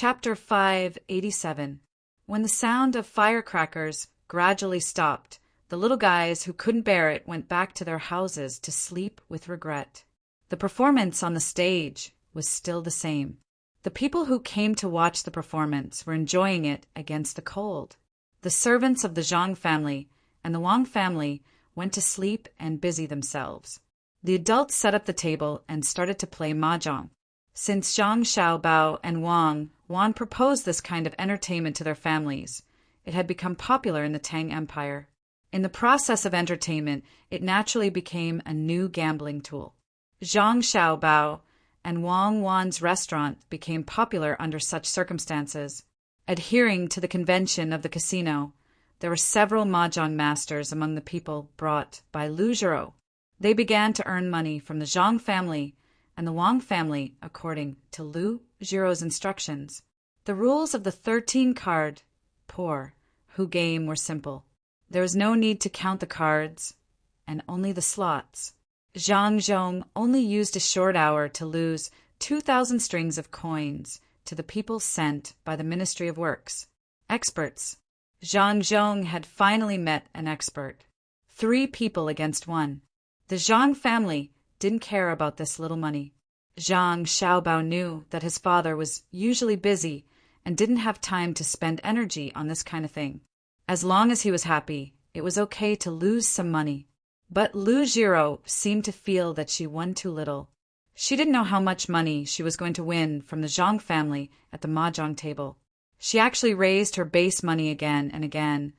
Chapter 587. When the sound of firecrackers gradually stopped, the little guys who couldn't bear it went back to their houses to sleep with regret. The performance on the stage was still the same. The people who came to watch the performance were enjoying it against the cold. The servants of the Zhang family and the Wang family went to sleep and busy themselves. The adults set up the table and started to play mahjong. Since Zhang Xiaobao and Wang Wan proposed this kind of entertainment to their families, it had become popular in the Tang Empire. In the process of entertainment, it naturally became a new gambling tool. Zhang Xiaobao and Wang Wan's restaurant became popular under such circumstances. Adhering to the convention of the casino, there were several mahjong masters among the people brought by Lu Zhiro. They began to earn money from the Zhang family and the Wang family according to Lu Zhiro's instructions. The rules of the 13-card pour who game were simple. There was no need to count the cards and only the slots. Zhang Zhong only used a short hour to lose 2,000 strings of coins to the people sent by the Ministry of Works. Experts. Zhang Zhong had finally met an expert. 3 people against 1. The Zhang family didn't care about this little money. Zhang Xiaobao knew that his father was usually busy and didn't have time to spend energy on this kind of thing. As long as he was happy, it was okay to lose some money. But Lu Zhiro seemed to feel that she won too little. She didn't know how much money she was going to win from the Zhang family at the mahjong table. She actually raised her base money again and again,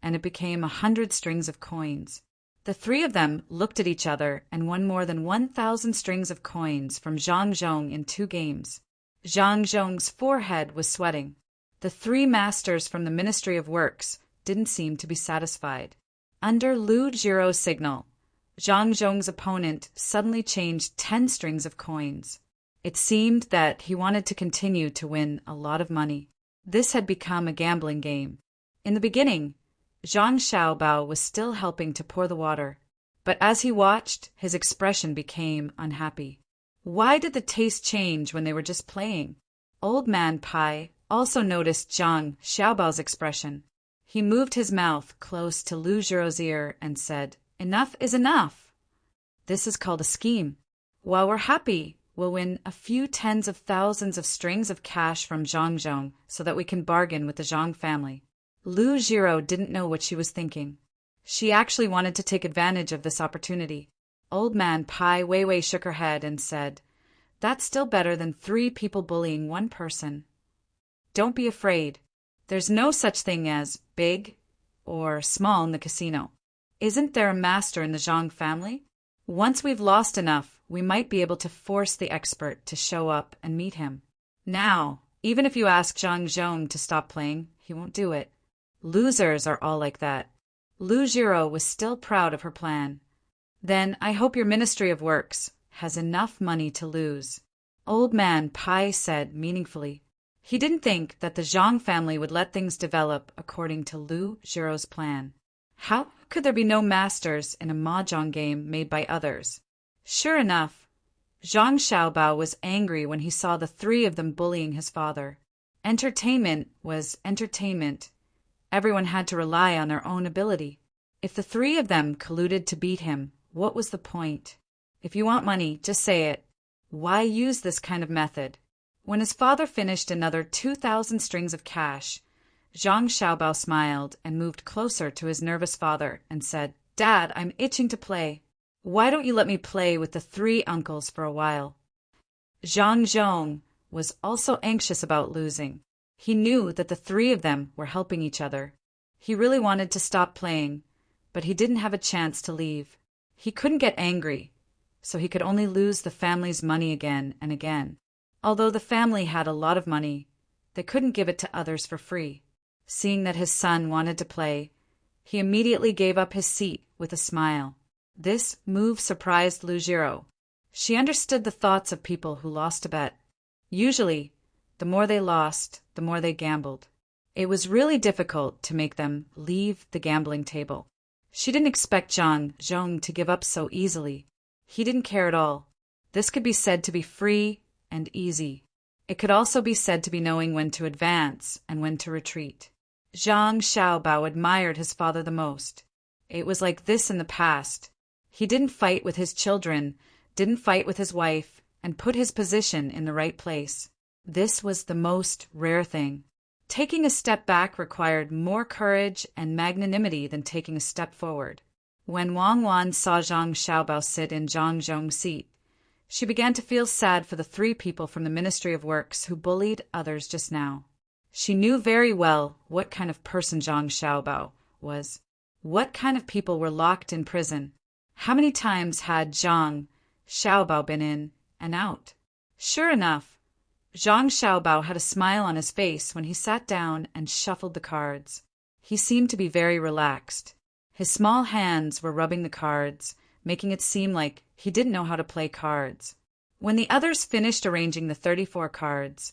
and it became 100 strings of coins. The 3 of them looked at each other and won more than 1,000 strings of coins from Zhang Zhong in 2 games. Zhang Zhong's forehead was sweating. The 3 masters from the Ministry of Works didn't seem to be satisfied. Under Lu Zhiro's signal, Zhang Zhong's opponent suddenly changed 10 strings of coins. It seemed that he wanted to continue to win a lot of money. This had become a gambling game. In the beginning, Zhang Xiaobao was still helping to pour the water, but as he watched, his expression became unhappy. Why did the taste change when they were just playing? Old Man Pai also noticed Zhang Xiaobao's expression. He moved his mouth close to Lu Zhiro's ear and said, "Enough is enough. This is called a scheme. While we're happy, we'll win a few tens of thousands of strings of cash from Zhang Zhong so that we can bargain with the Zhang family." Lu Zhiro didn't know what she was thinking. She actually wanted to take advantage of this opportunity. Old Man Pai Weiwei shook her head and said, "That's still better than 3 people bullying 1 person. Don't be afraid. There's no such thing as big or small in the casino. Isn't there a master in the Zhang family? Once we've lost enough, we might be able to force the expert to show up and meet him. Now, even if you ask Zhang Zhong to stop playing, he won't do it. Losers are all like that." Lu Zhiro was still proud of her plan. "Then I hope your Ministry of Works has enough money to lose," Old Man Pai said meaningfully. He didn't think that the Zhang family would let things develop according to Lu Zhiro's plan. How could there be no masters in a mahjong game made by others? Sure enough, Zhang Xiaobao was angry when he saw the 3 of them bullying his father. Entertainment was entertainment. Everyone had to rely on their own ability. If the 3 of them colluded to beat him, what was the point? If you want money, just say it. Why use this kind of method? When his father finished another 2,000 strings of cash, Zhang Xiaobao smiled and moved closer to his nervous father and said, "Dad, I'm itching to play. Why don't you let me play with the 3 uncles for a while?" Zhang Zhong was also anxious about losing. He knew that the 3 of them were helping each other. He really wanted to stop playing, but he didn't have a chance to leave. He couldn't get angry, so he could only lose the family's money again and again. Although the family had a lot of money, they couldn't give it to others for free. Seeing that his son wanted to play, he immediately gave up his seat with a smile. This move surprised Lu Zhiro. She understood the thoughts of people who lost a bet. Usually, the more they lost, the more they gambled. It was really difficult to make them leave the gambling table. She didn't expect Zhang Zhong to give up so easily. He didn't care at all. This could be said to be free and easy. It could also be said to be knowing when to advance and when to retreat. Zhang Xiaobao admired his father the most. It was like this in the past. He didn't fight with his children, didn't fight with his wife, and put his position in the right place. This was the most rare thing. Taking a step back required more courage and magnanimity than taking a step forward. When Wang Wan saw Zhang Xiaobao sit in Zhang Zhong's seat, she began to feel sad for the 3 people from the Ministry of Works who bullied others just now. She knew very well what kind of person Zhang Xiaobao was. What kind of people were locked in prison? How many times had Zhang Xiaobao been in and out? Sure enough, Zhang Xiaobao had a smile on his face when he sat down and shuffled the cards. He seemed to be very relaxed. His small hands were rubbing the cards, making it seem like he didn't know how to play cards. When the others finished arranging the 34 cards,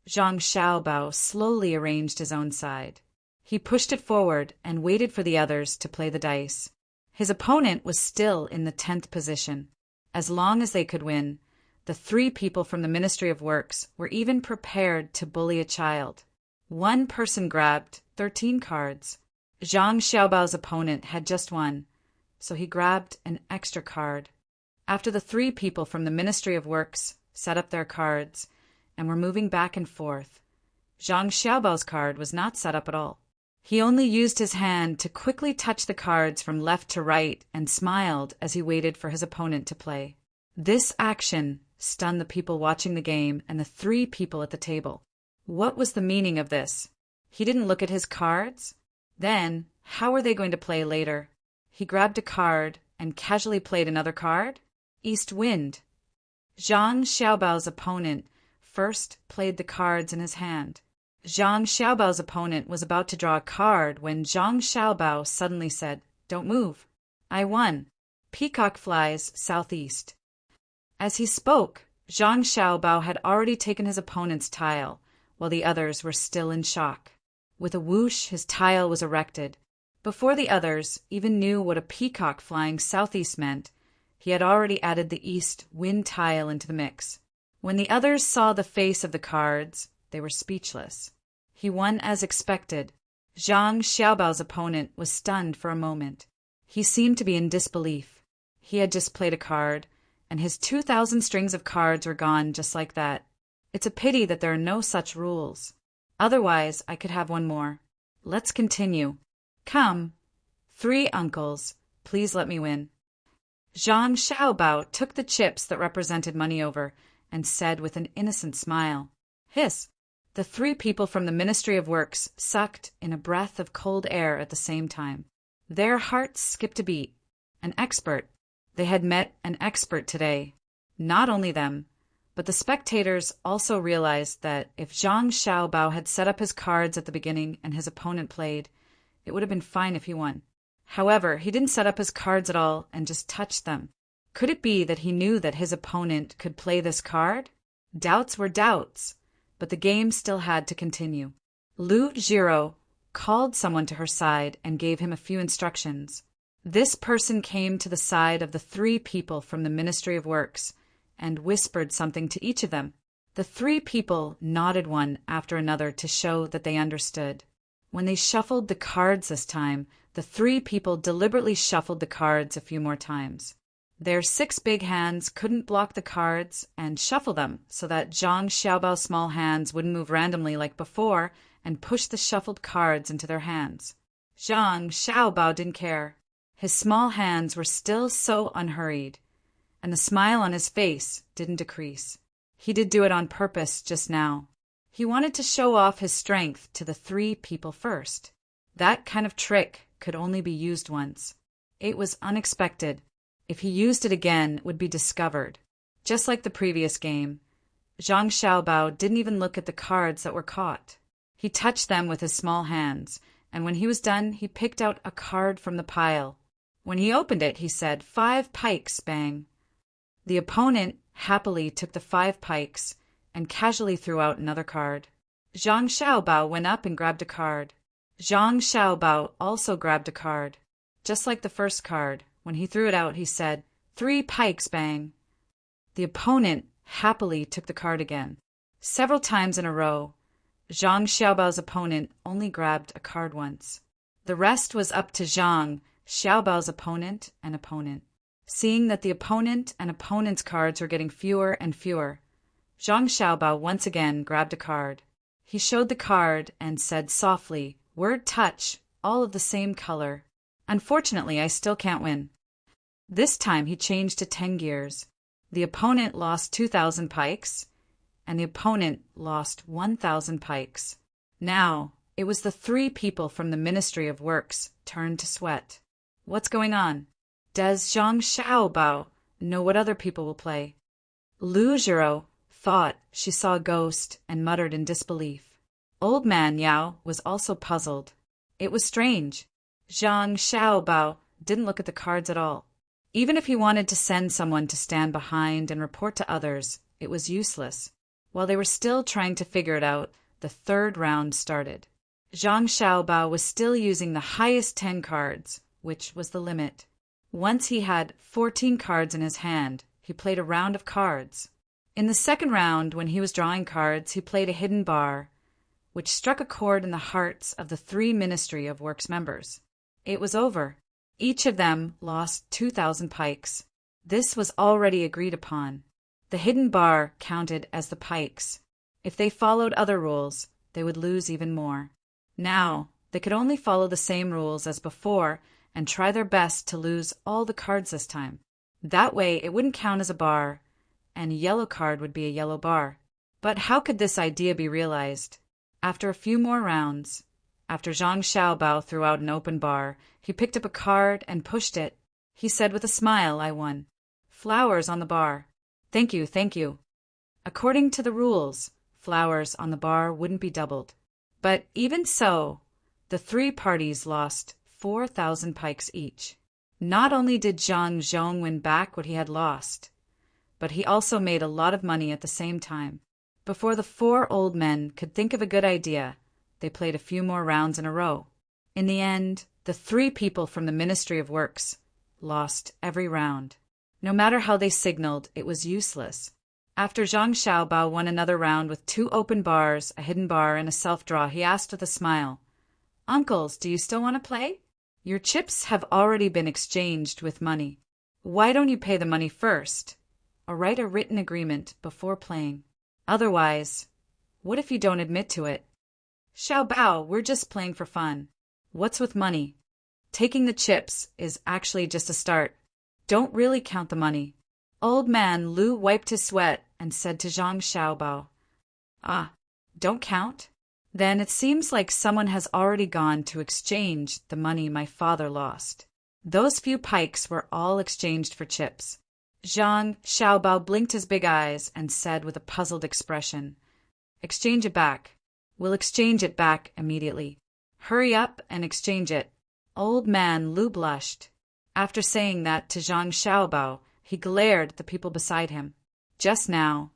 Zhang Xiaobao slowly arranged his own side. He pushed it forward and waited for the others to play the dice. His opponent was still in the 10th position. As long as they could win, the 3 people from the Ministry of Works were even prepared to bully a child. One person grabbed 13 cards. Zhang Xiaobao's opponent had just one, so he grabbed an extra card. After the 3 people from the Ministry of Works set up their cards and were moving back and forth, Zhang Xiaobao's card was not set up at all. He only used his hand to quickly touch the cards from left to right and smiled as he waited for his opponent to play. This action stunned the people watching the game and the 3 people at the table. What was the meaning of this? He didn't look at his cards? Then, how were they going to play later? He grabbed a card and casually played another card? East wind. Zhang Xiaobao's opponent first played the cards in his hand. Zhang Xiaobao's opponent was about to draw a card when Zhang Xiaobao suddenly said, "Don't move. I won. Peacock flies southeast." As he spoke, Zhang Xiaobao had already taken his opponent's tile, while the others were still in shock. With a whoosh, his tile was erected. Before the others even knew what a peacock flying southeast meant, he had already added the east wind tile into the mix. When the others saw the face of the cards, they were speechless. He won as expected. Zhang Xiaobao's opponent was stunned for a moment. He seemed to be in disbelief. He had just played a card, and his 2,000 strings of cards were gone just like that. It's a pity that there are no such rules. Otherwise, I could have one more. Let's continue. Come, 3 uncles, please let me win. Zhang Xiaobao took the chips that represented money over and said with an innocent smile, "Hiss." The 3 people from the Ministry of Works sucked in a breath of cold air at the same time. Their hearts skipped a beat. An expert. They had met an expert today. Not only them, but the spectators also realized that if Zhang Xiaobao had set up his cards at the beginning and his opponent played, it would have been fine if he won. However, he didn't set up his cards at all and just touched them. Could it be that he knew that his opponent could play this card? Doubts were doubts, but the game still had to continue. Lu Jiro called someone to her side and gave him a few instructions. This person came to the side of the 3 people from the Ministry of Works and whispered something to each of them. The 3 people nodded one after another to show that they understood. When they shuffled the cards this time, the 3 people deliberately shuffled the cards a few more times. Their 6 big hands couldn't block the cards and shuffle them so that Zhang Xiaobao's small hands wouldn't move randomly like before and push the shuffled cards into their hands. Zhang Xiaobao didn't care. His small hands were still so unhurried, and the smile on his face didn't decrease. He did do it on purpose just now. He wanted to show off his strength to the 3 people first. That kind of trick could only be used once. It was unexpected. If he used it again, it would be discovered. Just like the previous game, Zhang Xiaobao didn't even look at the cards that were caught. He touched them with his small hands, and when he was done, he picked out a card from the pile. When he opened it, he said, 5 pikes, bang. The opponent happily took the 5 pikes and casually threw out another card. Zhang Xiaobao went up and grabbed a card. Zhang Xiaobao also grabbed a card. Just like the first card, when he threw it out, he said, 3 pikes, bang. The opponent happily took the card again. Several times in a row, Zhang Xiaobao's opponent only grabbed a card once. The rest was up to Zhang Xiaobao's opponent and opponent. Seeing that the opponent and opponent's cards were getting fewer and fewer, Zhang Xiaobao once again grabbed a card. He showed the card and said softly, "Word touch, all of the same color. Unfortunately, I still can't win." This time he changed to 10 gears. The opponent lost 2,000 pikes, and the opponent lost 1,000 pikes. Now, it was the 3 people from the Ministry of Works' turn to sweat. What's going on? Does Zhang Xiaobao know what other people will play? Lu Zhiro thought she saw a ghost and muttered in disbelief. Old Man Yao was also puzzled. It was strange. Zhang Xiaobao didn't look at the cards at all. Even if he wanted to send someone to stand behind and report to others, it was useless. While they were still trying to figure it out, the 3rd round started. Zhang Xiaobao was still using the highest 10 cards, which was the limit. Once he had 14 cards in his hand, he played a round of cards. In the 2nd round, when he was drawing cards, he played a hidden bar, which struck a chord in the hearts of the 3 Ministry of Works members. It was over. Each of them lost 2,000 pikes. This was already agreed upon. The hidden bar counted as the pikes. If they followed other rules, they would lose even more. Now, they could only follow the same rules as before and try their best to lose all the cards this time. That way, it wouldn't count as a bar, and a yellow card would be a yellow bar. But how could this idea be realized? After a few more rounds, after Zhang Xiaobao threw out an open bar, he picked up a card and pushed it. He said with a smile, "I won. Flowers on the bar. Thank you, thank you." According to the rules, flowers on the bar wouldn't be doubled. But even so, the 3 parties lost 4,000 pikes each. Not only did Zhang Zhong win back what he had lost, but he also made a lot of money at the same time. Before the 4 old men could think of a good idea, they played a few more rounds in a row. In the end, the 3 people from the Ministry of Works lost every round. No matter how they signaled, it was useless. After Zhang Xiaobao won another round with 2 open bars, a hidden bar, and a self-draw, he asked with a smile, "Uncles, do you still want to play? Your chips have already been exchanged with money. Why don't you pay the money first, or write a written agreement before playing? Otherwise, what if you don't admit to it?" "Xiaobao, we're just playing for fun. What's with money? Taking the chips is actually just a start. Don't really count the money." Old Man Lu wiped his sweat and said to Zhang Xiaobao, "Ah, don't count? Then it seems like someone has already gone to exchange the money my father lost." Those few pikes were all exchanged for chips. Zhang Xiaobao blinked his big eyes and said with a puzzled expression, "Exchange it back." "We'll exchange it back immediately. Hurry up and exchange it." Old Man Lu blushed. After saying that to Zhang Xiaobao, he glared at the people beside him. Just now,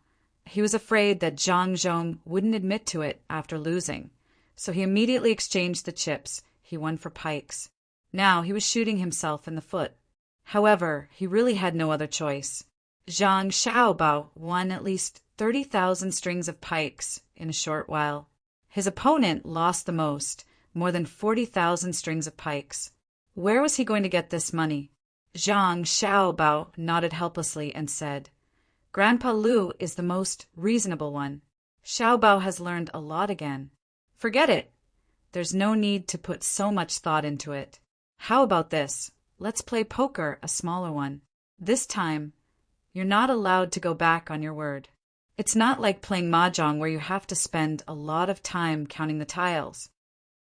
he was afraid that Zhang Zhong wouldn't admit to it after losing, so he immediately exchanged the chips he won for pikes. Now he was shooting himself in the foot. However, he really had no other choice. Zhang Xiaobao won at least 30,000 strings of pikes in a short while. His opponent lost the most, more than 40,000 strings of pikes. Where was he going to get this money? Zhang Xiaobao nodded helplessly and said, "Grandpa Lu is the most reasonable one. Xiaobao has learned a lot again. Forget it. There's no need to put so much thought into it. How about this? Let's play poker, a smaller one. This time, you're not allowed to go back on your word. It's not like playing mahjong where you have to spend a lot of time counting the tiles."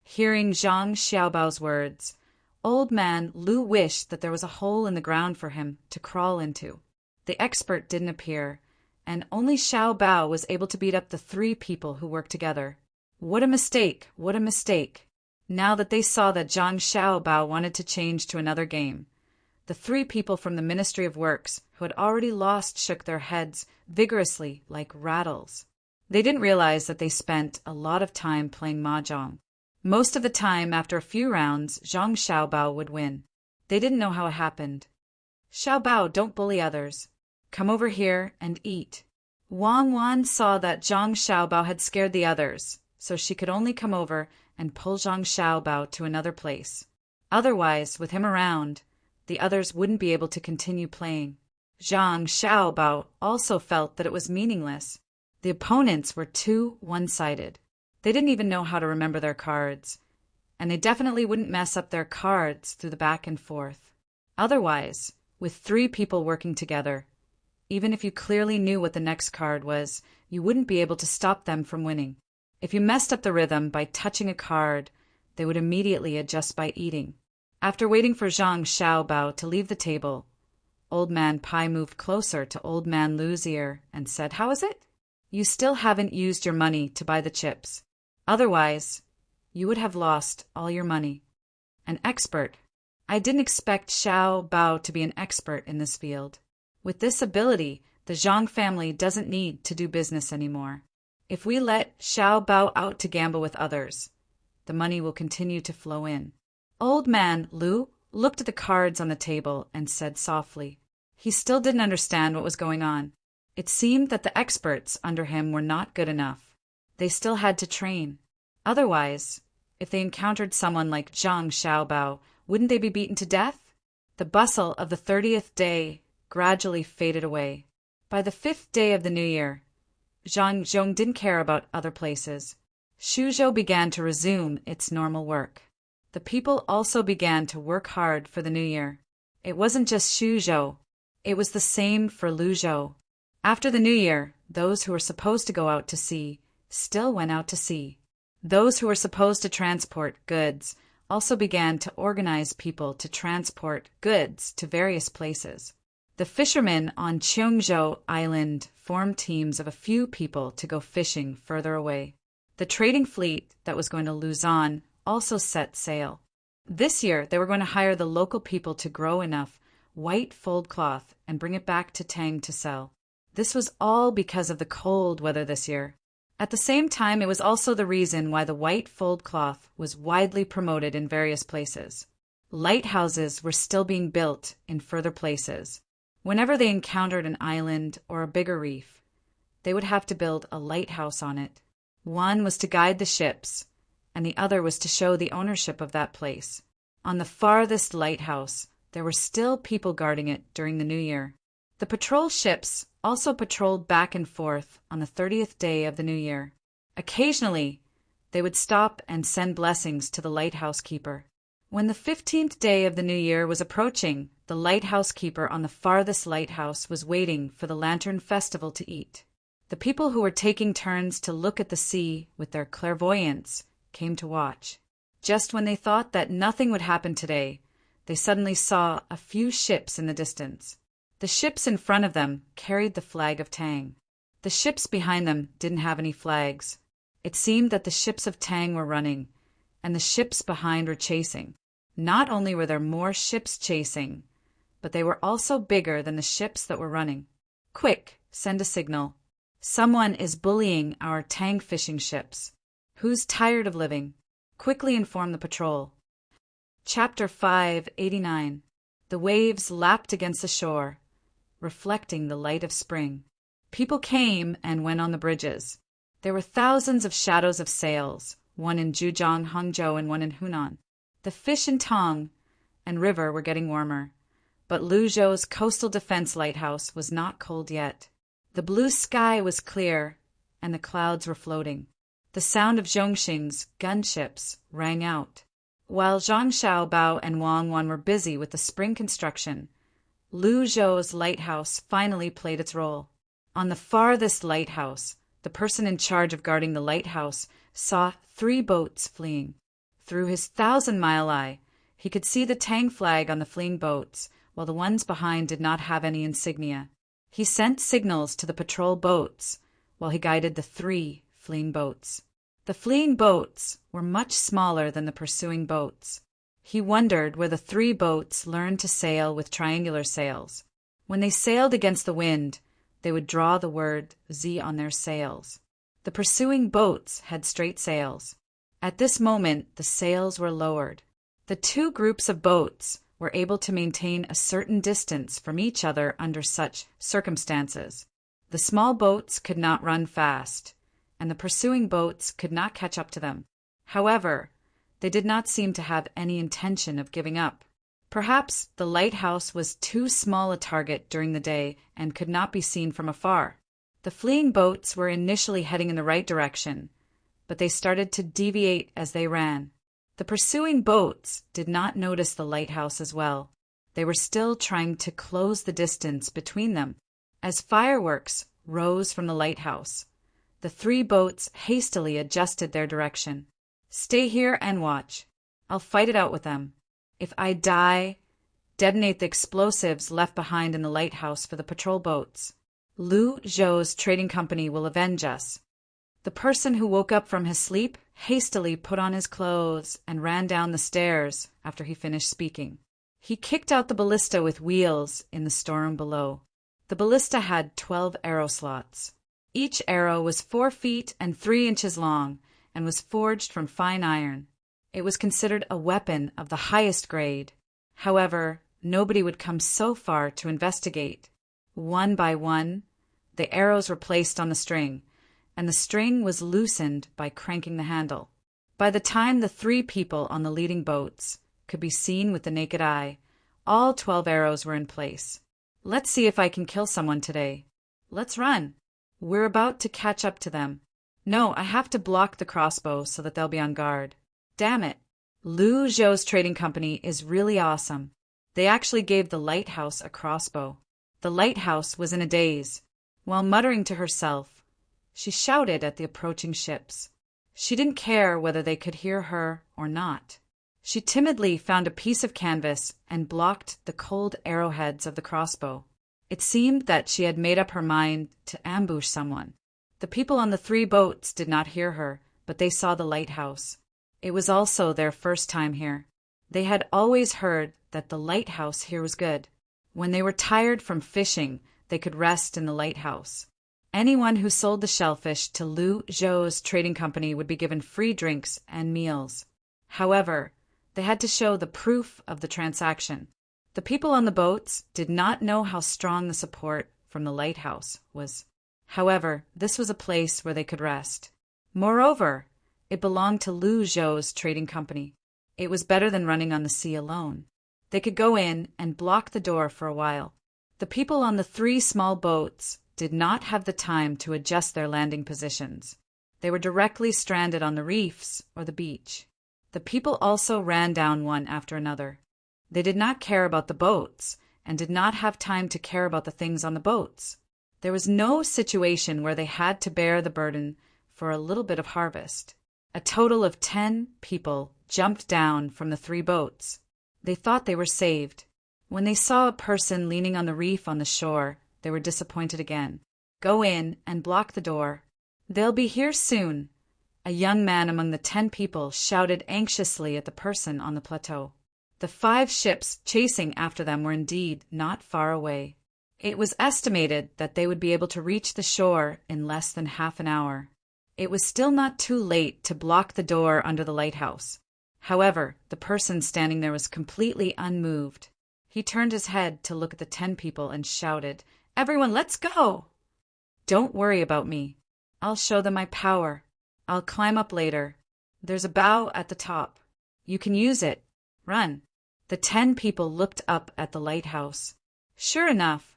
Hearing Zhang Xiaobao's words, Old Man Lu wished that there was a hole in the ground for him to crawl into. The expert didn't appear, and only Xiaobao was able to beat up the 3 people who worked together. What a mistake! What a mistake! Now that they saw that Zhang Xiaobao wanted to change to another game, the 3 people from the Ministry of Works who had already lost shook their heads vigorously like rattles. They didn't realize that they spent a lot of time playing mahjong. Most of the time, after a few rounds, Zhang Xiaobao would win. They didn't know how it happened. "Xiaobao, don't bully others. Come over here and eat." Wang Wan saw that Zhang Xiaobao had scared the others, so she could only come over and pull Zhang Xiaobao to another place. Otherwise, with him around, the others wouldn't be able to continue playing. Zhang Xiaobao also felt that it was meaningless. The opponents were too one-sided. They didn't even know how to remember their cards, and they definitely wouldn't mess up their cards through the back and forth. Otherwise, with 3 people working together, even if you clearly knew what the next card was, you wouldn't be able to stop them from winning. If you messed up the rhythm by touching a card, they would immediately adjust by eating. After waiting for Zhang Xiaobao to leave the table, Old Man Pai moved closer to Old Man Lu's ear and said, "How is it? You still haven't used your money to buy the chips. Otherwise, you would have lost all your money." An expert. I didn't expect Xiao Bao to be an expert in this field. With this ability, the Zhang family doesn't need to do business anymore. If we let Xiao Bao out to gamble with others, the money will continue to flow in. Old Man Lu looked at the cards on the table and said softly. He still didn't understand what was going on. It seemed that the experts under him were not good enough. They still had to train. Otherwise, if they encountered someone like Zhang Xiaobao, wouldn't they be beaten to death? The bustle of the 30th day gradually faded away. By the 5th day of the new year, Zhang Zhong didn't care about other places. Suzhou began to resume its normal work. The people also began to work hard for the new year. It wasn't just Suzhou. It was the same for Luzhou. After the new year, those who were supposed to go out to sea still went out to sea. Those who were supposed to transport goods also began to organize people to transport goods to various places. The fishermen on Cheongzhou Island formed teams of a few people to go fishing further away. The trading fleet that was going to Luzon also set sail. This year, they were going to hire the local people to grow enough white fold cloth and bring it back to Tang to sell. This was all because of the cold weather this year. At the same time, it was also the reason why the white fold cloth was widely promoted in various places. Lighthouses were still being built in further places. Whenever they encountered an island or a bigger reef, they would have to build a lighthouse on it. One was to guide the ships, and the other was to show the ownership of that place. On the farthest lighthouse, there were still people guarding it during the new year. The patrol ships also patrolled back and forth on the 30th day of the new year. Occasionally, they would stop and send blessings to the lighthouse keeper. When the 15th day of the new year was approaching, the lighthouse keeper on the farthest lighthouse was waiting for the lantern festival to eat. The people who were taking turns to look at the sea with their clairvoyance came to watch. Just when they thought that nothing would happen today, they suddenly saw a few ships in the distance. The ships in front of them carried the flag of Tang. The ships behind them didn't have any flags. It seemed that the ships of Tang were running, and the ships behind were chasing. Not only were there more ships chasing, but they were also bigger than the ships that were running. "Quick, send a signal. Someone is bullying our Tang fishing ships. Who's tired of living? Quickly inform the patrol." Chapter 589. The waves lapped against the shore, reflecting the light of spring. People came and went on the bridges. There were thousands of shadows of sails, one in Zhejiang, Hangzhou, and one in Hunan. The fish in Tang and river were getting warmer, but Luzhou's coastal defense lighthouse was not cold yet. The blue sky was clear, and the clouds were floating. The sound of Zhongxing's gunships rang out. While Zhang Xiaobao and Wang Wan were busy with the spring construction, Luzhou's lighthouse finally played its role. On the farthest lighthouse, the person in charge of guarding the lighthouse saw 3 boats fleeing. Through his 1,000-mile eye, he could see the Tang flag on the fleeing boats, while the ones behind did not have any insignia. He sent signals to the patrol boats, while he guided the 3 fleeing boats. The fleeing boats were much smaller than the pursuing boats. He wondered where the 3 boats learned to sail with triangular sails. When they sailed against the wind, they would draw the word Z on their sails. The pursuing boats had straight sails. At this moment, the sails were lowered. The 2 groups of boats were able to maintain a certain distance from each other under such circumstances. The small boats could not run fast, and the pursuing boats could not catch up to them. However, they did not seem to have any intention of giving up. Perhaps the lighthouse was too small a target during the day and could not be seen from afar. The fleeing boats were initially heading in the right direction, but they started to deviate as they ran. The pursuing boats did not notice the lighthouse as well. They were still trying to close the distance between them. As fireworks rose from the lighthouse, the three boats hastily adjusted their direction. "Stay here and watch. I'll fight it out with them. If I die, detonate the explosives left behind in the lighthouse for the patrol boats. Lu Zhou's trading company will avenge us." The person who woke up from his sleep hastily put on his clothes and ran down the stairs after he finished speaking. He kicked out the ballista with wheels in the storeroom below. The ballista had 12 arrow slots. Each arrow was 4 feet and 3 inches long and was forged from fine iron. It was considered a weapon of the highest grade. However, nobody would come so far to investigate. One by one, the arrows were placed on the string, and the string was loosened by cranking the handle. By the time the 3 people on the leading boats could be seen with the naked eye, all 12 arrows were in place. "Let's see if I can kill someone today. Let's run. We're about to catch up to them. No, I have to block the crossbow so that they'll be on guard. Damn it. Lu Zhou's trading company is really awesome. They actually gave the lighthouse a crossbow." The lighthouse was in a daze. While muttering to herself, she shouted at the approaching ships. She didn't care whether they could hear her or not. She timidly found a piece of canvas and blocked the cold arrowheads of the crossbow. It seemed that she had made up her mind to ambush someone. The people on the 3 boats did not hear her, but they saw the lighthouse. It was also their first time here. They had always heard that the lighthouse here was good. When they were tired from fishing, they could rest in the lighthouse. Anyone who sold the shellfish to Lu Zhou's trading company would be given free drinks and meals. However, they had to show the proof of the transaction. The people on the boats did not know how strong the support from the lighthouse was. However, this was a place where they could rest. Moreover, it belonged to Lu Zhou's trading company. It was better than running on the sea alone. They could go in and block the door for a while. The people on the 3 small boats did not have the time to adjust their landing positions. They were directly stranded on the reefs or the beach. The people also ran down one after another. They did not care about the boats and did not have time to care about the things on the boats. There was no situation where they had to bear the burden for a little bit of harvest. A total of 10 people jumped down from the 3 boats. They thought they were saved. When they saw a person leaning on the reef on the shore, they were disappointed again. "Go in and block the door. They'll be here soon." A young man among the 10 people shouted anxiously at the person on the plateau. The 5 ships chasing after them were indeed not far away. It was estimated that they would be able to reach the shore in less than half an hour. It was still not too late to block the door under the lighthouse. However, the person standing there was completely unmoved. He turned his head to look at the 10 people and shouted, "Everyone, let's go!" "Don't worry about me. I'll show them my power. I'll climb up later. There's a bow at the top. You can use it. Run." The 10 people looked up at the lighthouse. Sure enough,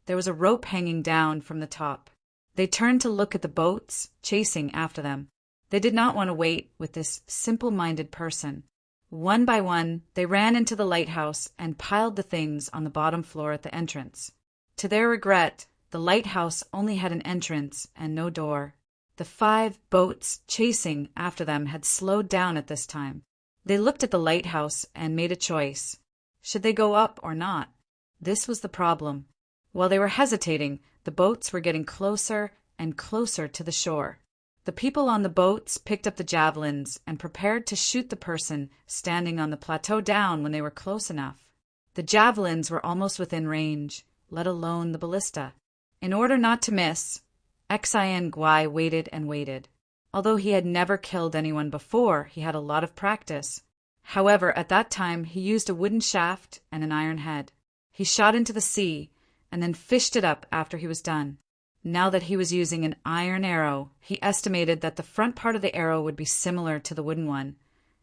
there was a rope hanging down from the top. They turned to look at the boats chasing after them. They did not want to wait with this simple-minded person. One by one, they ran into the lighthouse and piled the things on the bottom floor at the entrance. To their regret, the lighthouse only had an entrance and no door. The 5 boats chasing after them had slowed down at this time. They looked at the lighthouse and made a choice. Should they go up or not? This was the problem. While they were hesitating, the boats were getting closer and closer to the shore. The people on the boats picked up the javelins and prepared to shoot the person standing on the plateau down when they were close enough. The javelins were almost within range, let alone the ballista. In order not to miss, Xian Guai waited and waited. Although he had never killed anyone before, he had a lot of practice. However, at that time, he used a wooden shaft and an iron head. He shot into the sea and then fished it up after he was done. Now that he was using an iron arrow, he estimated that the front part of the arrow would be similar to the wooden one,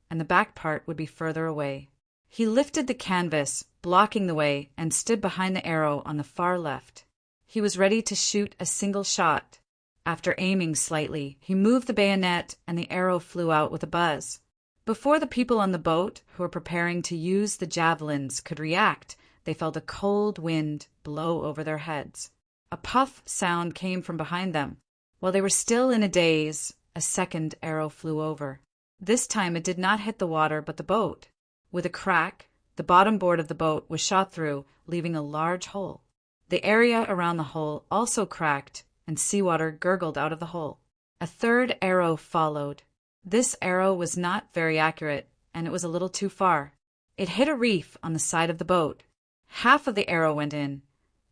and the back part would be further away. He lifted the canvas, blocking the way, and stood behind the arrow on the far left. He was ready to shoot a single shot. After aiming slightly, he moved the bayonet and the arrow flew out with a buzz. Before the people on the boat, who were preparing to use the javelins, could react, they felt a cold wind blow over their heads. A puff sound came from behind them. While they were still in a daze, a second arrow flew over. This time it did not hit the water but the boat. With a crack, the bottom board of the boat was shot through, leaving a large hole. The area around the hole also cracked, and seawater gurgled out of the hole. A third arrow followed. This arrow was not very accurate, and it was a little too far. It hit a reef on the side of the boat. Half of the arrow went in,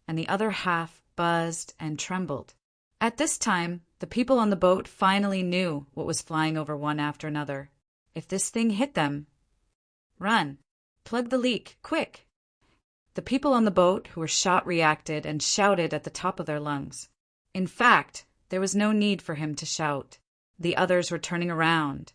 and the other half buzzed and trembled. At this time, the people on the boat finally knew what was flying over one after another. If this thing hit them, run. Plug the leak, quick. The people on the boat who were shot reacted and shouted at the top of their lungs. In fact, there was no need for him to shout. The others were turning around,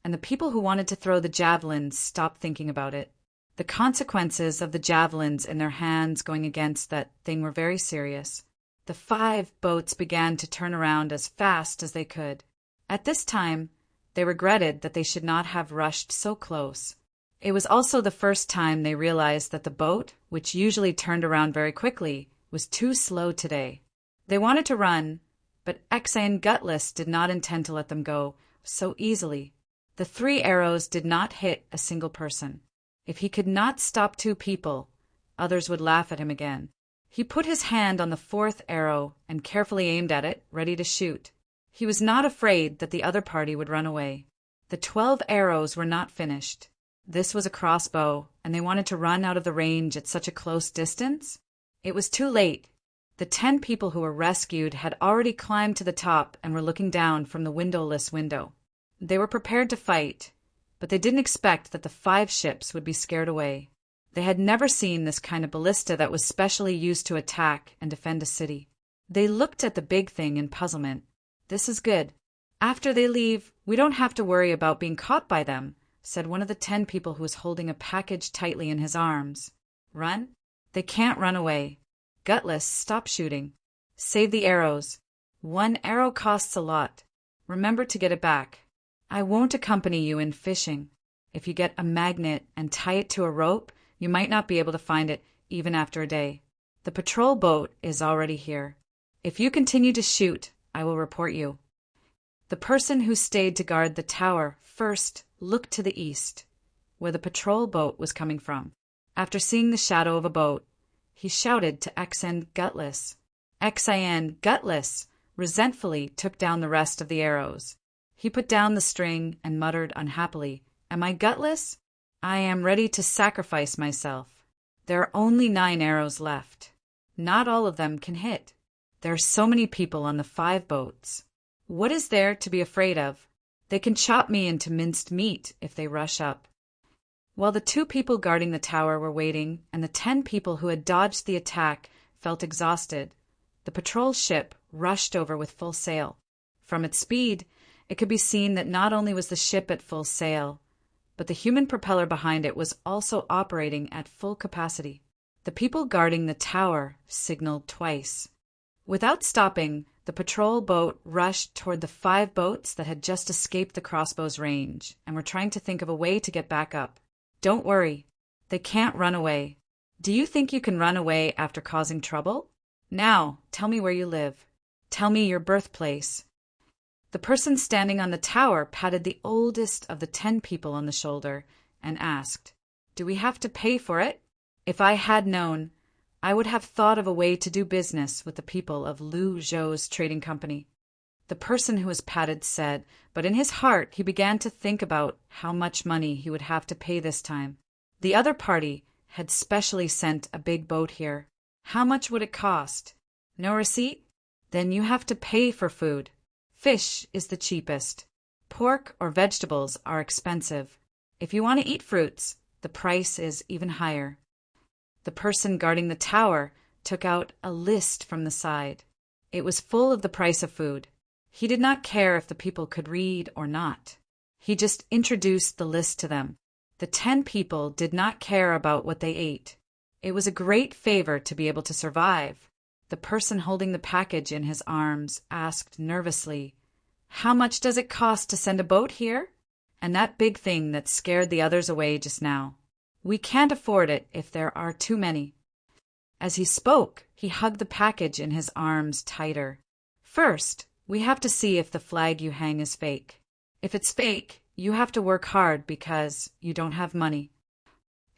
and the people who wanted to throw the javelins stopped thinking about it. The consequences of the javelins in their hands going against that thing were very serious. The 5 boats began to turn around as fast as they could. At this time, they regretted that they should not have rushed so close. It was also the first time they realized that the boat, which usually turned around very quickly, was too slow today. They wanted to run, but Exan Gutless did not intend to let them go so easily. The 3 arrows did not hit a single person. If he could not stop 2 people, others would laugh at him again. He put his hand on the 4th arrow and carefully aimed at it, ready to shoot. He was not afraid that the other party would run away. The 12 arrows were not finished. This was a crossbow, and they wanted to run out of the range at such a close distance. It was too late. The 10 people who were rescued had already climbed to the top and were looking down from the windowless window. They were prepared to fight, but they didn't expect that the 5 ships would be scared away. They had never seen this kind of ballista that was specially used to attack and defend a city. They looked at the big thing in puzzlement. This is good. After they leave, we don't have to worry about being caught by them, said one of the 10 people who was holding a package tightly in his arms. Run? They can't run away. Gutless, stop shooting. Save the arrows. 1 arrow costs a lot. Remember to get it back. I won't accompany you in fishing. If you get a magnet and tie it to a rope, you might not be able to find it even after a day. The patrol boat is already here. If you continue to shoot, I will report you. The person who stayed to guard the tower first looked to the east, where the patrol boat was coming from. After seeing the shadow of a boat, he shouted to Exan Gutless. Exan Gutless resentfully took down the rest of the arrows. He put down the string and muttered unhappily, Am I gutless? I am ready to sacrifice myself. There are only 9 arrows left. Not all of them can hit. There are so many people on the 5 boats. What is there to be afraid of? They can chop me into minced meat if they rush up. While the 2 people guarding the tower were waiting and the 10 people who had dodged the attack felt exhausted, the patrol ship rushed over with full sail. From its speed, it could be seen that not only was the ship at full sail, but the human propeller behind it was also operating at full capacity. The people guarding the tower signaled twice. Without stopping, the patrol boat rushed toward the 5 boats that had just escaped the crossbow's range and were trying to think of a way to get back up. Don't worry, they can't run away. Do you think you can run away after causing trouble? Now, tell me where you live. Tell me your birthplace. The person standing on the tower patted the oldest of the 10 people on the shoulder and asked, Do we have to pay for it? If I had known, I would have thought of a way to do business with the people of Lu Zhou's trading company. The person who was patted said, but in his heart he began to think about how much money he would have to pay this time. The other party had specially sent a big boat here. How much would it cost? No receipt? Then you have to pay for food. Fish is the cheapest. Pork or vegetables are expensive. If you want to eat fruits, the price is even higher. The person guarding the tower took out a list from the side. It was full of the price of food. He did not care if the people could read or not. He just introduced the list to them. The 10 people did not care about what they ate. It was a great favor to be able to survive. The person holding the package in his arms asked nervously, "How much does it cost to send a boat here?" And that big thing that scared the others away just now. "We can't afford it if there are too many." As he spoke, he hugged the package in his arms tighter. "First, we have to see if the flag you hang is fake. If it's fake, you have to work hard because you don't have money.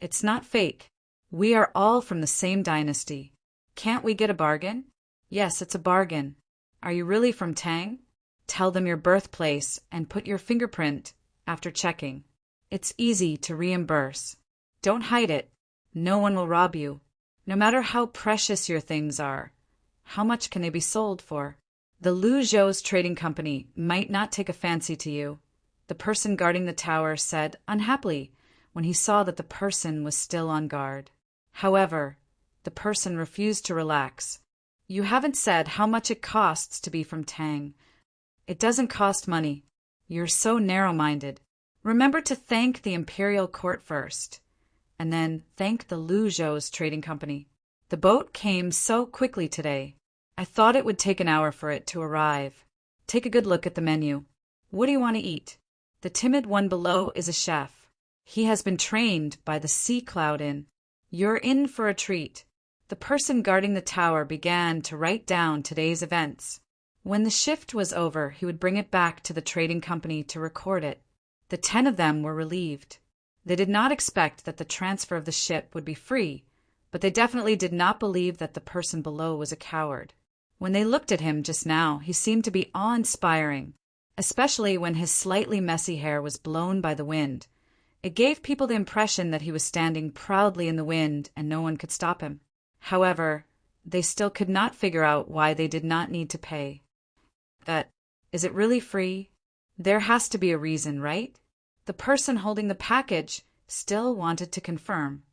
It's not fake. We are all from the same dynasty. Can't we get a bargain?" "Yes, it's a bargain. Are you really from Tang?" "Tell them your birthplace and put your fingerprint after checking. It's easy to reimburse. Don't hide it. No one will rob you. No matter how precious your things are. How much can they be sold for?" The Lu Zhou's trading company might not take a fancy to you, the person guarding the tower said unhappily when he saw that the person was still on guard. However, the person refused to relax. "You haven't said how much it costs to be from Tang. It doesn't cost money. You're so narrow-minded. Remember to thank the imperial court first, and then thank the Lu Zhou's trading company. The boat came so quickly today. I thought it would take an hour for it to arrive. Take a good look at the menu. What do you want to eat?" The timid one below is a chef. He has been trained by the Sea Cloud Inn. "You're in for a treat." The person guarding the tower began to write down today's events. When the shift was over, he would bring it back to the trading company to record it. The 10 of them were relieved. They did not expect that the transfer of the ship would be free, but they definitely did not believe that the person below was a coward. When they looked at him just now, he seemed to be awe-inspiring, especially when his slightly messy hair was blown by the wind. It gave people the impression that he was standing proudly in the wind and no one could stop him. However, they still could not figure out why they did not need to pay. Is it really free? There has to be a reason, right? The person holding the package still wanted to confirm.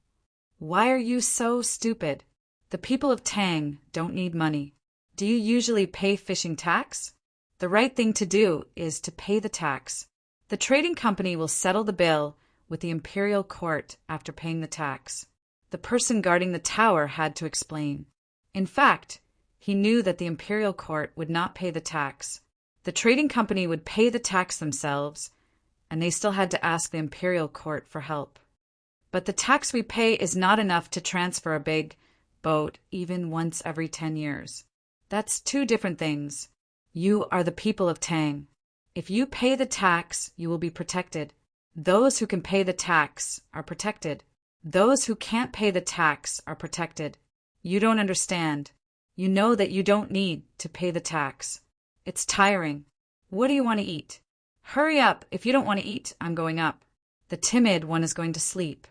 "Why are you so stupid? The people of Tang don't need money. Do you usually pay fishing tax? The right thing to do is to pay the tax. The trading company will settle the bill with the imperial court after paying the tax." The person guarding the tower had to explain. In fact, he knew that the imperial court would not pay the tax. The trading company would pay the tax themselves, and they still had to ask the imperial court for help. "But the tax we pay is not enough to transfer a big boat even once every 10 years. That's 2 different things. You are the people of Tang. If you pay the tax, you will be protected. Those who can pay the tax are protected. Those who can't pay the tax are protected. You don't understand. You know that you don't need to pay the tax. It's tiring. What do you want to eat? Hurry up. If you don't want to eat, I'm going up. The timid one is going to sleep."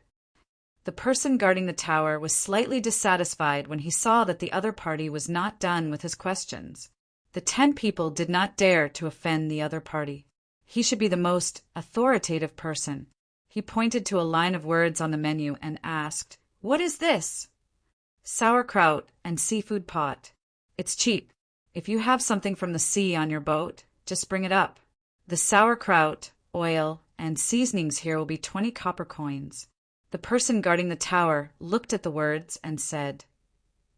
The person guarding the tower was slightly dissatisfied when he saw that the other party was not done with his questions. The 10 people did not dare to offend the other party. He should be the most authoritative person. He pointed to a line of words on the menu and asked, "What is this?" "Sauerkraut and seafood pot. It's cheap. If you have something from the sea on your boat, just bring it up. The sauerkraut, oil, and seasonings here will be 20 copper coins." The person guarding the tower looked at the words and said,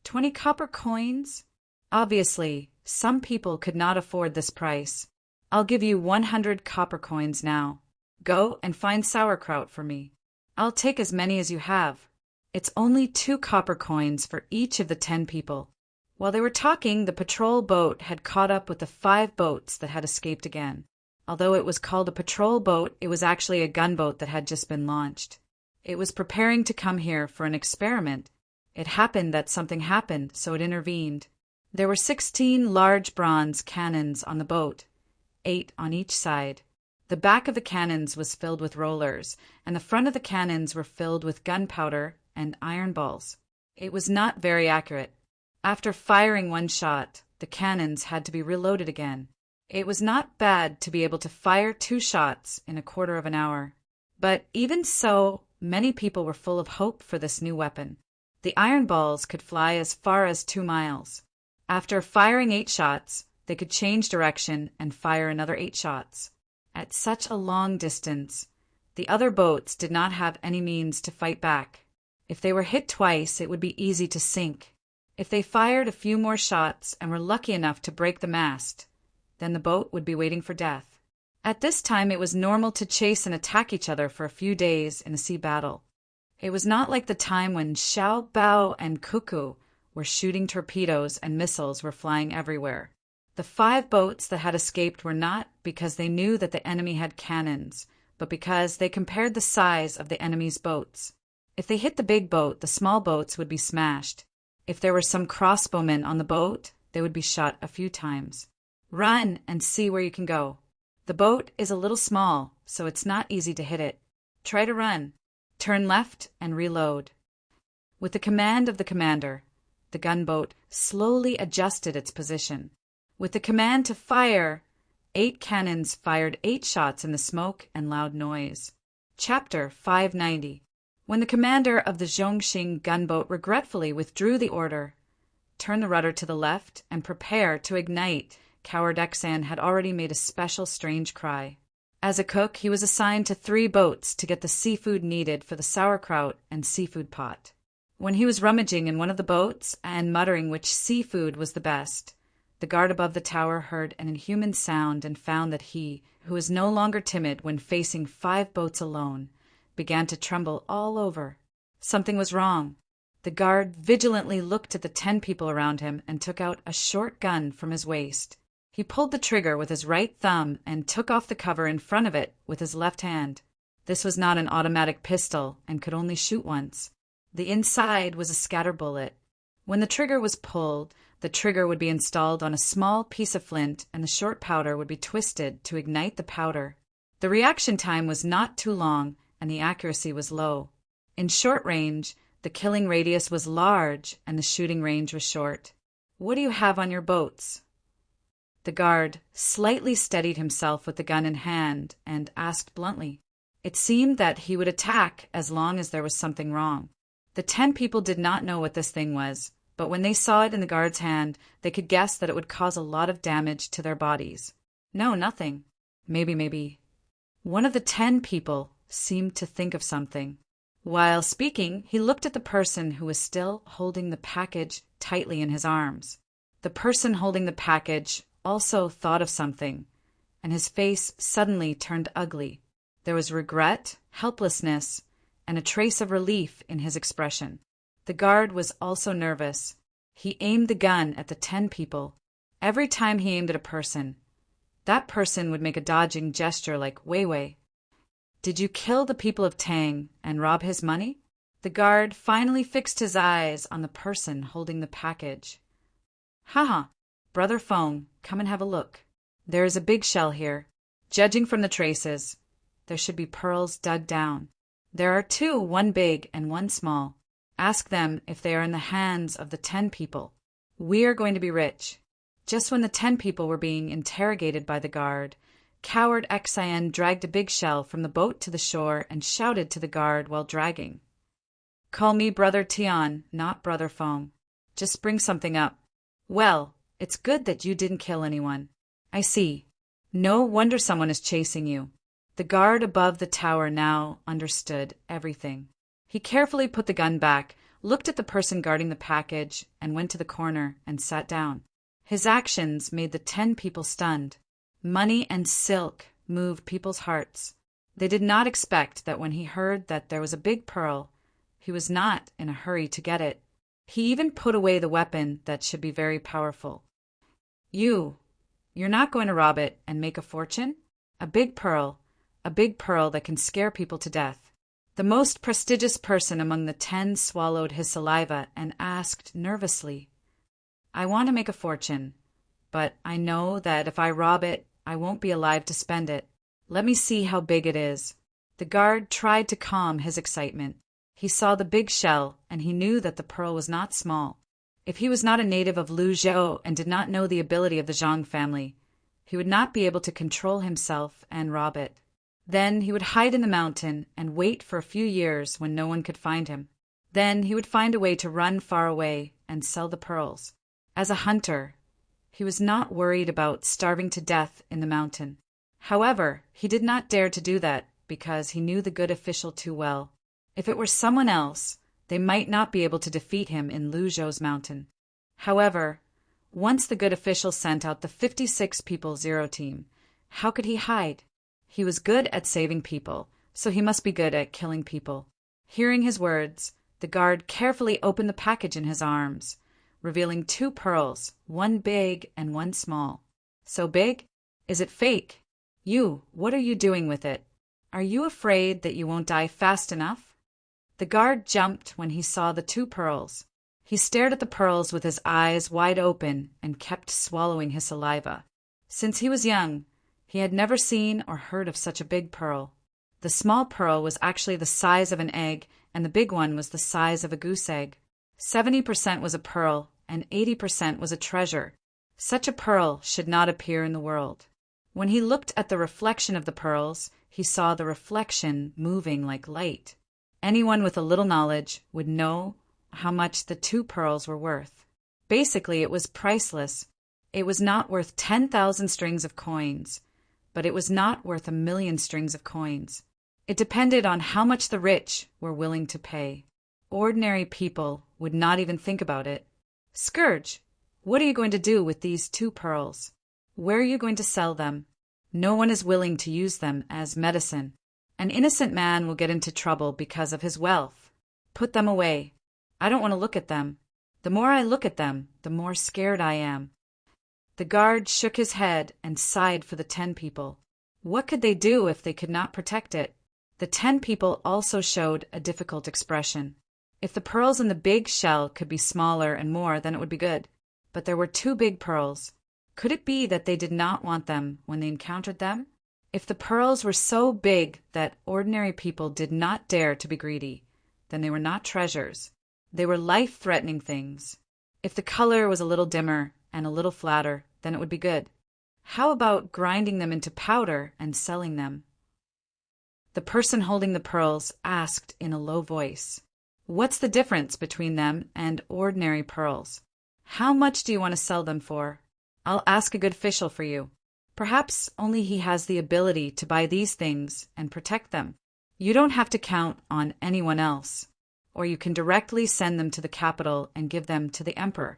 20 copper coins? Obviously, some people could not afford this price. I'll give you 100 copper coins now. Go and find sauerkraut for me. I'll take as many as you have. It's only 2 copper coins for each of the 10 people. While they were talking, the patrol boat had caught up with the 5 boats that had escaped again. Although it was called a patrol boat, it was actually a gunboat that had just been launched. It was preparing to come here for an experiment. It happened that something happened, so it intervened. There were 16 large bronze cannons on the boat, 8 on each side. The back of the cannons was filled with rollers, and the front of the cannons were filled with gunpowder and iron balls. It was not very accurate. After firing one shot, the cannons had to be reloaded again. It was not bad to be able to fire 2 shots in a quarter of an hour. But even so, many people were full of hope for this new weapon. The iron balls could fly as far as 2 miles. After firing 8 shots, they could change direction and fire another 8 shots. At such a long distance, the other boats did not have any means to fight back. If they were hit twice, it would be easy to sink. If they fired a few more shots and were lucky enough to break the mast, then the boat would be waiting for death. At this time, it was normal to chase and attack each other for a few days in a sea battle. It was not like the time when Xiao Bao and Cuckoo were shooting torpedoes and missiles were flying everywhere. The 5 boats that had escaped were not because they knew that the enemy had cannons, but because they compared the size of the enemy's boats. If they hit the big boat, the small boats would be smashed. If there were some crossbowmen on the boat, they would be shot a few times. Run and see where you can go. The boat is a little small, so it's not easy to hit it. Try to run. Turn left and reload. With the command of the commander, the gunboat slowly adjusted its position. With the command to fire, 8 cannons fired 8 shots in the smoke and loud noise. Chapter 590. When the commander of the Zhongxing gunboat regretfully withdrew the order, turn the rudder to the left and prepare to ignite, Coward Exan had already made a special strange cry. As a cook, he was assigned to 3 boats to get the seafood needed for the sauerkraut and seafood pot. When he was rummaging in one of the boats and muttering which seafood was the best, the guard above the tower heard an inhuman sound and found that he, who was no longer timid when facing 5 boats alone, began to tremble all over. Something was wrong. The guard vigilantly looked at the 10 people around him and took out a short gun from his waist. He pulled the trigger with his right thumb and took off the cover in front of it with his left hand. This was not an automatic pistol and could only shoot once. The inside was a scatter bullet. When the trigger was pulled, the trigger would be installed on a small piece of flint and the short powder would be twisted to ignite the powder. The reaction time was not too long and the accuracy was low. In short range, the killing radius was large and the shooting range was short. What do you have on your boats? The guard slightly steadied himself with the gun in hand and asked bluntly. It seemed that he would attack as long as there was something wrong. The 10 people did not know what this thing was, but when they saw it in the guard's hand, they could guess that it would cause a lot of damage to their bodies. No, nothing. Maybe. One of the 10 people seemed to think of something. While speaking, he looked at the person who was still holding the package tightly in his arms. The person holding the package also thought of something, and his face suddenly turned ugly. There was regret, helplessness, and a trace of relief in his expression. The guard was also nervous. He aimed the gun at the 10 people. Every time he aimed at a person, that person would make a dodging gesture like Weiwei. Did you kill the people of Tang and rob his money? The guard finally fixed his eyes on the person holding the package. Haha, Brother Feng, come and have a look. There is a big shell here. Judging from the traces, there should be pearls dug down. There are 2, one big and one small. Ask them if they are in the hands of the 10 people. We are going to be rich. Just when the 10 people were being interrogated by the guard, Coward Xian dragged a big shell from the boat to the shore and shouted to the guard while dragging. Call me Brother Tian, not Brother Feng. Just bring something up. Well, it's good that you didn't kill anyone. I see. No wonder someone is chasing you. The guard above the tower now understood everything. He carefully put the gun back, looked at the person guarding the package, and went to the corner and sat down. His actions made the 10 people stunned. Money and silk moved people's hearts. They did not expect that when he heard that there was a big pearl, he was not in a hurry to get it. He even put away the weapon that should be very powerful. You're not going to rob it and make a fortune? A big pearl that can scare people to death. The most prestigious person among the 10 swallowed his saliva and asked nervously, I want to make a fortune, but I know that if I rob it, I won't be alive to spend it. Let me see how big it is. The guard tried to calm his excitement. He saw the big shell, and he knew that the pearl was not small. If he was not a native of Luzhou and did not know the ability of the Zhang family, he would not be able to control himself and rob it. Then he would hide in the mountain and wait for a few years when no one could find him. Then he would find a way to run far away and sell the pearls. As a hunter, he was not worried about starving to death in the mountain. However, he did not dare to do that because he knew the good official too well. If it were someone else, they might not be able to defeat him in Lu Zhou's mountain. However, once the good official sent out the 56 people zero team, how could he hide? He was good at saving people, so he must be good at killing people. Hearing his words, the guard carefully opened the package in his arms, revealing 2 pearls, one big and one small. So big? Is it fake? What are you doing with it? Are you afraid that you won't die fast enough? The guard jumped when he saw the 2 pearls. He stared at the pearls with his eyes wide open and kept swallowing his saliva. Since he was young, he had never seen or heard of such a big pearl. The small pearl was actually the size of an egg, and the big one was the size of a goose egg. 70% was a pearl, and 80% was a treasure. Such a pearl should not appear in the world. When he looked at the reflection of the pearls, he saw the reflection moving like light. Anyone with a little knowledge would know how much the 2 pearls were worth. Basically, it was priceless. It was not worth 10,000 strings of coins, but it was not worth 1,000,000 strings of coins. It depended on how much the rich were willing to pay. Ordinary people would not even think about it. Scourge, what are you going to do with these 2 pearls? Where are you going to sell them? No one is willing to use them as medicine. An innocent man will get into trouble because of his wealth. Put them away. I don't want to look at them. The more I look at them, the more scared I am. The guard shook his head and sighed for the 10 people. What could they do if they could not protect it? The 10 people also showed a difficult expression. If the pearls in the big shell could be smaller and more, then it would be good. But there were 2 big pearls. Could it be that they did not want them when they encountered them? If the pearls were so big that ordinary people did not dare to be greedy, then they were not treasures. They were life-threatening things. If the color was a little dimmer and a little flatter, then it would be good. How about grinding them into powder and selling them? The person holding the pearls asked in a low voice, "What's the difference between them and ordinary pearls? How much do you want to sell them for? I'll ask a good official for you. Perhaps only he has the ability to buy these things and protect them. You don't have to count on anyone else, or you can directly send them to the capital and give them to the emperor."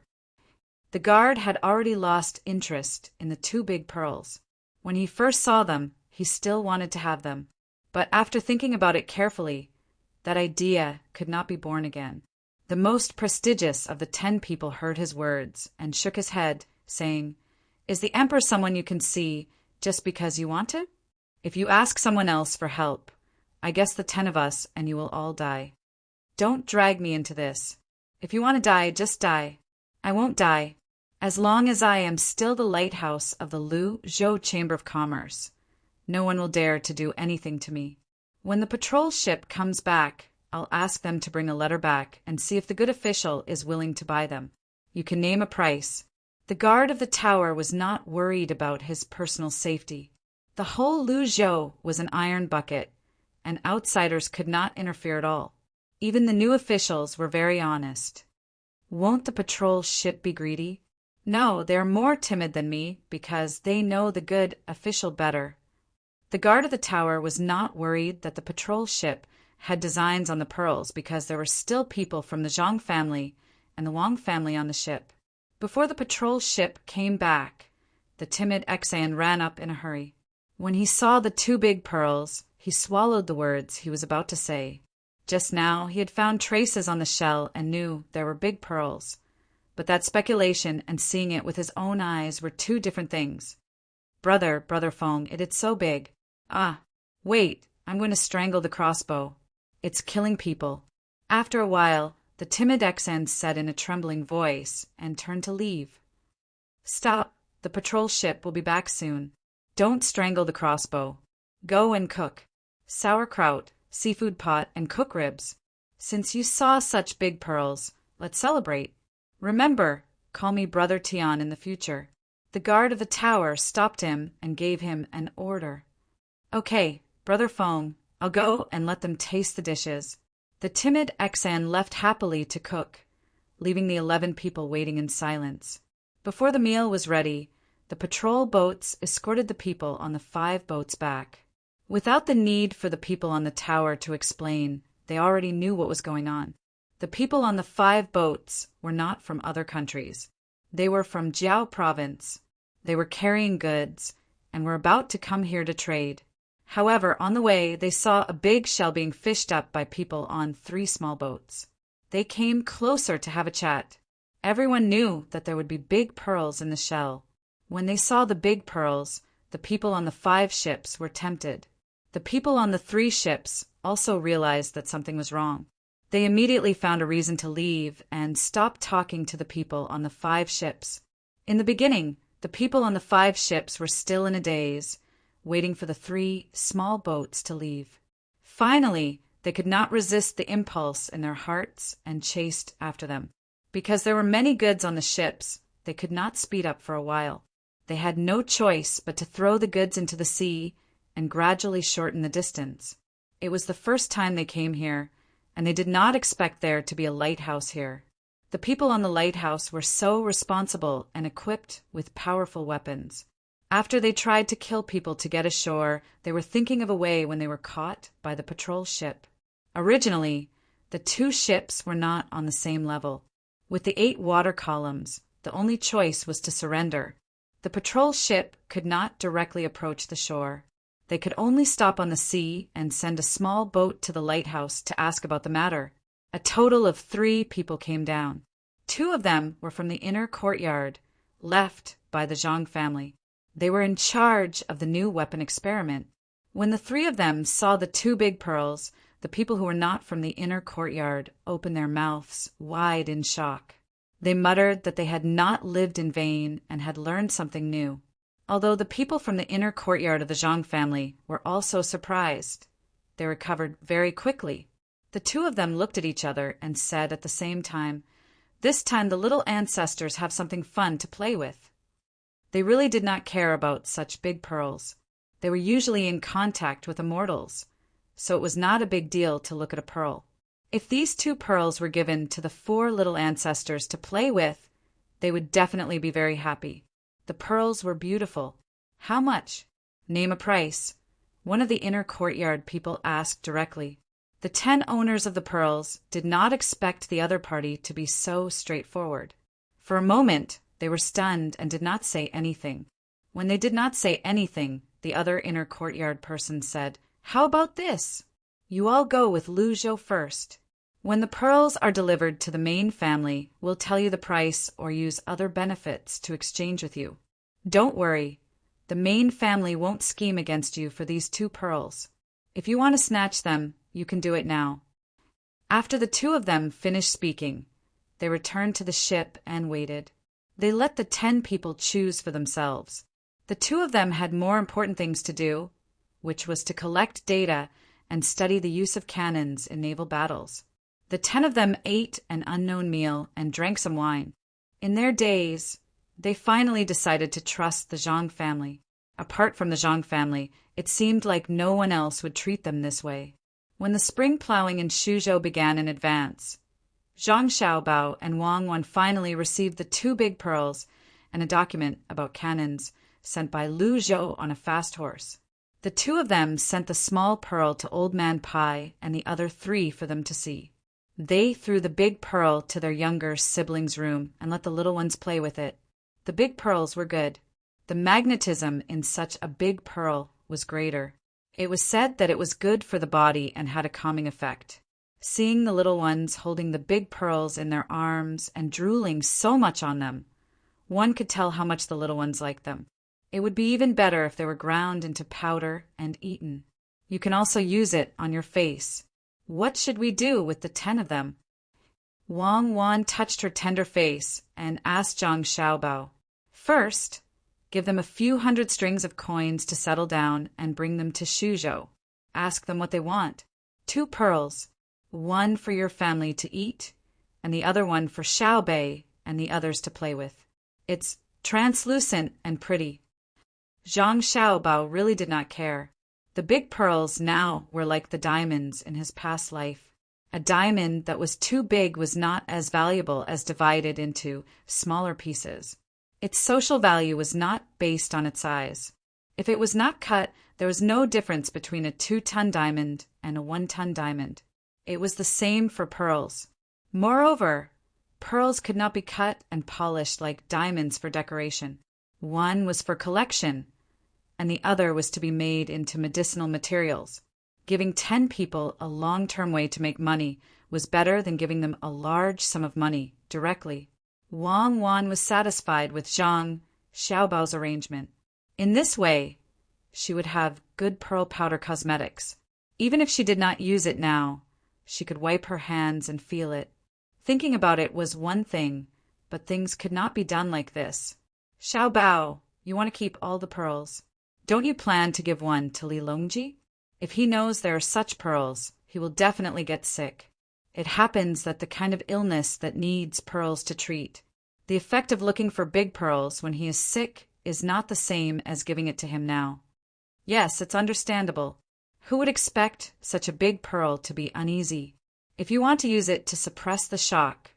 The guard had already lost interest in the 2 big pearls. When he first saw them, he still wanted to have them. But after thinking about it carefully, that idea could not be born again. The most prestigious of the 10 people heard his words and shook his head, saying, "Is the emperor someone you can see just because you want it? If you ask someone else for help, I guess the 10 of us and you will all die. Don't drag me into this. If you want to die, just die. I won't die. As long as I am still the lighthouse of the Lu Zhou Chamber of Commerce, no one will dare to do anything to me. When the patrol ship comes back, I'll ask them to bring a letter back and see if the good official is willing to buy them. You can name a price." The guard of the tower was not worried about his personal safety. The whole Lu Zhou was an iron bucket, and outsiders could not interfere at all. Even the new officials were very honest. Won't the patrol ship be greedy? No, they are more timid than me because they know the good official better. The guard of the tower was not worried that the patrol ship had designs on the pearls because there were still people from the Zhang family and the Wang family on the ship. Before the patrol ship came back, the timid Exan ran up in a hurry. When he saw the 2 big pearls, he swallowed the words he was about to say. Just now he had found traces on the shell and knew there were big pearls. But that speculation and seeing it with his own eyes were 2 different things. Brother Feng, it is so big. Ah, wait, I'm going to strangle the crossbow. It's killing people. After a while, the timid Exan said in a trembling voice and turned to leave. "Stop, the patrol ship will be back soon. Don't strangle the crossbow. Go and cook sauerkraut, seafood pot, and cook ribs. Since you saw such big pearls, let's celebrate. Remember, call me Brother Tian in the future." The guard of the tower stopped him and gave him an order. "Okay, Brother Feng, I'll go and let them taste the dishes." The timid Exan left happily to cook, leaving the 11 people waiting in silence. Before the meal was ready, the patrol boats escorted the people on the 5 boats back. Without the need for the people on the tower to explain, they already knew what was going on. The people on the 5 boats were not from other countries. They were from Jiao province. They were carrying goods and were about to come here to trade. However, on the way, they saw a big shell being fished up by people on 3 small boats. They came closer to have a chat. Everyone knew that there would be big pearls in the shell. When they saw the big pearls, the people on the 5 ships were tempted. The people on the 3 ships also realized that something was wrong. They immediately found a reason to leave and stopped talking to the people on the 5 ships. In the beginning, the people on the 5 ships were still in a daze, waiting for the 3 small boats to leave. Finally, they could not resist the impulse in their hearts and chased after them. Because there were many goods on the ships, they could not speed up for a while. They had no choice but to throw the goods into the sea and gradually shorten the distance. It was the first time they came here, and they did not expect there to be a lighthouse here. The people on the lighthouse were so responsible and equipped with powerful weapons. After they tried to kill people to get ashore, they were thinking of a way when they were caught by the patrol ship. Originally, the 2 ships were not on the same level. With the 8 water columns, the only choice was to surrender. The patrol ship could not directly approach the shore. They could only stop on the sea and send a small boat to the lighthouse to ask about the matter. A total of 3 people came down. 2 of them were from the inner courtyard, left by the Zhang family. They were in charge of the new weapon experiment. When the 3 of them saw the 2 big pearls, the people who were not from the inner courtyard opened their mouths wide in shock. They muttered that they had not lived in vain and had learned something new. Although the people from the inner courtyard of the Zhang family were also surprised, they recovered very quickly. The 2 of them looked at each other and said at the same time, "This time the little ancestors have something fun to play with." They really did not care about such big pearls. They were usually in contact with immortals, so it was not a big deal to look at a pearl. If these 2 pearls were given to the 4 little ancestors to play with, they would definitely be very happy. The pearls were beautiful. How much? Name a price. One of the inner courtyard people asked directly. The 10 owners of the pearls did not expect the other party to be so straightforward. For a moment, they were stunned and did not say anything. When they did not say anything, the other inner courtyard person said, "How about this? You all go with Lu Zhou first. When the pearls are delivered to the main family, we'll tell you the price or use other benefits to exchange with you. Don't worry, the main family won't scheme against you for these 2 pearls. If you want to snatch them, you can do it now." After the 2 of them finished speaking, they returned to the ship and waited. They let the 10 people choose for themselves. The 2 of them had more important things to do, which was to collect data and study the use of cannons in naval battles. The 10 of them ate an unknown meal and drank some wine. In their days, they finally decided to trust the Zhang family. Apart from the Zhang family, it seemed like no one else would treat them this way. When the spring plowing in Suzhou began in advance, Zhang Xiaobao and Wang Wan finally received the 2 big pearls and a document about cannons sent by Lu Zhou on a fast horse. The 2 of them sent the small pearl to Old Man Pai and the other 3 for them to see. They threw the big pearl to their younger siblings' room and let the little ones play with it. The big pearls were good. The magnetism in such a big pearl was greater. It was said that it was good for the body and had a calming effect. Seeing the little ones holding the big pearls in their arms and drooling so much on them, one could tell how much the little ones liked them. It would be even better if they were ground into powder and eaten. You can also use it on your face. What should we do with the 10 of them? Wang Wan touched her tender face and asked Zhang Xiaobao, "First, give them a few hundred strings of coins to settle down and bring them to Suzhou. Ask them what they want. 2 pearls, one for your family to eat, and the other one for Xiaobei and the others to play with. It's translucent and pretty." Zhang Xiaobao really did not care. The big pearls now were like the diamonds in his past life. A diamond that was too big was not as valuable as divided into smaller pieces. Its social value was not based on its size. If it was not cut, there was no difference between a 2-ton diamond and a 1-ton diamond. It was the same for pearls. Moreover, pearls could not be cut and polished like diamonds for decoration. One was for collection, and the other was to be made into medicinal materials. Giving 10 people a long-term way to make money was better than giving them a large sum of money directly. Wang Wan was satisfied with Zhang Xiaobao's arrangement. In this way, she would have good pearl powder cosmetics. Even if she did not use it now, she could wipe her hands and feel it. Thinking about it was one thing, but things could not be done like this. Xiaobao, you want to keep all the pearls. Don't you plan to give one to Li Longji? If he knows there are such pearls, he will definitely get sick. It happens that the kind of illness that needs pearls to treat. The effect of looking for big pearls when he is sick is not the same as giving it to him now. Yes, it's understandable. Who would expect such a big pearl to be uneasy? If you want to use it to suppress the shock,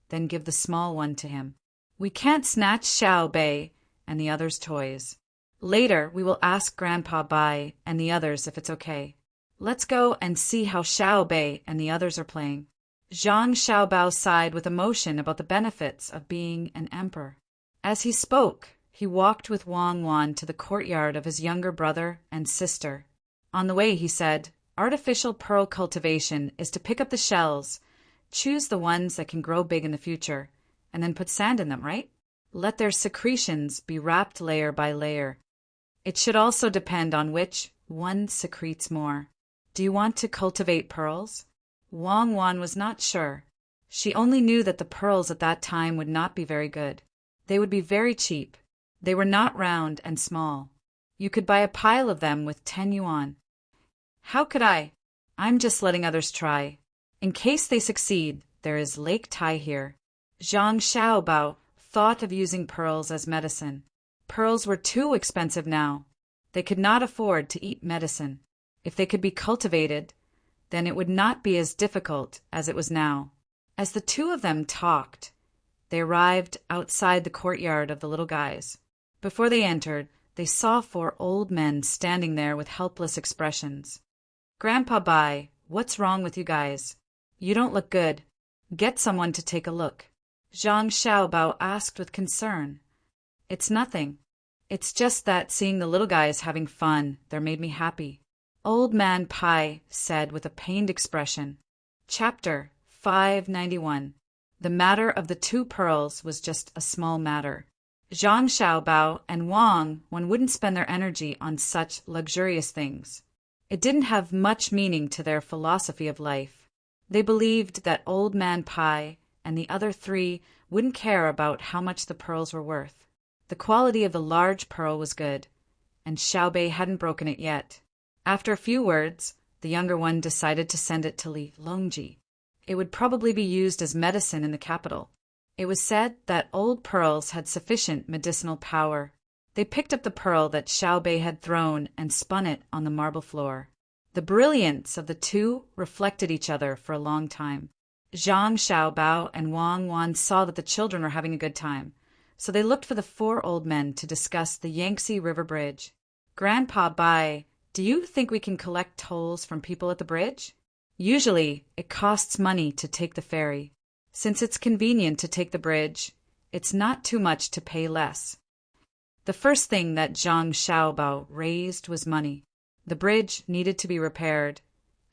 then give the small one to him. We can't snatch Xiao Bei and the others' toys. Later, we will ask Grandpa Bai and the others if it's okay. Let's go and see how Xiao Bei and the others are playing. Zhang Xiaobao sighed with emotion about the benefits of being an emperor. As he spoke, he walked with Wang Wan to the courtyard of his younger brother and sister. On the way, he said, artificial pearl cultivation is to pick up the shells, choose the ones that can grow big in the future, and then put sand in them, right? Let their secretions be wrapped layer by layer. It should also depend on which one secretes more. Do you want to cultivate pearls? Wang Wan was not sure. She only knew that the pearls at that time would not be very good. They would be very cheap. They were not round and small. You could buy a pile of them with 10 yuan. How could I? I'm just letting others try. In case they succeed, there is Lake Tai here. Zhang Xiaobao thought of using pearls as medicine. Pearls were too expensive now. They could not afford to eat medicine. If they could be cultivated, then it would not be as difficult as it was now. As the two of them talked, they arrived outside the courtyard of the little guys. Before they entered, they saw 4 old men standing there with helpless expressions. Grandpa Bai, what's wrong with you guys? You don't look good. Get someone to take a look. Zhang Xiaobao asked with concern. It's nothing. It's just that seeing the little guys having fun there made me happy. Old Man Pai said with a pained expression. Chapter 591. The matter of the 2 pearls was just a small matter. Zhang Xiaobao and Wang Wan wouldn't spend their energy on such luxurious things. It didn't have much meaning to their philosophy of life. They believed that Old Man Pai and the other 3 wouldn't care about how much the pearls were worth. The quality of the large pearl was good, and Xiao Bei hadn't broken it yet. After a few words, the younger one decided to send it to Li Longji. It would probably be used as medicine in the capital. It was said that old pearls had sufficient medicinal power. They picked up the pearl that Xiao Bei had thrown and spun it on the marble floor. The brilliance of the 2 reflected each other for a long time. Zhang Xiaobao and Wang Wan saw that the children were having a good time, so they looked for the 4 old men to discuss the Yangtze River Bridge. Grandpa Bai, do you think we can collect tolls from people at the bridge? Usually, it costs money to take the ferry. Since it's convenient to take the bridge, it's not too much to pay less. The first thing that Zhang Xiaobao raised was money. The bridge needed to be repaired,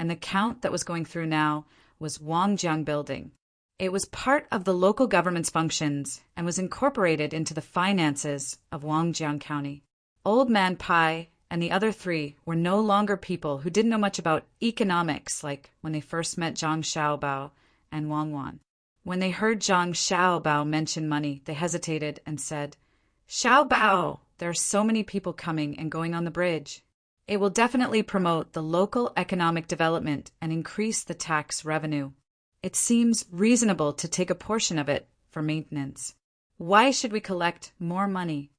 and the count that was going through now was Wangjiang Building. It was part of the local government's functions and was incorporated into the finances of Wangjiang County. Old Man Pai and the other 3 were no longer people who didn't know much about economics like when they first met Zhang Xiaobao and Wang Wan. When they heard Zhang Xiaobao mention money, they hesitated and said, Xiaobao, there are so many people coming and going on the bridge. It will definitely promote the local economic development and increase the tax revenue. It seems reasonable to take a portion of it for maintenance. Why should we collect more money?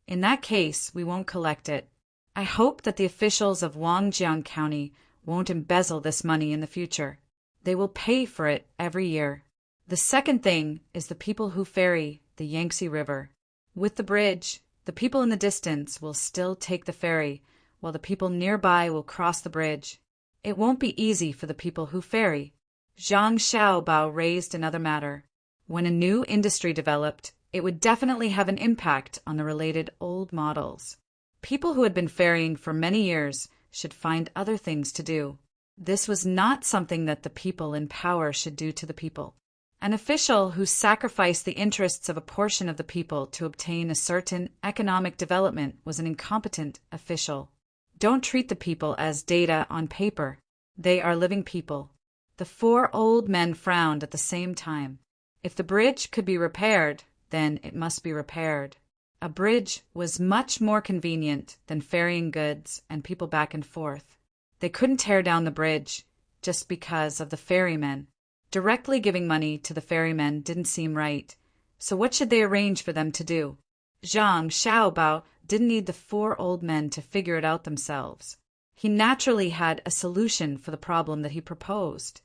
In that case, we won't collect it. I hope that the officials of Wangjiang County won't embezzle this money in the future. They will pay for it every year. The second thing is the people who ferry the Yangtze River. With the bridge, the people in the distance will still take the ferry, while the people nearby will cross the bridge. It won't be easy for the people who ferry. Zhang Xiaobao raised another matter. When a new industry developed, it would definitely have an impact on the related old models. People who had been ferrying for many years should find other things to do. This was not something that the people in power should do to the people. An official who sacrificed the interests of a portion of the people to obtain a certain economic development was an incompetent official. Don't treat the people as data on paper. They are living people. The four old men frowned at the same time. If the bridge could be repaired, then it must be repaired. A bridge was much more convenient than ferrying goods and people back and forth. They couldn't tear down the bridge just because of the ferrymen. Directly giving money to the ferrymen didn't seem right. So what should they arrange for them to do? Zhang Xiaobao didn't need the four old men to figure it out themselves. He naturally had a solution for the problem that he proposed.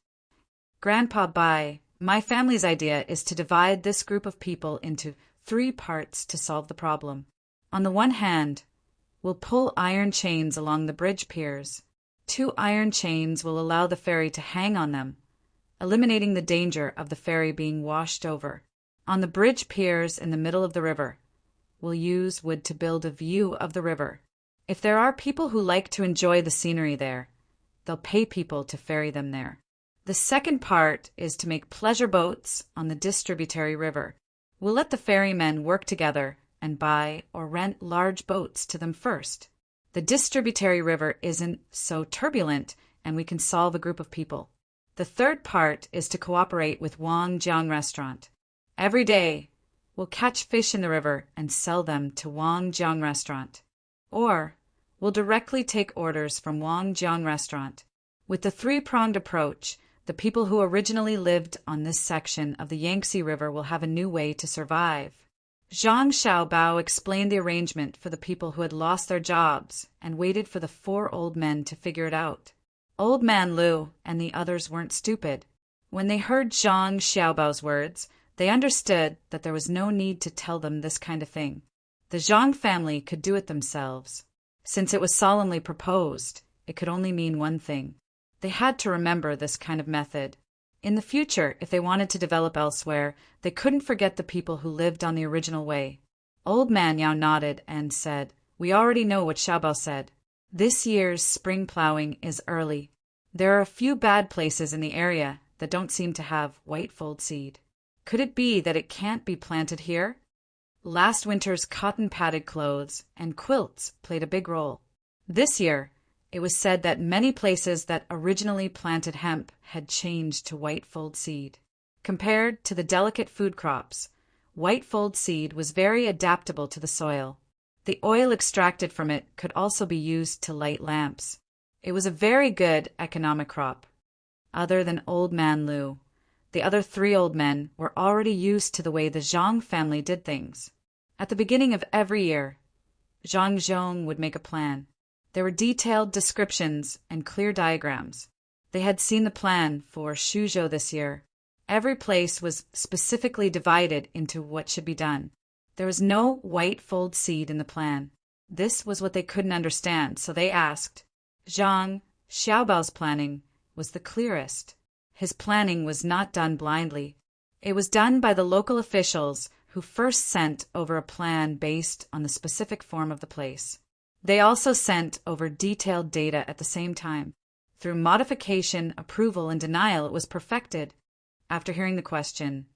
Grandpa Bai, my family's idea is to divide this group of people into 3 parts to solve the problem. On the one hand, we'll pull iron chains along the bridge piers. 2 iron chains will allow the ferry to hang on them, eliminating the danger of the ferry being washed over. On the bridge piers in the middle of the river, we'll use wood to build a view of the river. If there are people who like to enjoy the scenery there, they'll pay people to ferry them there. The second part is to make pleasure boats on the distributary river. We'll let the ferrymen work together and buy or rent large boats to them first. The distributary river isn't so turbulent, and we can solve a group of people. The third part is to cooperate with Wangjiang Restaurant. Every day, we'll catch fish in the river and sell them to Wangjiang Restaurant. Or, we'll directly take orders from Wangjiang Restaurant. With the 3-pronged approach, the people who originally lived on this section of the Yangtze River will have a new way to survive. Zhang Xiaobao explained the arrangement for the people who had lost their jobs and waited for the 4 old men to figure it out. Old Man Lu and the others weren't stupid. When they heard Zhang Xiaobao's words, they understood that there was no need to tell them this kind of thing. The Zhang family could do it themselves. Since it was solemnly proposed, it could only mean one thing. They had to remember this kind of method. In the future, if they wanted to develop elsewhere, they couldn't forget the people who lived on the original way. Old Man Yao nodded and said, "We already know what Xiaobao said. This year's spring plowing is early. There are a few bad places in the area that don't seem to have white-fold seed. Could it be that it can't be planted here?" Last winter's cotton-padded clothes and quilts played a big role. This year, it was said that many places that originally planted hemp had changed to white-fold seed. Compared to the delicate food crops, white-fold seed was very adaptable to the soil. The oil extracted from it could also be used to light lamps. It was a very good economic crop. Other than Old Man Lu, the other 3 old men were already used to the way the Zhang family did things. At the beginning of every year, Zhang Zhong would make a plan. There were detailed descriptions and clear diagrams. They had seen the plan for Shuzhou this year. Every place was specifically divided into what should be done. There was no white-fold seed in the plan. This was what they couldn't understand, so they asked. Zhang Xiaobao's planning was the clearest. His planning was not done blindly. It was done by the local officials who first sent over a plan based on the specific form of the place. They also sent over detailed data at the same time. Through modification, approval, and denial, it was perfected. After hearing the question,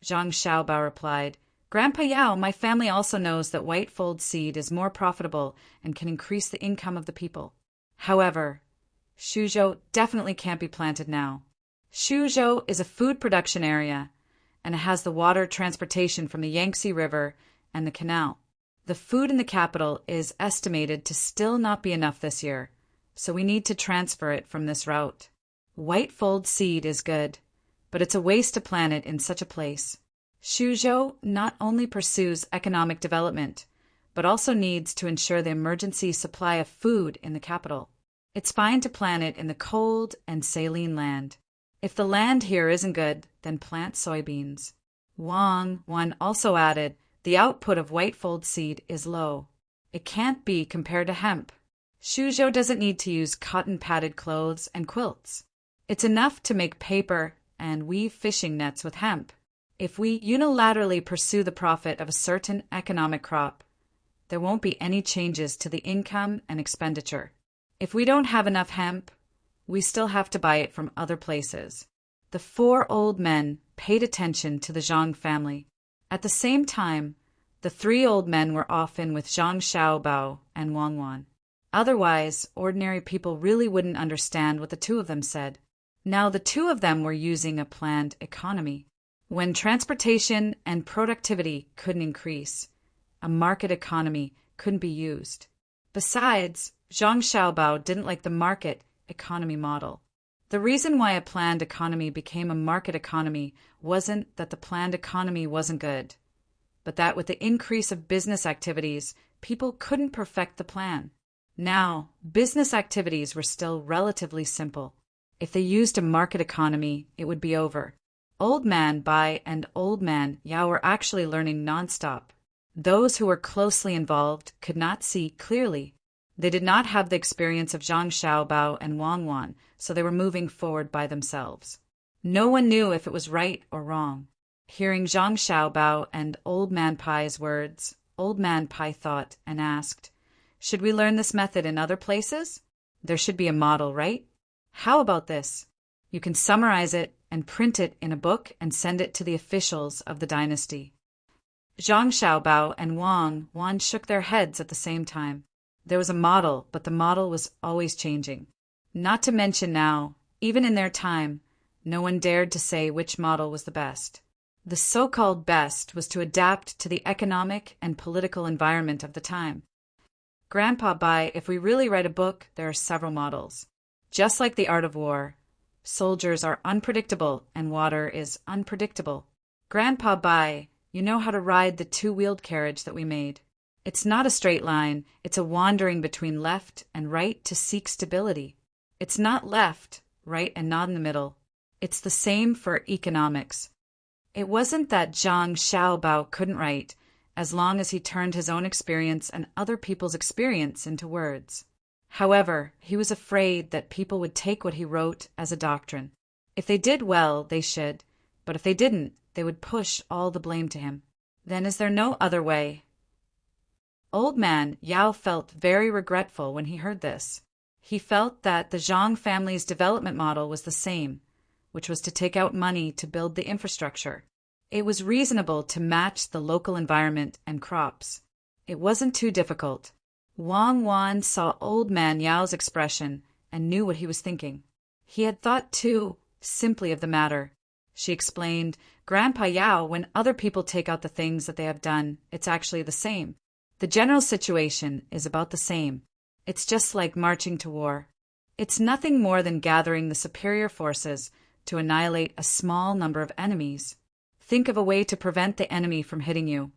Zhang Xiaobao replied, "Grandpa Yao, my family also knows that white-fold seed is more profitable and can increase the income of the people. However, Shuzhou definitely can't be planted now. Shuzhou is a food production area, and it has the water transportation from the Yangtze River and the canal. The food in the capital is estimated to still not be enough this year, so we need to transfer it from this route. White-fold seed is good, but it's a waste to plant it in such a place. Shuzhou not only pursues economic development, but also needs to ensure the emergency supply of food in the capital. It's fine to plant it in the cold and saline land. If the land here isn't good, then plant soybeans." Wang Wan also added The output of whitefold seed is low. It can't be compared to hemp. Shuzhou doesn't need to use cotton-padded clothes and quilts. It's enough to make paper and weave fishing nets with hemp. If we unilaterally pursue the profit of a certain economic crop, there won't be any changes to the income and expenditure. If we don't have enough hemp, we still have to buy it from other places. The four old men paid attention to the Zhang family. At the same time, the three old men were often with Zhang Xiaobao and Wang Wan. Otherwise, ordinary people really wouldn't understand what the two of them said. Now the two of them were using a planned economy. When transportation and productivity couldn't increase, a market economy couldn't be used. Besides, Zhang Xiaobao didn't like the market economy model. The reason why a planned economy became a market economy wasn't that the planned economy wasn't good, but that with the increase of business activities, people couldn't perfect the plan. Now, business activities were still relatively simple. If they used a market economy, it would be over. Old Man Bai and Old Man Yao were actually learning nonstop. Those who were closely involved could not see clearly. They did not have the experience of Zhang Xiaobao and Wang Wan, so they were moving forward by themselves. No one knew if it was right or wrong. Hearing Zhang Xiaobao and Old Man Pai's words, Old Man Pai thought and asked, "Should we learn this method in other places? There should be a model, right? How about this? You can summarize it and print it in a book and send it to the officials of the dynasty." Zhang Xiaobao and Wang Wan shook their heads at the same time. There was a model, but the model was always changing. Not to mention now, even in their time, no one dared to say which model was the best. The so-called best was to adapt to the economic and political environment of the time. Grandpa Bai, if we really write a book, there are several models. Just like the art of war, soldiers are unpredictable and water is unpredictable. Grandpa Bai, you know how to ride the two-wheeled carriage that we made. It's not a straight line, it's a wandering between left and right to seek stability. It's not left, right, and not in the middle. It's the same for economics. It wasn't that Zhang Xiaobao couldn't write, as long as he turned his own experience and other people's experience into words. However, he was afraid that people would take what he wrote as a doctrine. If they did well, they should, but if they didn't, they would push all the blame to him. Then is there no other way? Old Man Yao felt very regretful when he heard this. He felt that the Zhang family's development model was the same, which was to take out money to build the infrastructure. It was reasonable to match the local environment and crops. It wasn't too difficult. Wang Wan saw Old Man Yao's expression and knew what he was thinking. He had thought too simply of the matter. She explained, "Grandpa Yao, when other people take out the things that they have done, it's actually the same. The general situation is about the same. It's just like marching to war. It's nothing more than gathering the superior forces to annihilate a small number of enemies. Think of a way to prevent the enemy from hitting you,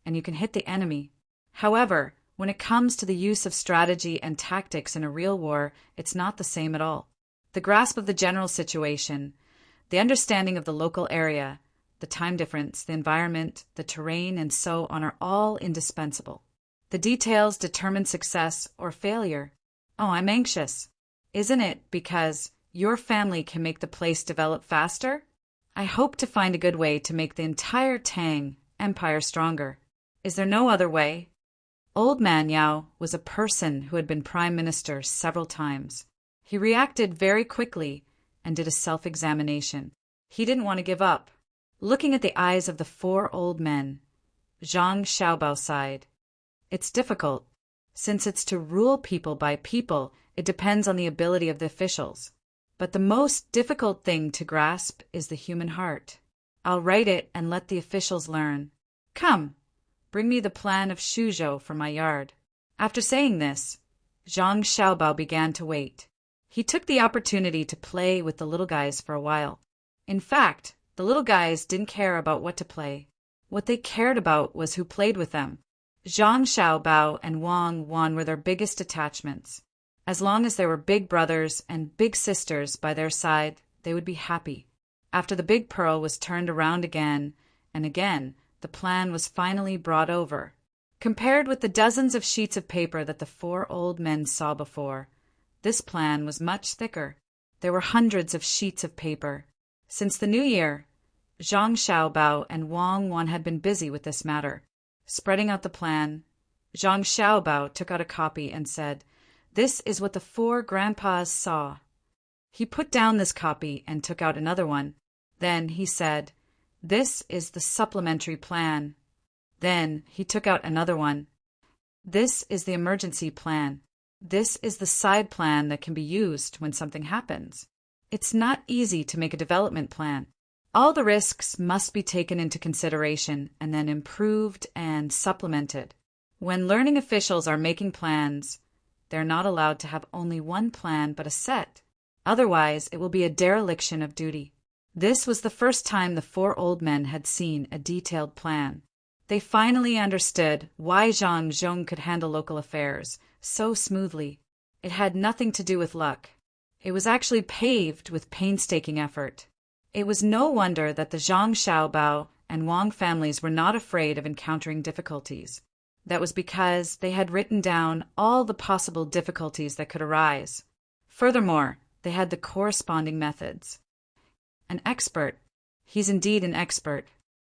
and you can hit the enemy. However, when it comes to the use of strategy and tactics in a real war, it's not the same at all. The grasp of the general situation, the understanding of the local area, the time difference, the environment, the terrain, and so on are all indispensable. The details determine success or failure. Oh, I'm anxious. Isn't it because your family can make the place develop faster? I hope to find a good way to make the entire Tang empire stronger. Is there no other way?" Old Man Yao was a person who had been prime minister several times. He reacted very quickly and did a self-examination. He didn't want to give up. Looking at the eyes of the four old men, Zhang Xiaobao sighed. "It's difficult. Since it's to rule people by people, it depends on the ability of the officials. But the most difficult thing to grasp is the human heart. I'll write it and let the officials learn. Come, bring me the plan of Shuzhou for my yard." After saying this, Zhang Xiaobao began to wait. He took the opportunity to play with the little guys for a while. In fact, the little guys didn't care about what to play. What they cared about was who played with them. Zhang Xiaobao and Wang Wan were their biggest attachments. As long as there were big brothers and big sisters by their side, they would be happy. After the big pearl was turned around again and again, the plan was finally brought over. Compared with the dozens of sheets of paper that the four old men saw before, this plan was much thicker. There were hundreds of sheets of paper. Since the new year, Zhang Xiaobao and Wang Wan had been busy with this matter. Spreading out the plan, Zhang Xiaobao took out a copy and said, "This is what the four grandpas saw." He put down this copy and took out another one. Then he said, "This is the supplementary plan." Then he took out another one. "This is the emergency plan. This is the side plan that can be used when something happens." It's not easy to make a development plan. All the risks must be taken into consideration and then improved and supplemented. When learning officials are making plans, they're not allowed to have only one plan but a set. Otherwise, it will be a dereliction of duty. This was the first time the four old men had seen a detailed plan. They finally understood why Zhang Zhong could handle local affairs so smoothly. It had nothing to do with luck. It was actually paved with painstaking effort. It was no wonder that the Zhang Xiaobao and Wang families were not afraid of encountering difficulties. That was because they had written down all the possible difficulties that could arise. Furthermore, they had the corresponding methods. An expert. He's indeed an expert.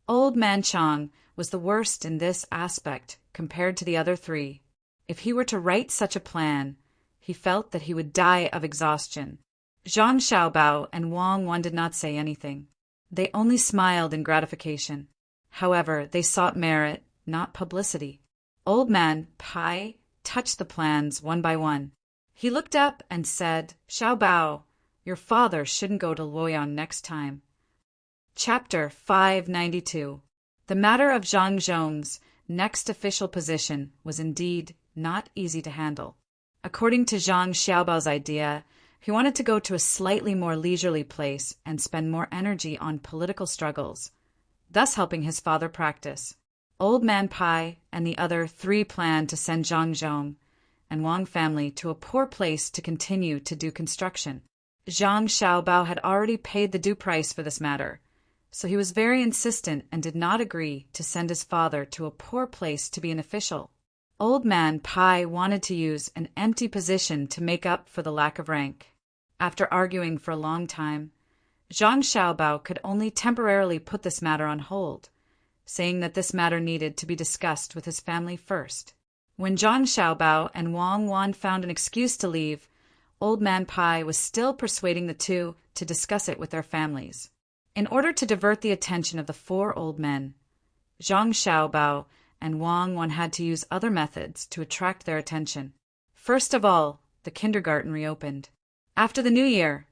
Old Man Chang was the worst in this aspect compared to the other three. If he were to write such a plan, he felt that he would die of exhaustion. Zhang Xiaobao and Wang Wan did not say anything. They only smiled in gratification. However, they sought merit, not publicity. Old Man Pai touched the plans one by one. He looked up and said, "Xiaobao, your father shouldn't go to Luoyang next time." Chapter 592. The matter of Zhang Zhong's next official position was indeed not easy to handle. According to Zhang Xiaobao's idea, he wanted to go to a slightly more leisurely place and spend more energy on political struggles, thus helping his father practice. Old Man Pai and the other three planned to send Zhang Zhong and Wang family to a poor place to continue to do construction. Zhang Xiaobao had already paid the due price for this matter, so he was very insistent and did not agree to send his father to a poor place to be an official. Old Man Pai wanted to use an empty position to make up for the lack of rank. After arguing for a long time, Zhang Xiaobao could only temporarily put this matter on hold, saying that this matter needed to be discussed with his family first. When Zhang Xiaobao and Wang Wan found an excuse to leave, Old Man Pai was still persuading the two to discuss it with their families. In order to divert the attention of the four old men, Zhang Xiaobao and Wang Wan had to use other methods to attract their attention. First of all, the kindergarten reopened. After the new year,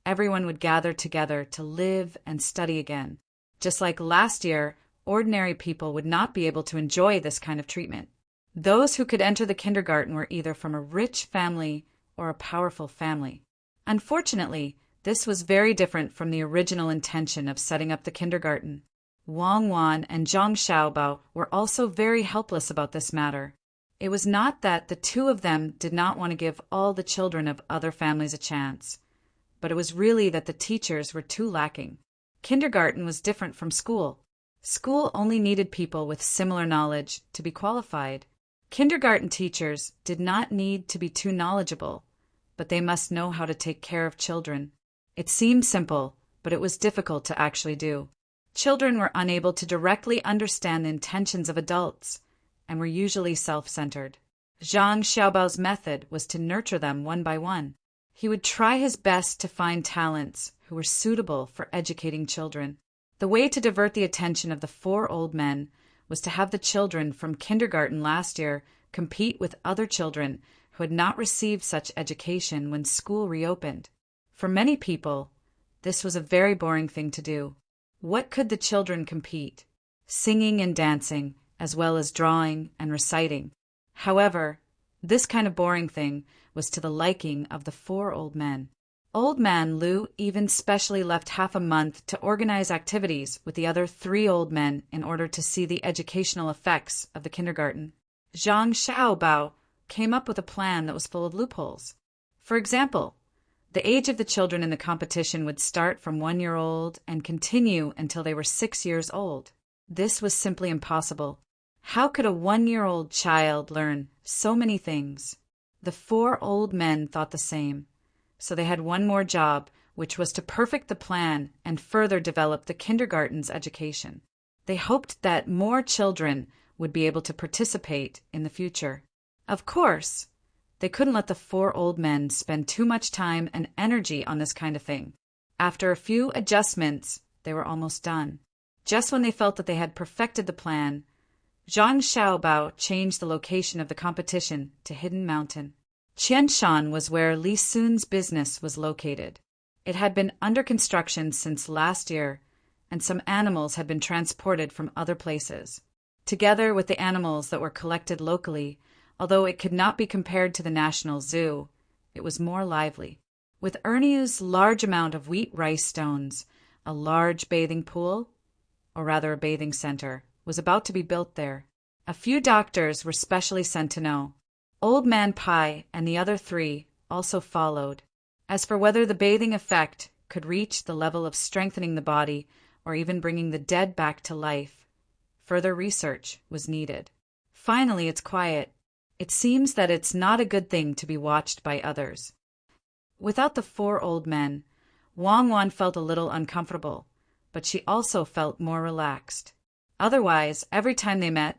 everyone would gather together to live and study again. Just like last year, ordinary people would not be able to enjoy this kind of treatment. Those who could enter the kindergarten were either from a rich family or a powerful family. Unfortunately, this was very different from the original intention of setting up the kindergarten. Wang Wan and Zhang Xiaobao were also very helpless about this matter. It was not that the two of them did not want to give all the children of other families a chance, but it was really that the teachers were too lacking. Kindergarten was different from school. School only needed people with similar knowledge to be qualified. Kindergarten teachers did not need to be too knowledgeable, but they must know how to take care of children. It seemed simple, but it was difficult to actually do. Children were unable to directly understand the intentions of adults and were usually self-centered. Zhang Xiaobao's method was to nurture them one by one. He would try his best to find talents who were suitable for educating children. The way to divert the attention of the four old men was to have the children from kindergarten last year compete with other children who had not received such education when school reopened. For many people, this was a very boring thing to do. What could the children compete? Singing and dancing, as well as drawing and reciting. However, this kind of boring thing was to the liking of the four old men. Old Man Lu even specially left half a month to organize activities with the other three old men in order to see the educational effects of the kindergarten. Zhang Xiaobao came up with a plan that was full of loopholes. For example, the age of the children in the competition would start from 1 year old and continue until they were 6 years old. This was simply impossible. How could a 1-year-old child learn so many things? The 4 old men thought the same. So they had one more job, which was to perfect the plan and further develop the kindergarten's education. They hoped that more children would be able to participate in the future. Of course, they couldn't let the 4 old men spend too much time and energy on this kind of thing. After a few adjustments, they were almost done. Just when they felt that they had perfected the plan, Zhang Xiaobao changed the location of the competition to Hidden Mountain. Qianshan was where Li Sun's business was located. It had been under construction since last year, and some animals had been transported from other places. Together with the animals that were collected locally, although it could not be compared to the National Zoo, it was more lively. With Erniu's large amount of wheat rice stones, a large bathing pool, or rather a bathing center, was about to be built there. A few doctors were specially sent to know. Old Man Pai and the other 3 also followed. As for whether the bathing effect could reach the level of strengthening the body or even bringing the dead back to life, further research was needed. Finally, it's quiet. It seems that it's not a good thing to be watched by others. Without the 4 old men, Wang Wan felt a little uncomfortable, but she also felt more relaxed. Otherwise, every time they met,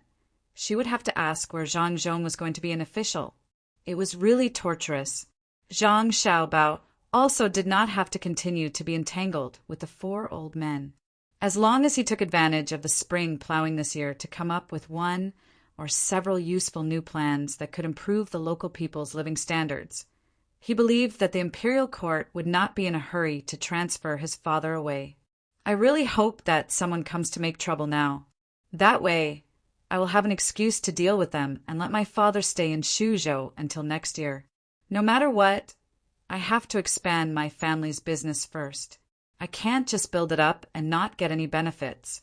she would have to ask where Zhang Zhong was going to be an official. It was really torturous. Zhang Xiaobao also did not have to continue to be entangled with the 4 old men. As long as he took advantage of the spring plowing this year to come up with one or several useful new plans that could improve the local people's living standards, he believed that the imperial court would not be in a hurry to transfer his father away. I really hope that someone comes to make trouble now. That way, I will have an excuse to deal with them and let my father stay in Shuzhou until next year. No matter what, I have to expand my family's business first. I can't just build it up and not get any benefits.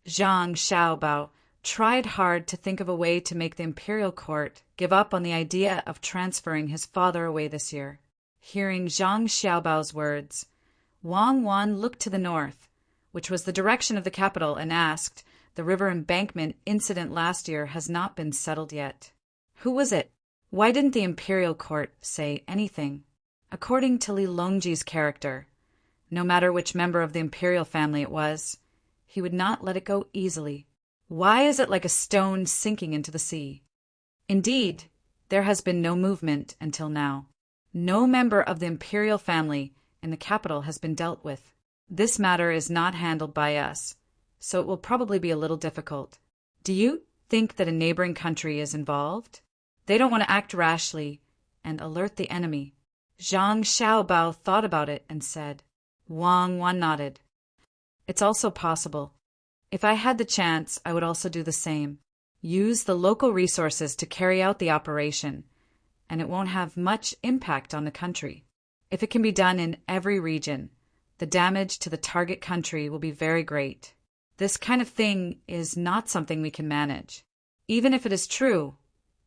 Zhang Xiaobao tried hard to think of a way to make the imperial court give up on the idea of transferring his father away this year. Hearing Zhang Xiaobao's words, Wang Wan looked to the north, which was the direction of the capital, and asked, "The river embankment incident last year has not been settled yet. Who was it? Why didn't the imperial court say anything?" According to Li Longji's character, no matter which member of the imperial family it was, he would not let it go easily. Why is it like a stone sinking into the sea? Indeed, there has been no movement until now. No member of the imperial family in the capital has been dealt with. This matter is not handled by us, so it will probably be a little difficult. Do you think that a neighboring country is involved? They don't want to act rashly and alert the enemy. Zhang Xiaobao thought about it and said. Wang Wan nodded. It's also possible. If I had the chance, I would also do the same. Use the local resources to carry out the operation, and it won't have much impact on the country. If it can be done in every region, the damage to the target country will be very great. This kind of thing is not something we can manage. Even if it is true,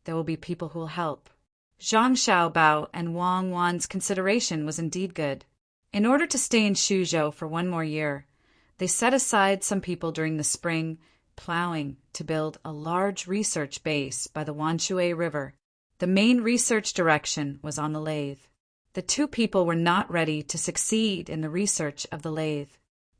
there will be people who will help. Zhang Xiaobao and Wang Wan's consideration was indeed good. In order to stay in Shuzhou for one more year, they set aside some people during the spring plowing to build a large research base by the Wanshui River. The main research direction was on the lathe. The 2 people were not ready to succeed in the research of the lathe.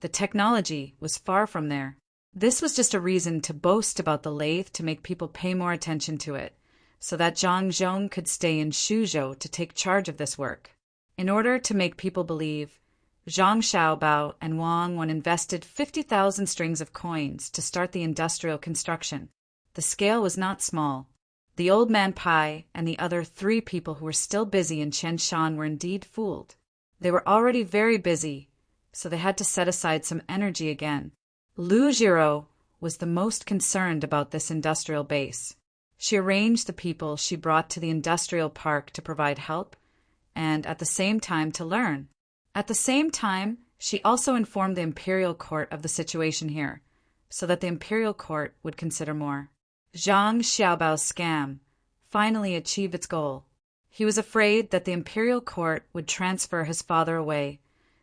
The technology was far from there. This was just a reason to boast about the lathe to make people pay more attention to it, so that Zhang Zhong could stay in Shuzhou to take charge of this work. In order to make people believe, Zhang Xiaobao and Wang Wan invested 50,000 strings of coins to start the industrial construction. The scale was not small. The old man Pai and the other 3 people who were still busy in Qianshan were indeed fooled. They were already very busy, so they had to set aside some energy again. Lu Jiro was the most concerned about this industrial base. She arranged the people she brought to the industrial park to provide help and at the same time to learn. At the same time, she also informed the imperial court of the situation here, so that the imperial court would consider more. Zhang Xiaobao's scam finally achieved its goal. He was afraid that the imperial court would transfer his father away,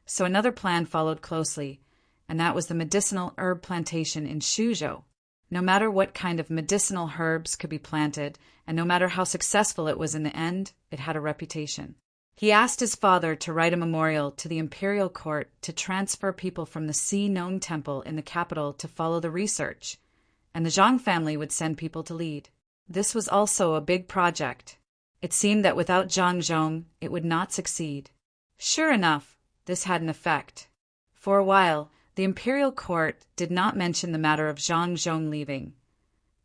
so another plan followed closely, and that was the medicinal herb plantation in Shuzhou. No matter what kind of medicinal herbs could be planted, and no matter how successful it was in the end, it had a reputation. He asked his father to write a memorial to the imperial court to transfer people from the Si-Nong temple in the capital to follow the research, and the Zhang family would send people to lead. This was also a big project. It seemed that without Zhang Zhong, it would not succeed. Sure enough, this had an effect. For a while, the imperial court did not mention the matter of Zhang Zhong leaving,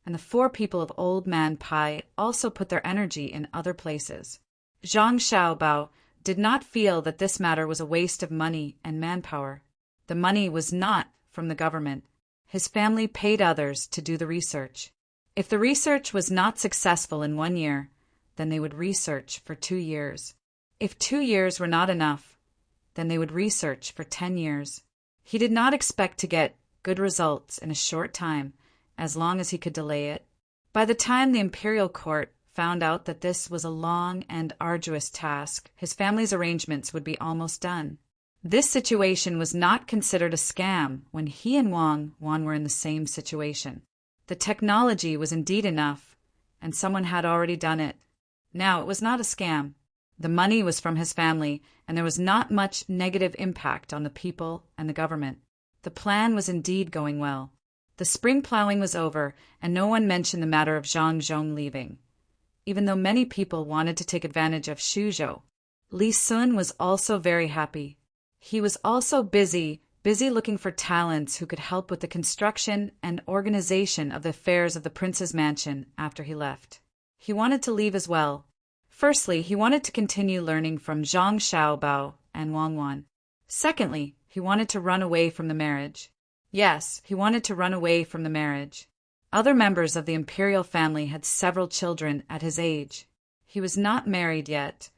and the 4 people of Old Man Pai also put their energy in other places. Zhang Xiaobao did not feel that this matter was a waste of money and manpower. The money was not from the government. His family paid others to do the research. If the research was not successful in 1 year, then they would research for 2 years. If 2 years were not enough, then they would research for 10 years. He did not expect to get good results in a short time, as long as he could delay it. By the time the imperial court found out that this was a long and arduous task, his family's arrangements would be almost done. This situation was not considered a scam when he and Wang Wan were in the same situation. The technology was indeed enough, and someone had already done it. Now it was not a scam. The money was from his family, and there was not much negative impact on the people and the government. The plan was indeed going well. The spring plowing was over, and no one mentioned the matter of Zhang Zhong leaving, even though many people wanted to take advantage of Shuzhou. Li Sun was also very happy. He was also busy looking for talents who could help with the construction and organization of the affairs of the prince's mansion after he left. He wanted to leave as well. Firstly, he wanted to continue learning from Zhang Xiaobao and Wang Wan. Secondly, he wanted to run away from the marriage. Yes, he wanted to run away from the marriage. Other members of the imperial family had several children at his age. He was not married yet,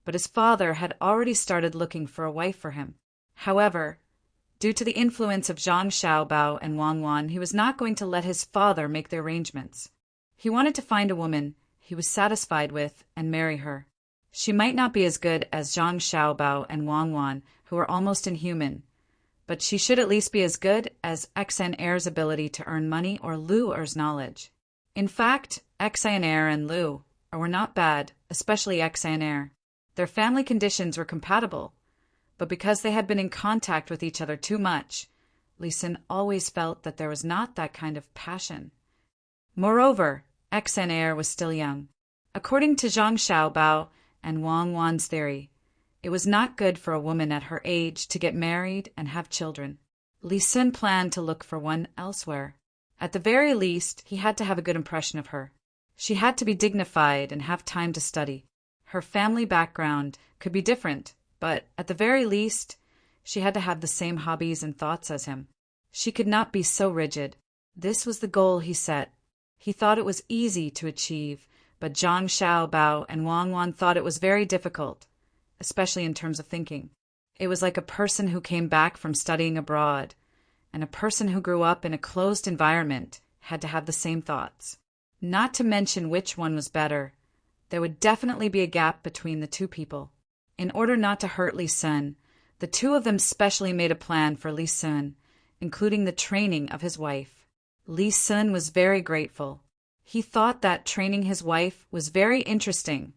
but his father had already started looking for a wife for him. However, due to the influence of Zhang Xiaobao and Wang Wan, he was not going to let his father make the arrangements. He wanted to find a woman he was satisfied with and marry her. She might not be as good as Zhang Xiaobao and Wang Wan, who were almost inhuman, but she should at least be as good as Xan Air's ability to earn money or Lu Er's knowledge. In fact, Xan Air and Lu Er were not bad, especially Xan Air. Their family conditions were compatible, but because they had been in contact with each other too much, Li Sun always felt that there was not that kind of passion. Moreover, Xan Air was still young. According to Zhang Xiaobao and Wang Wan's theory, it was not good for a woman at her age to get married and have children. Li Sun planned to look for one elsewhere. At the very least, he had to have a good impression of her. She had to be dignified and have time to study. Her family background could be different, but at the very least, she had to have the same hobbies and thoughts as him. She could not be so rigid. This was the goal he set. He thought it was easy to achieve, but Zhang Xiaobao and Wang Wan thought it was very difficult, especially in terms of thinking. It was like a person who came back from studying abroad, and a person who grew up in a closed environment had to have the same thoughts. Not to mention which one was better. There would definitely be a gap between the two people. In order not to hurt Li Sun, the two of them specially made a plan for Li Sun, including the training of his wife. Li Sun was very grateful. He thought that training his wife was very interesting,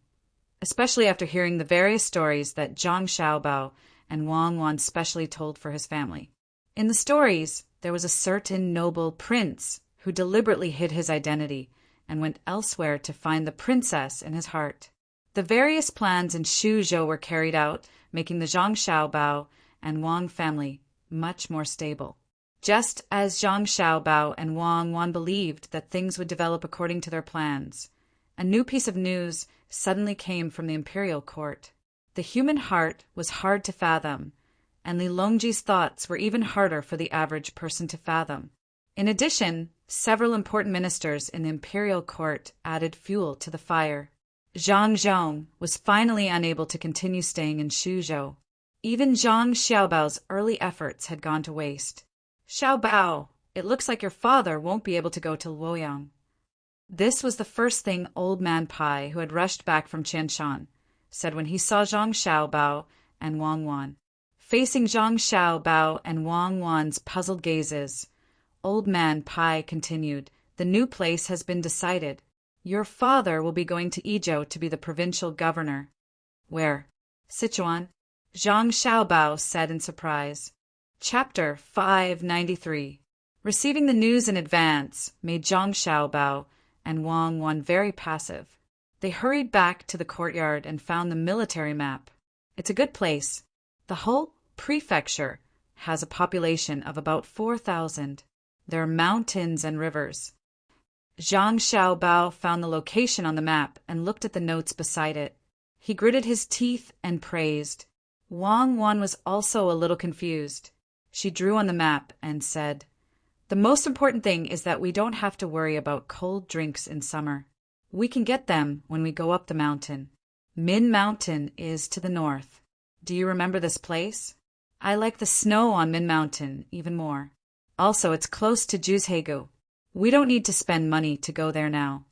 especially after hearing the various stories that Zhang Xiaobao and Wang Wan specially told for his family. In the stories, there was a certain noble prince who deliberately hid his identity and went elsewhere to find the princess in his heart. The various plans in Shuzhou were carried out, making the Zhang Xiaobao and Wang family much more stable. Just as Zhang Xiaobao and Wang Wan believed that things would develop according to their plans, a new piece of news suddenly came from the imperial court. The human heart was hard to fathom, and Li Longji's thoughts were even harder for the average person to fathom. In addition, several important ministers in the imperial court added fuel to the fire. Zhang Zhong was finally unable to continue staying in Shuzhou. Even Zhang Xiaobao's early efforts had gone to waste. Xiaobao, it looks like your father won't be able to go to Luoyang. This was the first thing Old Man Pai, who had rushed back from Qianshan, said when he saw Zhang Xiaobao and Wang Wan. Facing Zhang Xiaobao and Wang Wan's puzzled gazes, Old Man Pai continued, "The new place has been decided. Your father will be going to Izhou to be the provincial governor." "Where?" "Sichuan," Zhang Xiaobao said in surprise. Chapter 593. Receiving the news in advance made Zhang Xiaobao and Wang Wan very passive. They hurried back to the courtyard and found the military map. It's a good place. The whole prefecture has a population of about 4,000. There are mountains and rivers. Zhang Xiaobao found the location on the map and looked at the notes beside it. He gritted his teeth and praised. Wang Wan was also a little confused. She drew on the map and said, "The most important thing is that we don't have to worry about cold drinks in summer. We can get them when we go up the mountain. Min Mountain is to the north. Do you remember this place? I like the snow on Min Mountain even more. Also, it's close to Juzhegu. We don't need to spend money to go there now."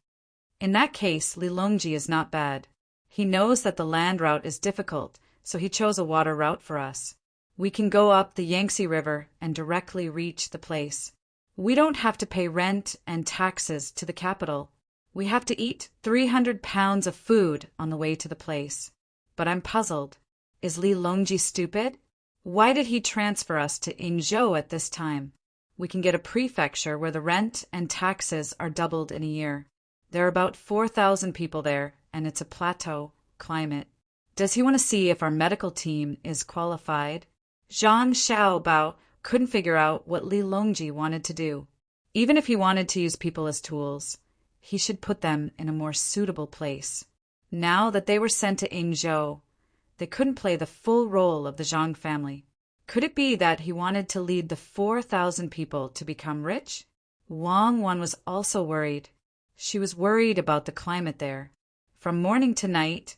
In that case, Lilongji is not bad. He knows that the land route is difficult, so he chose a water route for us. We can go up the Yangtze River and directly reach the place. We don't have to pay rent and taxes to the capital. We have to eat 300 pounds of food on the way to the place. But I'm puzzled. Is Lilongji stupid? Why did he transfer us to Yingzhou at this time? We can get a prefecture where the rent and taxes are doubled in a year. There are about 4,000 people there, and it's a plateau climate. Does he want to see if our medical team is qualified? Zhang Xiaobao couldn't figure out what Lilongji wanted to do. Even if he wanted to use people as tools, he should put them in a more suitable place. Now that they were sent to Yingzhou, they couldn't play the full role of the Zhang family. Could it be that he wanted to lead the 4,000 people to become rich? Wang Wan was also worried. She was worried about the climate there. From morning to night,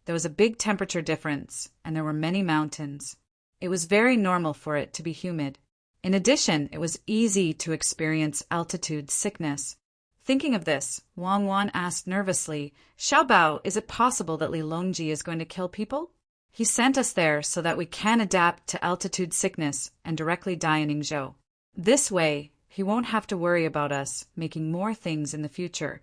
there was a big temperature difference, and there were many mountains. It was very normal for it to be humid. In addition, it was easy to experience altitude sickness. Thinking of this, Wang Wan asked nervously, "Xiaobao, is it possible that Lilongji is going to kill people? He sent us there so that we can adapt to altitude sickness and directly die in Yingzhou. This way, he won't have to worry about us making more things in the future.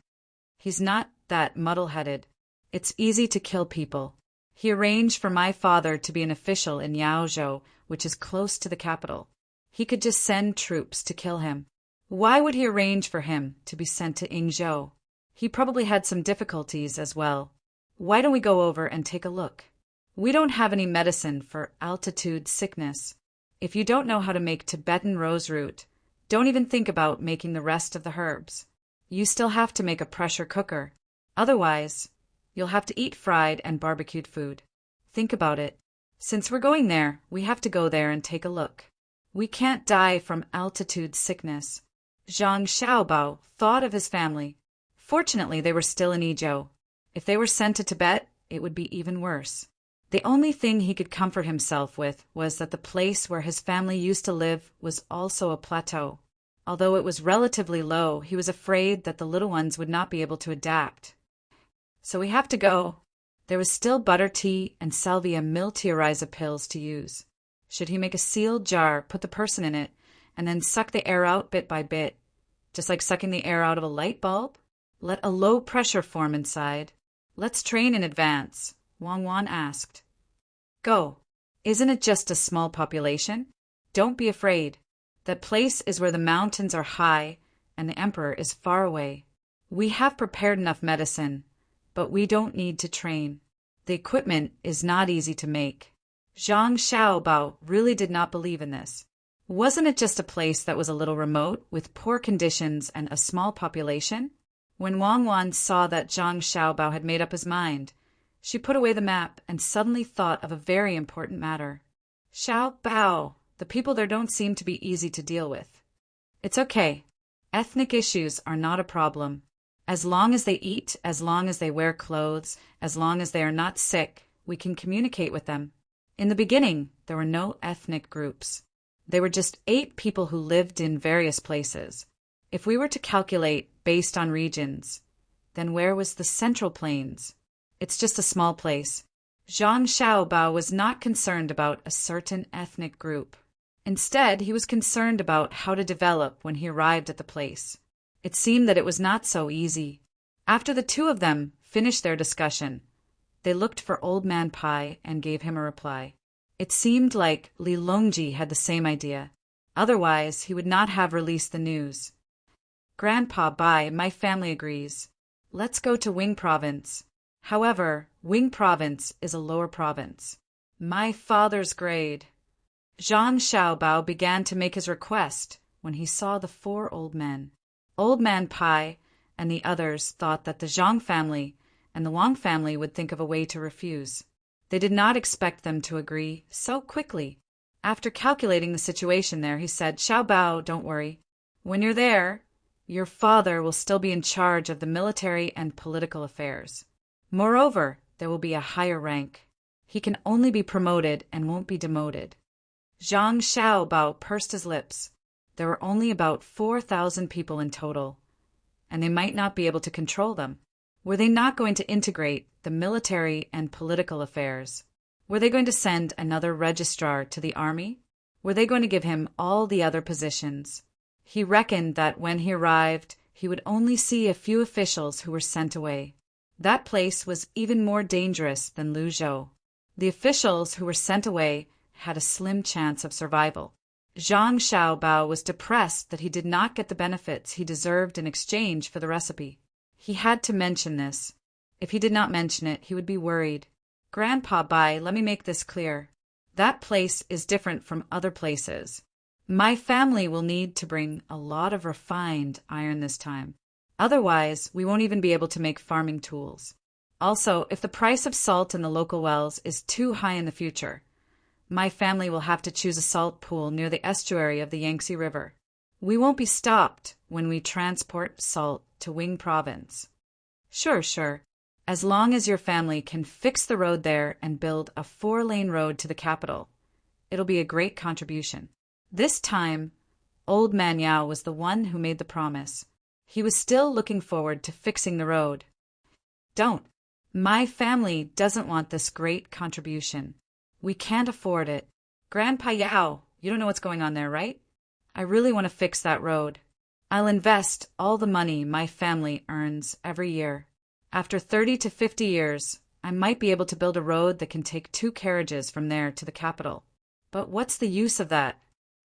He's not that muddle-headed. It's easy to kill people. He arranged for my father to be an official in Yaozhou, which is close to the capital. He could just send troops to kill him. Why would he arrange for him to be sent to Yingzhou? He probably had some difficulties as well. Why don't we go over and take a look? We don't have any medicine for altitude sickness. If you don't know how to make Tibetan rose root, don't even think about making the rest of the herbs. You still have to make a pressure cooker. Otherwise, you'll have to eat fried and barbecued food. Think about it. Since we're going there, we have to go there and take a look. We can't die from altitude sickness." Zhang Xiaobao thought of his family. Fortunately, they were still in Izhou. If they were sent to Tibet, it would be even worse. The only thing he could comfort himself with was that the place where his family used to live was also a plateau. Although it was relatively low, he was afraid that the little ones would not be able to adapt. "So we have to go." There was still butter tea and salvia miltioriza pills to use. Should he make a sealed jar, put the person in it, and then suck the air out bit by bit, just like sucking the air out of a light bulb? Let a low pressure form inside. "Let's train in advance," Wang Wan asked. "Go. Isn't it just a small population? Don't be afraid. That place is where the mountains are high and the emperor is far away. We have prepared enough medicine, but we don't need to train. The equipment is not easy to make." Zhang Xiaobao really did not believe in this. Wasn't it just a place that was a little remote, with poor conditions and a small population? When Wang Wan saw that Zhang Xiaobao had made up his mind, she put away the map and suddenly thought of a very important matter. "Xiaobao, the people there don't seem to be easy to deal with." "It's okay. Ethnic issues are not a problem. As long as they eat, as long as they wear clothes, as long as they are not sick, we can communicate with them." In the beginning, there were no ethnic groups. They were just 8 people who lived in various places. If we were to calculate based on regions, then where was the Central Plains? It's just a small place. Zhang Xiaobao was not concerned about a certain ethnic group. Instead, he was concerned about how to develop when he arrived at the place. It seemed that it was not so easy. After the two of them finished their discussion, they looked for Old Man Pai and gave him a reply. It seemed like Li Longji had the same idea. Otherwise, he would not have released the news. Grandpa Bai, my family agrees. Let's go to Wing Province. However, Wing Province is a lower province. My father's grade. Zhang Xiaobao began to make his request when he saw the four old men. Old Man Pai and the others thought that the Zhang family and the Wang family would think of a way to refuse. They did not expect them to agree so quickly. After calculating the situation there, he said, Xiaobao, don't worry. When you're there, your father will still be in charge of the military and political affairs. Moreover, there will be a higher rank. He can only be promoted and won't be demoted. Zhang Xiaobao pursed his lips. There were only about 4,000 people in total, and they might not be able to control them. Were they not going to integrate the military and political affairs? Were they going to send another registrar to the army? Were they going to give him all the other positions? He reckoned that when he arrived, he would only see a few officials who were sent away. That place was even more dangerous than Luzhou. The officials who were sent away had a slim chance of survival. Zhang Xiaobao was depressed that he did not get the benefits he deserved in exchange for the recipe. He had to mention this. If he did not mention it, he would be worried. Grandpa Bai, let me make this clear. That place is different from other places. My family will need to bring a lot of refined iron this time. Otherwise, we won't even be able to make farming tools. Also, if the price of salt in the local wells is too high in the future, my family will have to choose a salt pool near the estuary of the Yangtze River. We won't be stopped when we transport salt to Wing Province. Sure. As long as your family can fix the road there and build a 4-lane road to the capital, it'll be a great contribution. This time, Old Man Yao was the one who made the promise. He was still looking forward to fixing the road. Don't. My family doesn't want this great contribution. We can't afford it. Grandpa Yao, you don't know what's going on there, right? I really want to fix that road. I'll invest all the money my family earns every year. After 30 to 50 years, I might be able to build a road that can take 2 carriages from there to the capital. But what's the use of that?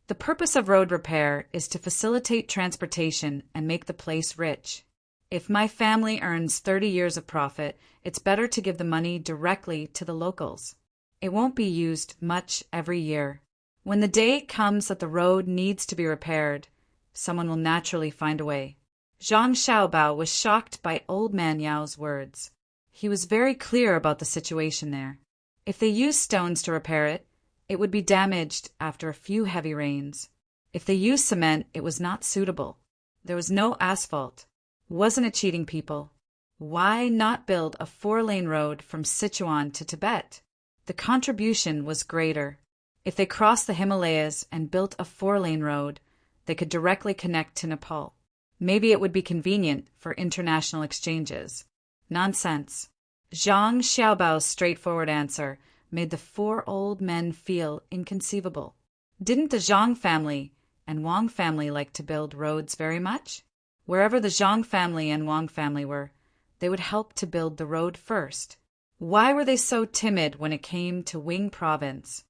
The purpose of road repair is to facilitate transportation and make the place rich. If my family earns 30 years of profit, it's better to give the money directly to the locals. It won't be used much every year. When the day comes that the road needs to be repaired, someone will naturally find a way. Zhang Xiaobao was shocked by Old Man Yao's words. He was very clear about the situation there. If they used stones to repair it, it would be damaged after a few heavy rains. If they used cement, it was not suitable. There was no asphalt. Wasn't it cheating people? Why not build a 4-lane road from Sichuan to Tibet? The contribution was greater. If they crossed the Himalayas and built a 4-lane road, they could directly connect to Nepal. Maybe it would be convenient for international exchanges. Nonsense. Zhang Xiaobao's straightforward answer made the 4 old men feel inconceivable. Didn't the Zhang family and Wang family like to build roads very much? Wherever the Zhang family and Wang family were, they would help to build the road first. Why were they so timid when it came to Wing Province?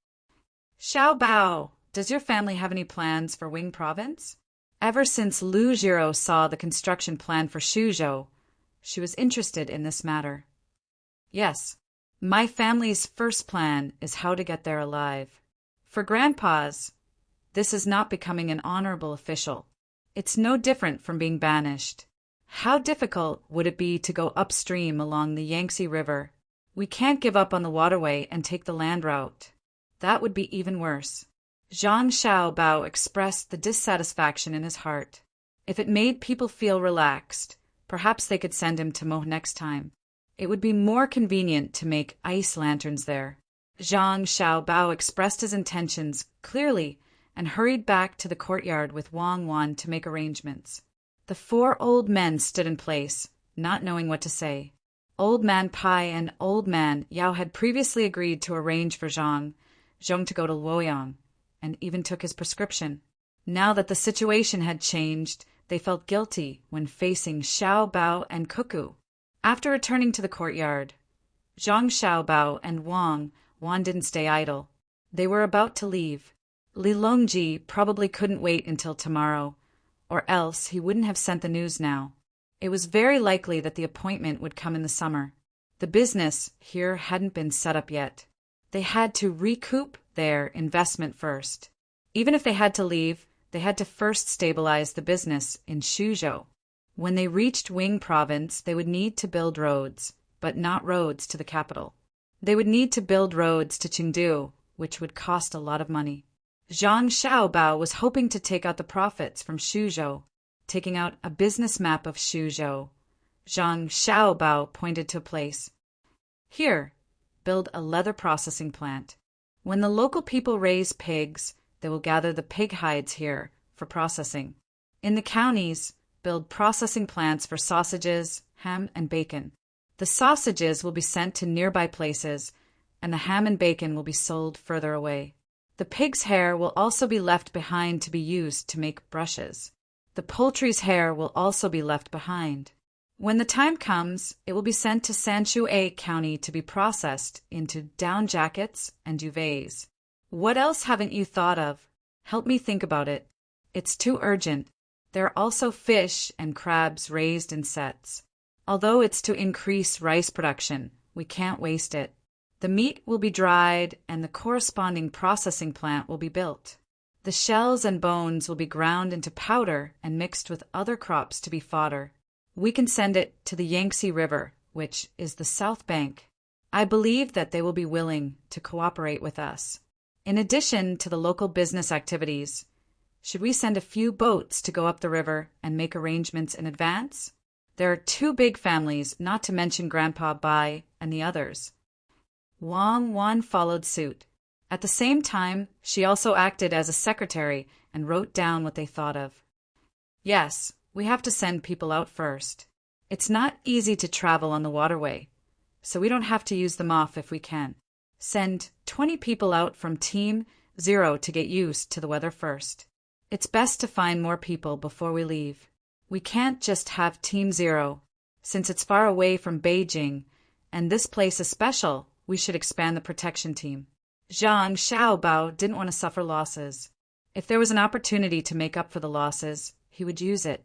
Xiaobao, does your family have any plans for Wing Province? Ever since Lu Jiro saw the construction plan for Suzhou, she was interested in this matter. Yes, my family's first plan is how to get there alive. For grandpas, this is not becoming an honorable official. It's no different from being banished. How difficult would it be to go upstream along the Yangtze River? We can't give up on the waterway and take the land route. That would be even worse. Zhang Xiaobao expressed the dissatisfaction in his heart. If it made people feel relaxed, perhaps they could send him to Mo next time. It would be more convenient to make ice lanterns there. Zhang Xiaobao expressed his intentions clearly and hurried back to the courtyard with Wang Wan to make arrangements. The 4 old men stood in place, not knowing what to say. Old Man Pai and Old Man Yao had previously agreed to arrange for Zhang to go to Luoyang, and even took his prescription. Now that the situation had changed, they felt guilty when facing Xiao Bao and Cuckoo. After returning to the courtyard, Zhang Xiaobao and Wang Wan didn't stay idle. They were about to leave. Li Longji probably couldn't wait until tomorrow, or else he wouldn't have sent the news now. It was very likely that the appointment would come in the summer. The business here hadn't been set up yet. They had to recoup their investment first. Even if they had to leave, they had to first stabilize the business in Suzhou. When they reached Wing Province, they would need to build roads, but not roads to the capital. They would need to build roads to Chengdu, which would cost a lot of money. Zhang Xiaobao was hoping to take out the profits from Suzhou. Taking out a business map of Suzhou, Zhang Xiaobao pointed to a place. Here, build a leather processing plant. When the local people raise pigs, they will gather the pig hides here for processing. In the counties, build processing plants for sausages, ham, and bacon. The sausages will be sent to nearby places, and the ham and bacon will be sold further away. The pig's hair will also be left behind to be used to make brushes. The poultry's hair will also be left behind. When the time comes, it will be sent to Sanshui County to be processed into down jackets and duvets. What else haven't you thought of? Help me think about it. It's too urgent. There are also fish and crabs raised in sets. Although it's to increase rice production, we can't waste it. The meat will be dried and the corresponding processing plant will be built. The shells and bones will be ground into powder and mixed with other crops to be fodder. We can send it to the Yangtze River, which is the south bank. I believe that they will be willing to cooperate with us. In addition to the local business activities, should we send a few boats to go up the river and make arrangements in advance? There are 2 big families, not to mention Grandpa Bai and the others. Wang Wan followed suit. At the same time, she also acted as a secretary and wrote down what they thought of. Yes, we have to send people out first. It's not easy to travel on the waterway, so we don't have to use them off if we can. Send 20 people out from Team 0 to get used to the weather first. It's best to find more people before we leave. We can't just have Team 0. Since it's far away from Beijing, and this place is special, we should expand the protection team. Zhang Xiaobao didn't want to suffer losses. If there was an opportunity to make up for the losses, he would use it.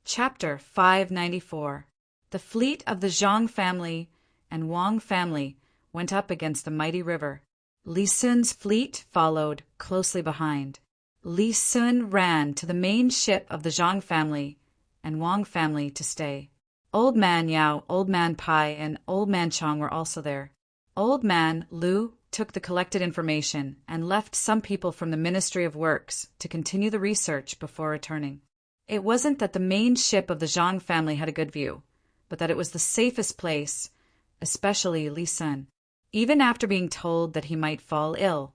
Chapter 594. The fleet of the Zhang family and Wang family went up against the mighty river. Li Sun's fleet followed closely behind. Li Sun ran to the main ship of the Zhang family and Wang family to stay. Old Man Yao, Old Man Pai, and Old Man Chong were also there. Old Man Lu took the collected information and left some people from the Ministry of Works to continue the research before returning. It wasn't that the main ship of the Zhang family had a good view, but that it was the safest place, especially Li Sun. Even after being told that he might fall ill,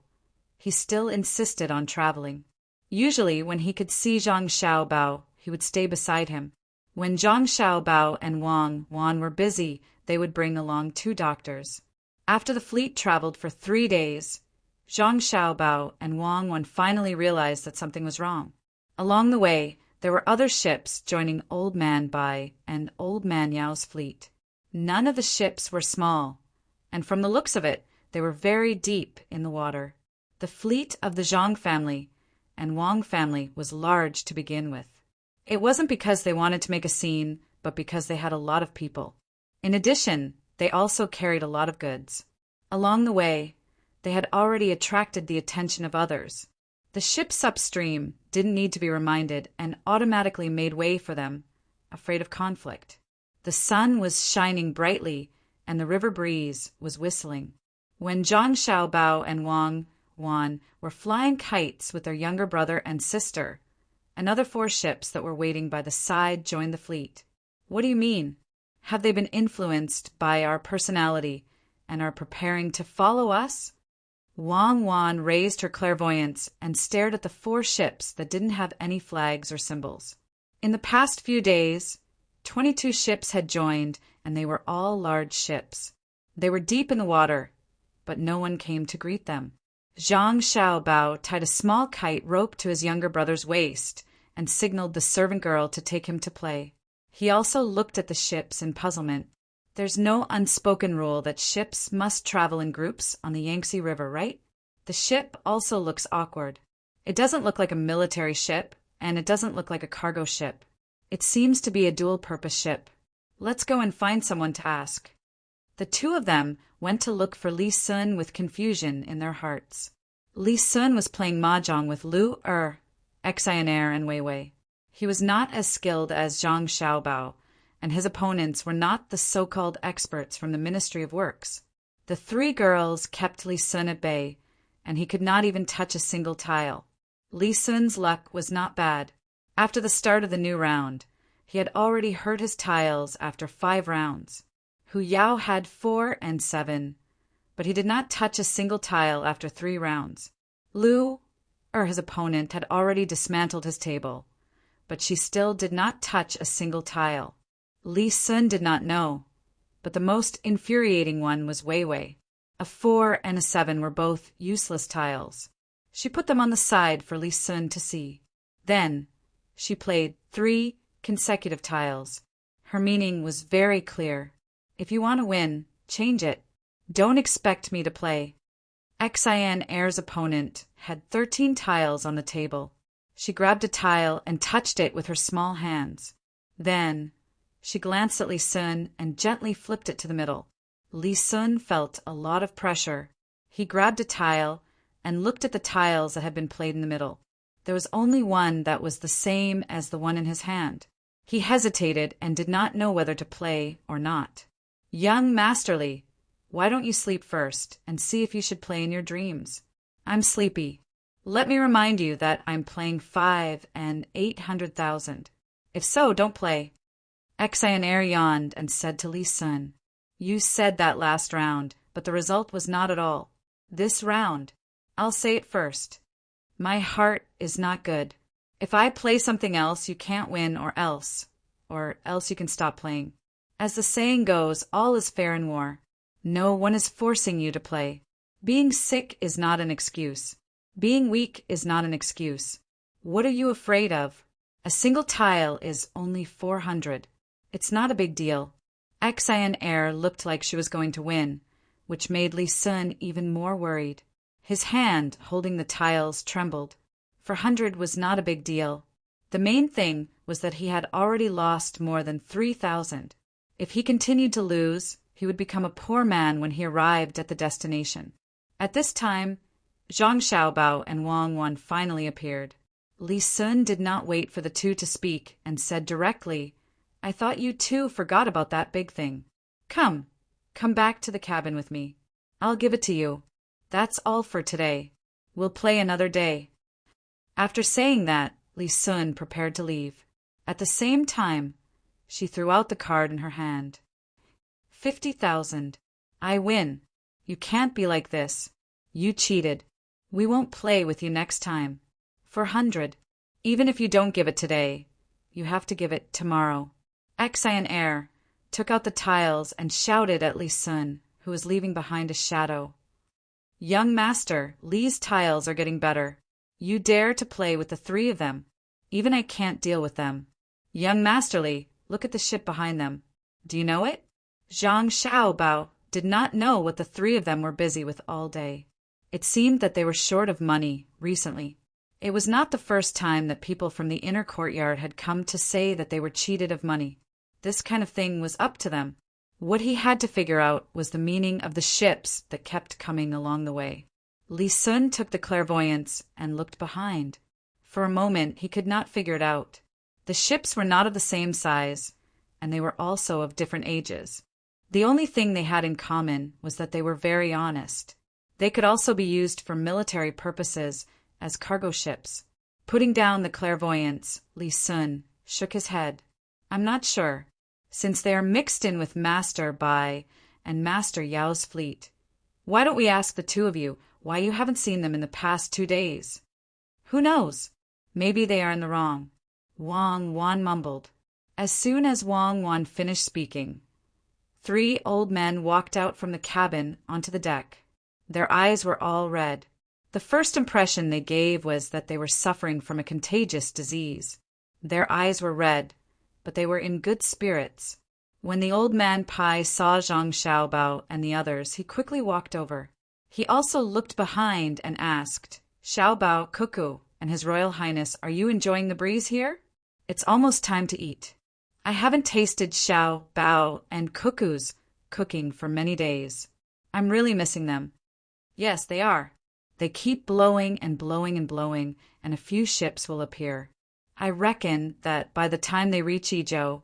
he still insisted on traveling. Usually, when he could see Zhang Xiaobao, he would stay beside him. When Zhang Xiaobao and Wang Wan were busy, they would bring along 2 doctors. After the fleet traveled for 3 days, Zhang Xiaobao and Wang Wan finally realized that something was wrong. Along the way, there were other ships joining Old Man Bai and Old Man Yao's fleet. None of the ships were small, and from the looks of it, they were very deep in the water. The fleet of the Zhang family and Wang family was large to begin with. It wasn't because they wanted to make a scene, but because they had a lot of people. In addition, they also carried a lot of goods. Along the way, they had already attracted the attention of others. The ships upstream didn't need to be reminded and automatically made way for them, afraid of conflict. The sun was shining brightly and the river breeze was whistling. When Zhang Xiaobao and Wang Wan were flying kites with their younger brother and sister, another 4 ships that were waiting by the side joined the fleet. What do you mean? Have they been influenced by our personality and are preparing to follow us? Wang Wan raised her clairvoyance and stared at the 4 ships that didn't have any flags or symbols. In the past few days, 22 ships had joined, and they were all large ships. They were deep in the water, but no one came to greet them. Zhang Xiaobao tied a small kite rope to his younger brother's waist and signaled the servant girl to take him to play. He also looked at the ships in puzzlement. There's no unspoken rule that ships must travel in groups on the Yangtze River, right? The ship also looks awkward. It doesn't look like a military ship, and it doesn't look like a cargo ship. It seems to be a dual-purpose ship. Let's go and find someone to ask. The two of them went to look for Li Sun with confusion in their hearts. Li Sun was playing mahjong with Lu Xionaire and Wei Wei. He was not as skilled as Zhang Xiaobao, and his opponents were not the so-called experts from the Ministry of Works. The three girls kept Li Sun at bay, and he could not even touch a single tile. Li Sun's luck was not bad. After the start of the new round, he had already hurt his tiles after 5 rounds. Hu Yao had 4 and 7, but he did not touch a single tile after 3 rounds. His opponent, had already dismantled his table, but she still did not touch a single tile. Li Sun did not know, but the most infuriating one was Wei Wei. A 4 and a 7 were both useless tiles. She put them on the side for Li Sun to see. Then, she played 3 consecutive tiles. Her meaning was very clear. If you want to win, change it. Don't expect me to play. Xionaire's opponent had 13 tiles on the table. She grabbed a tile and touched it with her small hands. Then, she glanced at Li Sun and gently flipped it to the middle. Li Sun felt a lot of pressure. He grabbed a tile and looked at the tiles that had been played in the middle. There was only one that was the same as the one in his hand. He hesitated and did not know whether to play or not. Young Masterly, why don't you sleep first and see if you should play in your dreams? I'm sleepy. Let me remind you that I'm playing 5 and 800,000. If so, don't play. Xionaire yawned and said to Li Sun, You said that last round, but the result was not at all. This round, I'll say it first. My heart is not good. If I play something else, you can't win or else you can stop playing. As the saying goes, all is fair in war. No one is forcing you to play. Being sick is not an excuse. Being weak is not an excuse. What are you afraid of? A single tile is only 400. It's not a big deal. Xionnaire looked like she was going to win, which made Li Sun even more worried. His hand, holding the tiles, trembled. 400 was not a big deal. The main thing was that he had already lost more than 3,000. If he continued to lose, he would become a poor man when he arrived at the destination. At this time, Zhang Xiaobao and Wang Wan finally appeared. Li Sun did not wait for the two to speak and said directly, I thought you two forgot about that big thing. Come back to the cabin with me. I'll give it to you. That's all for today. We'll play another day. After saying that, Li Sun prepared to leave. At the same time, she threw out the card in her hand. 50,000. I win. You can't be like this. You cheated. We won't play with you next time. 400. Even if you don't give it today, you have to give it tomorrow. Xionnaire took out the tiles and shouted at Li Sun, who was leaving behind a shadow. Young master, Li's tiles are getting better. You dare to play with the 3 of them. Even I can't deal with them. Young Master Li, look at the ship behind them. Do you know it? Zhang Xiaobao did not know what the 3 of them were busy with all day. It seemed that they were short of money recently. It was not the first time that people from the inner courtyard had come to say that they were cheated of money. This kind of thing was up to them. What he had to figure out was the meaning of the ships that kept coming along the way. Li Sun took the clairvoyance and looked behind. For a moment, he could not figure it out. The ships were not of the same size, and they were also of different ages. The only thing they had in common was that they were very honest. They could also be used for military purposes as cargo ships. Putting down the clairvoyance, Li Sun shook his head. I'm not sure, since they are mixed in with Master Bai and Master Yao's fleet. Why don't we ask the 2 of you why you haven't seen them in the past 2 days? Who knows? Maybe they are in the wrong. Wang Wan mumbled. As soon as Wang Wan finished speaking, 3 old men walked out from the cabin onto the deck. Their eyes were all red. The first impression they gave was that they were suffering from a contagious disease. Their eyes were red, but they were in good spirits. When the old man Pai saw Zhang Xiaobao and the others, he quickly walked over. He also looked behind and asked, "Xiaobao, Cuckoo, and His Royal Highness, are you enjoying the breeze here? It's almost time to eat. I haven't tasted Xiaobao and Cuckoo's cooking for many days. I'm really missing them." "Yes, they are. They keep blowing and blowing and blowing, and a few ships will appear. I reckon that by the time they reach Izhou,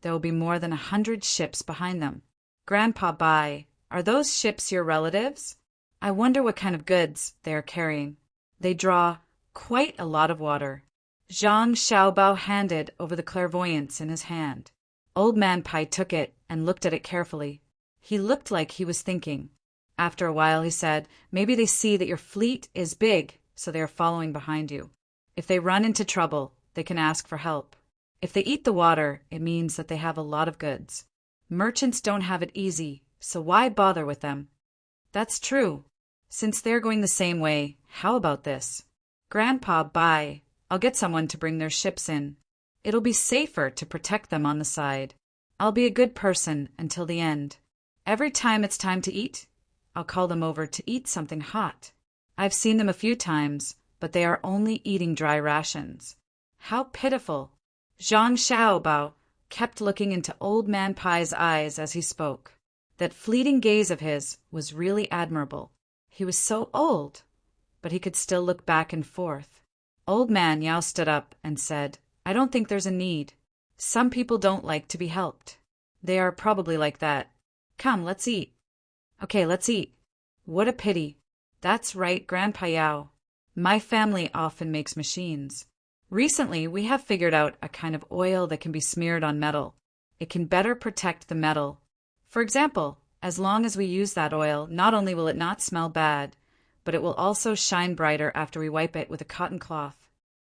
there will be more than 100 ships behind them." "Grandpa Bai, are those ships your relatives? I wonder what kind of goods they are carrying. They draw quite a lot of water." Zhang Xiaobao handed over the clairvoyance in his hand. Old Man Pai took it and looked at it carefully. He looked like he was thinking. After a while he said, "Maybe they see that your fleet is big, so they are following behind you. If they run into trouble, they can ask for help. If they eat the water, it means that they have a lot of goods. Merchants don't have it easy, so why bother with them?" "That's true. Since they're going the same way, how about this? Grandpa Bai, I'll get someone to bring their ships in. It'll be safer to protect them on the side. I'll be a good person until the end. Every time it's time to eat, I'll call them over to eat something hot. I've seen them a few times, but they are only eating dry rations." How pitiful! Zhang Xiaobao kept looking into Old Man Pai's eyes as he spoke. That fleeting gaze of his was really admirable. He was so old, but he could still look back and forth. Old Man Yao stood up and said, "I don't think there's a need. Some people don't like to be helped. They are probably like that. Come, let's eat." "Okay, let's eat." "What a pity." "That's right, Grandpa Yao. My family often makes machines. Recently, we have figured out a kind of oil that can be smeared on metal. It can better protect the metal. For example, as long as we use that oil, not only will it not smell bad, but it will also shine brighter after we wipe it with a cotton cloth.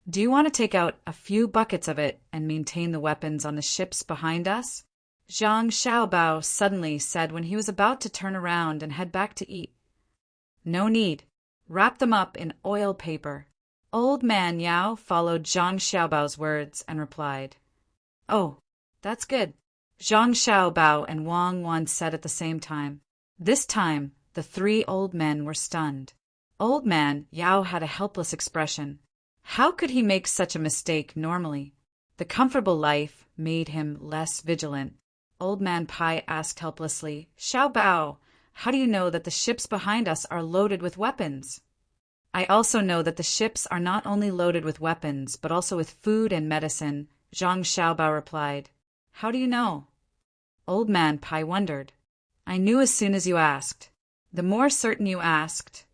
Do you want to take out a few buckets of it and maintain the weapons on the ships behind us?" Zhang Xiaobao suddenly said when he was about to turn around and head back to eat. "No need. Wrap them up in oil paper." Old Man Yao followed Zhang Xiaobao's words and replied, "Oh, that's good." Zhang Xiaobao and Wang Wan said at the same time. This time, the 3 old men were stunned. Old Man Yao had a helpless expression. How could he make such a mistake normally? The comfortable life made him less vigilant. Old Man Pai asked helplessly, "Xiaobao, how do you know that the ships behind us are loaded with weapons?" "I also know that the ships are not only loaded with weapons, but also with food and medicine," Zhang Xiaobao replied. "How do you know?" Old Man Pai wondered. "I knew as soon as you asked. The more certain you asked,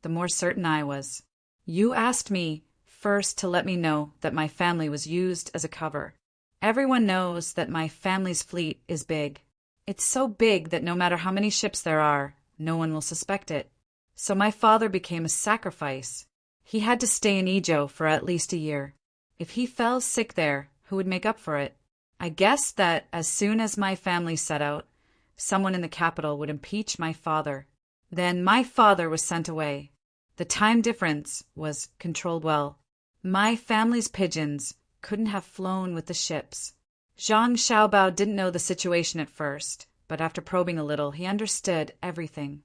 the more certain I was. You asked me first to let me know that my family was used as a cover. Everyone knows that my family's fleet is big. It's so big that no matter how many ships there are, no one will suspect it. So my father became a sacrifice. He had to stay in Izhou for at least a year. If he fell sick there, who would make up for it? I guessed that as soon as my family set out, someone in the capital would impeach my father. Then my father was sent away. The time difference was controlled well. My family's pigeons couldn't have flown with the ships." Zhang Xiaobao didn't know the situation at first, but after probing a little, he understood everything.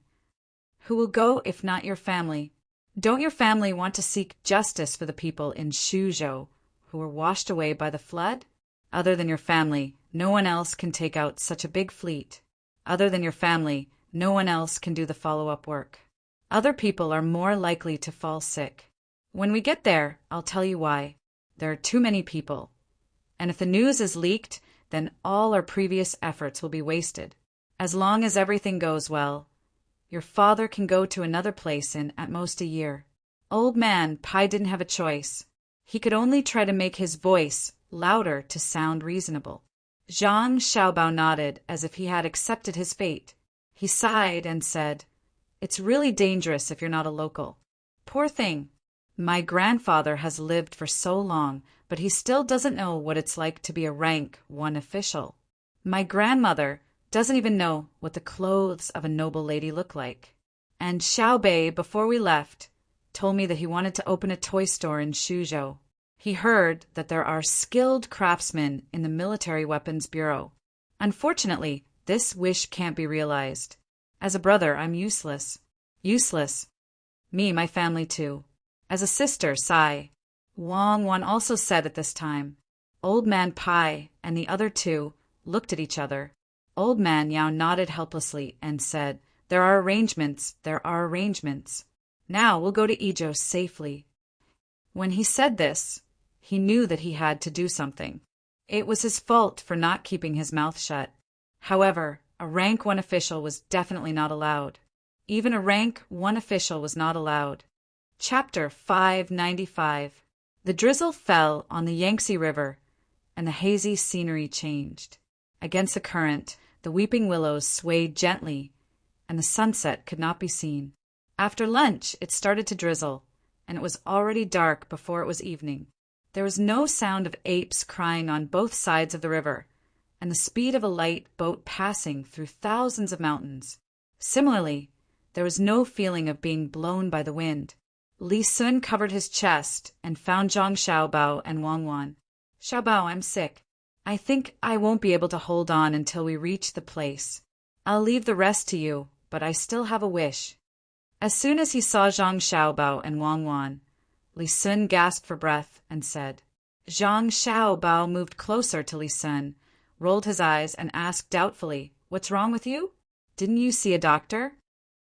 "Who will go if not your family? Don't your family want to seek justice for the people in Shuzhou who were washed away by the flood? Other than your family, no one else can take out such a big fleet. Other than your family, no one else can do the follow-up work. Other people are more likely to fall sick. When we get there, I'll tell you why. There are too many people. And if the news is leaked, then all our previous efforts will be wasted. As long as everything goes well, your father can go to another place in at most a year." Old Man Pai didn't have a choice. He could only try to make his voice louder to sound reasonable. Zhang Xiaobao nodded as if he had accepted his fate. He sighed and said, "It's really dangerous if you're not a local. Poor thing. My grandfather has lived for so long, but he still doesn't know what it's like to be a rank 1 official. My grandmother doesn't even know what the clothes of a noble lady look like. And Xiao Bei, before we left, told me that he wanted to open a toy store in Suzhou. He heard that there are skilled craftsmen in the Military Weapons Bureau. Unfortunately, this wish can't be realized. As a brother, I'm useless. Useless. Me, my family too. As a sister, sigh. Wang Wan also said at this time. Old Man Pai and the other two looked at each other. Old Man Yao nodded helplessly and said, there are arrangements. Now we'll go to Izhou safely. When he said this, he knew that he had to do something. It was his fault for not keeping his mouth shut. However, a rank 1 official was definitely not allowed. Even a rank 1 official was not allowed. Chapter 595. The drizzle fell on the Yangtze River, and the hazy scenery changed. Against the current, the weeping willows swayed gently, and the sunset could not be seen. After lunch, it started to drizzle, and it was already dark before it was evening. There was no sound of apes crying on both sides of the river, and the speed of a light boat passing through thousands of mountains. Similarly, there was no feeling of being blown by the wind. Li Sun covered his chest and found Zhang Xiaobao and Wang Wan. Xiaobao, I'm sick. I think I won't be able to hold on until we reach the place. I'll leave the rest to you, but I still have a wish. As soon as he saw Zhang Xiaobao and Wang Wan, Li Sun gasped for breath and said. Zhang Xiaobao moved closer to Li Sun, rolled his eyes, and asked doubtfully, What's wrong with you? Didn't you see a doctor?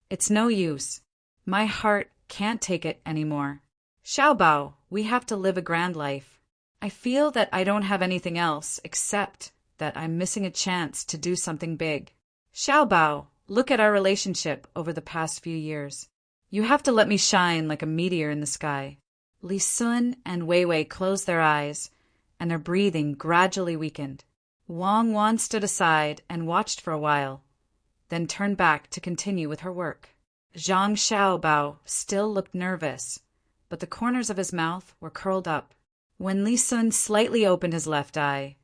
It's no use. My heart can't take it anymore. Xiaobao, we have to live a grand life. I feel that I don't have anything else except that I'm missing a chance to do something big. Xiaobao, look at our relationship over the past few years. You have to let me shine like a meteor in the sky. Li Sun and Wei Wei closed their eyes, and their breathing gradually weakened. Wang Wan stood aside and watched for a while, then turned back to continue with her work. Zhang Xiaobao still looked nervous, but the corners of his mouth were curled up. When Li Sun slightly opened his left eye,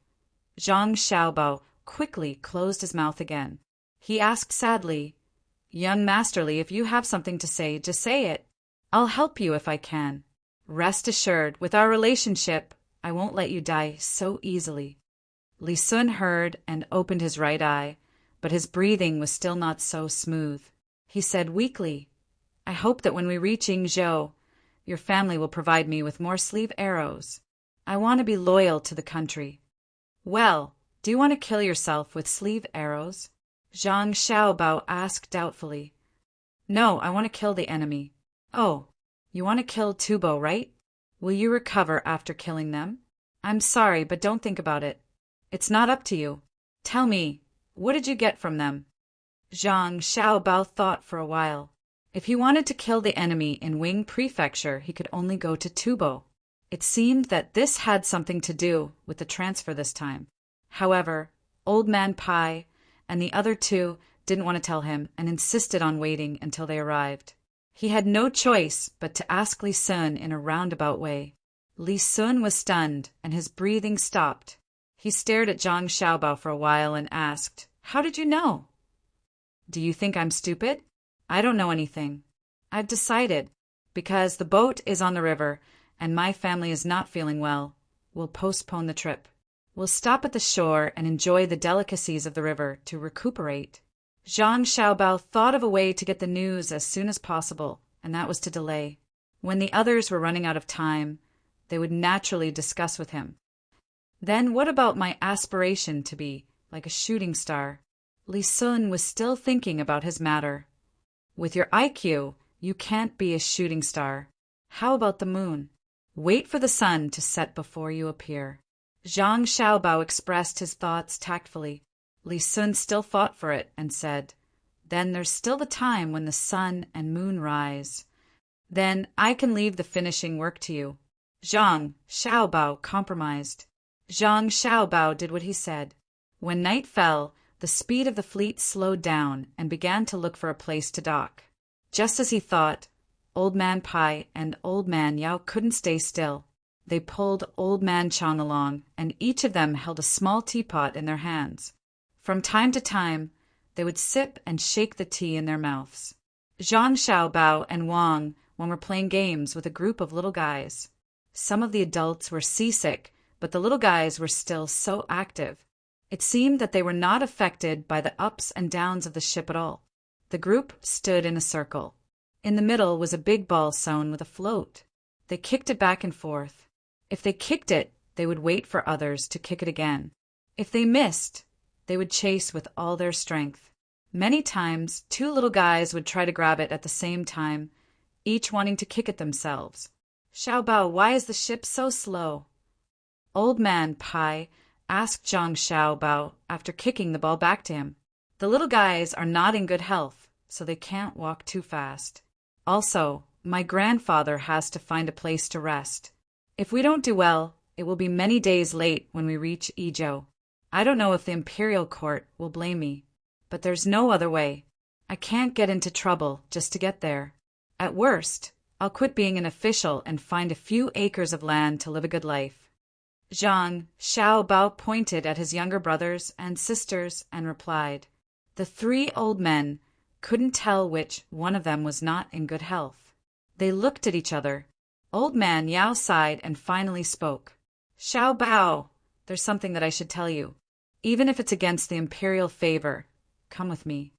Zhang Xiaobao quickly closed his mouth again. He asked sadly, Young Masterly, if you have something to say, just say it. I'll help you if I can. Rest assured, with our relationship, I won't let you die so easily. Li Sun heard and opened his right eye, but his breathing was still not so smooth. He said weakly, I hope that when we reach Yingzhou, your family will provide me with more sleeve arrows. I want to be loyal to the country. Well, do you want to kill yourself with sleeve arrows? Zhang Xiaobao asked doubtfully. No, I want to kill the enemy. Oh, you want to kill Tubo, right? Will you recover after killing them? I'm sorry, but don't think about it. It's not up to you. Tell me, what did you get from them? Zhang Xiaobao thought for a while. If he wanted to kill the enemy in Wing Prefecture, he could only go to Tubo. It seemed that this had something to do with the transfer this time. However, Old Man Pai and the other two didn't want to tell him and insisted on waiting until they arrived. He had no choice but to ask Li Sun in a roundabout way. Li Sun was stunned and his breathing stopped. He stared at Zhang Xiaobao for a while and asked, How did you know? Do you think I'm stupid? I don't know anything. I've decided, because the boat is on the river and my family is not feeling well, we'll postpone the trip. We'll stop at the shore and enjoy the delicacies of the river to recuperate. Zhang Xiaobao thought of a way to get the news as soon as possible, and that was to delay. When the others were running out of time, they would naturally discuss with him. Then what about my aspiration to be like a shooting star? Li Sun was still thinking about his matter. With your IQ, you can't be a shooting star. How about the moon? Wait for the sun to set before you appear. Zhang Xiaobao expressed his thoughts tactfully. Li Sun still fought for it and said, Then there's still the time when the sun and moon rise. Then I can leave the finishing work to you. Zhang Xiaobao compromised. Zhang Xiaobao did what he said. When night fell, the speed of the fleet slowed down and began to look for a place to dock. Just as he thought, Old Man Pai and Old Man Yao couldn't stay still. They pulled Old Man Chang along, and each of them held a small teapot in their hands. From time to time, they would sip and shake the tea in their mouths. Zhang Xiaobao and Wang were playing games with a group of little guys. Some of the adults were seasick, but the little guys were still so active. It seemed that they were not affected by the ups and downs of the ship at all. The group stood in a circle. In the middle was a big ball sewn with a float. They kicked it back and forth. If they kicked it, they would wait for others to kick it again. If they missed, they would chase with all their strength. Many times, two little guys would try to grab it at the same time, each wanting to kick it themselves. Xiaobao, why is the ship so slow? Old Man Pai asked Zhang Xiaobao after kicking the ball back to him. The little guys are not in good health, so they can't walk too fast. Also, my grandfather has to find a place to rest. If we don't do well, it will be many days late when we reach Izhou. I don't know if the imperial court will blame me, but there's no other way. I can't get into trouble just to get there. At worst, I'll quit being an official and find a few acres of land to live a good life. Zhang Xiaobao pointed at his younger brothers and sisters and replied. The three old men couldn't tell which one of them was not in good health. They looked at each other. Old Man Yao sighed and finally spoke. Xiaobao, there's something that I should tell you. Even if it's against the imperial favor, come with me.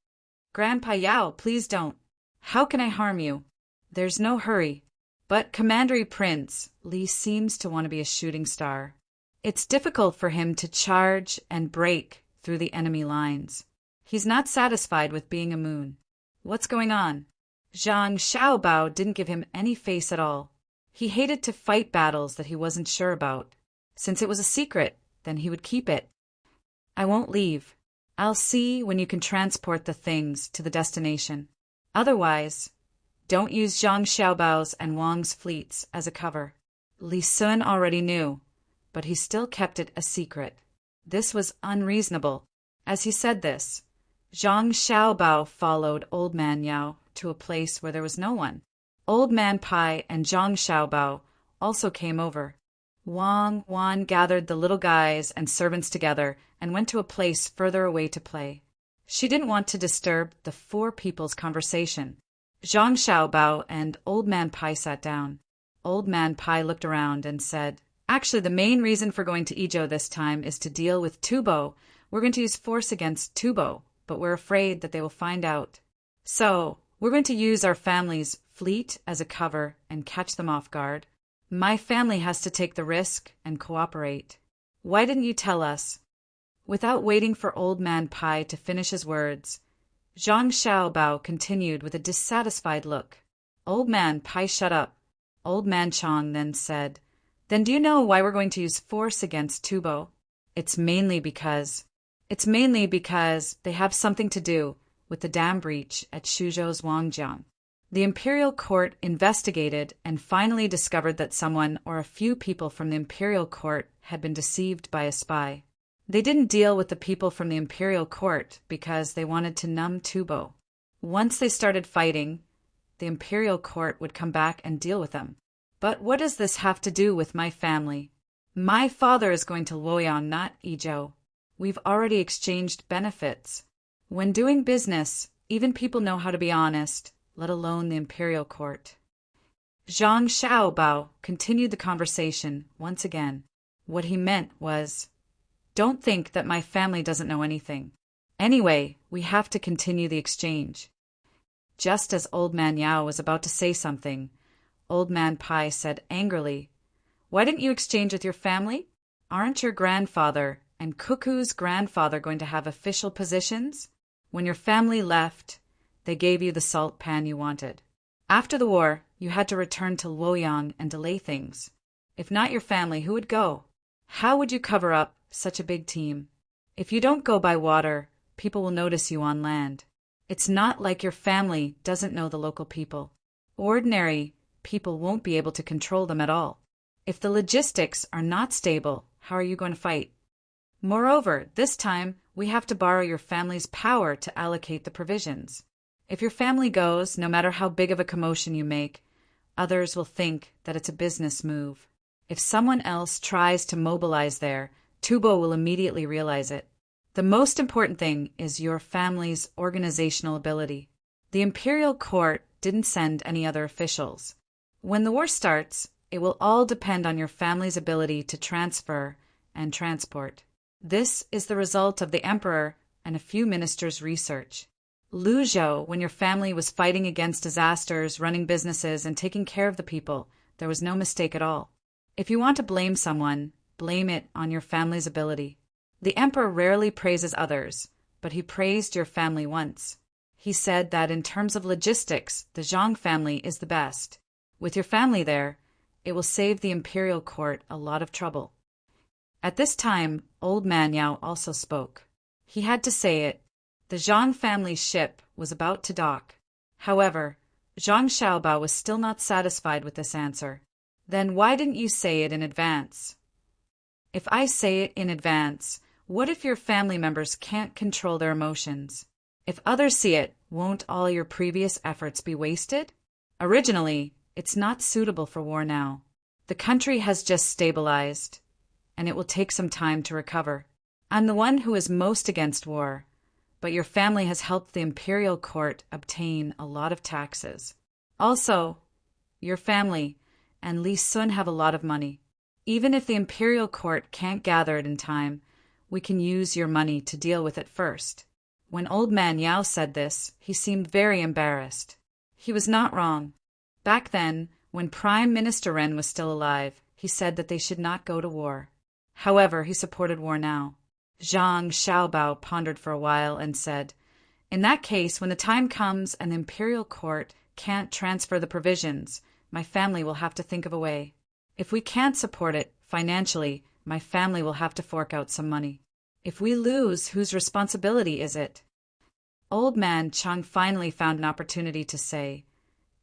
Grandpa Yao, please don't. How can I harm you? There's no hurry. But Commander Prince Li seems to want to be a shooting star. It's difficult for him to charge and break through the enemy lines. He's not satisfied with being a moon. What's going on? Zhang Xiaobao didn't give him any face at all. He hated to fight battles that he wasn't sure about. Since it was a secret, then he would keep it. I won't leave. I'll see when you can transport the things to the destination. Otherwise, don't use Zhang Xiaobao's and Wang's fleets as a cover. Li Sun already knew, but he still kept it a secret. This was unreasonable. As he said this, Zhang Xiaobao followed Old Man Yao to a place where there was no one. Old Man Pai and Zhang Xiaobao also came over. Wang Wan gathered the little guys and servants together and went to a place further away to play. She didn't want to disturb the four people's conversation. Zhang Xiaobao and Old Man Pai sat down. Old Man Pai looked around and said, Actually, the main reason for going to Izhou this time is to deal with Tubo. We're going to use force against Tubo, but we're afraid that they will find out. So, we're going to use our family's fleet as a cover and catch them off guard. My family has to take the risk and cooperate. Why didn't you tell us? Without waiting for Old Man Pai to finish his words, Zhang Xiaobao continued with a dissatisfied look. Old Man Pai, shut up. Old Man Chang then said, Then do you know why we're going to use force against Tubo? It's mainly because they have something to do with the dam breach at Shuzhou's Wangjiang. The imperial court investigated and finally discovered that someone or a few people from the imperial court had been deceived by a spy. They didn't deal with the people from the imperial court because they wanted to numb Tubo. Once they started fighting, the imperial court would come back and deal with them. But what does this have to do with my family? My father is going to Luoyang, not Izhou. We've already exchanged benefits. When doing business, even people know how to be honest, let alone the imperial court. Zhang Xiaobao continued the conversation once again. What he meant was, Don't think that my family doesn't know anything. Anyway, we have to continue the exchange. Just as Old Man Yao was about to say something, Old Man Pai said angrily, Why didn't you exchange with your family? Aren't your grandfather and Cuckoo's grandfather going to have official positions? When your family left, they gave you the salt pan you wanted. After the war, you had to return to Luoyang and delay things. If not your family, who would go? How would you cover up such a big team? If you don't go by water, people will notice you on land. It's not like your family doesn't know the local people. Ordinary people won't be able to control them at all. If the logistics are not stable, how are you going to fight? Moreover, this time, we have to borrow your family's power to allocate the provisions. If your family goes, no matter how big of a commotion you make, Others will think that it's a business move. If someone else tries to mobilize there, Tubo will immediately realize it. The most important thing is your family's organizational ability. The imperial court didn't send any other officials. When the war starts, it will all depend on your family's ability to transfer and transport. This is the result of the emperor and a few ministers' research. Lu Zhou, when your family was fighting against disasters, running businesses, and taking care of the people, there was no mistake at all. If you want to blame someone, blame it on your family's ability. The emperor rarely praises others, but he praised your family once. He said that in terms of logistics, the Zhang family is the best. With your family there, it will save the imperial court a lot of trouble. At this time, old man Yao also spoke. He had to say it. The Zhang family's ship was about to dock. However, Zhang Xiaobao was still not satisfied with this answer. Then why didn't you say it in advance? If I say it in advance, what if your family members can't control their emotions? If others see it, won't all your previous efforts be wasted? Originally, it's not suitable for war now. The country has just stabilized, and it will take some time to recover. I'm the one who is most against war, but your family has helped the imperial court obtain a lot of taxes. Also, your family and Li Sun have a lot of money. Even if the imperial court can't gather it in time, we can use your money to deal with it first. When old man Yao said this, he seemed very embarrassed. He was not wrong. Back then, when Prime Minister Ren was still alive, he said that they should not go to war. However, he supported war now. Zhang Xiaobao pondered for a while and said, "In that case, when the time comes and the imperial court can't transfer the provisions, my family will have to think of a way. If we can't support it financially, my family will have to fork out some money. If we lose, whose responsibility is it?" Old man Chang finally found an opportunity to say,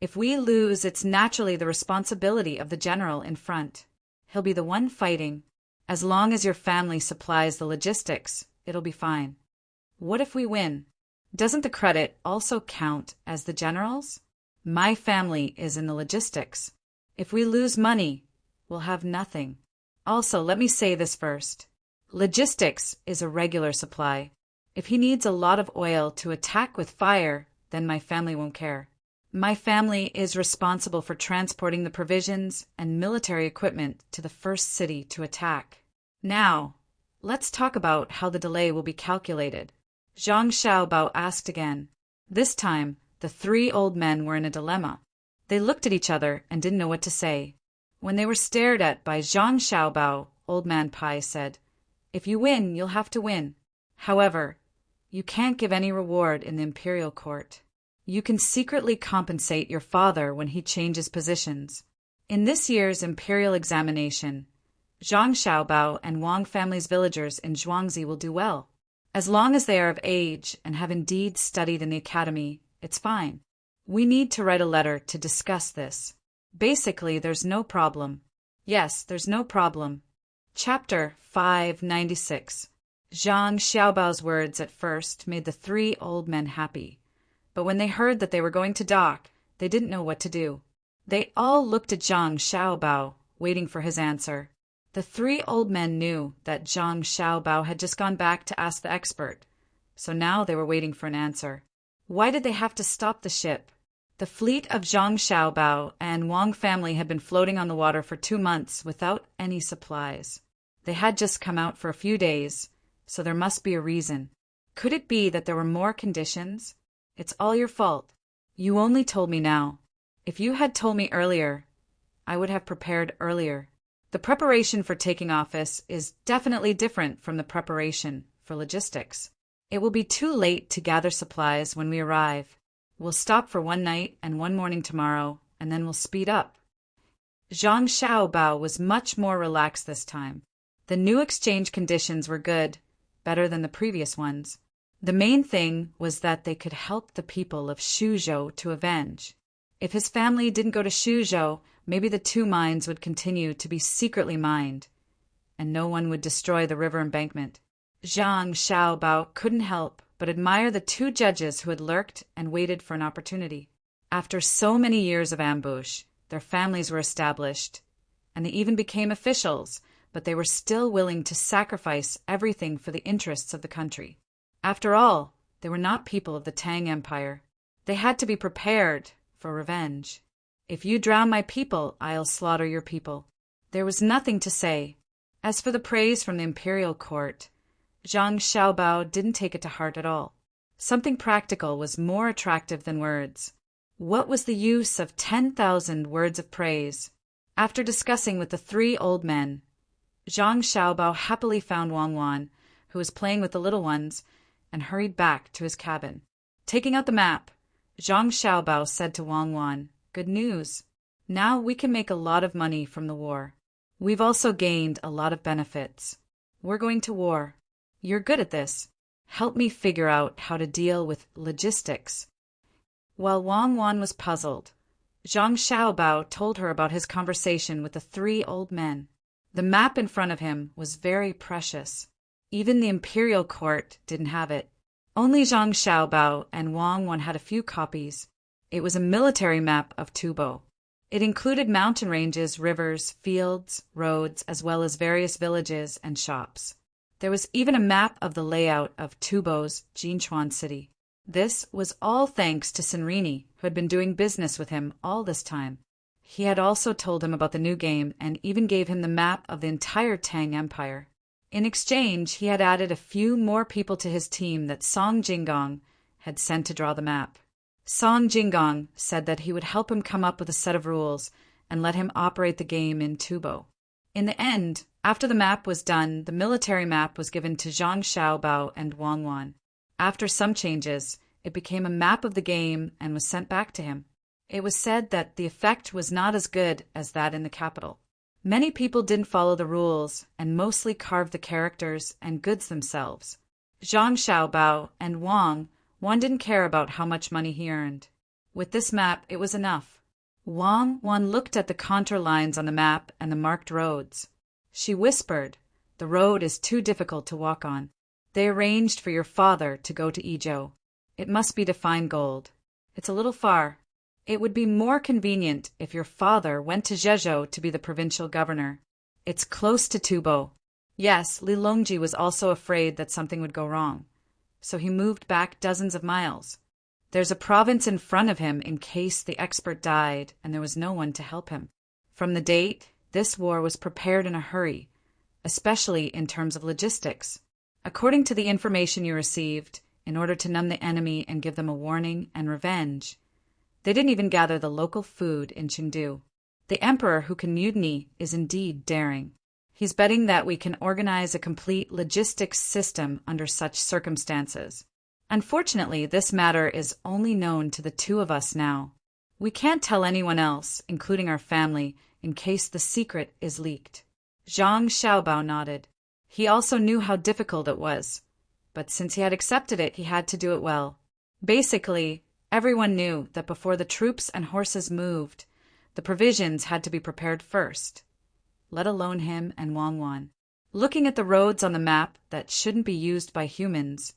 "If we lose, it's naturally the responsibility of the general in front. He'll be the one fighting. As long as your family supplies the logistics, it'll be fine. What if we win? Doesn't the credit also count as the general's? My family is in the logistics. If we lose money, we'll have nothing. Also, let me say this first. Logistics is a regular supply. If he needs a lot of oil to attack with fire, then my family won't care. My family is responsible for transporting the provisions and military equipment to the first city to attack. Now, let's talk about how the delay will be calculated." Zhang Xiaobao asked again. This time, the three old men were in a dilemma. They looked at each other and didn't know what to say. When they were stared at by Zhang Xiaobao, old man Pai said, "If you win, you'll have to win. However, you can't give any reward in the imperial court. You can secretly compensate your father when he changes positions. In this year's imperial examination, Zhang Xiaobao and Wang family's villagers in Zhuangzi will do well. As long as they are of age and have indeed studied in the academy, it's fine. We need to write a letter to discuss this. Basically, there's no problem." Yes, there's no problem. Chapter 596. Zhang Xiaobao's words at first made the three old men happy. But when they heard that they were going to dock, they didn't know what to do. They all looked at Zhang Xiaobao, waiting for his answer. The three old men knew that Zhang Xiaobao had just gone back to ask the expert, so now they were waiting for an answer. Why did they have to stop the ship? The fleet of Zhang Xiaobao and Wang family had been floating on the water for 2 months without any supplies. They had just come out for a few days, so there must be a reason. Could it be that there were more conditions? It's all your fault. You only told me now. If you had told me earlier, I would have prepared earlier. The preparation for taking office is definitely different from the preparation for logistics. It will be too late to gather supplies when we arrive. We'll stop for 1 night and 1 morning tomorrow, and then we'll speed up. Zhang Xiaobao was much more relaxed this time. The new exchange conditions were good, better than the previous ones. The main thing was that they could help the people of Shuzhou to avenge. If his family didn't go to Shuzhou, maybe the 2 mines would continue to be secretly mined, and no one would destroy the river embankment. Zhang Xiaobao couldn't help but admire the 2 judges who had lurked and waited for an opportunity. After so many years of ambush, their families were established, and they even became officials, but they were still willing to sacrifice everything for the interests of the country. After all, they were not people of the Tang Empire. They had to be prepared for revenge. If you drown my people, I'll slaughter your people. There was nothing to say. As for the praise from the imperial court, Zhang Xiaobao didn't take it to heart at all. Something practical was more attractive than words. What was the use of 10,000 words of praise? After discussing with the three old men, Zhang Xiaobao happily found Wang Wan, who was playing with the little ones, and hurried back to his cabin. Taking out the map, Zhang Xiaobao said to Wang Wan, "Good news. Now we can make a lot of money from the war. We've also gained a lot of benefits. We're going to war. You're good at this. Help me figure out how to deal with logistics." While Wang Wan was puzzled, Zhang Xiaobao told her about his conversation with the three old men. The map in front of him was very precious. Even the imperial court didn't have it. Only Zhang Xiaobao and Wang Wan had a few copies. It was a military map of Tubo. It included mountain ranges, rivers, fields, roads, as well as various villages and shops. There was even a map of the layout of Tubo's Jinchuan city. This was all thanks to Senrini, who had been doing business with him all this time. He had also told him about the new game and even gave him the map of the entire Tang Empire. In exchange, he had added a few more people to his team that Song Jinggong had sent to draw the map. Song Jinggong said that he would help him come up with a set of rules and let him operate the game in Tubo. In the end, after the map was done, the military map was given to Zhang Xiaobao and Wang Wan. After some changes, it became a map of the game and was sent back to him. It was said that the effect was not as good as that in the capital. Many people didn't follow the rules and mostly carved the characters and goods themselves. Zhang Xiaobao and Wang didn't care about how much money he earned. With this map, it was enough. Wang looked at the contour lines on the map and the marked roads. She whispered, "The road is too difficult to walk on. They arranged for your father to go to Izhou. It must be to find gold. It's a little far. It would be more convenient if your father went to Zhezhou to be the provincial governor. It's close to Tubo." Yes, Li Longji was also afraid that something would go wrong, so he moved back dozens of miles. There's a province in front of him in case the expert died and there was no one to help him. From the date, this war was prepared in a hurry, especially in terms of logistics. According to the information you received, in order to numb the enemy and give them a warning and revenge, they didn't even gather the local food in Chengdu. The emperor who can mutiny is indeed daring. He's betting that we can organize a complete logistics system under such circumstances. Unfortunately, this matter is only known to the two of us now. We can't tell anyone else, including our family, in case the secret is leaked. Zhang Xiaobao nodded. He also knew how difficult it was, but since he had accepted it, he had to do it well. Basically, everyone knew that before the troops and horses moved, the provisions had to be prepared first, let alone him and Wang Wan. Looking at the roads on the map that shouldn't be used by humans,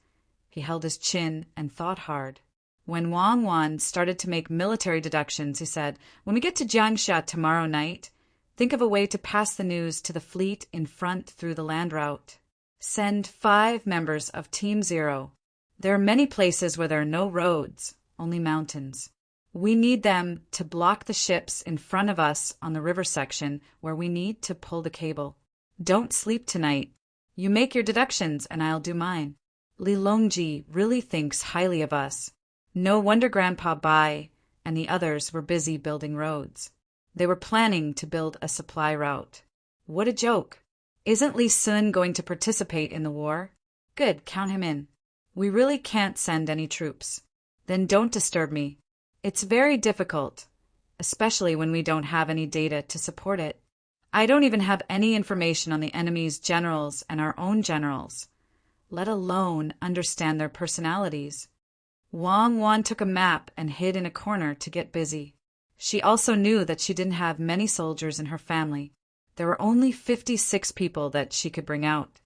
he held his chin and thought hard. When Wang Wan started to make military deductions, he said, "When we get to Jiangxia tomorrow night, think of a way to pass the news to the fleet in front through the land route. Send 5 members of Team 0. There are many places where there are no roads, only mountains. We need them to block the ships in front of us on the river section where we need to pull the cable. Don't sleep tonight. You make your deductions and I'll do mine. Li Longji really thinks highly of us. No wonder Grandpa Bai and the others were busy building roads. They were planning to build a supply route. What a joke. Isn't Li Sun going to participate in the war? Good, count him in. We really can't send any troops. Then don't disturb me. It's very difficult, especially when we don't have any data to support it. I don't even have any information on the enemy's generals and our own generals, let alone understand their personalities." Wang Wan took a map and hid in a corner to get busy. She also knew that she didn't have many soldiers in her family. There were only 56 people that she could bring out.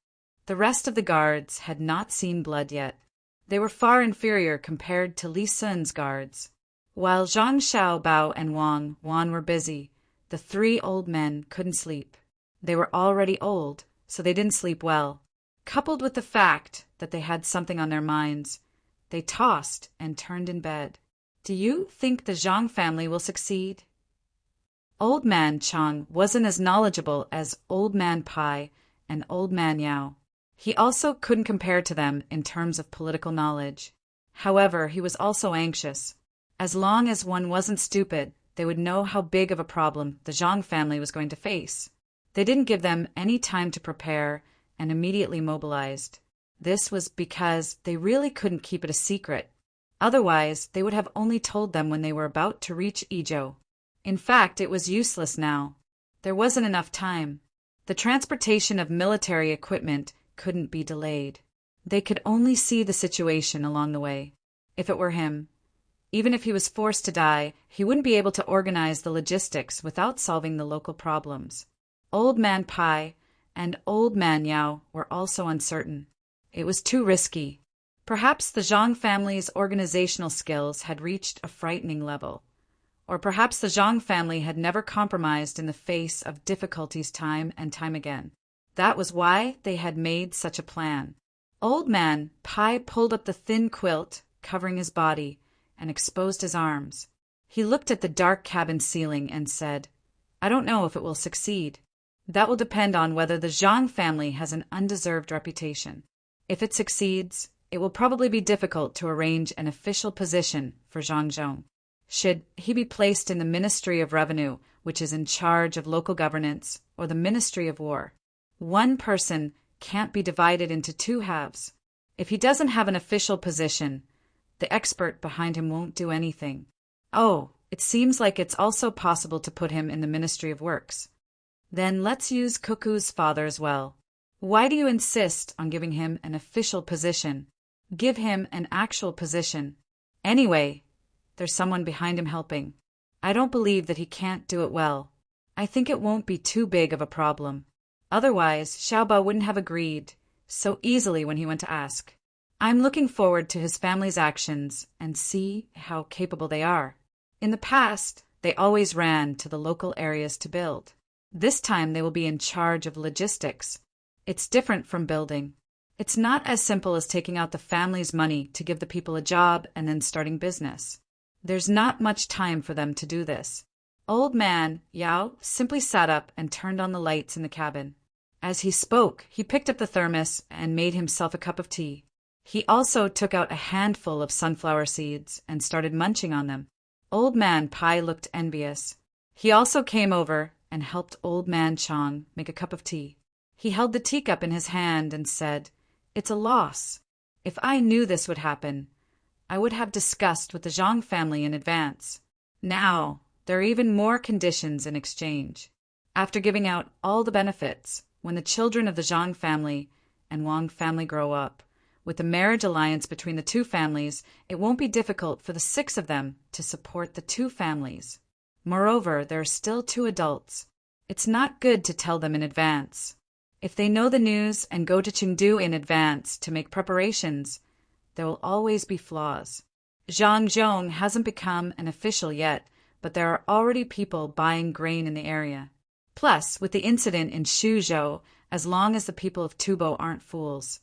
The rest of the guards had not seen blood yet. They were far inferior compared to Li Sun's guards. While Zhang Xiaobao and Wang Wan were busy, the three old men couldn't sleep. They were already old, so they didn't sleep well. Coupled with the fact that they had something on their minds, they tossed and turned in bed. Do you think the Zhang family will succeed? Old Man Chang wasn't as knowledgeable as Old Man Pai and Old Man Yao. He also couldn't compare to them in terms of political knowledge. However, he was also anxious. As long as one wasn't stupid, they would know how big of a problem the Zhang family was going to face. They didn't give them any time to prepare and immediately mobilized. This was because they really couldn't keep it a secret. Otherwise, they would have only told them when they were about to reach Izhou. In fact, it was useless now. There wasn't enough time. The transportation of military equipment couldn't be delayed. They could only see the situation along the way. If it were him, even if he was forced to die, he wouldn't be able to organize the logistics without solving the local problems. Old Man Pai and Old Man Yao were also uncertain. It was too risky. Perhaps the Zhang family's organizational skills had reached a frightening level. Or perhaps the Zhang family had never compromised in the face of difficulties time and time again. That was why they had made such a plan. Old Man Pai pulled up the thin quilt covering his body and exposed his arms. He looked at the dark cabin ceiling and said, "I don't know if it will succeed. That will depend on whether the Zhang family has an undeserved reputation. If it succeeds, it will probably be difficult to arrange an official position for Zhang Zhong. Should he be placed in the Ministry of Revenue, which is in charge of local governance, or the Ministry of War? One person can't be divided into two halves. If he doesn't have an official position, the expert behind him won't do anything. Oh, it seems like it's also possible to put him in the Ministry of Works. Then let's use Cuckoo's father as well. Why do you insist on giving him an official position? Give him an actual position. Anyway, there's someone behind him helping. I don't believe that he can't do it well. I think it won't be too big of a problem. Otherwise, Xiaobao wouldn't have agreed so easily when he went to ask. I'm looking forward to his family's actions and see how capable they are. In the past, they always ran to the local areas to build. This time they will be in charge of logistics. It's different from building. It's not as simple as taking out the family's money to give the people a job and then starting business. There's not much time for them to do this. Old Man Yao simply sat up and turned on the lights in the cabin. As he spoke, he picked up the thermos and made himself a cup of tea. He also took out a handful of sunflower seeds and started munching on them. Old Man Pai looked envious. He also came over and helped Old Man Chang make a cup of tea. He held the teacup in his hand and said, "It's a loss. If I knew this would happen, I would have discussed with the Zhang family in advance. Now, there are even more conditions in exchange. After giving out all the benefits, when the children of the Zhang family and Wang family grow up, with the marriage alliance between the two families, it won't be difficult for the 6 of them to support the 2 families. Moreover, there are still 2 adults. It's not good to tell them in advance. If they know the news and go to Chengdu in advance to make preparations, there will always be flaws. Zhang Zhong hasn't become an official yet, but there are already people buying grain in the area. Plus, with the incident in Shuzhou, as long as the people of Tubo aren't fools,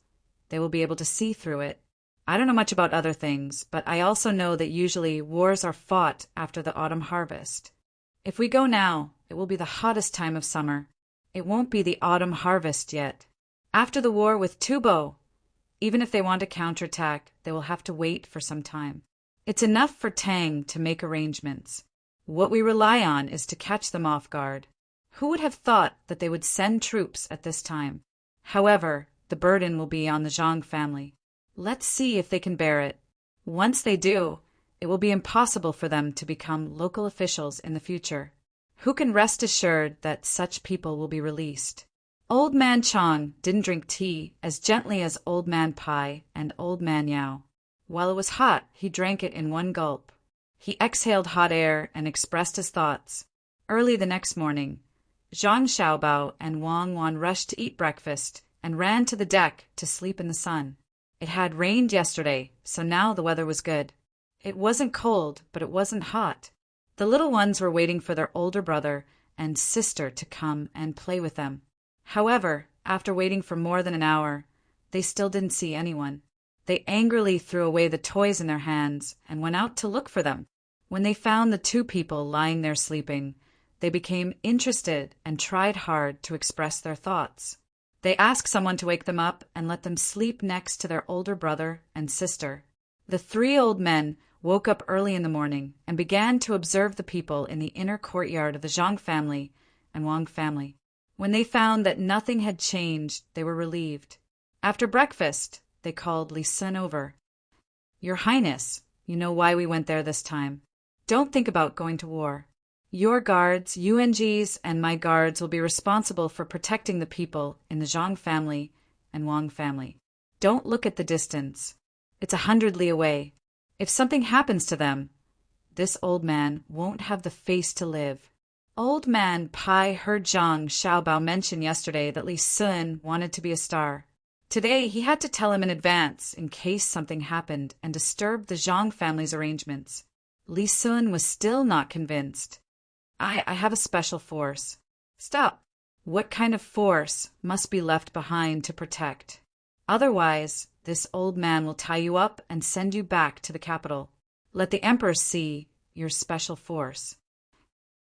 they will be able to see through it. I don't know much about other things, but I also know that usually wars are fought after the autumn harvest. If we go now, it will be the hottest time of summer. It won't be the autumn harvest yet. After the war with Tubo, even if they want to counterattack, they will have to wait for some time. It's enough for Tang to make arrangements. What we rely on is to catch them off guard. Who would have thought that they would send troops at this time? However, the burden will be on the Zhang family. Let's see if they can bear it. Once they do, it will be impossible for them to become local officials in the future. Who can rest assured that such people will be released? Old Man Chang didn't drink tea as gently as Old Man Pai and Old Man Yao. While it was hot, he drank it in one gulp. He exhaled hot air and expressed his thoughts. Early the next morning, Zhang Xiaobao and Wang Wan rushed to eat breakfast and ran to the deck to sleep in the sun. It had rained yesterday, so now the weather was good. It wasn't cold, but it wasn't hot. The little ones were waiting for their older brother and sister to come and play with them. However, after waiting for more than an hour, they still didn't see anyone. They angrily threw away the toys in their hands and went out to look for them. When they found the two people lying there sleeping, they became interested and tried hard to express their thoughts. They asked someone to wake them up and let them sleep next to their older brother and sister. The three old men woke up early in the morning and began to observe the people in the inner courtyard of the Zhang family and Wang family. When they found that nothing had changed, they were relieved. After breakfast, they called Li Sun over. "Your Highness, you know why we went there this time. Don't think about going to war. Your guards, UNGs, and my guards will be responsible for protecting the people in the Zhang family and Wang family. Don't look at the distance. It's 100 li away. If something happens to them, this old man won't have the face to live." Old man Pai heard Zhang Xiaobao mention yesterday that Li Sun wanted to be a star. Today he had to tell him in advance in case something happened and disturbed the Zhang family's arrangements. Li Sun was still not convinced. I have a special force." "Stop. What kind of force must be left behind to protect? Otherwise, this old man will tie you up and send you back to the capital. Let the emperor see your special force."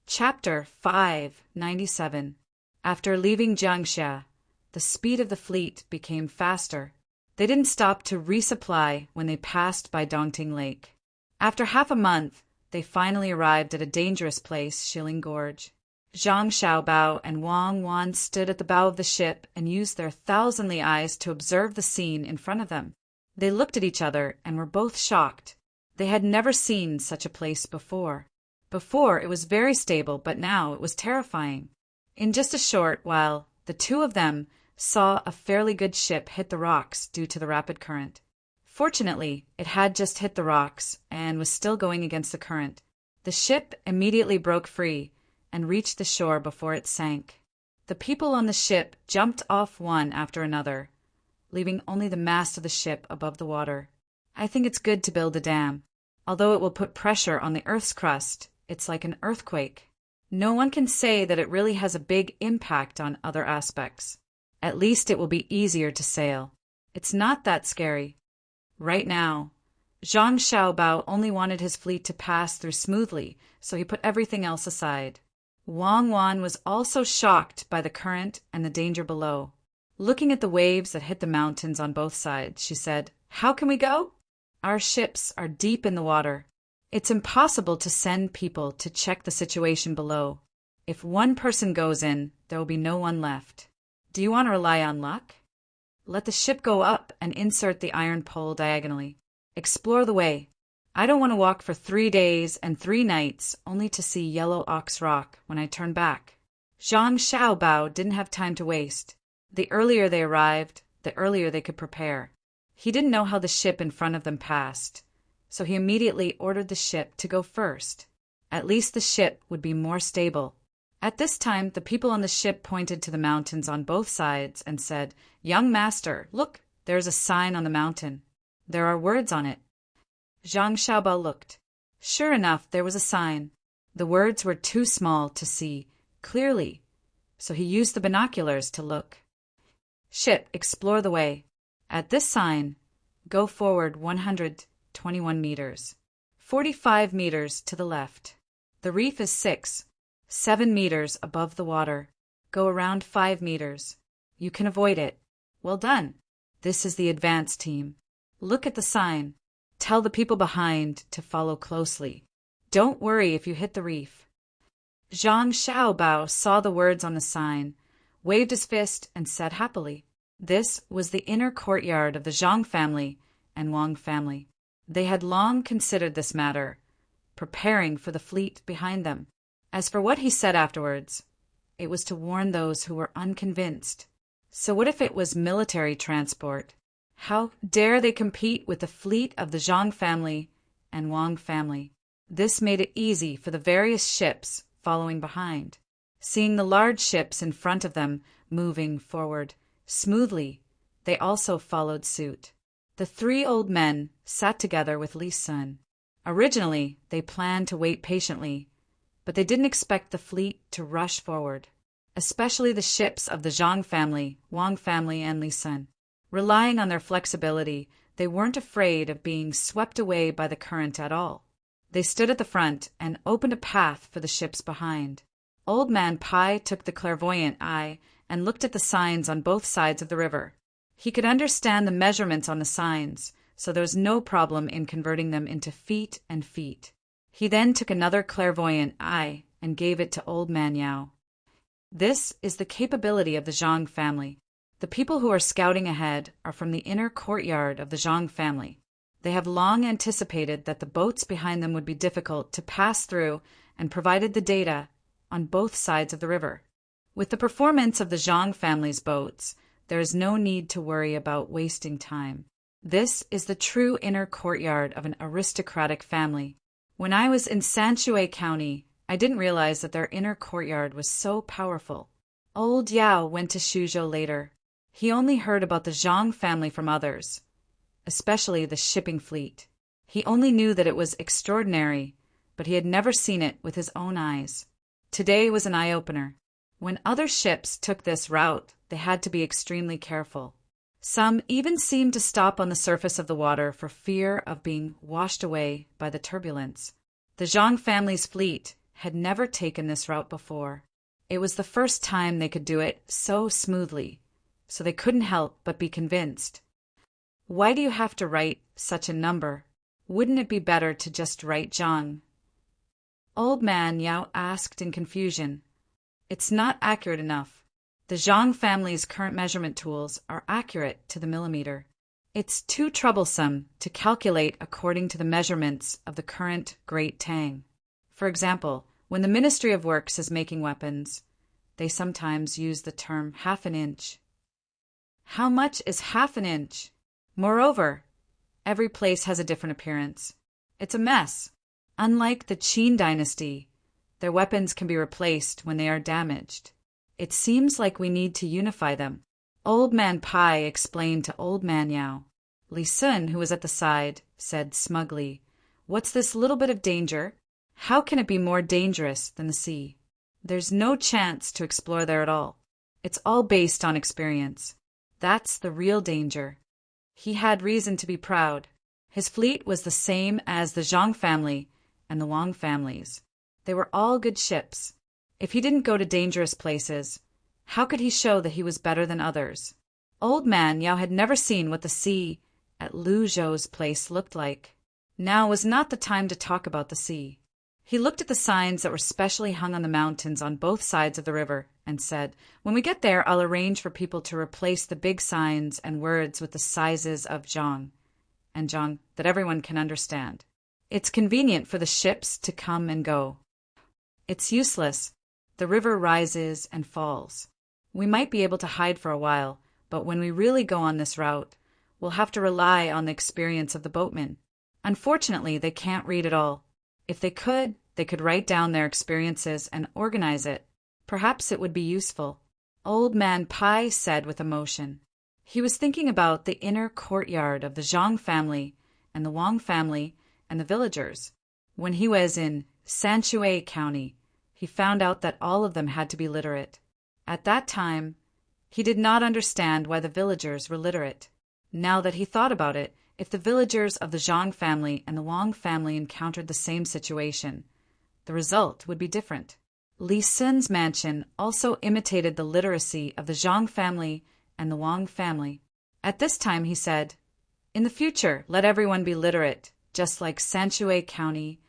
Chapter 597. After leaving Jiangxia, the speed of the fleet became faster. They didn't stop to resupply when they passed by Dongting Lake. After half a month, they finally arrived at a dangerous place, Shilling Gorge. Zhang Xiaobao and Wang Wan stood at the bow of the ship and used their thousandly eyes to observe the scene in front of them. They looked at each other and were both shocked. They had never seen such a place before. Before, it was very stable, but now it was terrifying. In just a short while, the two of them saw a fairly good ship hit the rocks due to the rapid current. Fortunately, it had just hit the rocks and was still going against the current. The ship immediately broke free and reached the shore before it sank. The people on the ship jumped off one after another, leaving only the mast of the ship above the water. I think it's good to build a dam. Although it will put pressure on the Earth's crust, it's like an earthquake. No one can say that it really has a big impact on other aspects. At least it will be easier to sail. It's not that scary. Right now, Zhang Xiaobao only wanted his fleet to pass through smoothly, so he put everything else aside. Wang Wan was also shocked by the current and the danger below. Looking at the waves that hit the mountains on both sides, she said, "How can we go? Our ships are deep in the water. It's impossible to send people to check the situation below. If one person goes in, there will be no one left. Do you want to rely on luck? Let the ship go up and insert the iron pole diagonally. Explore the way. I don't want to walk for 3 days and 3 nights only to see Yellow Ox Rock when I turn back." Zhang Xiaobao didn't have time to waste. The earlier they arrived, the earlier they could prepare. He didn't know how the ship in front of them passed, so he immediately ordered the ship to go first. At least the ship would be more stable. At this time, the people on the ship pointed to the mountains on both sides and said, "Young master, look, there is a sign on the mountain. There are words on it." Zhang Xiaobao looked. Sure enough, there was a sign. The words were too small to see clearly, so he used the binoculars to look. "Ship, explore the way. At this sign, go forward 121 meters, 45 meters to the left. The reef is 7 meters above the water. Go around 5 meters. You can avoid it. Well done. This is the advance team. Look at the sign. Tell the people behind to follow closely. Don't worry if you hit the reef." Zhang Xiaobao saw the words on the sign, waved his fist, and said happily. This was the inner courtyard of the Zhang family and Wang family. They had long considered this matter, preparing for the fleet behind them. As for what he said afterwards, it was to warn those who were unconvinced. So what if it was military transport? How dare they compete with the fleet of the Zhang family and Wang family? This made it easy for the various ships following behind. Seeing the large ships in front of them moving forward smoothly, they also followed suit. The 3 old men sat together with Li Sun. Originally, they planned to wait patiently, but they didn't expect the fleet to rush forward, especially the ships of the Zhang family, Wang family, and Li Sun. Relying on their flexibility, they weren't afraid of being swept away by the current at all. They stood at the front and opened a path for the ships behind. Old Man Pai took the clairvoyant eye and looked at the signs on both sides of the river. He could understand the measurements on the signs, so there was no problem in converting them into feet and feet. He then took another clairvoyant eye and gave it to Old Man Yao. This is the capability of the Zhang family. The people who are scouting ahead are from the inner courtyard of the Zhang family. They have long anticipated that the boats behind them would be difficult to pass through and provided the data on both sides of the river. With the performance of the Zhang family's boats, there is no need to worry about wasting time. This is the true inner courtyard of an aristocratic family. When I was in Sanshui County, I didn't realize that their inner courtyard was so powerful. Old Yao went to Suzhou later. He only heard about the Zhang family from others, especially the shipping fleet. He only knew that it was extraordinary, but he had never seen it with his own eyes. Today was an eye-opener. When other ships took this route, they had to be extremely careful. Some even seemed to stop on the surface of the water for fear of being washed away by the turbulence. The Zhang family's fleet had never taken this route before. It was the first time they could do it so smoothly, so they couldn't help but be convinced. Why do you have to write such a number? Wouldn't it be better to just write Zhang? Old Man Yao asked in confusion. It's not accurate enough. The Zhang family's current measurement tools are accurate to the millimeter. It's too troublesome to calculate according to the measurements of the current Great Tang. For example, when the Ministry of Works is making weapons, they sometimes use the term half an inch. How much is half an inch? Moreover, every place has a different appearance. It's a mess. Unlike the Qin dynasty, their weapons can be replaced when they are damaged. It seems like we need to unify them. Old Man Pai explained to Old Man Yao. Li Sun, who was at the side, said smugly, "What's this little bit of danger? How can it be more dangerous than the sea? There's no chance to explore there at all. It's all based on experience. That's the real danger." He had reason to be proud. His fleet was the same as the Zhang family and the Wang families. They were all good ships. If he didn't go to dangerous places, how could he show that he was better than others? Old Man Yao had never seen what the sea at Lu Zhou's place looked like. Now was not the time to talk about the sea. He looked at the signs that were specially hung on the mountains on both sides of the river and said, "When we get there, I'll arrange for people to replace the big signs and words with the sizes of Zhang and Zhang that everyone can understand. It's convenient for the ships to come and go. It's useless. The river rises and falls. We might be able to hide for a while, but when we really go on this route, we'll have to rely on the experience of the boatmen. Unfortunately, they can't read at all. If they could write down their experiences and organize it. Perhaps it would be useful." Old Man Pai said with emotion. He was thinking about the inner courtyard of the Zhang family and the Wang family and the villagers. When he was in Sanshui County, he found out that all of them had to be literate. At that time, he did not understand why the villagers were literate. Now that he thought about it, if the villagers of the Zhang family and the Wang family encountered the same situation, the result would be different. Li Sun's mansion also imitated the literacy of the Zhang family and the Wang family. At this time, he said, "In the future, let everyone be literate, just like Sanshui County,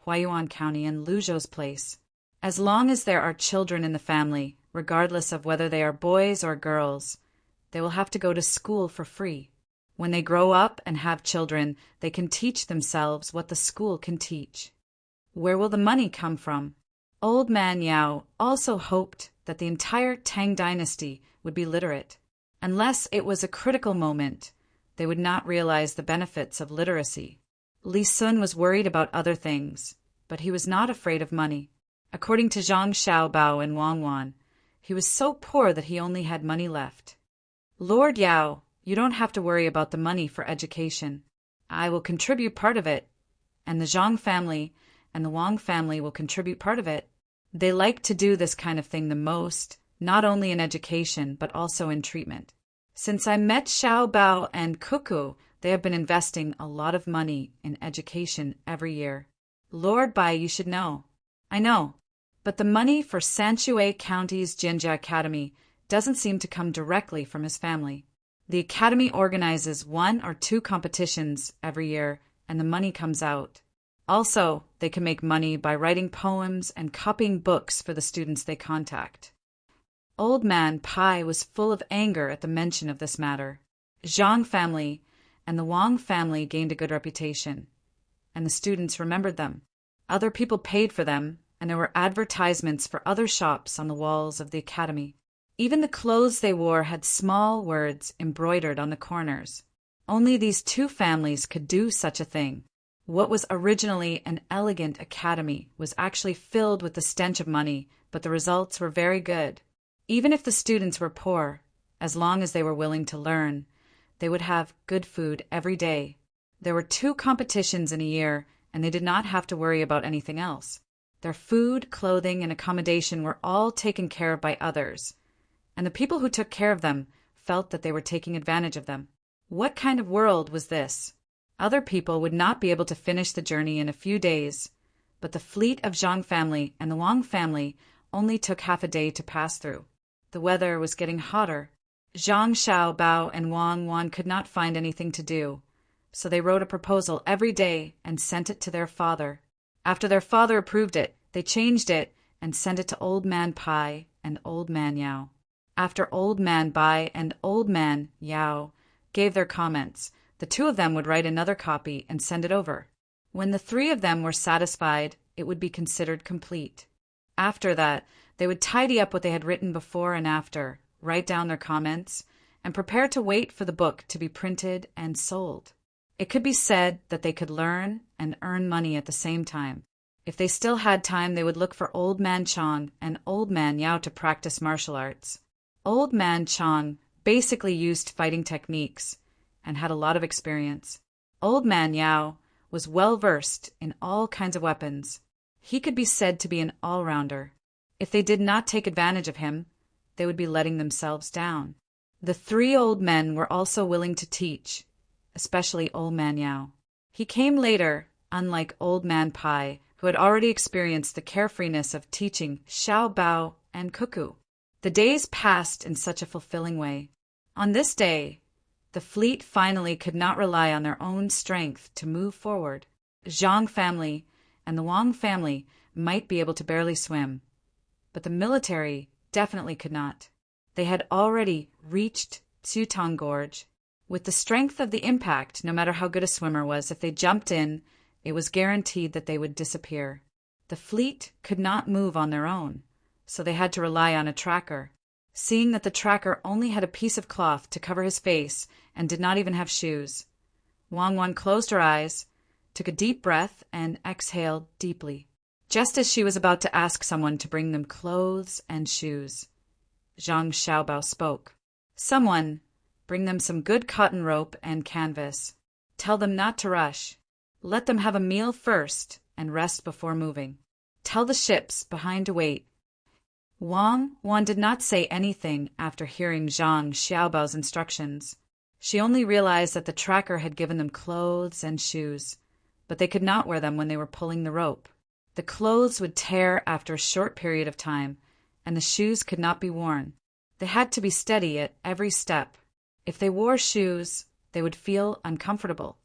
Huayuan County, and Luzhou's place. As long as there are children in the family, regardless of whether they are boys or girls, they will have to go to school for free. When they grow up and have children, they can teach themselves what the school can teach. Where will the money come from?" Old Man Yao also hoped that the entire Tang dynasty would be literate. Unless it was a critical moment, they would not realize the benefits of literacy. Li Sun was worried about other things, but he was not afraid of money. According to Zhang Xiaobao and Wang Wan, he was so poor that he only had money left. "Lord Yao, you don't have to worry about the money for education. I will contribute part of it. and the Zhang family and the Wang family will contribute part of it. They like to do this kind of thing the most, not only in education, but also in treatment. Since I met Xiao Bao and Cuckoo, they have been investing a lot of money in education every year. Lord Bai, you should know. I know. But the money for Sanshui County's Jinjia Academy doesn't seem to come directly from his family. The academy organizes 1 or 2 competitions every year, and the money comes out. Also, they can make money by writing poems and copying books for the students they contact. Old Man Pai was full of anger at the mention of this matter. Zhang family and the Wang family gained a good reputation, and the students remembered them. Other people paid for them, and there were advertisements for other shops on the walls of the academy. Even the clothes they wore had small words embroidered on the corners. Only these 2 families could do such a thing. What was originally an elegant academy was actually filled with the stench of money, but the results were very good. Even if the students were poor, as long as they were willing to learn, they would have good food every day. There were 2 competitions in a year, and they did not have to worry about anything else. Their food, clothing, and accommodation were all taken care of by others, and the people who took care of them felt that they were taking advantage of them. What kind of world was this? Other people would not be able to finish the journey in a few days, but the fleet of Zhang family and the Wang family only took half a day to pass through. The weather was getting hotter. Zhang, Xiao, Bao, and Wang Wan could not find anything to do, so they wrote a proposal every day and sent it to their father. After their father approved it, they changed it and sent it to Old Man Pai and Old Man Yao. After Old Man Bai and Old Man Yao gave their comments, the 2 of them would write another copy and send it over. When the 3 of them were satisfied, it would be considered complete. After that, they would tidy up what they had written before and after, write down their comments, and prepare to wait for the book to be printed and sold. It could be said that they could learn and earn money at the same time. If they still had time, they would look for Old Man Chang and Old Man Yao to practice martial arts. Old Man Chang basically used fighting techniques and had a lot of experience. Old Man Yao was well versed in all kinds of weapons. He could be said to be an all-rounder. If they did not take advantage of him, they would be letting themselves down. The 3 old men were also willing to teach, especially Old Man Yao. He came later, unlike Old Man Pai, who had already experienced the carefreeness of teaching Xiao Bao and Cuckoo. The days passed in such a fulfilling way. On this day, the fleet finally could not rely on their own strength to move forward. Zhang family and the Wang family might be able to barely swim, but the military definitely could not. They had already reached Tang Gorge. With the strength of the impact, no matter how good a swimmer was, if they jumped in, it was guaranteed that they would disappear. The fleet could not move on their own, so they had to rely on a tracker. Seeing that the tracker only had a piece of cloth to cover his face and did not even have shoes, Wang Wan closed her eyes, took a deep breath, and exhaled deeply. Just as she was about to ask someone to bring them clothes and shoes, Zhang Xiaobao spoke. Someone, bring them some good cotton rope and canvas. Tell them not to rush. Let them have a meal first and rest before moving. Tell the ships behind to wait. Wang Wan did not say anything after hearing Zhang Xiaobao's instructions. She only realized that the tracker had given them clothes and shoes, but they could not wear them when they were pulling the rope. The clothes would tear after a short period of time, and the shoes could not be worn. They had to be steady at every step. If they wore shoes, they would feel uncomfortable.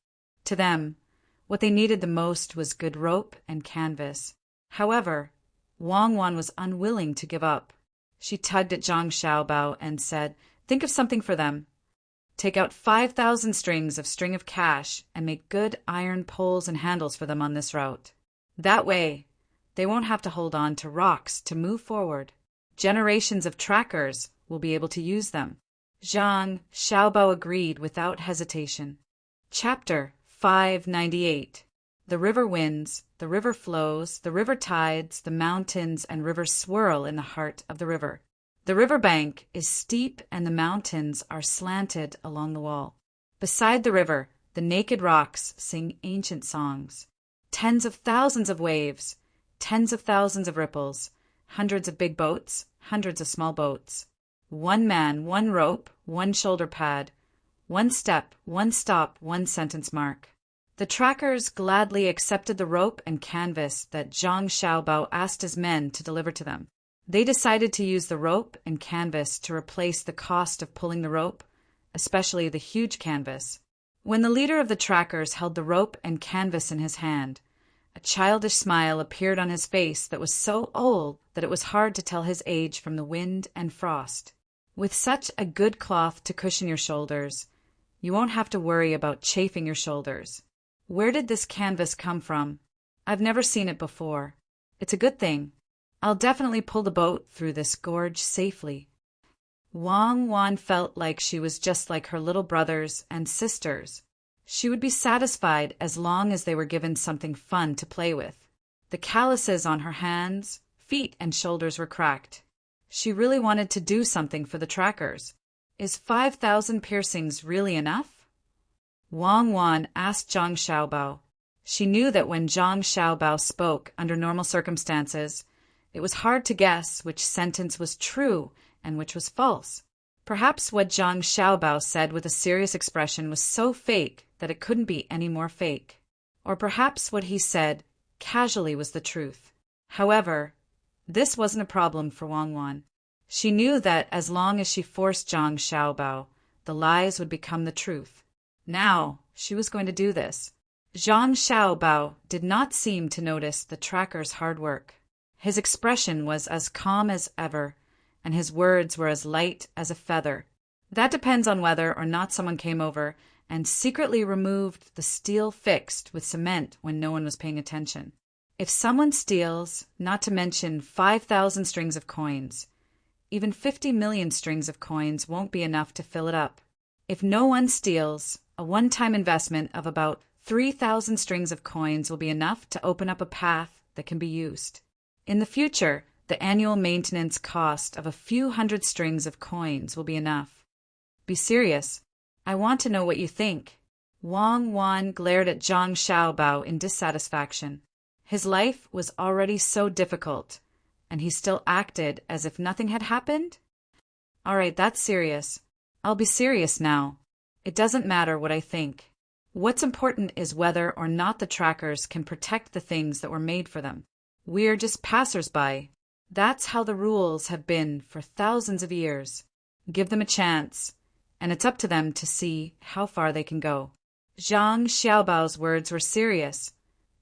To them, what they needed the most was good rope and canvas. However, Wang Wan was unwilling to give up. She tugged at Zhang Xiaobao and said, "Think of something for them. Take out 5,000 strings of string of cash and make good iron poles and handles for them on this route. That way, they won't have to hold on to rocks to move forward. Generations of trackers will be able to use them." Zhang Xiaobao agreed without hesitation. Chapter 598. The river winds, the river flows, the river tides, the mountains and rivers swirl in the heart of the river. The river bank is steep and the mountains are slanted along the wall. Beside the river, the naked rocks sing ancient songs. Tens of thousands of waves, tens of thousands of ripples, hundreds of big boats, hundreds of small boats. One man, one rope, one shoulder pad, one step, one stop, one sentence mark. The trackers gladly accepted the rope and canvas that Zhang Xiaobao asked his men to deliver to them. They decided to use the rope and canvas to replace the cost of pulling the rope, especially the huge canvas. When the leader of the trackers held the rope and canvas in his hand, a childish smile appeared on his face that was so old that it was hard to tell his age from the wind and frost. With such a good cloth to cushion your shoulders, you won't have to worry about chafing your shoulders. Where did this canvas come from? I've never seen it before. It's a good thing. I'll definitely pull the boat through this gorge safely. Wang Wan felt like she was just like her little brothers and sisters. She would be satisfied as long as they were given something fun to play with. The calluses on her hands, feet, and shoulders were cracked. She really wanted to do something for the trackers. Is 5,000 piercings really enough? Wang Wan asked Zhang Xiaobao. She knew that when Zhang Xiaobao spoke under normal circumstances, it was hard to guess which sentence was true and which was false. Perhaps what Zhang Xiaobao said with a serious expression was so fake that it couldn't be any more fake. Or perhaps what he said casually was the truth. However, this wasn't a problem for Wang Wan. She knew that as long as she forced Zhang Xiaobao, the lies would become the truth. Now, she was going to do this. Zhang Xiaobao did not seem to notice the tracker's hard work. His expression was as calm as ever, and his words were as light as a feather. That depends on whether or not someone came over and secretly removed the steel fixed with cement when no one was paying attention. If someone steals, not to mention 5,000 strings of coins, even 50 million strings of coins won't be enough to fill it up. If no one steals, a one-time investment of about 3,000 strings of coins will be enough to open up a path that can be used. In the future, the annual maintenance cost of a few hundred strings of coins will be enough. Be serious. I want to know what you think. Wang Wan glared at Zhang Xiaobao in dissatisfaction. His life was already so difficult, and he still acted as if nothing had happened? All right, that's serious. I'll be serious now. It doesn't matter what I think. What's important is whether or not the trackers can protect the things that were made for them. We're just passers-by. That's how the rules have been for thousands of years. Give them a chance, and it's up to them to see how far they can go. Zhang Xiaobao's words were serious,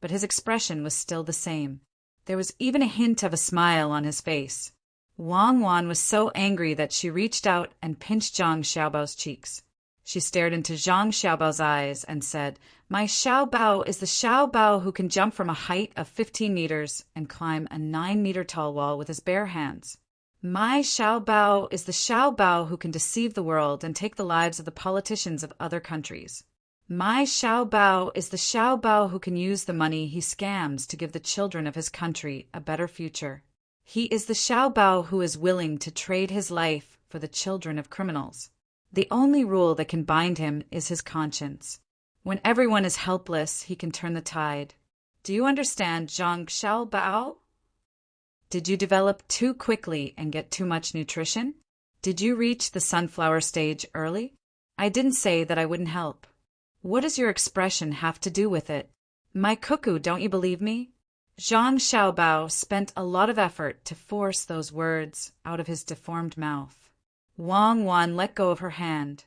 but his expression was still the same. There was even a hint of a smile on his face. Wang Wan was so angry that she reached out and pinched Zhang Xiaobao's cheeks. She stared into Zhang Xiaobao's eyes and said, "My Xiaobao is the Xiaobao who can jump from a height of 15 meters and climb a 9-meter-tall wall with his bare hands. My Xiaobao is the Xiaobao who can deceive the world and take the lives of the politicians of other countries. My Xiaobao is the Xiaobao who can use the money he scams to give the children of his country a better future. He is the Xiaobao who is willing to trade his life for the children of criminals. The only rule that can bind him is his conscience. When everyone is helpless, he can turn the tide. Do you understand, Zhang Xiaobao? Did you develop too quickly and get too much nutrition? Did you reach the sunflower stage early? I didn't say that I wouldn't help. What does your expression have to do with it? My cuckoo, don't you believe me?" Zhang Xiaobao spent a lot of effort to force those words out of his deformed mouth. Wang Wan let go of her hand.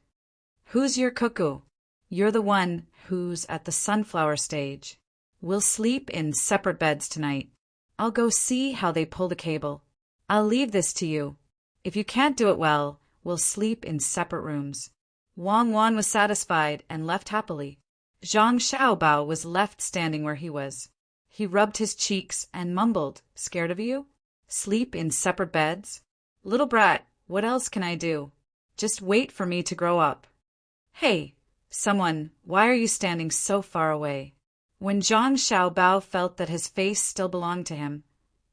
"Who's your cuckoo? You're the one who's at the sunflower stage. We'll sleep in separate beds tonight. I'll go see how they pull the cable. I'll leave this to you. If you can't do it well, we'll sleep in separate rooms." Wang Wan was satisfied and left happily. Zhang Xiaobao was left standing where he was. He rubbed his cheeks and mumbled, "Scared of you? Sleep in separate beds? Little brat, what else can I do? Just wait for me to grow up." "Hey, someone, why are you standing so far away?" When Zhang Xiaobao felt that his face still belonged to him,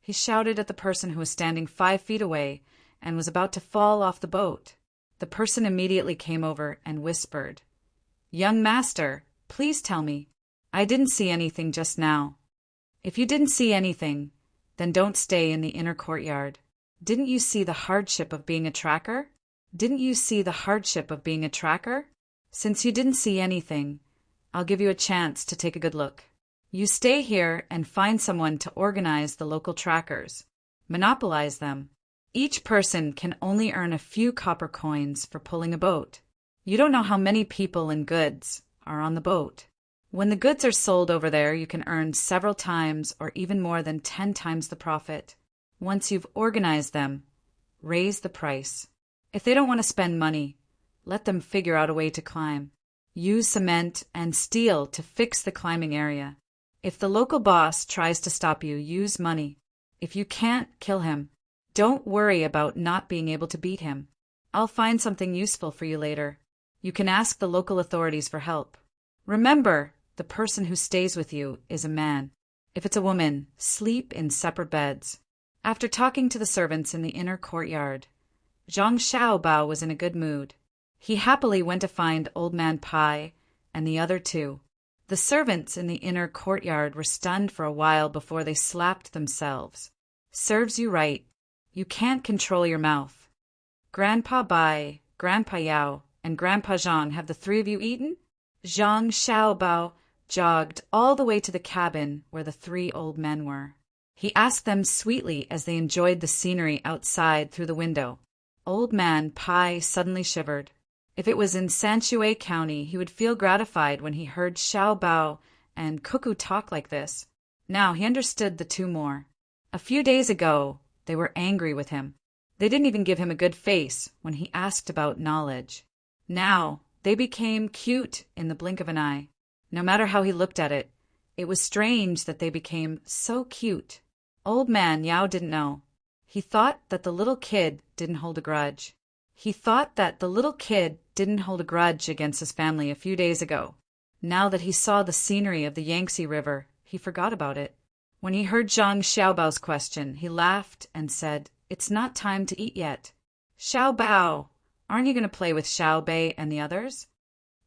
he shouted at the person who was standing 5 feet away and was about to fall off the boat. The person immediately came over and whispered, "Young master, please tell me. I didn't see anything just now. If you didn't see anything, then don't stay in the inner courtyard. Didn't you see the hardship of being a tracker? Didn't you see the hardship of being a tracker? Since you didn't see anything, I'll give you a chance to take a good look. You stay here and find someone to organize the local trackers. Monopolize them. Each person can only earn a few copper coins for pulling a boat. You don't know how many people and goods are on the boat. When the goods are sold over there, you can earn several times or even more than 10 times the profit. Once you've organized them, raise the price. If they don't want to spend money, let them figure out a way to climb. Use cement and steel to fix the climbing area. If the local boss tries to stop you, use money. If you can't, kill him. Don't worry about not being able to beat him. I'll find something useful for you later. You can ask the local authorities for help. Remember, the person who stays with you is a man. If it's a woman, sleep in separate beds. After talking to the servants in the inner courtyard, Zhang Xiaobao was in a good mood. He happily went to find Old Man Pai and the other two. The servants in the inner courtyard were stunned for a while before they slapped themselves. Serves you right. You can't control your mouth. Grandpa Bai, Grandpa Yao, and Grandpa Zhang, have the three of you eaten? Zhang Xiaobao jogged all the way to the cabin where the three old men were. He asked them sweetly as they enjoyed the scenery outside through the window. Old Man Pai suddenly shivered. If it was in Sanshui County, he would feel gratified when he heard Xiaobao and Cuckoo talk like this. Now he understood the two more. A few days ago, they were angry with him. They didn't even give him a good face when he asked about knowledge. Now, they became cute in the blink of an eye. No matter how he looked at it, it was strange that they became so cute. Old Man Yao didn't know. He thought that the little kid didn't hold a grudge. Against his family a few days ago. Now that he saw the scenery of the Yangtze River, he forgot about it. When he heard Zhang Xiaobao's question, he laughed and said, "It's not time to eat yet." "Xiaobao, aren't you going to play with Xiaobei and the others?"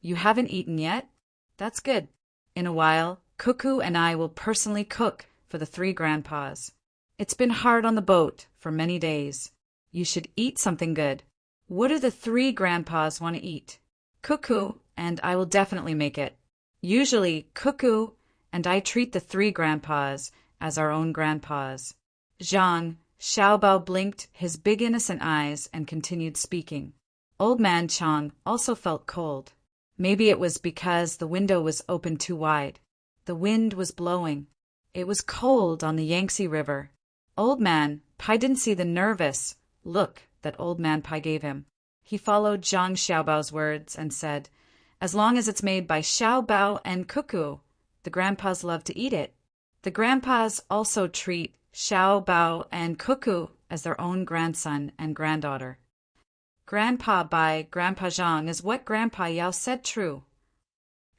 "You haven't eaten yet? That's good. In a while, Cuckoo and I will personally cook for the three grandpas. It's been hard on the boat for many days. You should eat something good. What do the three grandpas want to eat?" "Cuckoo, and I will definitely make it. Usually, Cuckoo and I treat the three grandpas as our own grandpas." Zhang Xiaobao blinked his big innocent eyes and continued speaking. Old Man Chang also felt cold. Maybe it was because the window was open too wide. The wind was blowing. It was cold on the Yangtze River. Old Man Pai didn't see the nervous look that Old Man Pai gave him. He followed Zhang Xiaobao's words and said, "As long as it's made by Xiaobao and Cuckoo, the grandpas love to eat it." The grandpas also treat Xiaobao and Cuckoo as their own grandson and granddaughter. Grandpa Bai, Grandpa Zhang, is what Grandpa Yao said true.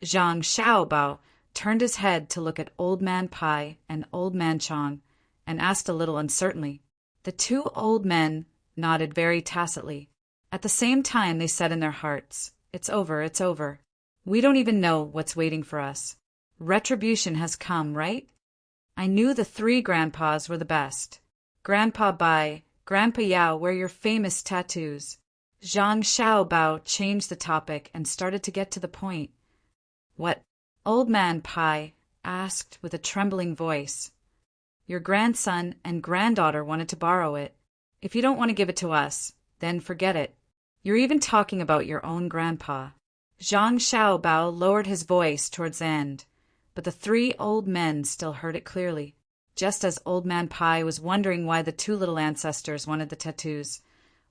Zhang Xiaobao turned his head to look at Old Man Pai and Old Man Chang and asked a little uncertainly. The two old men nodded very tacitly. At the same time they said in their hearts, "It's over, it's over. We don't even know what's waiting for us. Retribution has come, right? I knew the three grandpas were the best. Grandpa Bai, Grandpa Yao wear your famous tattoos." Zhang Xiaobao changed the topic and started to get to the point. "What?" Old Man Pai asked with a trembling voice. "Your grandson and granddaughter wanted to borrow it. If you don't want to give it to us, then forget it. You're even talking about your own grandpa." Zhang Xiaobao lowered his voice towards the end, but the three old men still heard it clearly. Just as Old Man Pai was wondering why the two little ancestors wanted the tattoos,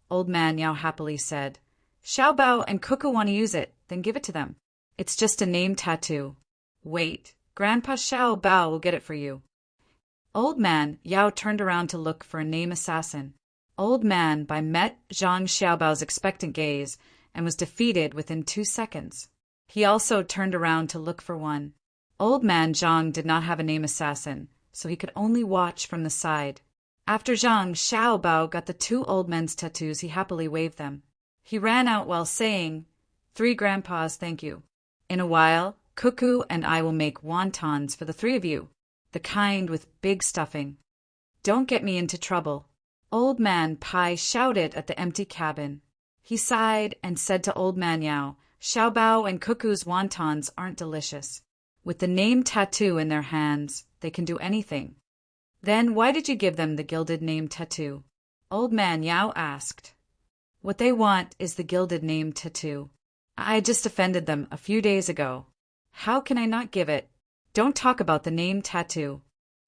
Old Man Yao happily said, "Xiaobao and Cuckoo want to use it, then give it to them. It's just a name tattoo. Wait, Grandpa Xiaobao will get it for you." Old Man Yao turned around to look for a name assassin. Old Man Bai met Zhang Xiaobao's expectant gaze and was defeated within 2 seconds. He also turned around to look for one. Old Man Zhang did not have a name assassin, so he could only watch from the side. After Zhang Xiaobao got the two old men's tattoos, he happily waved them. He ran out while saying, "Three grandpas, thank you. In a while, Cuckoo and I will make wontons for the three of you. the kind with big stuffing. Don't get me into trouble. Old Man Pai shouted at the empty cabin. He sighed and said to Old Man Yao, Xiaobao and Cuckoo's wontons aren't delicious. With the name tattoo in their hands, they can do anything. Then why did you give them the gilded name tattoo? Old Man Yao asked. What they want is the gilded name tattoo. I just offended them a few days ago. How can I not give it? Don't talk about the name tattoo.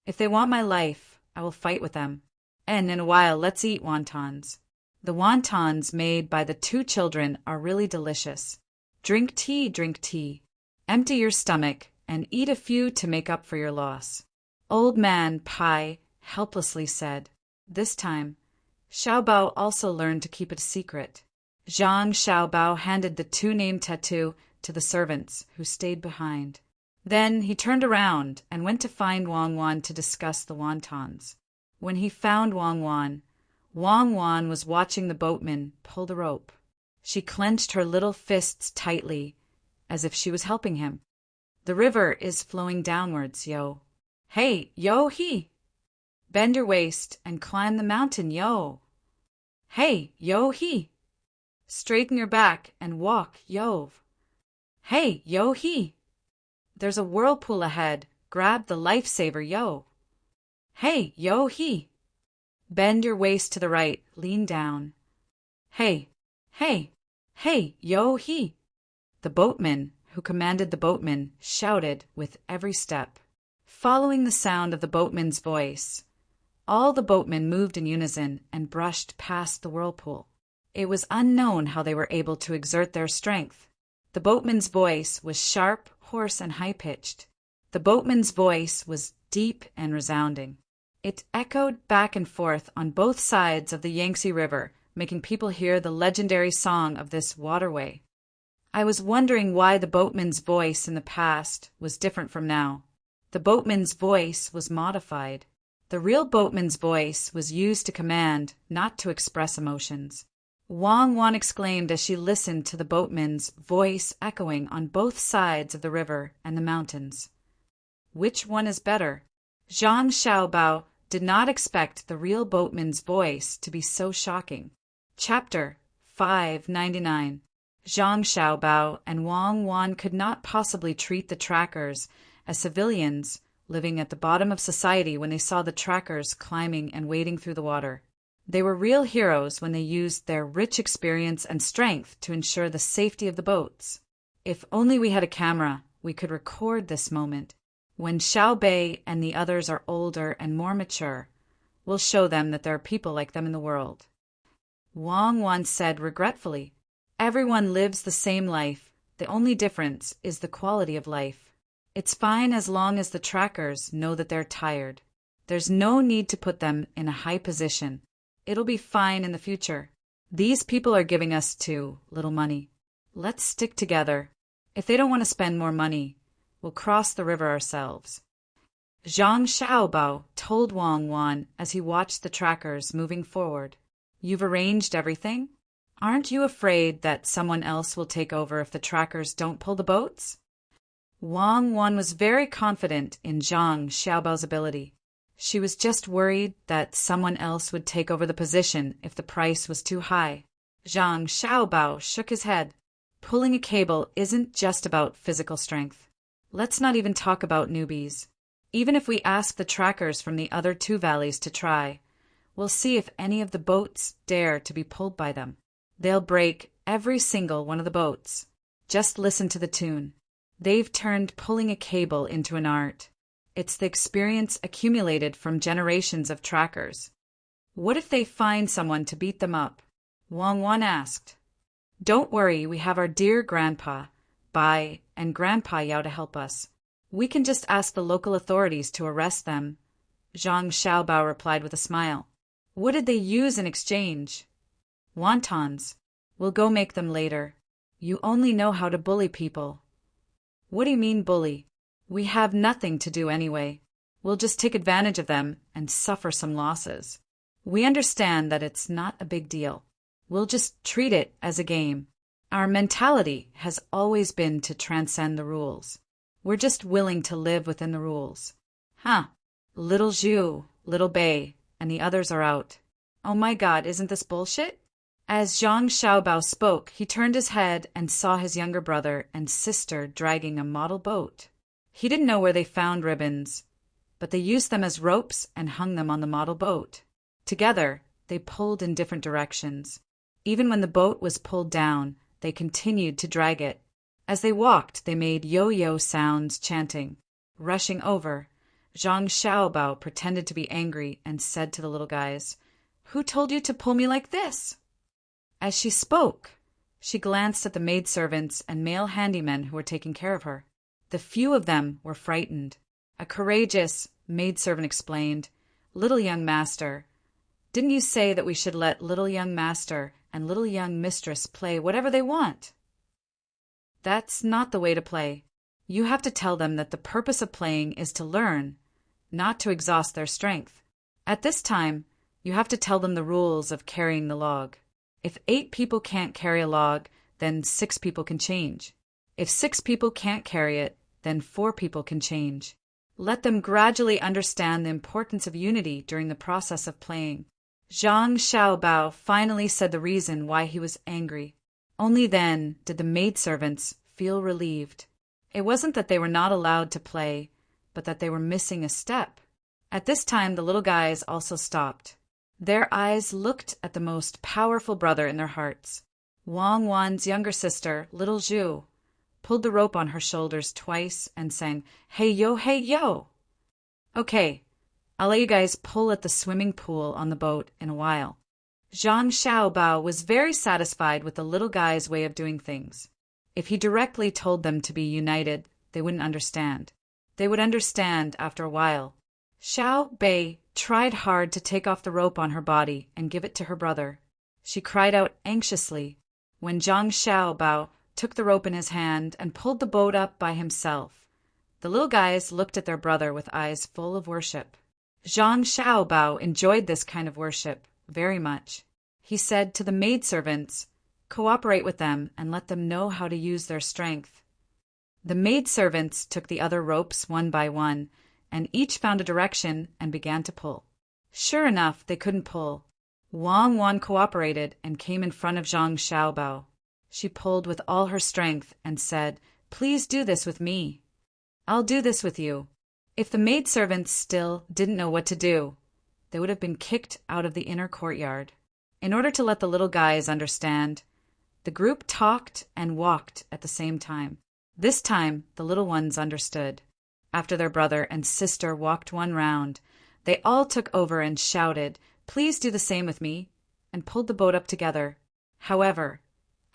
If they want my life, I will fight with them. And in a while, let's eat wontons. The wontons made by the two children are really delicious. Drink tea, drink tea. Empty your stomach and eat a few to make up for your loss. Old Man Pai helplessly said. This time, Xiaobao also learned to keep it a secret. Zhang Xiaobao handed the two-name tattoo to the servants, who stayed behind. Then he turned around and went to find Wang Wan to discuss the wontons. When he found Wang Wan was watching the boatman pull the rope. She clenched her little fists tightly, as if she was helping him. The river is flowing downwards, yo. Hey, yo he! Bend your waist and climb the mountain, yo. Hey, yo he! Straighten your back and walk, yo. Hey, yo he! There's a whirlpool ahead. Grab the lifesaver, yo. Hey, yo he! Bend your waist to the right, lean down. Hey, hey, hey, yo he! The boatman, who commanded the boatmen, shouted with every step. Following the sound of the boatman's voice, all the boatmen moved in unison and brushed past the whirlpool. It was unknown how they were able to exert their strength. The boatman's voice was sharp, hoarse, and high-pitched. The boatman's voice was deep and resounding. It echoed back and forth on both sides of the Yangtze River, making people hear the legendary song of this waterway. I was wondering why the boatman's voice in the past was different from now. The boatman's voice was modified. The real boatman's voice was used to command, not to express emotions. Wang Wan exclaimed as she listened to the boatman's voice echoing on both sides of the river and the mountains. Which one is better? Zhang Xiaobao did not expect the real boatman's voice to be so shocking. Chapter 599. Zhang Xiaobao and Wang Wan could not possibly treat the trackers as civilians living at the bottom of society when they saw the trackers climbing and wading through the water. They were real heroes when they used their rich experience and strength to ensure the safety of the boats. If only we had a camera, we could record this moment. When Xiao Bei and the others are older and more mature, we'll show them that there are people like them in the world. Wang Wan said regretfully, Everyone lives the same life. The only difference is the quality of life. It's fine as long as the trackers know that they're tired. There's no need to put them in a high position. It'll be fine in the future. These people are giving us too little money. Let's stick together. If they don't want to spend more money, we'll cross the river ourselves. Zhang Xiaobao told Wang Wan as he watched the trackers moving forward. You've arranged everything? Aren't you afraid that someone else will take over if the trackers don't pull the boats? Wang Wan was very confident in Zhang Xiaobao's ability. She was just worried that someone else would take over the position if the price was too high. Zhang Xiaobao shook his head. Pulling a cable isn't just about physical strength. Let's not even talk about newbies. Even if we ask the trackers from the other two valleys to try, we'll see if any of the boats dare to be pulled by them. They'll break every single one of the boats. Just listen to the tune. They've turned pulling a cable into an art. It's the experience accumulated from generations of trackers. What if they find someone to beat them up? Wang Wan asked. Don't worry, we have our dear Grandpa, Bai, and Grandpa Yao to help us. We can just ask the local authorities to arrest them. Zhang Xiaobao replied with a smile. What did they use in exchange? Wontons. We'll go make them later. You only know how to bully people. What do you mean bully? We have nothing to do anyway. We'll just take advantage of them and suffer some losses. We understand that it's not a big deal. We'll just treat it as a game. Our mentality has always been to transcend the rules. We're just willing to live within the rules. Huh, Little Zhu, Little Bei, and the others are out. Oh my God, isn't this bullshit? As Zhang Xiaobao spoke, he turned his head and saw his younger brother and sister dragging a model boat. He didn't know where they found ribbons, but they used them as ropes and hung them on the model boat. Together, they pulled in different directions. Even when the boat was pulled down, they continued to drag it. As they walked, they made yo-yo sounds, chanting. Rushing over, Zhang Xiaobao pretended to be angry and said to the little guys, "Who told you to pull me like this?" As she spoke, she glanced at the maidservants and male handymen who were taking care of her. The few of them were frightened. A courageous maidservant explained, "Little young master, didn't you say that we should let little young master and little young mistress play whatever they want?" That's not the way to play. You have to tell them that the purpose of playing is to learn, not to exhaust their strength. At this time, you have to tell them the rules of carrying the log. If 8 people can't carry a log, then 6 people can change. If 6 people can't carry it, then 4 people can change. Let them gradually understand the importance of unity during the process of playing. Zhang Xiaobao finally said the reason why he was angry. Only then did the maidservants feel relieved. It wasn't that they were not allowed to play, but that they were missing a step. At this time, the little guys also stopped. Their eyes looked at the most powerful brother in their hearts. Wang Wan's younger sister, little Zhu, pulled the rope on her shoulders twice and sang, "Hey yo, hey yo!" "Okay, I'll let you guys pull at the swimming pool on the boat in a while." Zhang Xiaobao was very satisfied with the little guy's way of doing things. If he directly told them to be united, they wouldn't understand. They would understand after a while. Xiao Bei tried hard to take off the rope on her body and give it to her brother. She cried out anxiously when Zhang Xiaobao took the rope in his hand and pulled the boat up by himself. The little guys looked at their brother with eyes full of worship. Zhang Xiaobao enjoyed this kind of worship very much. He said to the maidservants, "Cooperate with them and let them know how to use their strength." The maidservants took the other ropes one by one, and each found a direction and began to pull. Sure enough, they couldn't pull. Wang Wan cooperated and came in front of Zhang Xiaobao. She pulled with all her strength and said, "Please do this with me." "I'll do this with you." If the maidservants still didn't know what to do, they would have been kicked out of the inner courtyard. In order to let the little guys understand, the group talked and walked at the same time. This time, the little ones understood. After their brother and sister walked one round, they all took over and shouted, "Please do the same with me," and pulled the boat up together. However,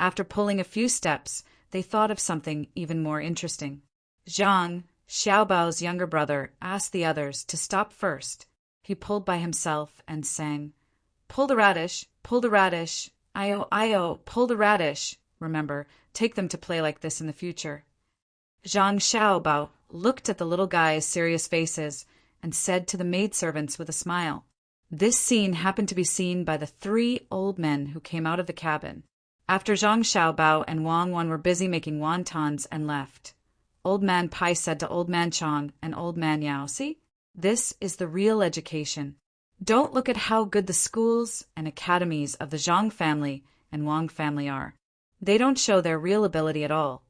after pulling a few steps, they thought of something even more interesting. Zhang, Xiaobao's younger brother, asked the others to stop first. He pulled by himself and sang, pull the radish, I-O, I-O, pull the radish." Remember, take them to play like this in the future. Zhang Xiaobao looked at the little guys' serious faces and said to the maidservants with a smile. This scene happened to be seen by the 3 old men who came out of the cabin. After Zhang Xiaobao and Wang Wan were busy making wontons and left, Old Man Pai said to Old Man Chong and Old Man Yao, "See, this is the real education. Don't look at how good the schools and academies of the Zhang family and Wang family are. They don't show their real ability at all.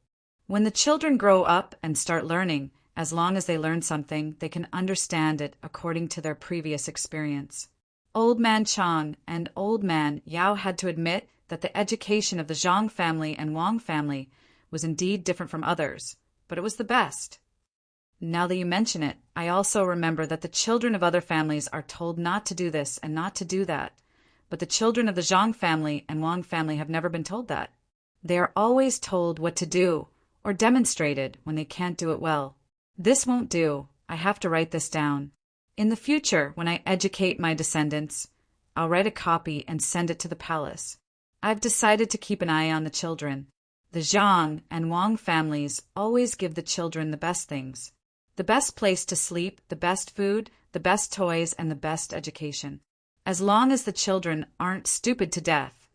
When the children grow up and start learning, as long as they learn something, they can understand it according to their previous experience." Old Man Chong and Old Man Yao had to admit that the education of the Zhang family and Wang family was indeed different from others, but it was the best. Now that you mention it, I also remember that the children of other families are told not to do this and not to do that, but the children of the Zhang family and Wang family have never been told that. They are always told what to do or demonstrated when they can't do it well. This won't do. I have to write this down. In the future, when I educate my descendants, I'll write a copy and send it to the palace. I've decided to keep an eye on the children. The Zhang and Wang families always give the children the best things. The best place to sleep, the best food, the best toys, and the best education. As long as the children aren't stupid to death,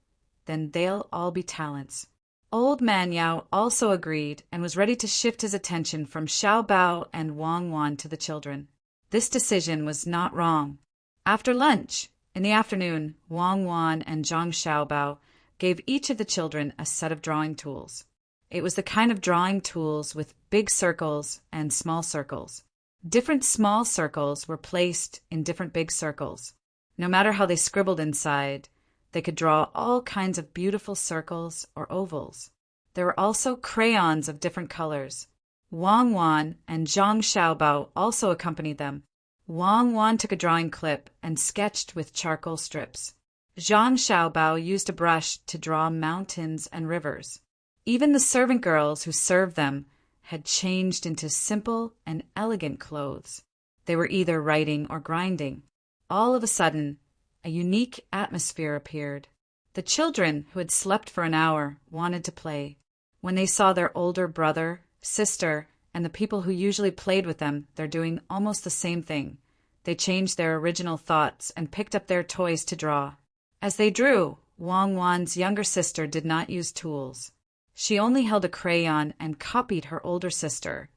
then they'll all be talents. Old Man Yao also agreed and was ready to shift his attention from Xiao Bao and Wang Wan to the children. This decision was not wrong. After lunch, in the afternoon, Wang Wan and Zhang Xiaobao gave each of the children a set of drawing tools. It was the kind of drawing tools with big circles and small circles. Different small circles were placed in different big circles. No matter how they scribbled inside, they could draw all kinds of beautiful circles or ovals. There were also crayons of different colors. Wang Wan and Zhang Xiaobao also accompanied them. Wang Wan took a drawing clip and sketched with charcoal strips. Zhang Xiaobao used a brush to draw mountains and rivers. Even the servant girls who served them had changed into simple and elegant clothes. They were either writing or grinding. All of a sudden, a unique atmosphere appeared. The children, who had slept for an hour, wanted to play. When they saw their older brother, sister, and the people who usually played with them, they're doing almost the same thing. They changed their original thoughts and picked up their toys to draw. As they drew, Wang Wan's younger sister did not use tools. She only held a crayon and copied her older sister,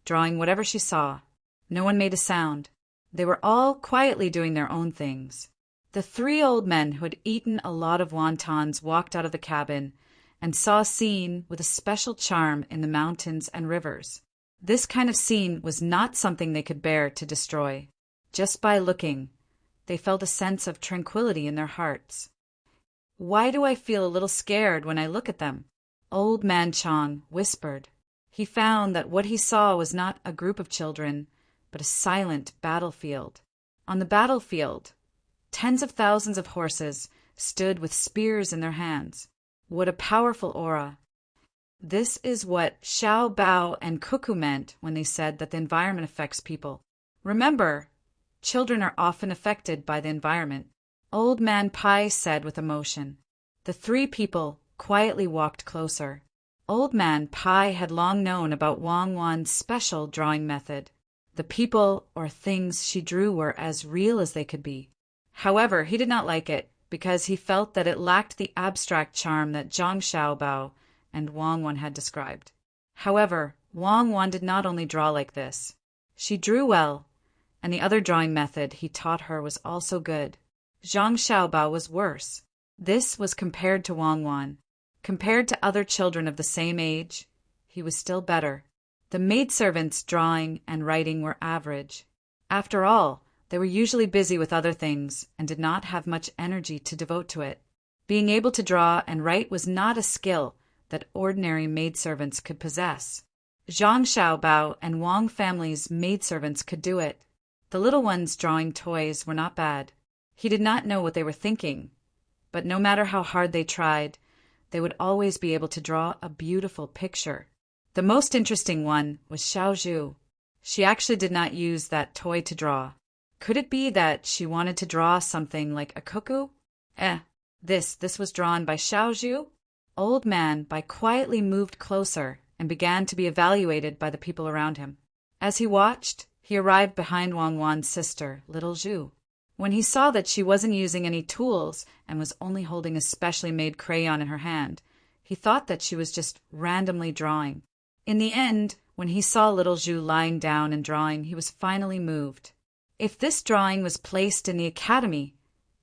drawing whatever she saw. No one made a sound. They were all quietly doing their own things. The three old men who had eaten a lot of wontons walked out of the cabin and saw a scene with a special charm in the mountains and rivers. This kind of scene was not something they could bear to destroy. Just by looking, they felt a sense of tranquility in their hearts. "Why do I feel a little scared when I look at them?" Old Man Chang whispered. He found that what he saw was not a group of children, but a silent battlefield. On the battlefield, tens of thousands of horses stood with spears in their hands. What a powerful aura! This is what Xiao Bao and Cuckoo meant when they said that the environment affects people. Remember, children are often affected by the environment. Old Man Pai said with emotion. The three people quietly walked closer. Old Man Pai had long known about Wang Wan's special drawing method. The people or things she drew were as real as they could be. However, he did not like it because he felt that it lacked the abstract charm that Zhang Xiaobao and Wang Wan had described. However, Wang Wan did not only draw like this. She drew well, and the other drawing method he taught her was also good. Zhang Xiaobao was worse. This was compared to Wang Wan. Compared to other children of the same age, he was still better. The maidservants' drawing and writing were average. After all, they were usually busy with other things and did not have much energy to devote to it. Being able to draw and write was not a skill that ordinary maidservants could possess. Zhang Xiaobao and Wang family's maidservants could do it. The little ones drawing toys were not bad. He did not know what they were thinking, but no matter how hard they tried, they would always be able to draw a beautiful picture. The most interesting one was Xiao Zhu. She actually did not use that toy to draw. Could it be that she wanted to draw something like a cuckoo? This was drawn by Xiao Zhu. Old Man Bai quietly moved closer and began to be evaluated by the people around him. As he watched, he arrived behind Wang Wan's sister, little Zhu. When he saw that she wasn't using any tools and was only holding a specially made crayon in her hand, he thought that she was just randomly drawing. In the end, when he saw little Zhu lying down and drawing, he was finally moved. If this drawing was placed in the academy,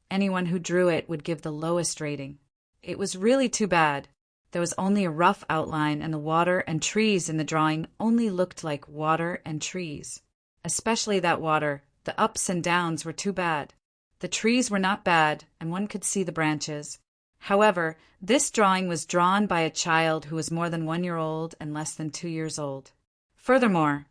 anyone who drew it would give the lowest rating. It was really too bad. There was only a rough outline, and the water and trees in the drawing only looked like water and trees. Especially that water. The ups and downs were too bad. The trees were not bad, and one could see the branches. However, this drawing was drawn by a child who was more than 1 year old and less than 2 years old. Furthermore,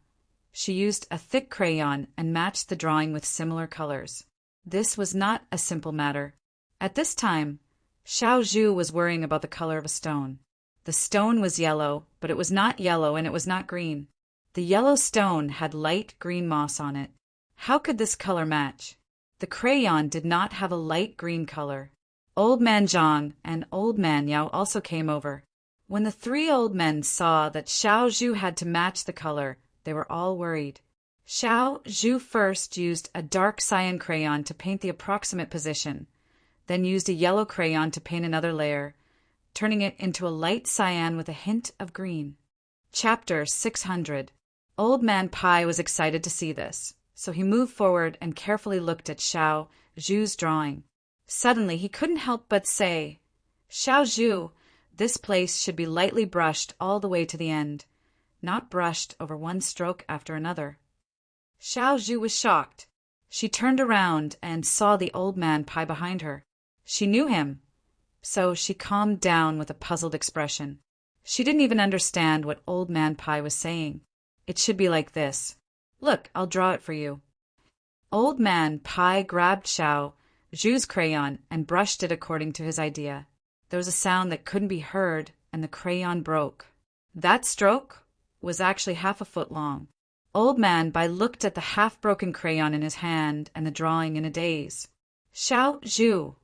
she used a thick crayon and matched the drawing with similar colors. This was not a simple matter. At this time, Xiao Zhu was worrying about the color of a stone. The stone was yellow, but it was not yellow and it was not green. The yellow stone had light green moss on it. How could this color match? The crayon did not have a light green color. Old Man Zhang and Old Man Yao also came over. When the three old men saw that Xiao Zhu had to match the color, they were all worried. Xiao Zhu first used a dark cyan crayon to paint the approximate position, then used a yellow crayon to paint another layer, turning it into a light cyan with a hint of green. Chapter 600. Old Man Pai was excited to see this, so he moved forward and carefully looked at Xiao Zhu's drawing. Suddenly, he couldn't help but say, "Xiao Zhu, this place should be lightly brushed all the way to the end, not brushed over one stroke after another." Xiao Zhu was shocked. She turned around and saw the old man Pai behind her. She knew him, so she calmed down with a puzzled expression. She didn't even understand what old man Pai was saying. "It should be like this. Look, I'll draw it for you." Old man Pai grabbed Xiao Zhu's crayon and brushed it according to his idea. There was a sound that couldn't be heard, and the crayon broke. That stroke was actually 1/2 a foot long. Old man Pai looked at the half-broken crayon in his hand and the drawing in a daze. Xiao Zhu,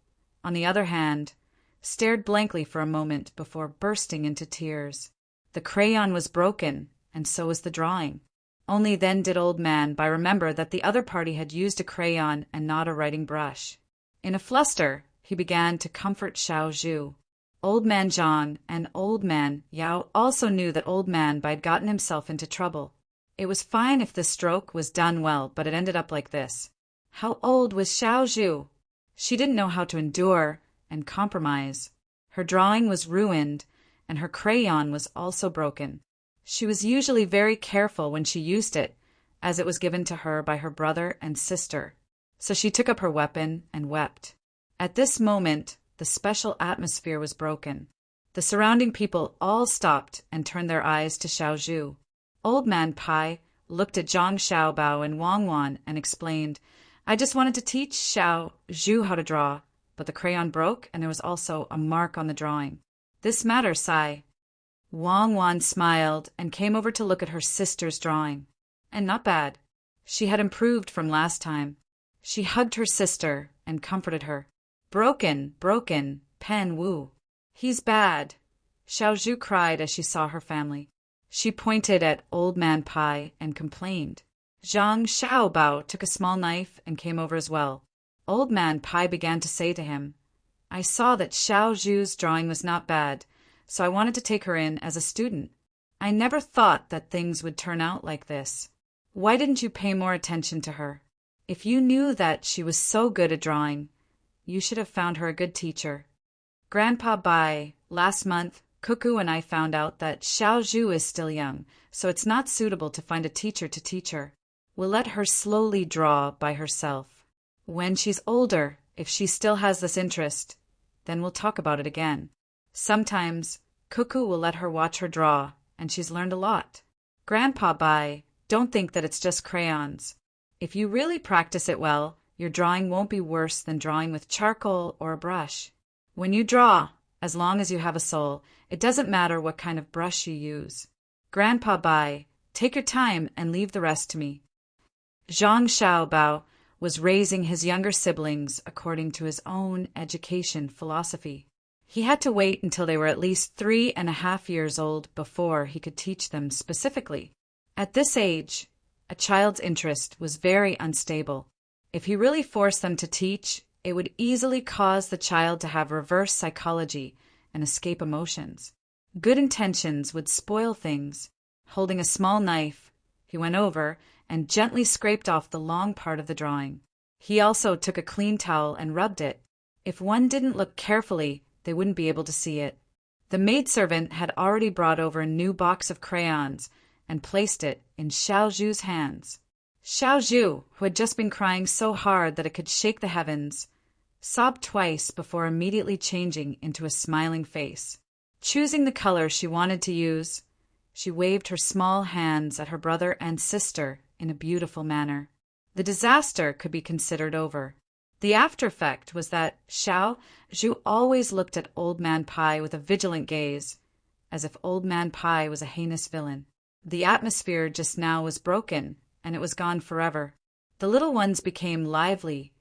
on the other hand, stared blankly for a moment before bursting into tears. The crayon was broken, and so was the drawing. Only then did old man Pai remember that the other party had used a crayon and not a writing brush. In a fluster, he began to comfort Xiao Zhu. Old man Zhang and old man Yao also knew that old man Pai had gotten himself into trouble. It was fine if the stroke was done well, but it ended up like this. How old was Xiao Zhu? She didn't know how to endure and compromise. Her drawing was ruined, and her crayon was also broken. She was usually very careful when she used it, as it was given to her by her brother and sister. So she took up her weapon and wept. At this moment, the special atmosphere was broken. The surrounding people all stopped and turned their eyes to Xiao Zhu. Old man Pai looked at Zhang Xiaobao and Wang Wan and explained, "I just wanted to teach Xiao Zhu how to draw, but the crayon broke and there was also a mark on the drawing. This matters, Sai." Wang Wan smiled and came over to look at her sister's drawing. And not bad. She had improved from last time. She hugged her sister and comforted her. "Broken, broken, Pen Wu. He's bad." Xiao Zhu cried as she saw her family. She pointed at old man Pai and complained. Zhang Xiaobao took a small knife and came over as well. Old man Pai began to say to him, "I saw that Xiao Zhu's drawing was not bad, so I wanted to take her in as a student. I never thought that things would turn out like this. Why didn't you pay more attention to her? If you knew that she was so good at drawing, you should have found her a good teacher. Grandpa Bai, last month, Cuckoo and I found out that Xiao Zhu is still young, so it's not suitable to find a teacher to teach her. We'll let her slowly draw by herself. When she's older, if she still has this interest, then we'll talk about it again. Sometimes, Cuckoo will let her watch her draw, and she's learned a lot. Grandpa Bai, don't think that it's just crayons. If you really practice it well, your drawing won't be worse than drawing with charcoal or a brush. When you draw, as long as you have a soul, it doesn't matter what kind of brush you use. Grandpa Bai, take your time and leave the rest to me." Zhang Xiaobao was raising his younger siblings according to his own education philosophy. He had to wait until they were at least 3.5 years old before he could teach them specifically. At this age, a child's interest was very unstable. If he really forced them to teach, it would easily cause the child to have reverse psychology and escape emotions. Good intentions would spoil things. Holding a small knife, he went over and gently scraped off the long part of the drawing. He also took a clean towel and rubbed it. If one didn't look carefully, they wouldn't be able to see it. The maidservant had already brought over a new box of crayons and placed it in Xiao Zhu's hands. Xiao Zhu, who had just been crying so hard that it could shake the heavens, sobbed twice before immediately changing into a smiling face. Choosing the color she wanted to use, she waved her small hands at her brother and sister in a beautiful manner. The disaster could be considered over. The after effect was that Xiao Zhu always looked at Old Man Pai with a vigilant gaze, as if Old Man Pai was a heinous villain. The atmosphere just now was broken, and it was gone forever. The little ones became lively,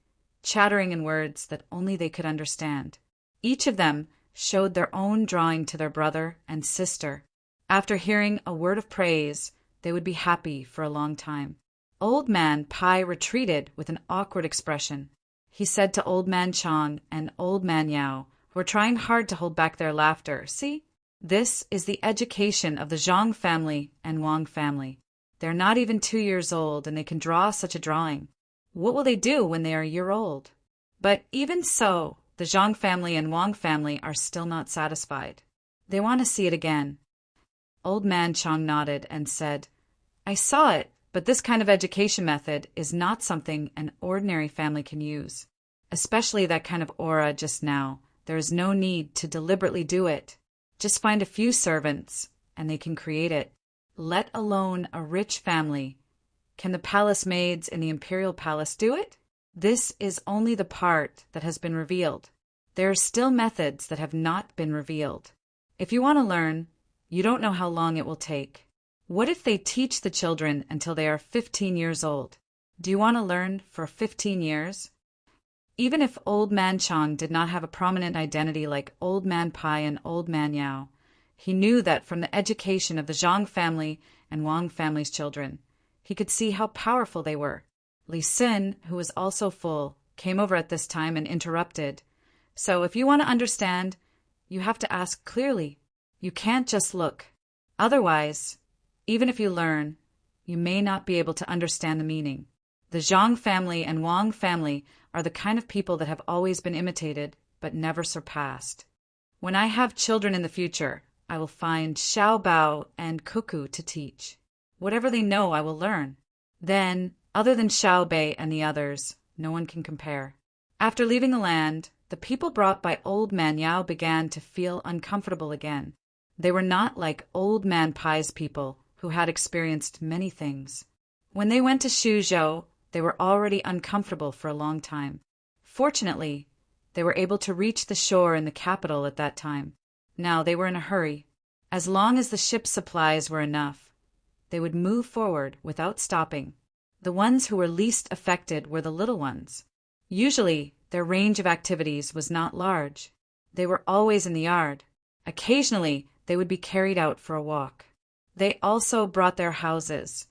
chattering in words that only they could understand. Each of them showed their own drawing to their brother and sister. After hearing a word of praise, they would be happy for a long time. Old Man Pai retreated with an awkward expression. He said to Old Man Chang and Old Man Yao, who were trying hard to hold back their laughter, "See, this is the education of the Zhang family and Wang family. They're not even 2 years old, and they can draw such a drawing. What will they do when they are a year old? But even so, the Zhang family and Wang family are still not satisfied. They want to see it again. Old man Chang nodded and said, I saw it, but this kind of education method is not something an ordinary family can use. Especially that kind of aura just now. There is no need to deliberately do it. Just find a few servants, and they can create it. Let alone a rich family. Can the palace maids in the imperial palace do it? This is only the part that has been revealed. There are still methods that have not been revealed. If you want to learn, you don't know how long it will take. What if they teach the children until they are 15 years old? Do you want to learn for 15 years? Even if Old Man Chang did not have a prominent identity like Old Man Pai and Old Man Yao, he knew that from the education of the Zhang family and Wang family's children, he could see how powerful they were. Li Xin, who was also full, came over at this time and interrupted. So if you want to understand, you have to ask clearly. You can't just look. Otherwise, even if you learn, you may not be able to understand the meaning. The Zhang family and Wang family are the kind of people that have always been imitated, but never surpassed. When I have children in the future, I will find Xiao Bao and Cuckoo to teach. Whatever they know, I will learn. Then, other than Xiao Bei and the others, no one can compare. After leaving the land, the people brought by Old Man Yao began to feel uncomfortable again. They were not like Old Man Pai's people, who had experienced many things. When they went to Shuzhou, they were already uncomfortable for a long time. Fortunately, they were able to reach the shore in the capital at that time. Now they were in a hurry. As long as the ship's supplies were enough, they would move forward without stopping. The ones who were least affected were the little ones. Usually, their range of activities was not large. They were always in the yard. Occasionally, they would be carried out for a walk. They also brought their houses,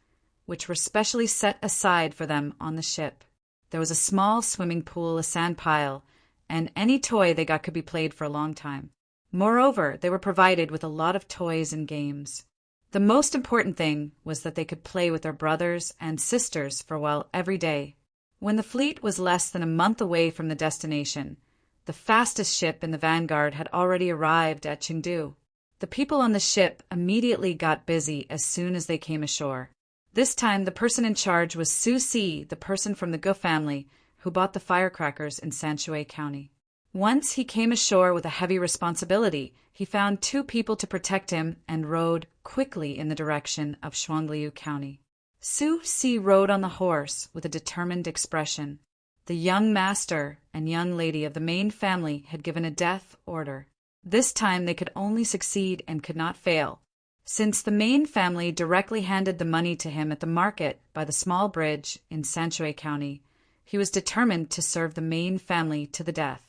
which were specially set aside for them on the ship. There was a small swimming pool, a sand pile, and any toy they got could be played for a long time. Moreover, they were provided with a lot of toys and games. The most important thing was that they could play with their brothers and sisters for a while every day. When the fleet was less than a month away from the destination, the fastest ship in the vanguard had already arrived at Chengdu. The people on the ship immediately got busy as soon as they came ashore. This time, the person in charge was Su Si, the person from the Gu family, who bought the firecrackers in Sanshui County. Once he came ashore with a heavy responsibility, he found 2 people to protect him and rode quickly in the direction of Shuangliu County. Su Si rode on the horse with a determined expression. The young master and young lady of the main family had given a death order. This time they could only succeed and could not fail. Since the main family directly handed the money to him at the market by the small bridge in Sanshui County, he was determined to serve the main family to the death.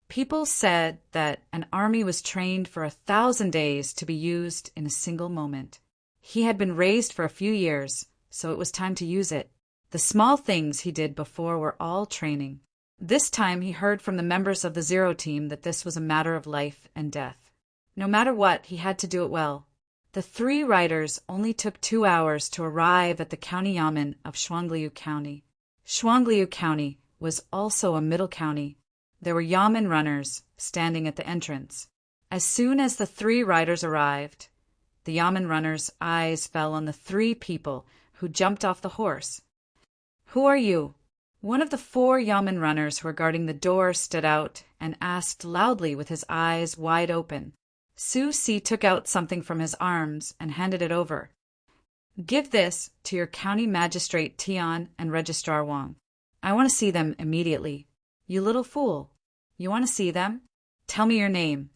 People said that an army was trained for 1,000 days to be used in a single moment. He had been raised for a few years, so it was time to use it. The small things he did before were all training. This time he heard from the members of the Zero team that this was a matter of life and death. No matter what, he had to do it well. The 3 riders only took 2 hours to arrive at the county yamen of Shuangliu County. Shuangliu County was also a middle county. There were yamen runners standing at the entrance. As soon as the 3 riders arrived, the yamen runners' eyes fell on the 3 people who jumped off the horse. "Who are you?" One of the 4 yamen runners who were guarding the door stood out and asked loudly with his eyes wide open. Su Si took out something from his arms and handed it over. "Give this to your county magistrate Tian and registrar Wang. I want to see them immediately." "You little fool. You want to see them? Tell me your name."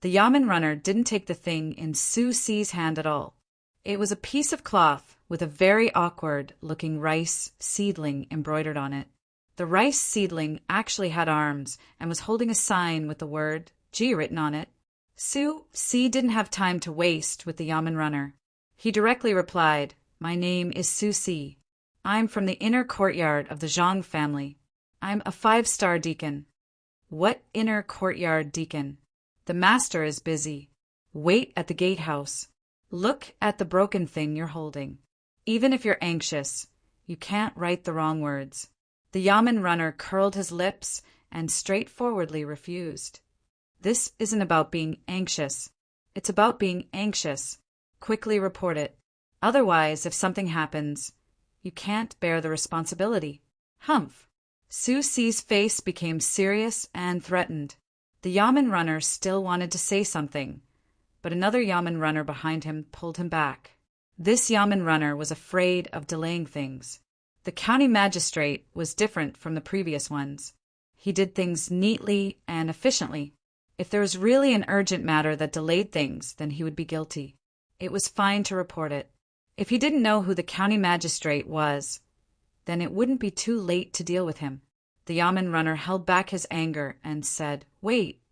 The yamen runner didn't take the thing in Su Si's hand at all. It was a piece of cloth with a very awkward-looking rice seedling embroidered on it. The rice seedling actually had arms and was holding a sign with the word G written on it. Su Si didn't have time to waste with the yamen runner. He directly replied, "My name is Su Si. I'm from the inner courtyard of the Zhang family. I'm a 5-star deacon." "What inner courtyard deacon?" "The master is busy. Wait at the gatehouse. Look at the broken thing you're holding." Even if you're anxious, you can't write the wrong words. The Yamen runner curled his lips and straightforwardly refused. This isn't about being anxious. It's about being anxious. Quickly report it. Otherwise, if something happens, you can't bear the responsibility. Humph. Su Si's face became serious and threatened. The Yamen runner still wanted to say something, but another Yamen runner behind him pulled him back. This Yamen runner was afraid of delaying things. The county magistrate was different from the previous ones. He did things neatly and efficiently. If there was really an urgent matter that delayed things, then he would be guilty. It was fine to report it. If he didn't know who the county magistrate was, then it wouldn't be too late to deal with him. The Yamen runner held back his anger and said, "Wait."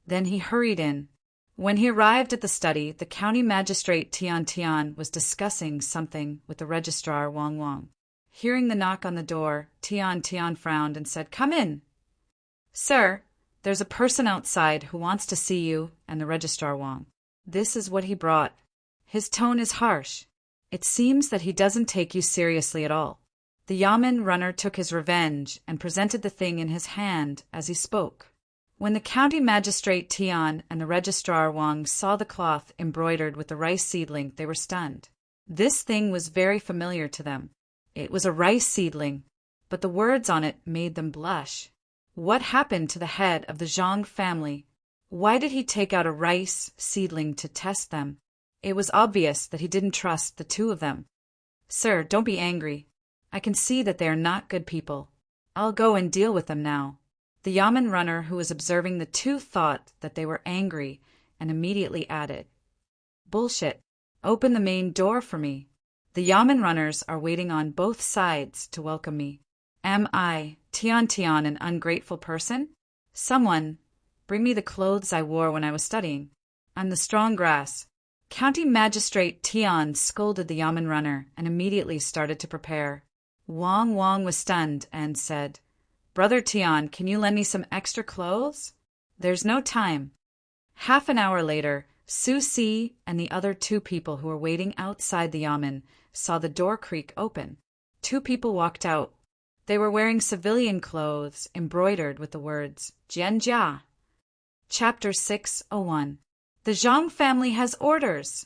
Then he hurried in. When he arrived at the study, the county magistrate Tian was discussing something with the registrar Wang. Hearing the knock on the door, Tian frowned and said, "Come in." "Sir, there's a person outside who wants to see you and the registrar Wang." This is what he brought. His tone is harsh. It seems that he doesn't take you seriously at all. The Yamen runner took his revenge and presented the thing in his hand as he spoke. When the county magistrate Tian and the registrar Wang saw the cloth embroidered with the rice seedling, they were stunned. This thing was very familiar to them. It was a rice seedling, but the words on it made them blush. What happened to the head of the Zhang family? Why did he take out a rice seedling to test them? It was obvious that he didn't trust the two of them. "Sir, don't be angry. I can see that they are not good people. I'll go and deal with them now." The Yamen runner who was observing the two thought that they were angry and immediately added, "Bullshit. Open the main door for me. The Yamen runners are waiting on both sides to welcome me. Am I, Tian, an ungrateful person? Someone, bring me the clothes I wore when I was studying. I'm the strong grass." County Magistrate Tian scolded the Yamen runner and immediately started to prepare. Wang was stunned and said, "Brother Tian, can you lend me some extra clothes? There's no time." Half an hour later, Su Si and the other two people who were waiting outside the Yamen saw the door creak open. Two people walked out. They were wearing civilian clothes embroidered with the words Jianjia. Chapter 601. "The Zhang family has orders!"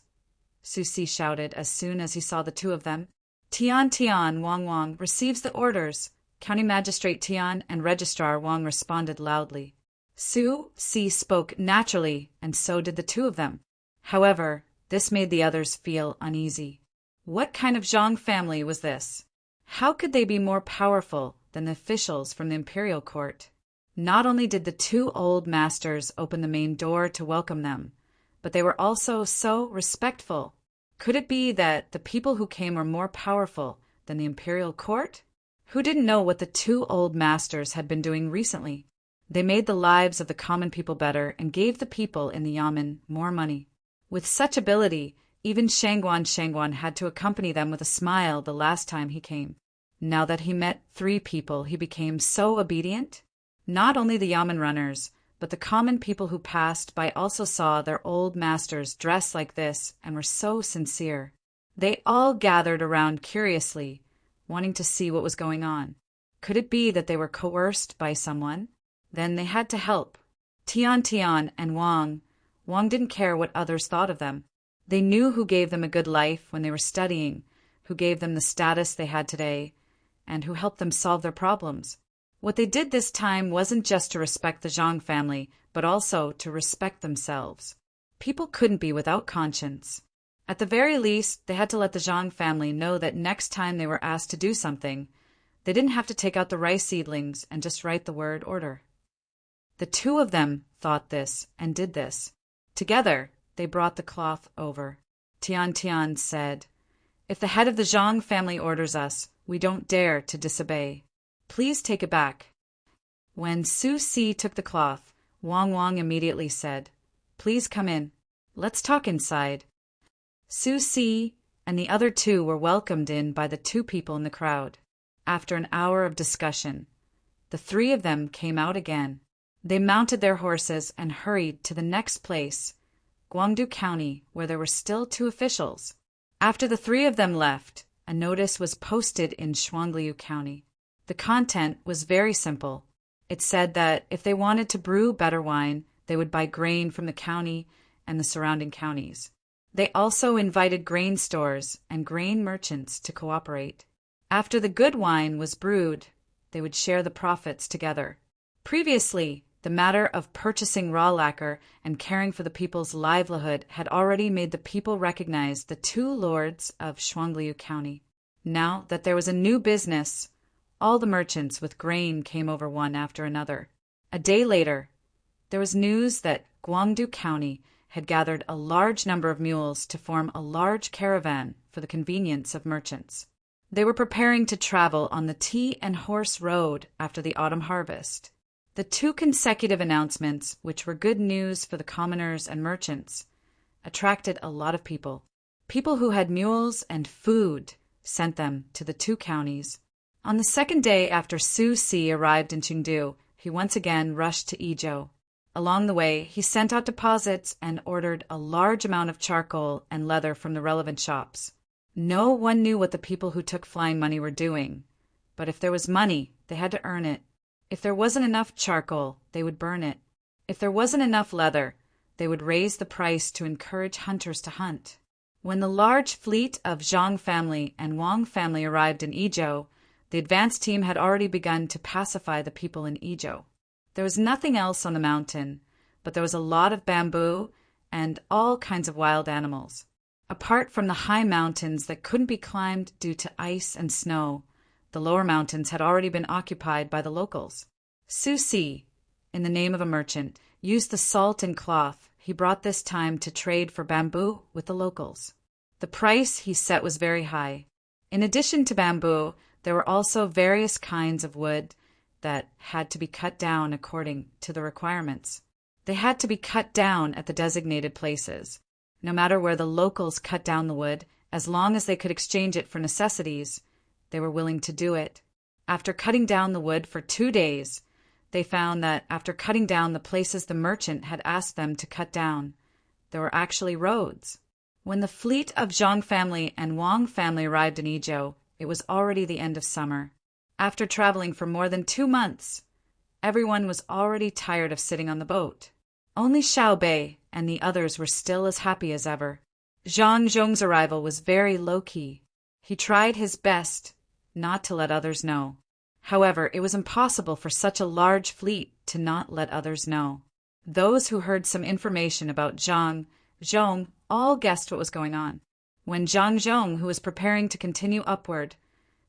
Su Si shouted as soon as he saw the two of them. Tian, Wang receives the orders. County Magistrate Tian and Registrar Wang responded loudly. Su Si spoke naturally, and so did the two of them. However, this made the others feel uneasy. What kind of Zhang family was this? How could they be more powerful than the officials from the imperial court? Not only did the two old masters open the main door to welcome them, but they were also so respectful. Could it be that the people who came were more powerful than the imperial court? Who didn't know what the two old masters had been doing recently? They made the lives of the common people better and gave the people in the Yamen more money. With such ability, even Shangguan had to accompany them with a smile the last time he came. Now that he met three people, he became so obedient. Not only the Yamen runners, but the common people who passed by also saw their old masters dressed like this and were so sincere. They all gathered around curiously, wanting to see what was going on. Could it be that they were coerced by someone? Then they had to help. Tian and Wang didn't care what others thought of them. They knew who gave them a good life when they were studying, who gave them the status they had today, and who helped them solve their problems. What they did this time wasn't just to respect the Zhang family, but also to respect themselves. People couldn't be without conscience. At the very least, they had to let the Zhang family know that next time they were asked to do something, they didn't have to take out the rice seedlings and just write the word order. The two of them thought this and did this. Together, they brought the cloth over. Tian said, "If the head of the Zhang family orders us, we don't dare to disobey. Please take it back." When Su Si took the cloth, Wang immediately said, "Please come in. Let's talk inside." Su Si and the other two were welcomed in by the two people in the crowd. After an hour of discussion, the three of them came out again. They mounted their horses and hurried to the next place, Guangdu County, where there were still two officials. After the three of them left, a notice was posted in Shuangliu County. The content was very simple. It said that if they wanted to brew better wine, they would buy grain from the county and the surrounding counties. They also invited grain stores and grain merchants to cooperate. After the good wine was brewed, they would share the profits together. Previously, the matter of purchasing raw lacquer and caring for the people's livelihood had already made the people recognize the two lords of Shuangliu County. Now that there was a new business, all the merchants with grain came over one after another. A day later, there was news that Guangdu County had gathered a large number of mules to form a large caravan for the convenience of merchants. They were preparing to travel on the tea and horse road after the autumn harvest. The two consecutive announcements, which were good news for the commoners and merchants, attracted a lot of people. People who had mules and food sent them to the two counties. On the second day after Su Si arrived in Chengdu, he once again rushed to Yizhou. Along the way, he sent out deposits and ordered a large amount of charcoal and leather from the relevant shops. No one knew what the people who took flying money were doing, but if there was money, they had to earn it. If there wasn't enough charcoal, they would burn it. If there wasn't enough leather, they would raise the price to encourage hunters to hunt. When the large fleet of Zhang family and Wang family arrived in Yizhou, the advance team had already begun to pacify the people in Yizhou. There was nothing else on the mountain, but there was a lot of bamboo and all kinds of wild animals. Apart from the high mountains that couldn't be climbed due to ice and snow, the lower mountains had already been occupied by the locals. Su Si, in the name of a merchant, used the salt and cloth he brought this time to trade for bamboo with the locals. The price he set was very high. In addition to bamboo, there were also various kinds of wood that had to be cut down according to the requirements. They had to be cut down at the designated places. No matter where the locals cut down the wood, as long as they could exchange it for necessities, they were willing to do it. After cutting down the wood for 2 days, they found that after cutting down the places the merchant had asked them to cut down, there were actually roads. When the fleet of Zhang family and Wang family arrived in Yizhou, it was already the end of summer. After traveling for more than 2 months, everyone was already tired of sitting on the boat. Only Xiao Bei and the others were still as happy as ever. Zhang Zhong's arrival was very low-key. He tried his best not to let others know. However, it was impossible for such a large fleet to not let others know. Those who heard some information about Zhang Zhong all guessed what was going on. When Zhang Zhong, who was preparing to continue upward,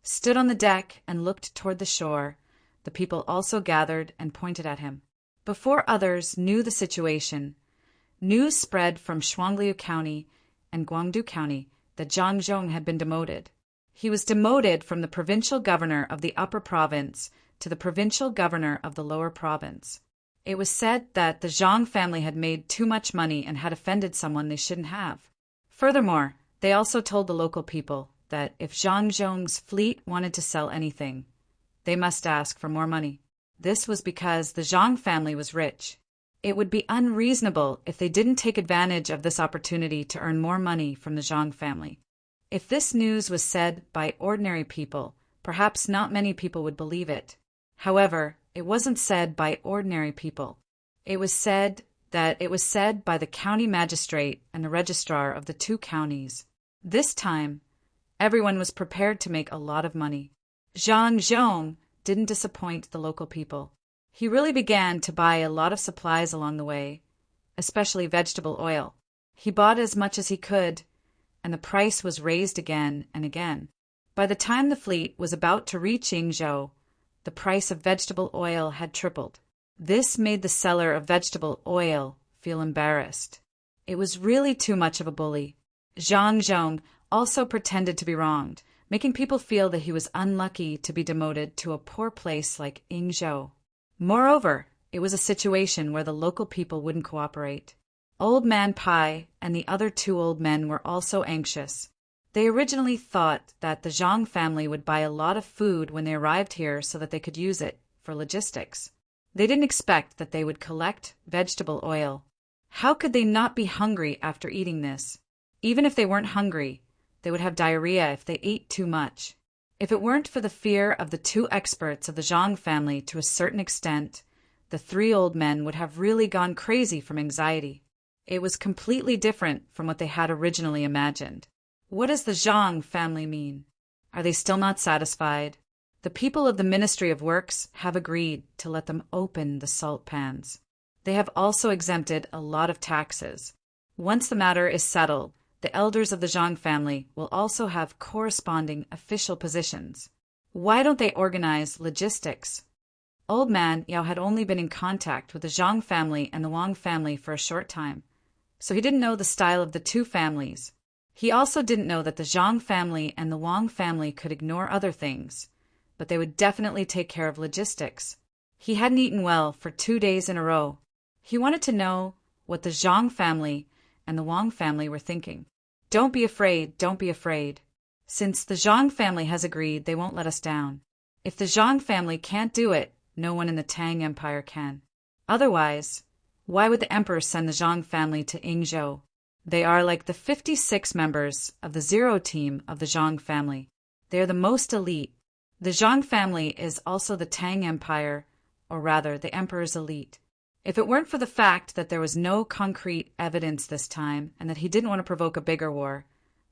stood on the deck and looked toward the shore, the people also gathered and pointed at him. Before others knew the situation, news spread from Shuangliu County and Guangdu County that Zhang Zhong had been demoted. He was demoted from the provincial governor of the upper province to the provincial governor of the lower province. It was said that the Zhang family had made too much money and had offended someone they shouldn't have. Furthermore, they also told the local people that if Zhang Zhong's fleet wanted to sell anything, they must ask for more money. This was because the Zhang family was rich. It would be unreasonable if they didn't take advantage of this opportunity to earn more money from the Zhang family. If this news was said by ordinary people, perhaps not many people would believe it. However, it wasn't said by ordinary people. It was said by the county magistrate and the registrar of the two counties. This time, everyone was prepared to make a lot of money. Zhang Zhong didn't disappoint the local people. He really began to buy a lot of supplies along the way, especially vegetable oil. He bought as much as he could, and the price was raised again and again. By the time the fleet was about to reach Yingzhou, the price of vegetable oil had tripled. This made the seller of vegetable oil feel embarrassed. It was really too much of a bully. Zhang Zhong also pretended to be wronged, making people feel that he was unlucky to be demoted to a poor place like Yingzhou. Moreover, it was a situation where the local people wouldn't cooperate. Old Man Pai and the other 2 old men were also anxious. They originally thought that the Zhang family would buy a lot of food when they arrived here so that they could use it for logistics. They didn't expect that they would collect vegetable oil. How could they not be hungry after eating this? Even if they weren't hungry, they would have diarrhea if they ate too much. If it weren't for the fear of the two experts of the Zhang family to a certain extent, the three old men would have really gone crazy from anxiety. It was completely different from what they had originally imagined. What does the Zhang family mean? Are they still not satisfied? The people of the Ministry of Works have agreed to let them open the salt pans. They have also exempted a lot of taxes. Once the matter is settled, the elders of the Zhang family will also have corresponding official positions. Why don't they organize logistics? Old Man Yao had only been in contact with the Zhang family and the Wang family for a short time, so he didn't know the style of the two families. He also didn't know that the Zhang family and the Wang family could ignore other things, but they would definitely take care of logistics. He hadn't eaten well for 2 days in a row. He wanted to know what the Zhang family and the Wang family were thinking. Don't be afraid, don't be afraid. Since the Zhang family has agreed, they won't let us down. If the Zhang family can't do it, no one in the Tang Empire can. Otherwise, why would the emperor send the Zhang family to Yingzhou? They are like the 56 members of the Zero team of the Zhang family. They are the most elite. The Zhang family is also the Tang Empire, or rather, the emperor's elite. If it weren't for the fact that there was no concrete evidence this time and that he didn't want to provoke a bigger war,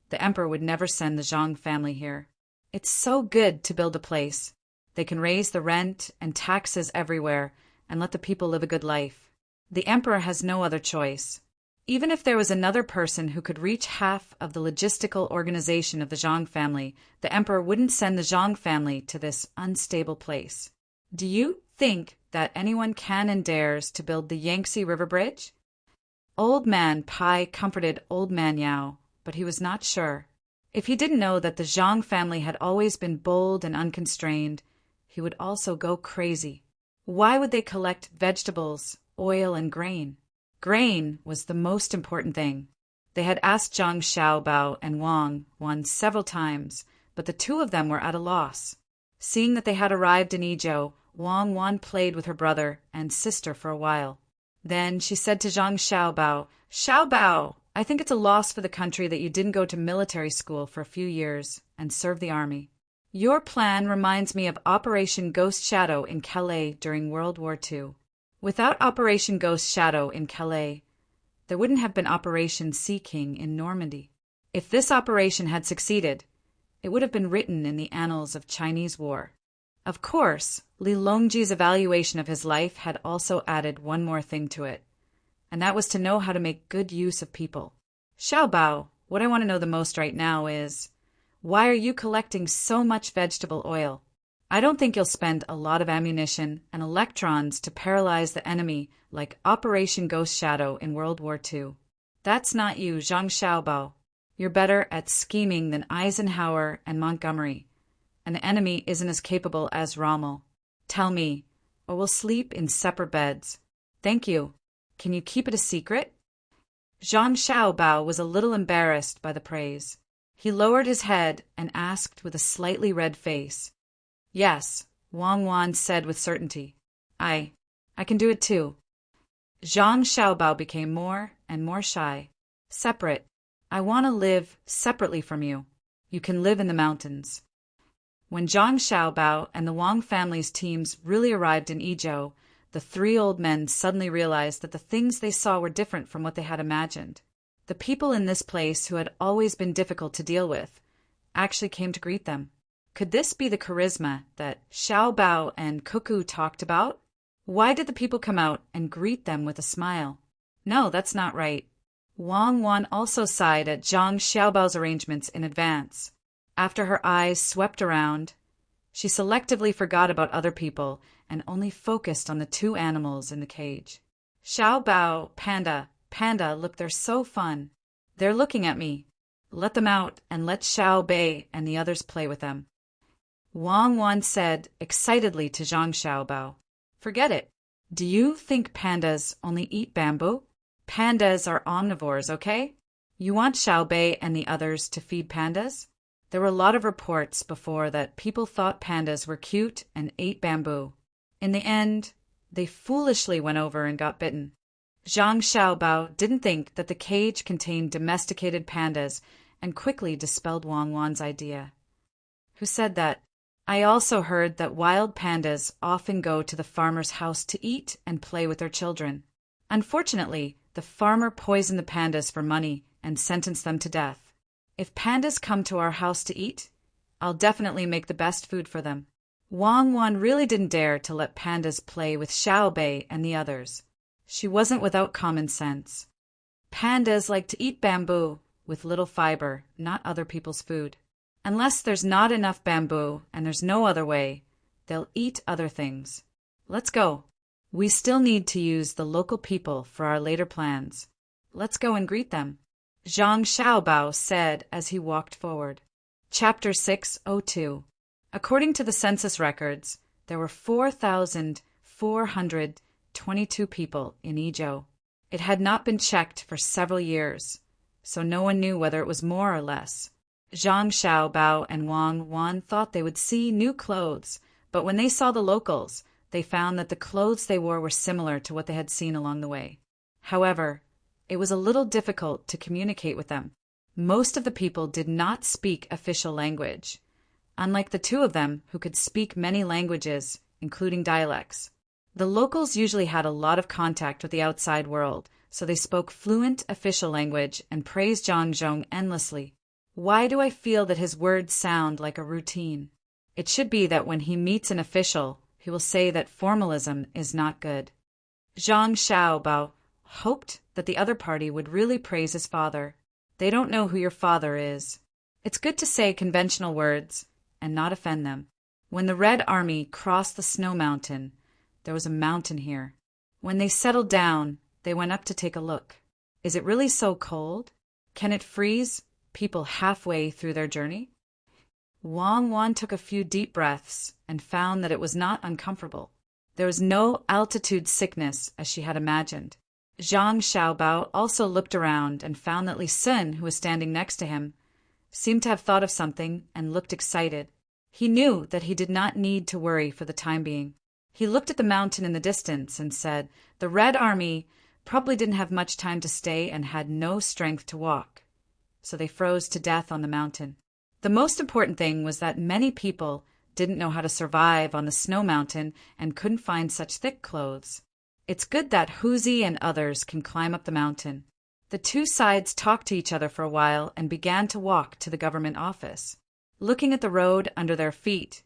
the emperor would never send the Zhang family here. It's so good to build a place. They can raise the rent and taxes everywhere and let the people live a good life. The emperor has no other choice. Even if there was another person who could reach half of the logistical organization of the Zhang family, the emperor wouldn't send the Zhang family to this unstable place. Do you think that anyone can and dares to build the Yangtze River Bridge? Old Man Pai comforted Old Man Yao, but he was not sure. If he didn't know that the Zhang family had always been bold and unconstrained, he would also go crazy. Why would they collect vegetables, oil, and grain? Grain was the most important thing. They had asked Zhang Xiaobao and Wang Wan several times, but the two of them were at a loss. Seeing that they had arrived in Yizhou, Wang Wan played with her brother and sister for a while. Then she said to Zhang Xiaobao, "Xiaobao, I think it's a loss for the country that you didn't go to military school for a few years and serve the army. Your plan reminds me of Operation Ghost Shadow in Calais during World War II. Without Operation Ghost Shadow in Calais, there wouldn't have been Operation Sea King in Normandy. If this operation had succeeded, it would have been written in the annals of Chinese war." Of course, Li Longji's evaluation of his life had also added one more thing to it, and that was to know how to make good use of people. "Xiaobao, what I want to know the most right now is, why are you collecting so much vegetable oil? I don't think you'll spend a lot of ammunition and electrons to paralyze the enemy like Operation Ghost Shadow in World War II. That's not you, Zhang Xiaobao. You're better at scheming than Eisenhower and Montgomery, and the enemy isn't as capable as Rommel. Tell me, or we'll sleep in separate beds. Thank you. Can you keep it a secret?" Zhang Xiaobao was a little embarrassed by the praise. He lowered his head and asked with a slightly red face. "Yes," Wang Wan said with certainty. I can do it too." Zhang Xiaobao became more and more shy. "Separate. I want to live separately from you. You can live in the mountains." When Zhang Xiaobao and the Wang family's teams really arrived in Yizhou, the three old men suddenly realized that the things they saw were different from what they had imagined. The people in this place, who had always been difficult to deal with, actually came to greet them. Could this be the charisma that Xiaobao and Cuckoo talked about? Why did the people come out and greet them with a smile? No, that's not right. Wang Wan also sighed at Zhang Xiaobao's arrangements in advance. After her eyes swept around, she selectively forgot about other people and only focused on the two animals in the cage. "Xiaobao, Panda, look, they're so fun. They're looking at me. Let them out and let Xiao Bei and the others play with them." Wang Wan said excitedly to Zhang Xiaobao, "Forget it. Do you think pandas only eat bamboo? Pandas are omnivores, okay? You want Xiao Bei and the others to feed pandas?" There were a lot of reports before that people thought pandas were cute and ate bamboo. In the end, they foolishly went over and got bitten. Zhang Xiaobao didn't think that the cage contained domesticated pandas and quickly dispelled Wang Wan's idea. Who said that? I also heard that wild pandas often go to the farmer's house to eat and play with their children. Unfortunately, the farmer poisoned the pandas for money and sentenced them to death. If pandas come to our house to eat, I'll definitely make the best food for them. Wang Wan really didn't dare to let pandas play with Xiao Bei and the others. She wasn't without common sense. Pandas like to eat bamboo with little fiber, not other people's food. Unless there's not enough bamboo and there's no other way, they'll eat other things. Let's go. We still need to use the local people for our later plans. Let's go and greet them, Zhang Xiaobao said as he walked forward. Chapter 602. According to the census records, there were 4,422 people in Yizhou. It had not been checked for several years, so no one knew whether it was more or less. Zhang Xiaobao and Wang Wan thought they would see new clothes, but when they saw the locals, they found that the clothes they wore were similar to what they had seen along the way. However, it was a little difficult to communicate with them. Most of the people did not speak official language, unlike the two of them who could speak many languages, including dialects. The locals usually had a lot of contact with the outside world, so they spoke fluent official language and praised Zhang Zhong endlessly. Why do I feel that his words sound like a routine? It should be that when he meets an official, he will say that formalism is not good. Zhang Xiaobao hoped that the other party would really praise his father. They don't know who your father is. It's good to say conventional words and not offend them. When the Red Army crossed the snow mountain, there was a mountain here. When they settled down, they went up to take a look. Is it really so cold? Can it freeze people halfway through their journey? Wang Wan took a few deep breaths and found that it was not uncomfortable. There was no altitude sickness as she had imagined. Zhang Xiaobao also looked around and found that Li Sun, who was standing next to him, seemed to have thought of something and looked excited. He knew that he did not need to worry for the time being. He looked at the mountain in the distance and said, the Red Army probably didn't have much time to stay and had no strength to walk, so they froze to death on the mountain. The most important thing was that many people didn't know how to survive on the snow mountain and couldn't find such thick clothes. It's good that Huzi and others can climb up the mountain. The two sides talked to each other for a while and began to walk to the government office. Looking at the road under their feet,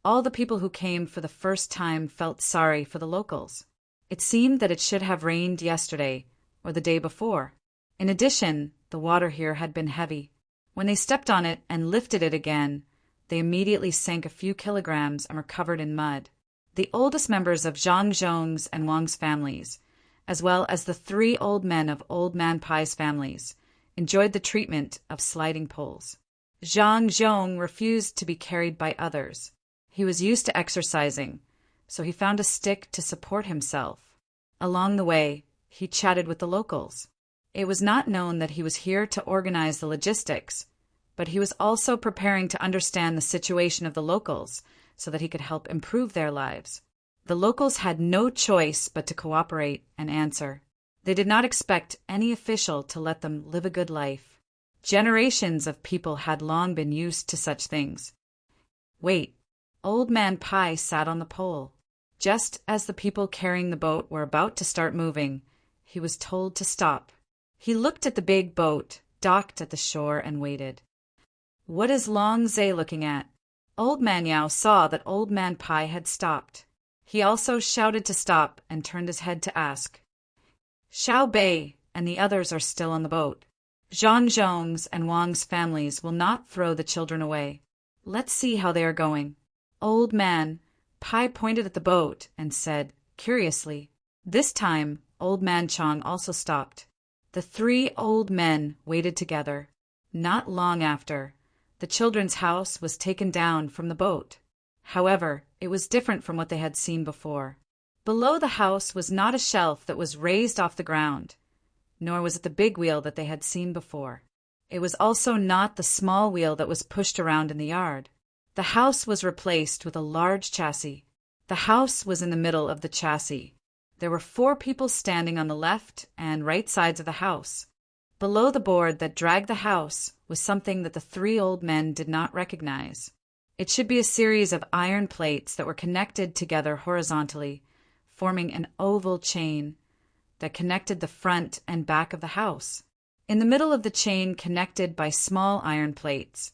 all the people who came for the first time felt sorry for the locals. It seemed that it should have rained yesterday or the day before. In addition, the water here had been heavy. When they stepped on it and lifted it again, they immediately sank a few kilograms and were covered in mud. The oldest members of Zhang Zhong's and Wang's families, as well as the 3 old men of Old Man Pai's families, enjoyed the treatment of sliding poles. Zhang Zhong refused to be carried by others. He was used to exercising, so he found a stick to support himself. Along the way, he chatted with the locals. It was not known that he was here to organize the logistics, but he was also preparing to understand the situation of the locals so that he could help improve their lives. The locals had no choice but to cooperate and answer. They did not expect any official to let them live a good life. Generations of people had long been used to such things. Wait, Old Man Pai sat on the pole. Just as the people carrying the boat were about to start moving, he was told to stop. He looked at the big boat, docked at the shore, and waited. What is Long Zhe looking at? Old Man Yao saw that Old Man Pai had stopped. He also shouted to stop and turned his head to ask. Xiao Bei and the others are still on the boat. Zhang Zhong's and Wang's families will not throw the children away. Let's see how they are going. Old Man Pai pointed at the boat and said, curiously. This time, Old Man Chang also stopped. The 3 old men waited together. Not long after, the children's house was taken down from the boat. However, it was different from what they had seen before. Below the house was not a shelf that was raised off the ground, nor was it the big wheel that they had seen before. It was also not the small wheel that was pushed around in the yard. The house was replaced with a large chassis. The house was in the middle of the chassis. There were 4 people standing on the left and right sides of the house. Below the board that dragged the house was something that the three old men did not recognize. It should be a series of iron plates that were connected together horizontally, forming an oval chain that connected the front and back of the house. In the middle of the chain, connected by small iron plates,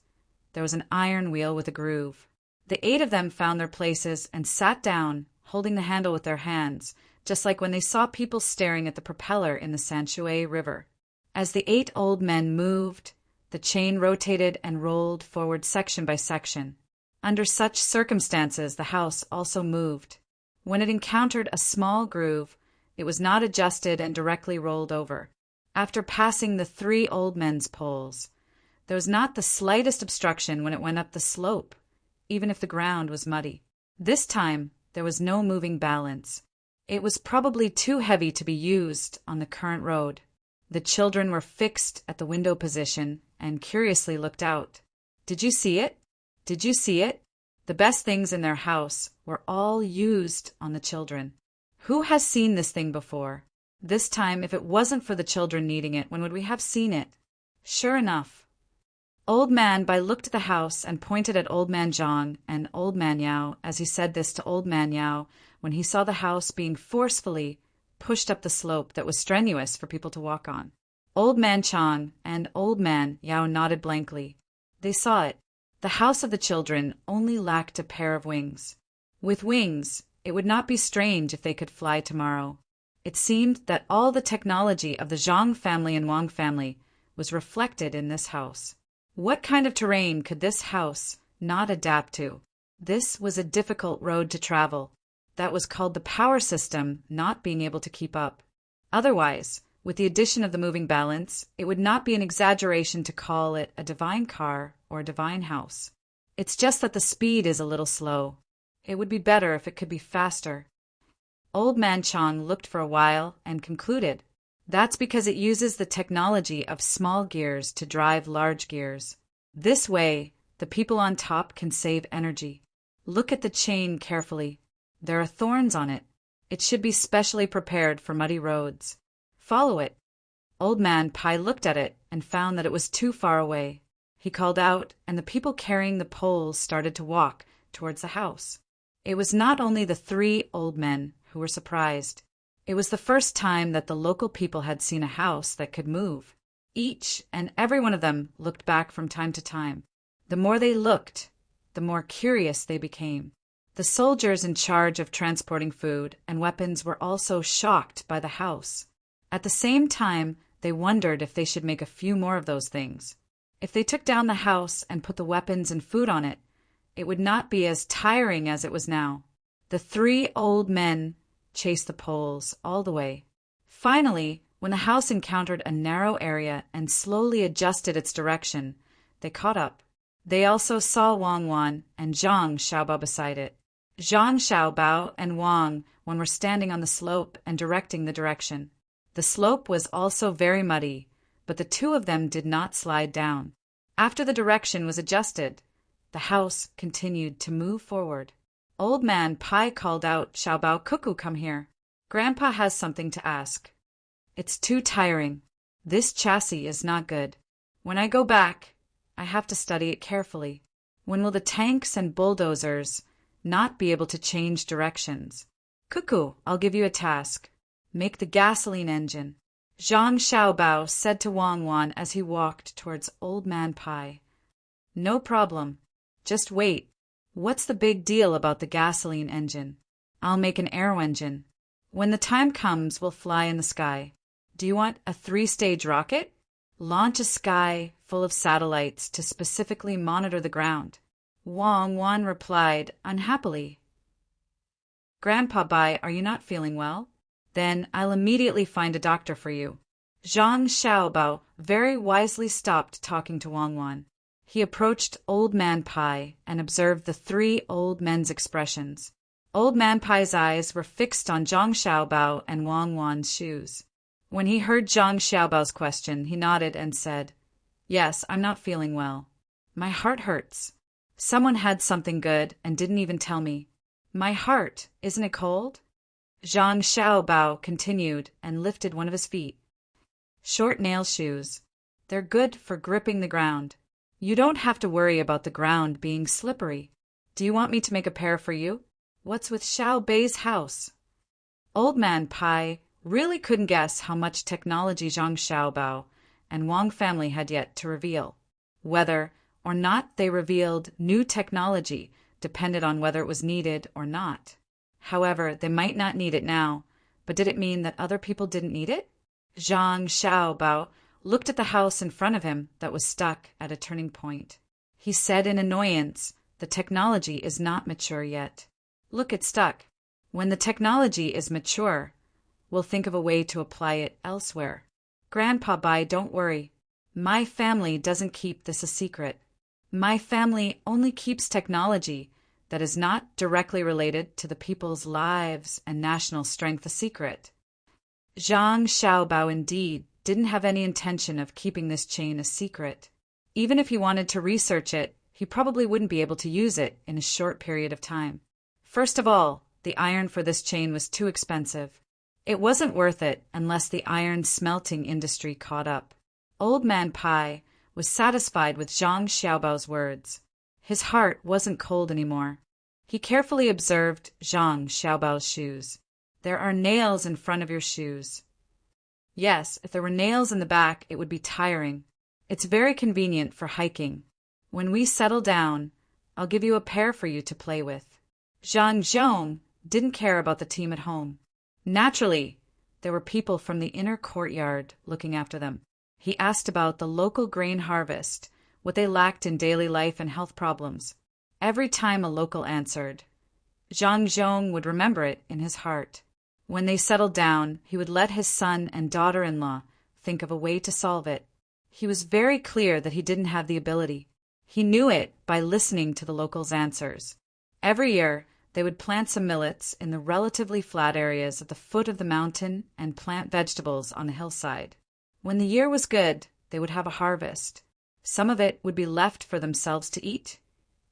there was an iron wheel with a groove. The 8 of them found their places and sat down, holding the handle with their hands, just like when they saw people staring at the propeller in the Sanchouet River. As the 8 old men moved, the chain rotated and rolled forward section by section. Under such circumstances, the house also moved. When it encountered a small groove, it was not adjusted and directly rolled over. After passing the 3 old men's poles, there was not the slightest obstruction when it went up the slope, even if the ground was muddy. This time, there was no moving balance. It was probably too heavy to be used on the current road. The children were fixed at the window position and curiously looked out. Did you see it? Did you see it? The best things in their house were all used on the children. Who has seen this thing before? This time, if it wasn't for the children needing it, when would we have seen it? Sure enough. Old Man Bai looked at the house and pointed at Old Man Zhang and Old Man Yao as he said this to Old Man Yao when he saw the house being forcefully pushed up the slope that was strenuous for people to walk on. Old Man Chang and Old Man Yao nodded blankly. They saw it. The house of the children only lacked a pair of wings. With wings, it would not be strange if they could fly tomorrow. It seemed that all the technology of the Zhang family and Wang family was reflected in this house. What kind of terrain could this house not adapt to? This was a difficult road to travel. That was called the power system not being able to keep up. Otherwise, with the addition of the moving balance, it would not be an exaggeration to call it a divine car or a divine house. It's just that the speed is a little slow. It would be better if it could be faster. Old Man Chang looked for a while and concluded, that's because it uses the technology of small gears to drive large gears. This way, the people on top can save energy. Look at the chain carefully. There are thorns on it. It should be specially prepared for muddy roads. Follow it. Old Man Pai looked at it and found that it was too far away. He called out, and the people carrying the poles started to walk towards the house. It was not only the 3 old men who were surprised. It was the first time that the local people had seen a house that could move. Each and every one of them looked back from time to time. The more they looked, the more curious they became. The soldiers in charge of transporting food and weapons were also shocked by the house. At the same time, they wondered if they should make a few more of those things. If they took down the house and put the weapons and food on it, it would not be as tiring as it was now. The 3 old men chased the poles all the way. Finally, when the house encountered a narrow area and slowly adjusted its direction, they caught up. They also saw Wang Wan and Zhang Xiaobao beside it. Zhang Xiaobao and Wang Wan were standing on the slope and directing the direction. The slope was also very muddy, but the 2 of them did not slide down. After the direction was adjusted, the house continued to move forward. Old Man Pai called out, Xiaobao, Cuckoo, come here. Grandpa has something to ask. It's too tiring. This chassis is not good. When I go back, I have to study it carefully. When will the tanks and bulldozers not be able to change directions? Cuckoo, I'll give you a task. Make the gasoline engine. Zhang Xiaobao said to Wang Wan as he walked towards Old Man Pai. No problem. Just wait. What's the big deal about the gasoline engine? I'll make an aero engine. When the time comes, we'll fly in the sky. Do you want a 3-stage rocket? Launch a sky full of satellites to specifically monitor the ground. Wang Wan replied unhappily. Grandpa Bai, are you not feeling well? Then I'll immediately find a doctor for you. Zhang Xiaobao very wisely stopped talking to Wang Wan. He approached Old Man Pai and observed the 3 old men's expressions. Old Man Pai's eyes were fixed on Zhang Xiaobao and Wang Wan's shoes. When he heard Zhang Xiaobao's question, he nodded and said, Yes, I'm not feeling well. My heart hurts. Someone had something good and didn't even tell me. My heart, isn't it cold? Zhang Xiaobao continued and lifted one of his feet. Short nail shoes. They're good for gripping the ground. You don't have to worry about the ground being slippery. Do you want me to make a pair for you? What's with Xiao Bei's house? Old Man Pai really couldn't guess how much technology Zhang Xiaobao and Wang family had yet to reveal. Whether or not they revealed new technology depended on whether it was needed or not. However, they might not need it now, but did it mean that other people didn't need it? Zhang Xiaobao looked at the house in front of him that was stuck at a turning point. He said in annoyance, "The technology is not mature yet. Look, it's stuck. When the technology is mature, we'll think of a way to apply it elsewhere." Grandpa Bai, don't worry. My family doesn't keep this a secret. My family only keeps technology that is not directly related to the people's lives and national strength a secret. Zhang Xiaobao indeed didn't have any intention of keeping this chain a secret. Even if he wanted to research it, he probably wouldn't be able to use it in a short period of time. First of all, the iron for this chain was too expensive. It wasn't worth it unless the iron smelting industry caught up. Old Man Pai was satisfied with Zhang Xiaobao's words. His heart wasn't cold anymore. He carefully observed Zhang Xiaobao's shoes. There are nails in front of your shoes. Yes, if there were nails in the back, it would be tiring. It's very convenient for hiking. When we settle down, I'll give you a pair for you to play with. Zhang Zhong didn't care about the team at home. Naturally, there were people from the inner courtyard looking after them. He asked about the local grain harvest, what they lacked in daily life and health problems. Every time a local answered, Zhang Zhong would remember it in his heart. When they settled down, he would let his son and daughter-in-law think of a way to solve it. He was very clear that he didn't have the ability. He knew it by listening to the locals' answers. Every year, they would plant some millets in the relatively flat areas at the foot of the mountain and plant vegetables on the hillside. When the year was good, they would have a harvest. Some of it would be left for themselves to eat,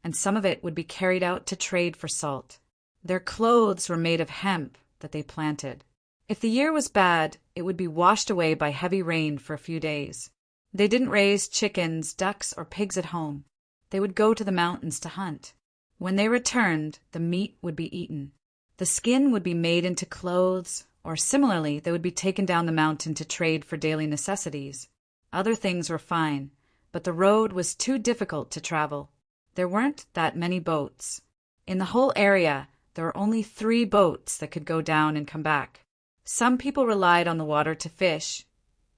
and some of it would be carried out to trade for salt. Their clothes were made of hemp that they planted. If the year was bad, it would be washed away by heavy rain for a few days. They didn't raise chickens, ducks, or pigs at home. They would go to the mountains to hunt. When they returned, the meat would be eaten. The skin would be made into clothes, or similarly, they would be taken down the mountain to trade for daily necessities. Other things were fine, but the road was too difficult to travel. There weren't that many boats. In the whole area, there were only 3 boats that could go down and come back. Some people relied on the water to fish,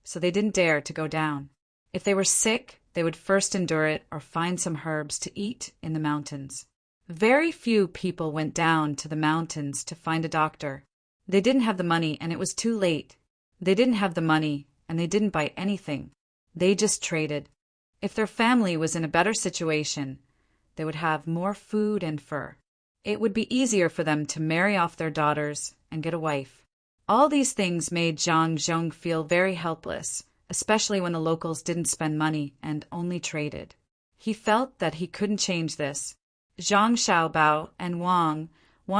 so they didn't dare to go down. If they were sick, they would first endure it or find some herbs to eat in the mountains. Very few people went down to the mountains to find a doctor. They didn't have the money, and it was too late. They didn't have the money, and they didn't buy anything. They just traded. If their family was in a better situation, they would have more food and fur. It would be easier for them to marry off their daughters and get a wife. All these things made Zhang Zhong feel very helpless, especially when the locals didn't spend money and only traded. He felt that he couldn't change this. Zhang Xiaobao and Wang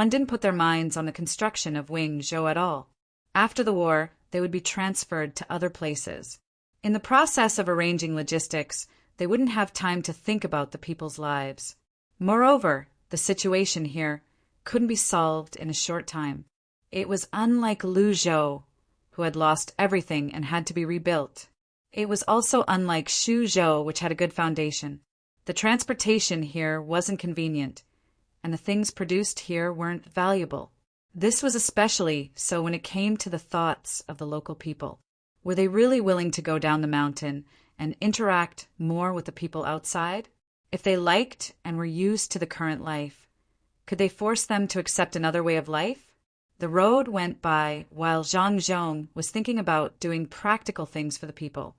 didn't put their minds on the construction of Wingzhou at all. After the war, they would be transferred to other places. In the process of arranging logistics, they wouldn't have time to think about the people's lives. Moreover, the situation here couldn't be solved in a short time. It was unlike Luzhou, who had lost everything and had to be rebuilt. It was also unlike Xuzhou, which had a good foundation. The transportation here wasn't convenient, and the things produced here weren't valuable. This was especially so when it came to the thoughts of the local people. Were they really willing to go down the mountain and interact more with the people outside? If they liked and were used to the current life, could they force them to accept another way of life? The road went by while Zhang Zhong was thinking about doing practical things for the people,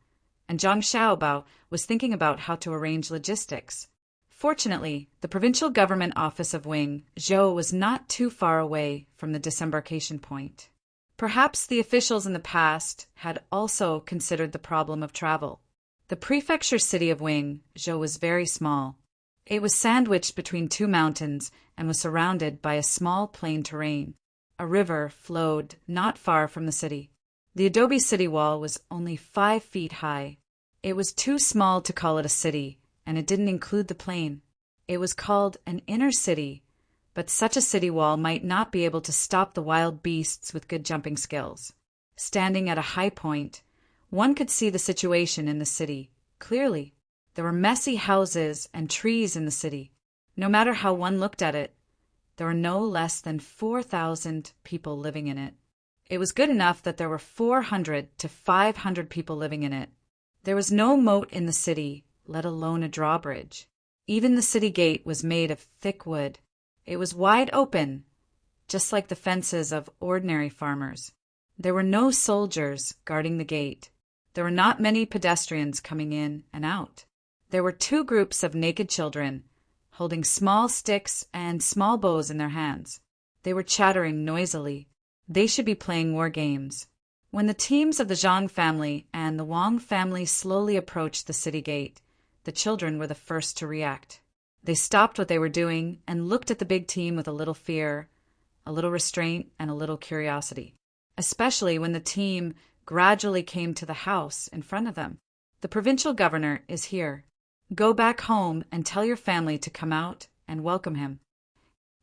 and Zhang Xiaobao was thinking about how to arrange logistics. Fortunately, the provincial government office of Wingzhou was not too far away from the disembarkation point. Perhaps the officials in the past had also considered the problem of travel. The prefecture city of Wingzhou was very small. It was sandwiched between 2 mountains and was surrounded by a small plain terrain. A river flowed not far from the city. The adobe city wall was only 5 feet high. It was too small to call it a city, and it didn't include the plain. It was called an inner city, but such a city wall might not be able to stop the wild beasts with good jumping skills. Standing at a high point, one could see the situation in the city clearly. There were messy houses and trees in the city. No matter how one looked at it, there were no less than 4,000 people living in it. It was good enough that there were 400 to 500 people living in it. There was no moat in the city, let alone a drawbridge. Even the city gate was made of thick wood. It was wide open, just like the fences of ordinary farmers. There were no soldiers guarding the gate. There were not many pedestrians coming in and out. There were 2 groups of naked children, holding small sticks and small bows in their hands. They were chattering noisily. They should be playing war games. When the teams of the Zhang family and the Wang family slowly approached the city gate, the children were the first to react. They stopped what they were doing and looked at the big team with a little fear, a little restraint, and a little curiosity, especially when the team gradually came to the house in front of them. The provincial governor is here. Go back home and tell your family to come out and welcome him.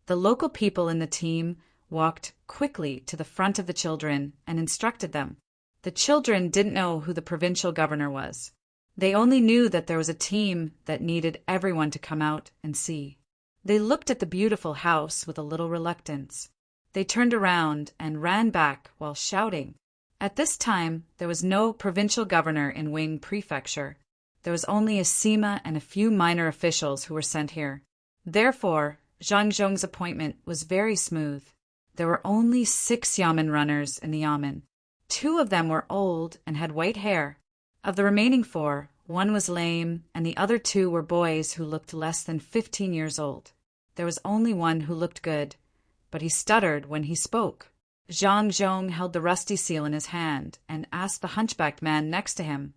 The local people in the team walked quickly to the front of the children and instructed them. The children didn't know who the provincial governor was. They only knew that there was a team that needed everyone to come out and see. They looked at the beautiful house with a little reluctance. They turned around and ran back while shouting. At this time, there was no provincial governor in Wing Prefecture. There was only a Sima and a few minor officials who were sent here. Therefore, Zhang Zhong's appointment was very smooth. There were only 6 yamen runners in the yamen. 2 of them were old and had white hair. Of the remaining 4, 1 was lame, and the other 2 were boys who looked less than 15 years old. There was only 1 who looked good, but he stuttered when he spoke. Zhang Zhong held the rusty seal in his hand and asked the hunchbacked man next to him,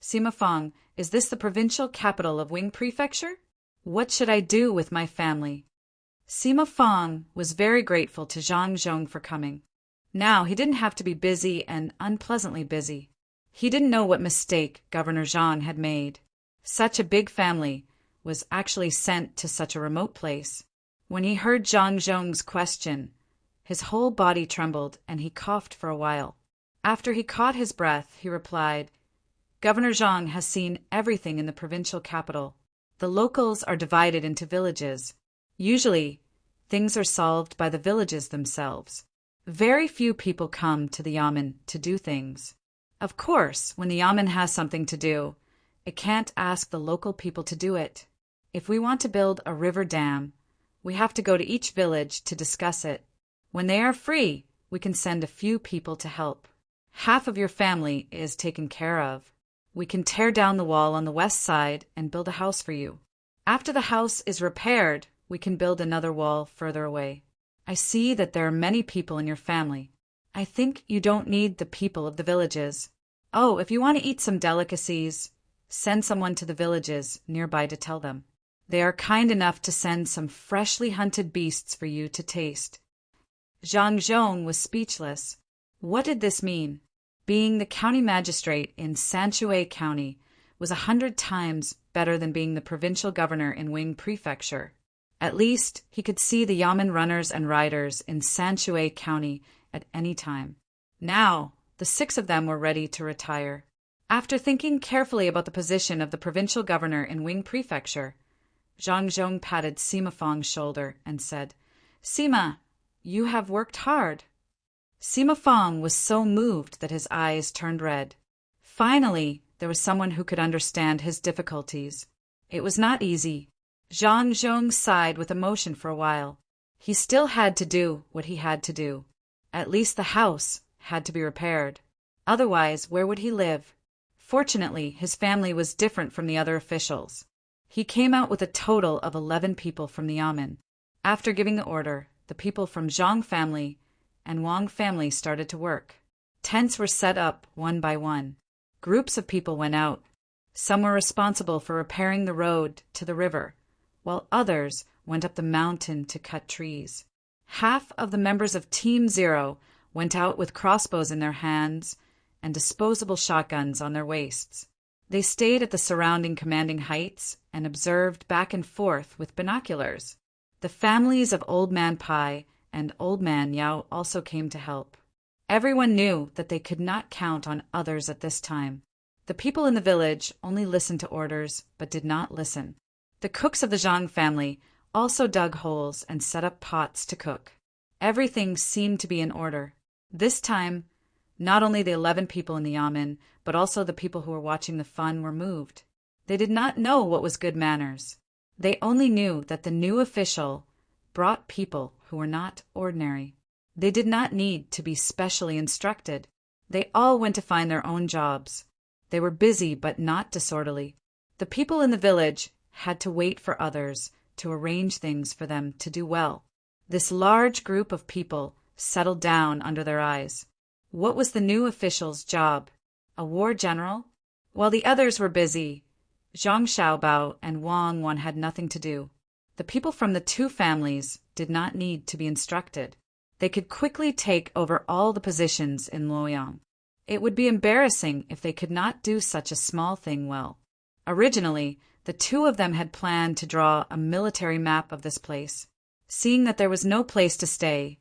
"Sima Fang, is this the provincial capital of Wing Prefecture? What should I do with my family?" Sima Fang was very grateful to Zhang Zhong for coming. Now he didn't have to be busy and unpleasantly busy. He didn't know what mistake Governor Zhang had made. Such a big family was actually sent to such a remote place. When he heard Zhang Zhong's question, his whole body trembled and he coughed for a while. After he caught his breath, he replied, "Governor Zhang has seen everything in the provincial capital. The locals are divided into villages. Usually, things are solved by the villages themselves. Very few people come to the yamen to do things. Of course, when the yamen has something to do, it can't ask the local people to do it. If we want to build a river dam, we have to go to each village to discuss it. When they are free, we can send a few people to help. Half of your family is taken care of. We can tear down the wall on the west side and build a house for you. After the house is repaired, we can build another wall further away. I see that there are many people in your family. I think you don't need the people of the villages. Oh, if you want to eat some delicacies, send someone to the villages nearby to tell them. They are kind enough to send some freshly hunted beasts for you to taste." Zhang Zhong was speechless. What did this mean? Being the county magistrate in Sanshui County was 100 times better than being the provincial governor in Wing Prefecture. At least he could see the yamen runners and riders in Sanshui County at any time. Now, the 6 of them were ready to retire. After thinking carefully about the position of the provincial governor in Wing Prefecture, Zhang Zhong patted Sima Fang's shoulder and said, "Sima, you have worked hard." Sima Fang was so moved that his eyes turned red. Finally, there was someone who could understand his difficulties. It was not easy. Zhang Zhong sighed with emotion for a while. He still had to do what he had to do. At least the house had to be repaired. Otherwise, where would he live? Fortunately, his family was different from the other officials. He came out with a total of 11 people from the yamen. After giving the order, the people from Zhang family and Wang family started to work. Tents were set up one by one. Groups of people went out. Some were responsible for repairing the road to the river, while others went up the mountain to cut trees. Half of the members of Team 0 went out with crossbows in their hands and disposable shotguns on their waists. They stayed at the surrounding commanding heights and observed back and forth with binoculars. The families of Old Man Pai and Old Man Yao also came to help. Everyone knew that they could not count on others at this time. The people in the village only listened to orders, but did not listen. The cooks of the Zhang family also dug holes and set up pots to cook. Everything seemed to be in order. This time, not only the 11 people in the yamen, but also the people who were watching the fun were moved. They did not know what was good manners. They only knew that the new official brought people who were not ordinary. They did not need to be specially instructed. They all went to find their own jobs. They were busy but not disorderly. The people in the village had to wait for others to arrange things for them to do well. This large group of people settled down under their eyes. What was the new official's job? A war general? While the others were busy, Zhang Xiaobao and Wang Wan had nothing to do. The people from the two families did not need to be instructed. They could quickly take over all the positions in Luoyang. It would be embarrassing if they could not do such a small thing well. Originally, the two of them had planned to draw a military map of this place. Seeing that there was no place to stay,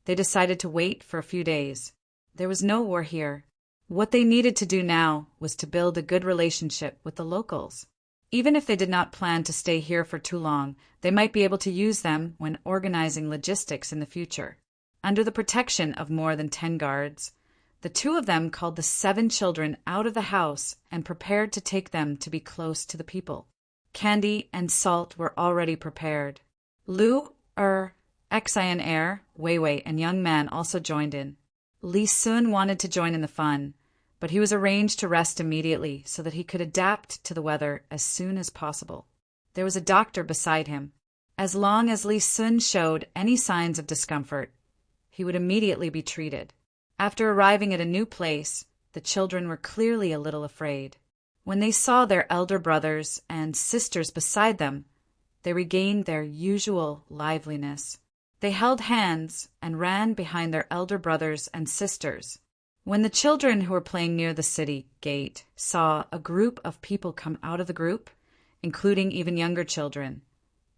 they decided to wait for a few days. There was no war here. What they needed to do now was to build a good relationship with the locals. Even if they did not plan to stay here for too long, they might be able to use them when organizing logistics in the future. Under the protection of more than 10 guards, the two of them called the 7 children out of the house and prepared to take them to be close to the people. Candy and salt were already prepared. Lu, Xian Air, Wei Wei, and Young Man also joined in. Li Sun wanted to join in the fun, but he was arranged to rest immediately so that he could adapt to the weather as soon as possible. There was a doctor beside him. As long as Li Sun showed any signs of discomfort, he would immediately be treated. After arriving at a new place, the children were clearly a little afraid. When they saw their elder brothers and sisters beside them, they regained their usual liveliness. They held hands and ran behind their elder brothers and sisters. When the children who were playing near the city gate saw a group of people come out of the group, including even younger children,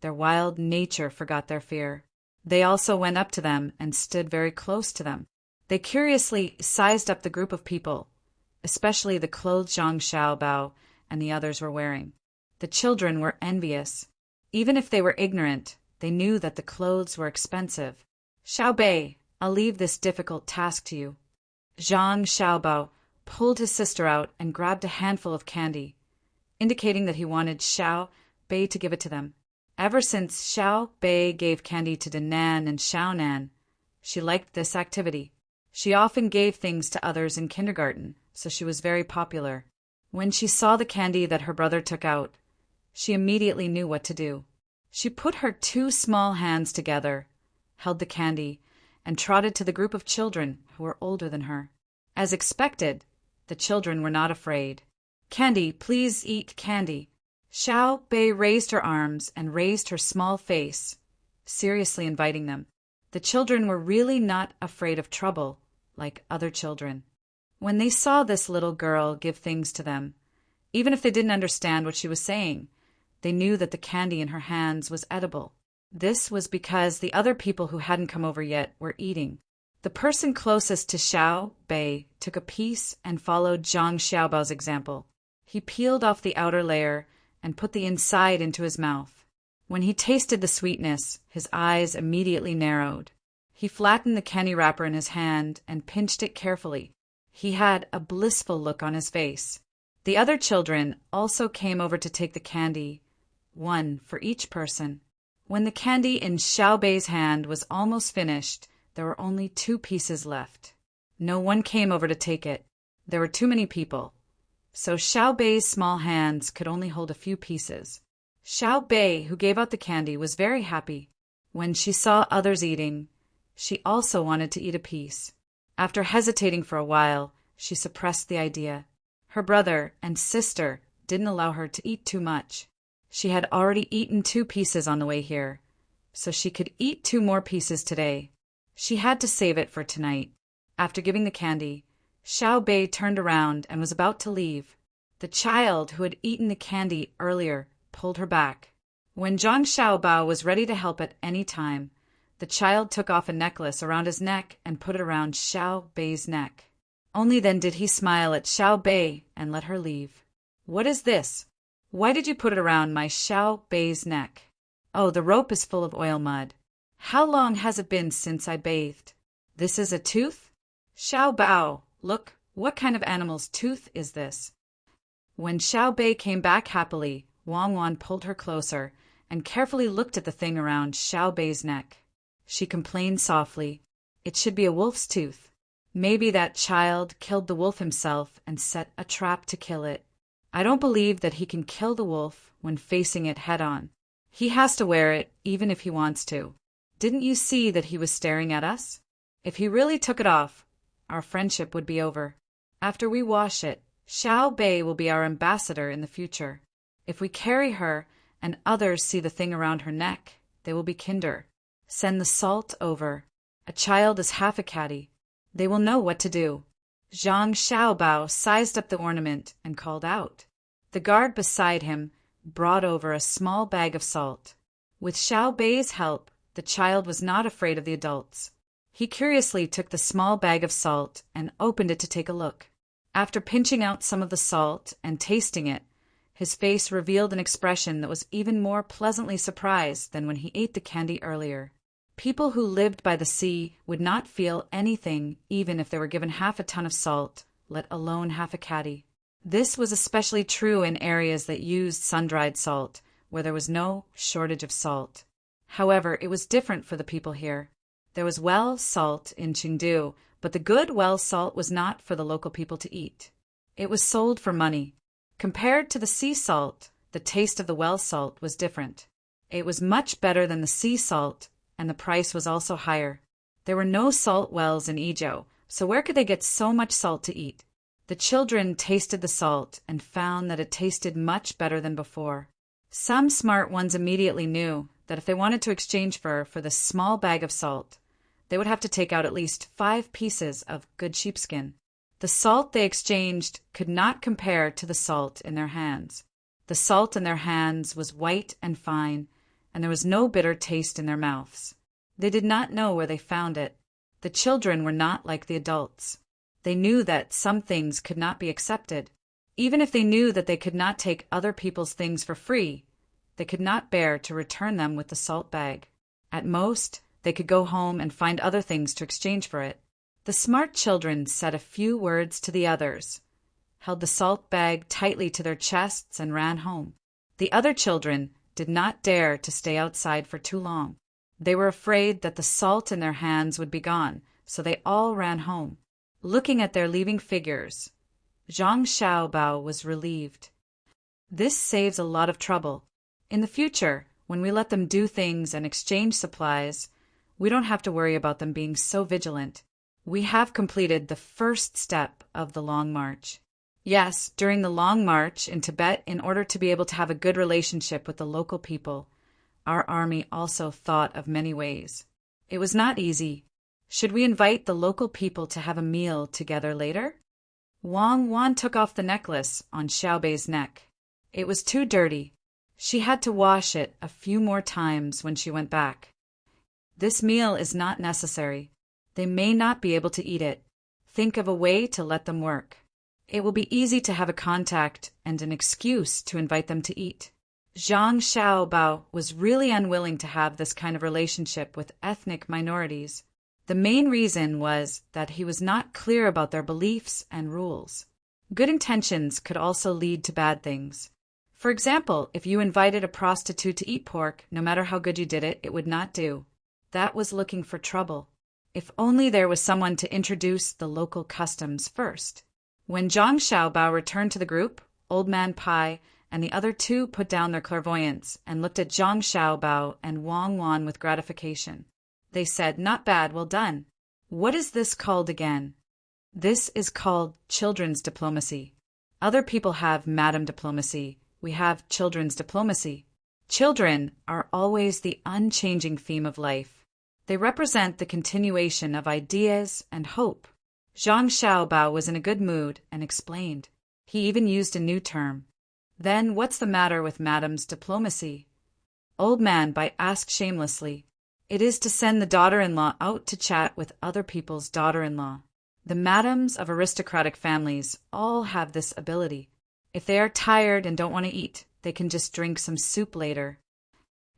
their wild nature forgot their fear. They also went up to them and stood very close to them. They curiously sized up the group of people, especially the clothes Zhang Xiaobao and the others were wearing. The children were envious. Even if they were ignorant, they knew that the clothes were expensive. Xiao Bei, I'll leave this difficult task to you. Zhang Xiaobao pulled his sister out and grabbed a handful of candy, indicating that he wanted Xiao Bei to give it to them. Ever since Xiao Bei gave candy to Danan and Xiaonan, she liked this activity. She often gave things to others in kindergarten, so she was very popular. When she saw the candy that her brother took out, she immediately knew what to do. She put her 2 small hands together, held the candy, and trotted to the group of children who were older than her. As expected, the children were not afraid. Candy, please eat candy. Xiao Bei raised her arms and raised her small face, seriously inviting them. The children were really not afraid of trouble, like other children. When they saw this little girl give things to them, even if they didn't understand what she was saying, they knew that the candy in her hands was edible. This was because the other people who hadn't come over yet were eating. The person closest to Xiao Bei took a piece and followed Zhang Xiaobao's example. He peeled off the outer layer and put the inside into his mouth. When he tasted the sweetness, his eyes immediately narrowed. He flattened the candy wrapper in his hand and pinched it carefully. He had a blissful look on his face. The other children also came over to take the candy, 1 for each person. When the candy in Xiao Bei's hand was almost finished, there were only 2 pieces left. No one came over to take it. There were too many people. So Xiao Bei's small hands could only hold a few pieces. Xiao Bei, who gave out the candy, was very happy. When she saw others eating, she also wanted to eat a piece. After hesitating for a while, she suppressed the idea. Her brother and sister didn't allow her to eat too much. She had already eaten 2 pieces on the way here, so she could eat 2 more pieces today. She had to save it for tonight. After giving the candy, Xiao Bei turned around and was about to leave. The child who had eaten the candy earlier pulled her back. When Zhang Xiaobao was ready to help at any time, the child took off a necklace around his neck and put it around Xiao Bei's neck. Only then did he smile at Xiao Bei and let her leave. "What is this? Why did you put it around my Xiao Bei's neck?" "Oh, the rope is full of oil mud. How long has it been since I bathed?" "This is a tooth?" "Xiao Bao, look, what kind of animal's tooth is this?" When Xiao Bei came back happily, Wang Wan pulled her closer and carefully looked at the thing around Xiao Bei's neck. She complained softly, "It should be a wolf's tooth. Maybe that child killed the wolf himself and set a trap to kill it. I don't believe that he can kill the wolf when facing it head-on. He has to wear it even if he wants to. Didn't you see that he was staring at us? If he really took it off, our friendship would be over. After we wash it, Xiao Bei will be our ambassador in the future. If we carry her and others see the thing around her neck, they will be kinder. Send the salt over. A child is half a caddy. They will know what to do." Zhang Xiaobao sized up the ornament and called out. The guard beside him brought over a small bag of salt. With Xiao Bei's help, the child was not afraid of the adults. He curiously took the small bag of salt and opened it to take a look. After pinching out some of the salt and tasting it, his face revealed an expression that was even more pleasantly surprised than when he ate the candy earlier. People who lived by the sea would not feel anything even if they were given half a ton of salt, let alone half a caddy. This was especially true in areas that used sun-dried salt, where there was no shortage of salt. However, it was different for the people here. There was well salt in Chengdu, but the good well salt was not for the local people to eat. It was sold for money. Compared to the sea salt, the taste of the well salt was different. It was much better than the sea salt, and the price was also higher. There were no salt wells in Izhou, so where could they get so much salt to eat? The children tasted the salt and found that it tasted much better than before. Some smart ones immediately knew that if they wanted to exchange for this small bag of salt, they would have to take out at least 5 pieces of good sheepskin. The salt they exchanged could not compare to the salt in their hands. The salt in their hands was white and fine, and there was no bitter taste in their mouths. They did not know where they found it. The children were not like the adults. They knew that some things could not be accepted. Even if they knew that they could not take other people's things for free, they could not bear to return them with the salt bag. At most, they could go home and find other things to exchange for it. The smart children said a few words to the others, held the salt bag tightly to their chests, and ran home. The other children did not dare to stay outside for too long. They were afraid that the salt in their hands would be gone, so they all ran home. Looking at their leaving figures, Zhang Xiaobao was relieved. This saves a lot of trouble. In the future, when we let them do things and exchange supplies, we don't have to worry about them being so vigilant. We have completed the first step of the long march. Yes, during the long march in Tibet, in order to be able to have a good relationship with the local people, our army also thought of many ways. It was not easy. Should we invite the local people to have a meal together later? Wang Wan took off the necklace on Xiao Bei's neck. It was too dirty. She had to wash it a few more times when she went back. This meal is not necessary. They may not be able to eat it. Think of a way to let them work. It will be easy to have a contact and an excuse to invite them to eat. Zhang Xiaobao was really unwilling to have this kind of relationship with ethnic minorities. The main reason was that he was not clear about their beliefs and rules. Good intentions could also lead to bad things. For example, if you invited a prostitute to eat pork, no matter how good you did it, it would not do. That was looking for trouble. If only there was someone to introduce the local customs first. When Zhang Xiaobao returned to the group, Old Man Pai and the other two put down their clairvoyance and looked at Zhang Xiaobao and Wang Wan with gratification. They said, "Not bad, well done. What is this called again?" "This is called children's diplomacy. Other people have madam diplomacy. We have children's diplomacy. Children are always the unchanging theme of life. They represent the continuation of ideas and hope. Zhang Xiaobao was in a good mood and explained. He even used a new term. Then what's the matter with Madam's diplomacy? Old Man Bai asked shamelessly. It is to send the daughter-in-law out to chat with other people's daughter-in-law. The madams of aristocratic families all have this ability. If they are tired and don't want to eat, they can just drink some soup later.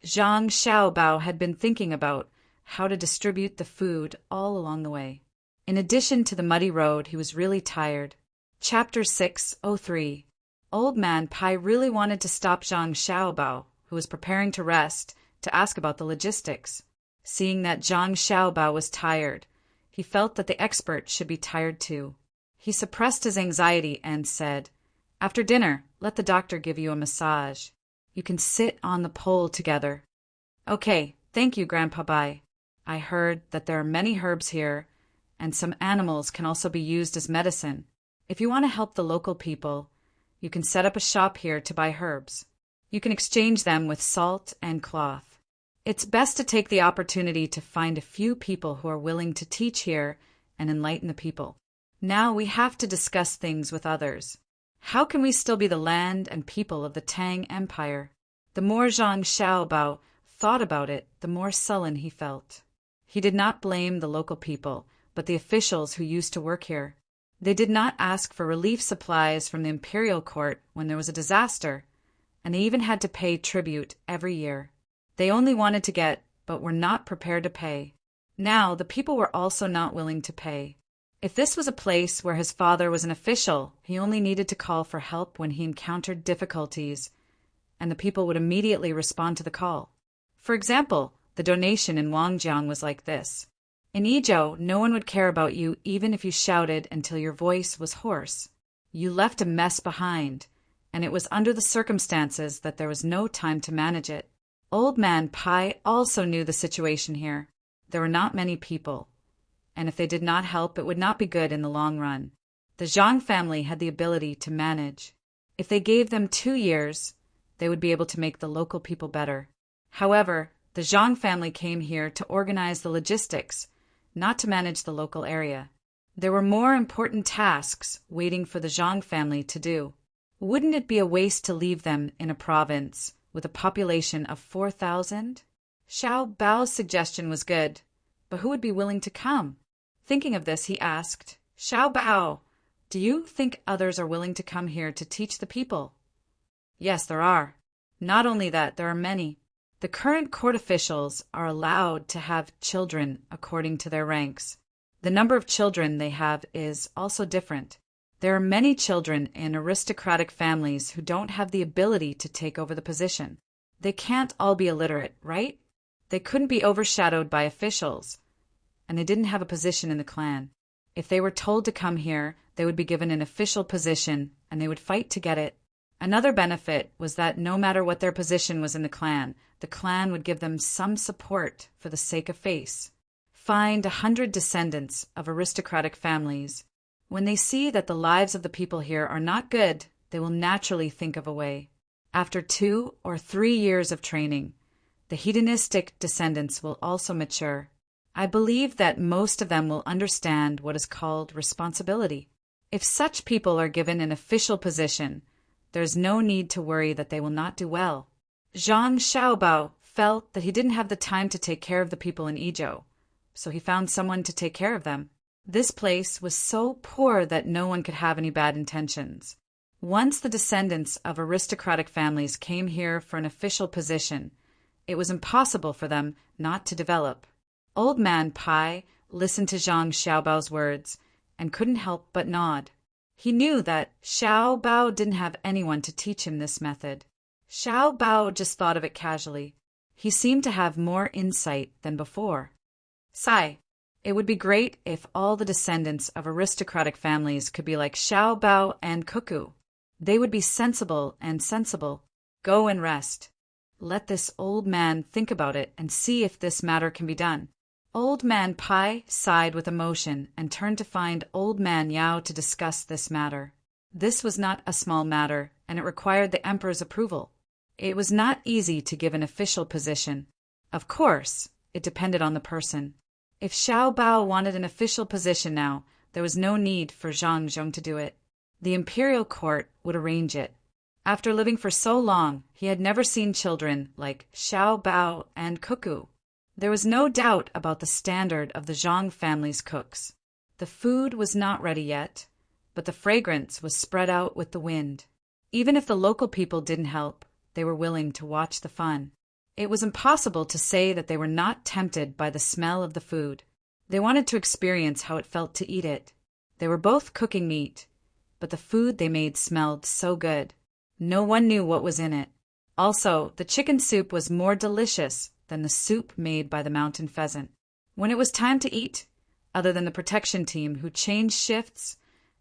Zhang Xiaobao had been thinking about how to distribute the food all along the way. In addition to the muddy road, he was really tired. Chapter 603. Old Man Pai really wanted to stop Zhang Xiaobao, who was preparing to rest, to ask about the logistics. Seeing that Zhang Xiaobao was tired, he felt that the expert should be tired too. He suppressed his anxiety and said, After dinner, let the doctor give you a massage. You can sit on the pole together. Okay, thank you, Grandpa Bai. I heard that there are many herbs here, and some animals can also be used as medicine. If you want to help the local people, you can set up a shop here to buy herbs. You can exchange them with salt and cloth. It's best to take the opportunity to find a few people who are willing to teach here and enlighten the people. Now we have to discuss things with others. How can we still be the land and people of the Tang Empire? The more Zhang Xiaobao thought about it, the more sullen he felt. He did not blame the local people, but the officials who used to work here. They did not ask for relief supplies from the imperial court when there was a disaster, and they even had to pay tribute every year. They only wanted to get, but were not prepared to pay. Now the people were also not willing to pay. If this was a place where his father was an official, he only needed to call for help when he encountered difficulties, and the people would immediately respond to the call. For example, the donation in Wangjiang was like this. In Izhou, no one would care about you even if you shouted until your voice was hoarse. You left a mess behind, and it was under the circumstances that there was no time to manage it. Old Man Pai also knew the situation here. There were not many people, and if they did not help, it would not be good in the long run. The Zhang family had the ability to manage. If they gave them 2 years, they would be able to make the local people better. However, the Zhang family came here to organize the logistics, not to manage the local area. There were more important tasks waiting for the Zhang family to do. Wouldn't it be a waste to leave them in a province with a population of 4,000? Xiao Bao's suggestion was good, but who would be willing to come? Thinking of this, he asked, Xiao Bao, do you think others are willing to come here to teach the people? Yes, there are. Not only that, there are many. The current court officials are allowed to have children according to their ranks. The number of children they have is also different. There are many children in aristocratic families who don't have the ability to take over the position. They can't all be illiterate, right? They couldn't be overshadowed by officials, and they didn't have a position in the clan. If they were told to come here, they would be given an official position, and they would fight to get it. Another benefit was that no matter what their position was in the clan would give them some support for the sake of face. Find 100 descendants of aristocratic families. When they see that the lives of the people here are not good, they will naturally think of a way. After 2 or 3 years of training, the hedonistic descendants will also mature. I believe that most of them will understand what is called responsibility. If such people are given an official position, there's no need to worry that they will not do well. Zhang Xiaobao felt that he didn't have the time to take care of the people in Izhou, so he found someone to take care of them. This place was so poor that no one could have any bad intentions. Once the descendants of aristocratic families came here for an official position, it was impossible for them not to develop. Old Man Pai listened to Zhang Xiaobao's words and couldn't help but nod. He knew that Xiao Bao didn't have anyone to teach him this method. Xiao Bao just thought of it casually. He seemed to have more insight than before. Sigh. It would be great if all the descendants of aristocratic families could be like Xiao Bao and Cuckoo. They would be sensible and sensible. Go and rest. Let this old man think about it and see if this matter can be done. Old Man Pai sighed with emotion and turned to find Old Man Yao to discuss this matter. This was not a small matter, and it required the emperor's approval. It was not easy to give an official position. Of course, it depended on the person. If Xiao Bao wanted an official position now, there was no need for Zhang Zhong to do it. The imperial court would arrange it. After living for so long, he had never seen children like Xiao Bao and Cuckoo. There was no doubt about the standard of the Zhang family's cooks. The food was not ready yet, but the fragrance was spread out with the wind. Even if the local people didn't help, they were willing to watch the fun. It was impossible to say that they were not tempted by the smell of the food. They wanted to experience how it felt to eat it. They were both cooking meat, but the food they made smelled so good. No one knew what was in it. Also, the chicken soup was more delicious than the soup made by the mountain pheasant. When it was time to eat, other than the protection team who changed shifts,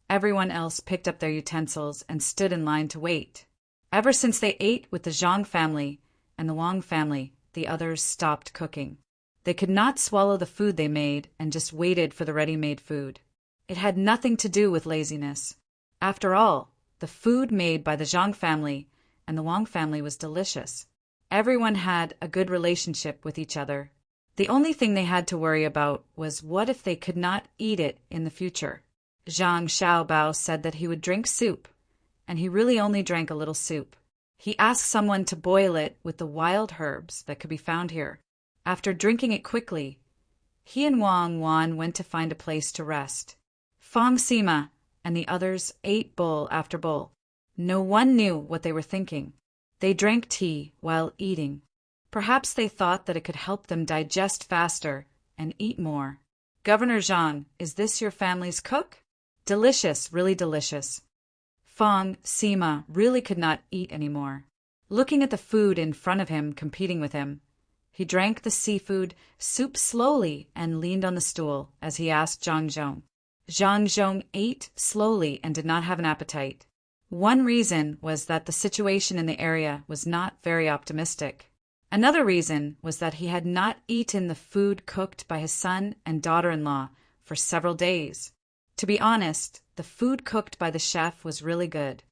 everyone else picked up their utensils and stood in line to wait. Ever since they ate with the Zhang family and the Wang family, the others stopped cooking. They could not swallow the food they made and just waited for the ready-made food. It had nothing to do with laziness. After all, the food made by the Zhang family and the Wang family was delicious. Everyone had a good relationship with each other. The only thing they had to worry about was what if they could not eat it in the future. Zhang Xiaobao said that he would drink soup, and he really only drank a little soup. He asked someone to boil it with the wild herbs that could be found here. After drinking it quickly, he and Wang Wan went to find a place to rest. Fang Sima and the others ate bowl after bowl. No one knew what they were thinking. They drank tea while eating. Perhaps they thought that it could help them digest faster and eat more. Governor Zhang, is this your family's cook? Delicious, really delicious. Fang Sima really could not eat anymore. Looking at the food in front of him competing with him, he drank the seafood soup slowly and leaned on the stool as he asked Zhang Zhong. Zhang Zhong ate slowly and did not have an appetite. One reason was that the situation in the area was not very optimistic. Another reason was that he had not eaten the food cooked by his son and daughter-in-law for several days. To be honest, the food cooked by the chef was really good.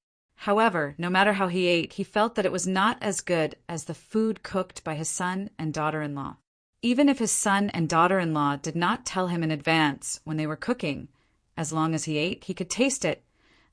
However, no matter how he ate, he felt that it was not as good as the food cooked by his son and daughter-in-law. Even if his son and daughter-in-law did not tell him in advance when they were cooking, as long as he ate, he could taste it,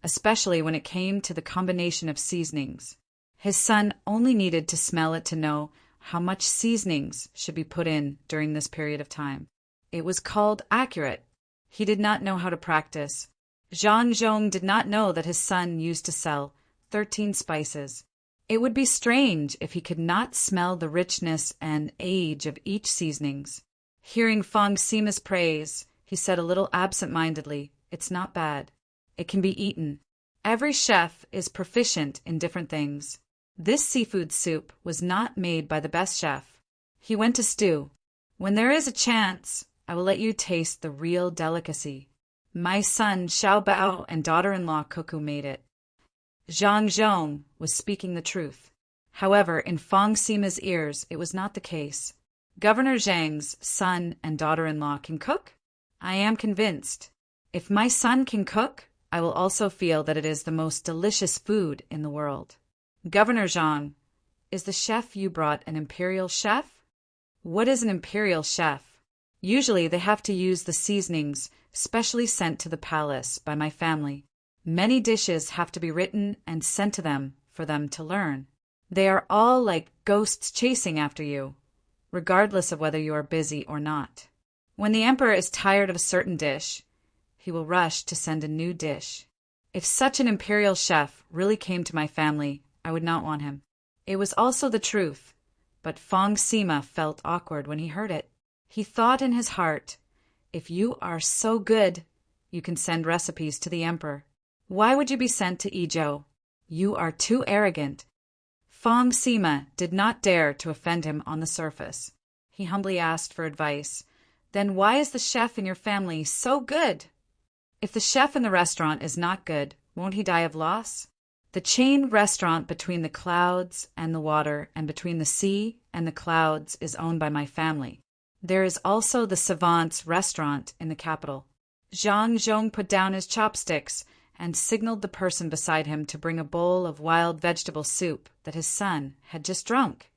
especially when it came to the combination of seasonings. His son only needed to smell it to know how much seasonings should be put in during this period of time. It was called accurate. He did not know how to practice. Zhang Zhong did not know that his son used to sell 13 spices. It would be strange if he could not smell the richness and age of each seasonings. Hearing Fang Sima's praise, he said a little absent-mindedly, "It's not bad. It can be eaten." Every chef is proficient in different things. This seafood soup was not made by the best chef. He went to stew. When there is a chance, I will let you taste the real delicacy. My son Xiao Bao and daughter-in-law Cuckoo made it. Zhang Zhong was speaking the truth. However, in Fang Sima's ears, it was not the case. Governor Zhang's son and daughter-in-law can cook? I am convinced. If my son can cook, I will also feel that it is the most delicious food in the world. Governor Zhang, is the chef you brought an imperial chef? What is an imperial chef? Usually they have to use the seasonings specially sent to the palace by my family. Many dishes have to be written and sent to them for them to learn. They are all like ghosts chasing after you, regardless of whether you are busy or not. When the emperor is tired of a certain dish, he will rush to send a new dish. If such an imperial chef really came to my family, I would not want him. It was also the truth, but Fang Sima felt awkward when he heard it. He thought in his heart, if you are so good, you can send recipes to the emperor. Why would you be sent to Izhou? You are too arrogant. Fang Sima did not dare to offend him on the surface. He humbly asked for advice. Then why is the chef in your family so good? If the chef in the restaurant is not good, won't he die of loss? The chain restaurant between the clouds and the water and between the sea and the clouds is owned by my family. There is also the savant's restaurant in the capital. Zhang Zhong put down his chopsticks and signaled the person beside him to bring a bowl of wild vegetable soup that his son had just drunk.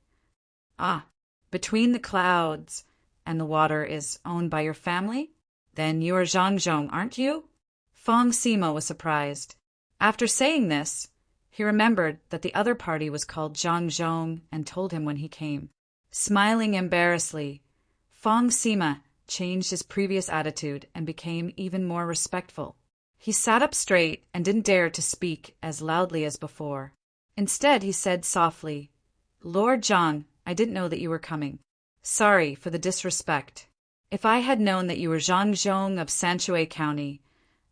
Ah, between the clouds and the water is owned by your family? Then you are Zhang Zhong, aren't you? Fong Sima was surprised. After saying this, he remembered that the other party was called Zhang Zhong and told him when he came. Smiling embarrassedly, Fong Sima changed his previous attitude and became even more respectful. He sat up straight and didn't dare to speak as loudly as before. Instead, he said softly, "Lord Zhang, I didn't know that you were coming. Sorry for the disrespect. If I had known that you were Zhang Zhong of Sanshui County,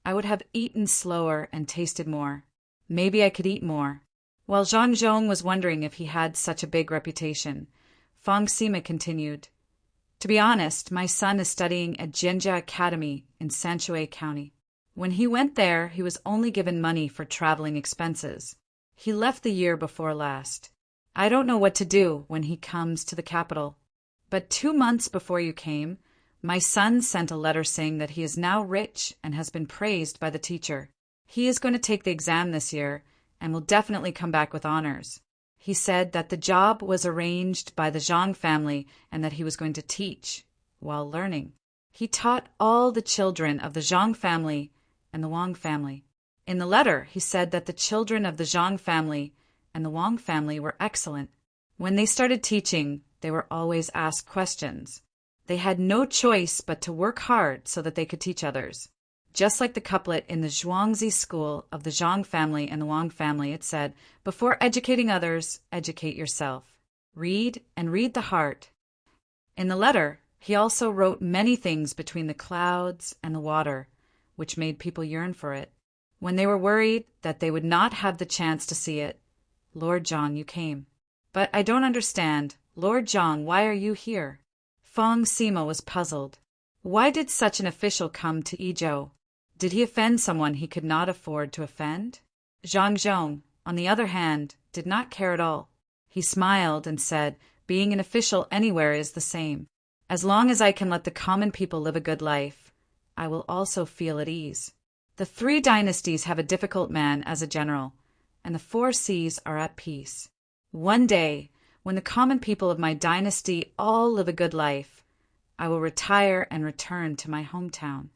I would have eaten slower and tasted more. Maybe I could eat more." While Zhang Zhong was wondering if he had such a big reputation, Fong Sima continued, "To be honest, my son is studying at Jinjia Academy in Sanshui County. When he went there, he was only given money for traveling expenses. He left the year before last. I don't know what to do when he comes to the capital. But 2 months before you came, my son sent a letter saying that he is now rich and has been praised by the teacher. He is going to take the exam this year and will definitely come back with honors. He said that the job was arranged by the Zhang family and that he was going to teach while learning. He taught all the children of the Zhang family and the Wang family. In the letter, he said that the children of the Zhang family and the Wang family were excellent. When they started teaching, they were always asked questions. They had no choice but to work hard so that they could teach others. Just like the couplet in the Zhuangzi school of the Zhang family and the Wang family, it said, "Before educating others, educate yourself. Read and read the heart." In the letter, he also wrote many things between the clouds and the water, which made people yearn for it. When they were worried that they would not have the chance to see it, "Lord Zhang, you came." "But I don't understand. Lord Zhang, why are you here?" Fong Sima was puzzled. Why did such an official come to Izhou? Did he offend someone he could not afford to offend? Zhang Zhong, on the other hand, did not care at all. He smiled and said, "Being an official anywhere is the same. As long as I can let the common people live a good life, I will also feel at ease. The 3 dynasties have a difficult man as a general, and the 4 seas are at peace. One day, when the common people of my dynasty all live a good life, I will retire and return to my hometown.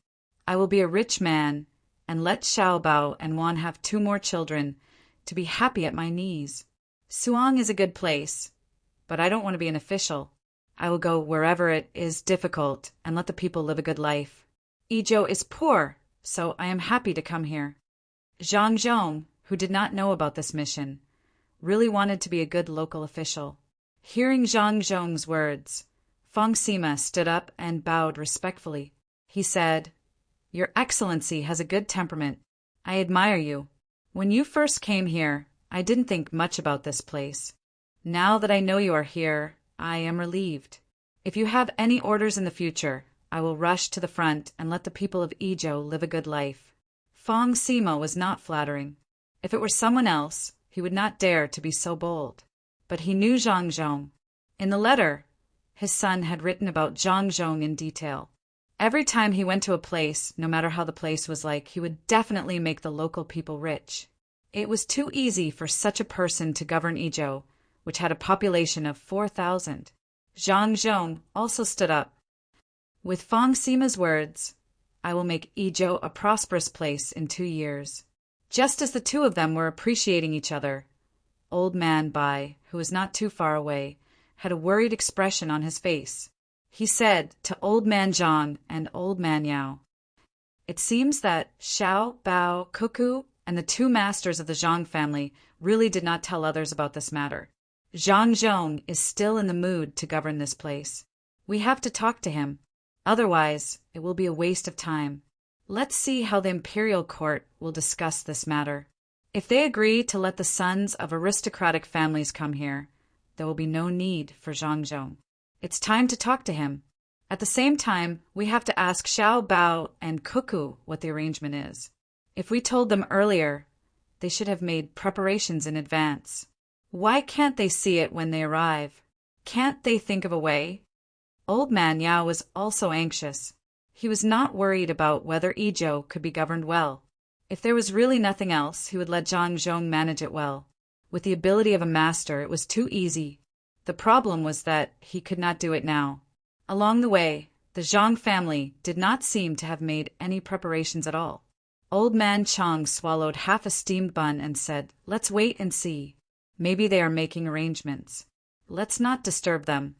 I will be a rich man and let Xiaobao and Wan have 2 more children to be happy at my knees. Suang is a good place, but I don't want to be an official. I will go wherever it is difficult and let the people live a good life. Izhou is poor, so I am happy to come here." Zhang Zhong, who did not know about this mission, really wanted to be a good local official. Hearing Zhang Zhong's words, Fong Sima stood up and bowed respectfully. He said, "Your Excellency has a good temperament. I admire you. When you first came here, I didn't think much about this place. Now that I know you are here, I am relieved. If you have any orders in the future, I will rush to the front and let the people of Izhou live a good life." Fong Sima was not flattering. If it were someone else, he would not dare to be so bold. But he knew Zhang Zhong. In the letter, his son had written about Zhang Zhong in detail. Every time he went to a place, no matter how the place was like, he would definitely make the local people rich. It was too easy for such a person to govern Izhou, which had a population of 4,000. Zhang Zhong also stood up. "With Fong Sima's words, I will make Izhou a prosperous place in 2 years." Just as the 2 of them were appreciating each other, Old Man Bai, who was not too far away, had a worried expression on his face. He said to Old Man Zhang and Old Man Yao, "It seems that Xiao, Bao, Cuckoo, and the 2 masters of the Zhang family really did not tell others about this matter. Zhang Zhong is still in the mood to govern this place. We have to talk to him. Otherwise, it will be a waste of time. Let's see how the imperial court will discuss this matter. If they agree to let the sons of aristocratic families come here, there will be no need for Zhang Zhong. It's time to talk to him. At the same time, we have to ask Xiao Bao and Cuckoo what the arrangement is. If we told them earlier, they should have made preparations in advance. Why can't they see it when they arrive? Can't they think of a way?" Old Man Yao was also anxious. He was not worried about whether Izhou could be governed well. If there was really nothing else, he would let Zhang Zhong manage it well. With the ability of a master, it was too easy. The problem was that he could not do it now. Along the way, the Zhang family did not seem to have made any preparations at all. Old Man Chong swallowed half a steamed bun and said, "Let's wait and see. Maybe they are making arrangements. Let's not disturb them."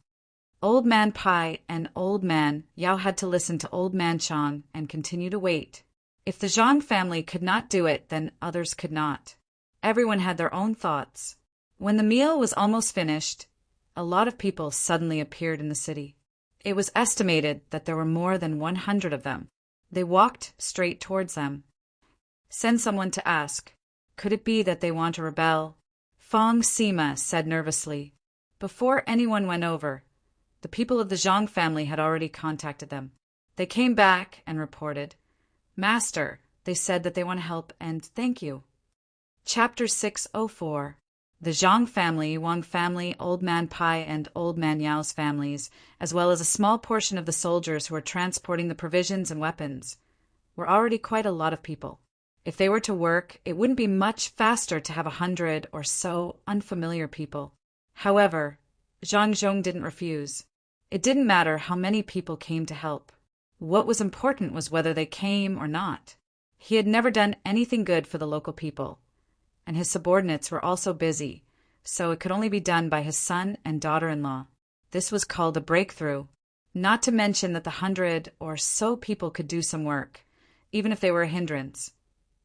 Old Man Pai and Old Man Yao had to listen to Old Man Chong and continue to wait. If the Zhang family could not do it, then others could not. Everyone had their own thoughts. When the meal was almost finished, a lot of people suddenly appeared in the city. It was estimated that there were more than 100 of them. They walked straight towards them. Send someone to ask. Could it be that they want to rebel? Fong Sima said nervously. Before anyone went over, the people of the Zhang family had already contacted them. They came back and reported. "Master," they said that they want to help and thank you. Chapter 604. The Zhang family, Wang family, Old Man Pai and Old Man Yao's families, as well as a small portion of the soldiers who were transporting the provisions and weapons, were already quite a lot of people. If they were to work, it wouldn't be much faster to have 100 or so unfamiliar people. However, Zhang Zhong didn't refuse. It didn't matter how many people came to help. What was important was whether they came or not. He had never done anything good for the local people, and his subordinates were also busy, so it could only be done by his son and daughter-in-law. This was called a breakthrough, not to mention that the 100 or so people could do some work, even if they were a hindrance.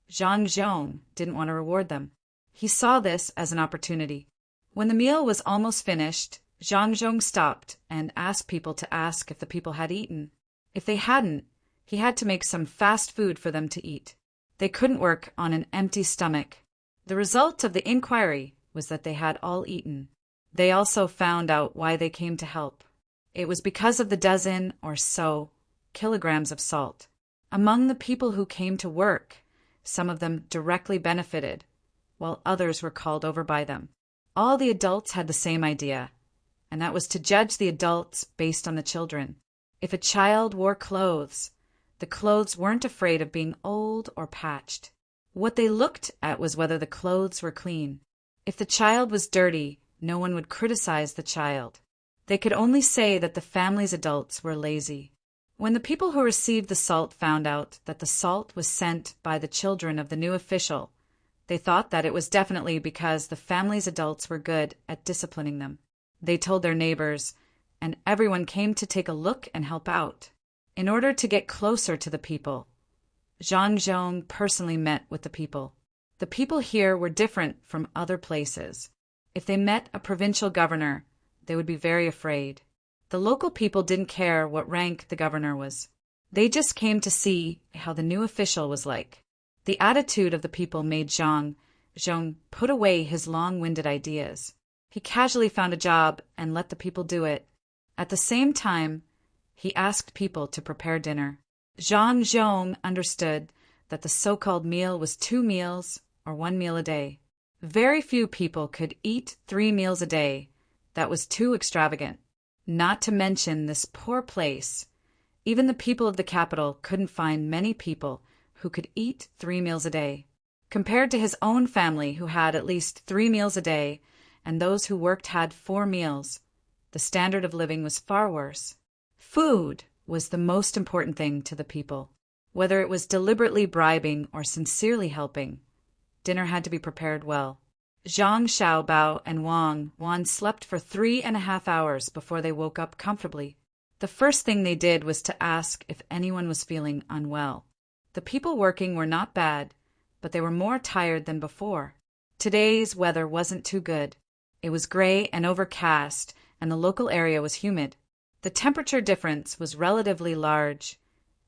Zhang Zhong didn't want to reward them. He saw this as an opportunity. When the meal was almost finished, Zhang Zhong stopped and asked people to ask if the people had eaten. If they hadn't, he had to make some fast food for them to eat. They couldn't work on an empty stomach. The result of the inquiry was that they had all eaten. They also found out why they came to help. It was because of the dozen or so kilograms of salt. Among the people who came to work, some of them directly benefited, while others were called over by them. All the adults had the same idea, and that was to judge the adults based on the children. If a child wore clothes, the clothes weren't afraid of being old or patched. What they looked at was whether the clothes were clean. If the child was dirty, no one would criticize the child. They could only say that the family's adults were lazy. When the people who received the salt found out that the salt was sent by the children of the new official, they thought that it was definitely because the family's adults were good at disciplining them. They told their neighbors, and everyone came to take a look and help out. In order to get closer to the people, Zhang Zhong personally met with the people. The people here were different from other places. If they met a provincial governor, they would be very afraid. The local people didn't care what rank the governor was. They just came to see how the new official was like. The attitude of the people made Zhang Zhong put away his long-winded ideas. He casually found a job and let the people do it. At the same time, he asked people to prepare dinner. Zhang Zhong understood that the so-called meal was 2 meals or 1 meal a day. Very few people could eat 3 meals a day. That was too extravagant. Not to mention this poor place. Even the people of the capital couldn't find many people who could eat 3 meals a day. Compared to his own family, who had at least 3 meals a day, and those who worked had 4 meals, the standard of living was far worse. Food was the most important thing to the people. Whether it was deliberately bribing or sincerely helping, dinner had to be prepared well. Zhang Xiaobao and Wang Wan slept for 3.5 hours before they woke up comfortably. The first thing they did was to ask if anyone was feeling unwell. The people working were not bad, but they were more tired than before. Today's weather wasn't too good. It was gray and overcast, and the local area was humid. The temperature difference was relatively large,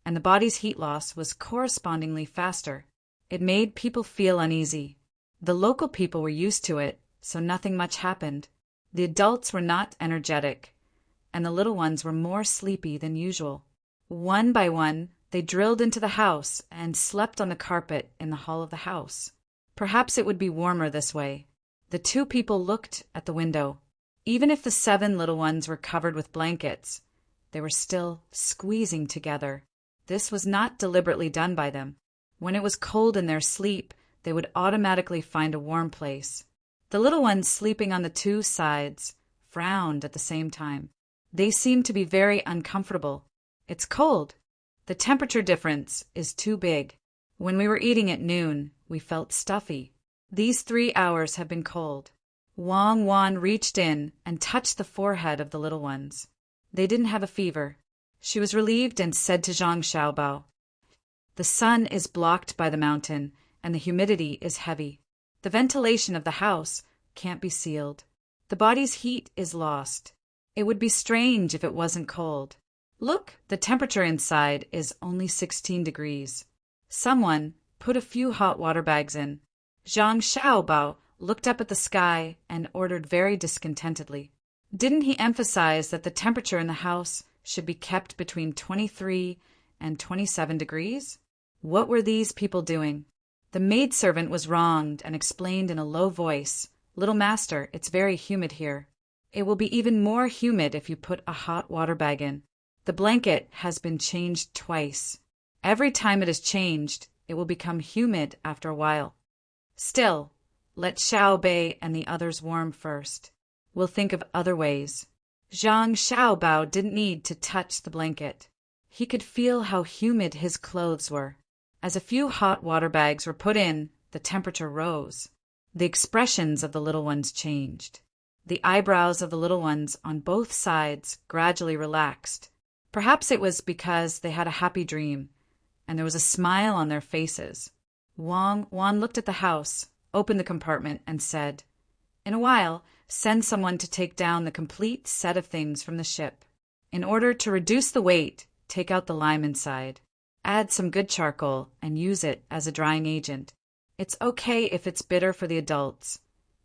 and the body's heat loss was correspondingly faster. It made people feel uneasy. The local people were used to it, so nothing much happened. The adults were not energetic, and the little ones were more sleepy than usual. One by one, they drilled into the house and slept on the carpet in the hall of the house. Perhaps it would be warmer this way. The 2 people looked at the window. Even if the 7 little ones were covered with blankets, they were still squeezing together. This was not deliberately done by them. When it was cold in their sleep, they would automatically find a warm place. The little ones sleeping on the 2 sides frowned at the same time. They seemed to be very uncomfortable. It's cold. The temperature difference is too big. When we were eating at noon, we felt stuffy. These 3 hours have been cold. Wang Wan reached in and touched the forehead of the little ones. They didn't have a fever. She was relieved and said to Zhang Xiaobao, "The sun is blocked by the mountain, and the humidity is heavy. The ventilation of the house can't be sealed. The body's heat is lost. It would be strange if it wasn't cold. Look, the temperature inside is only 16 degrees. Someone put a few hot water bags in." Zhang Xiaobao looked up at the sky and ordered very discontentedly. Didn't he emphasize that the temperature in the house should be kept between 23 and 27 degrees? What were these people doing? The maidservant was wronged and explained in a low voice, "Little master, it's very humid here. It will be even more humid if you put a hot water bag in. The blanket has been changed twice. Every time it is changed, it will become humid after a while. Still, let Xiao Bei and the others warm first. We'll think of other ways." Zhang Xiaobao didn't need to touch the blanket. He could feel how humid his clothes were. As a few hot water bags were put in, the temperature rose. The expressions of the little ones changed. The eyebrows of the little ones on both sides gradually relaxed. Perhaps it was because they had a happy dream, and there was a smile on their faces. Wang Wan looked at the house, opened the compartment, and said, "In a while, send someone to take down the complete set of things from the ship. In order to reduce the weight, take out the lime inside. Add some good charcoal and use it as a drying agent. It's okay if it's bitter for the adults,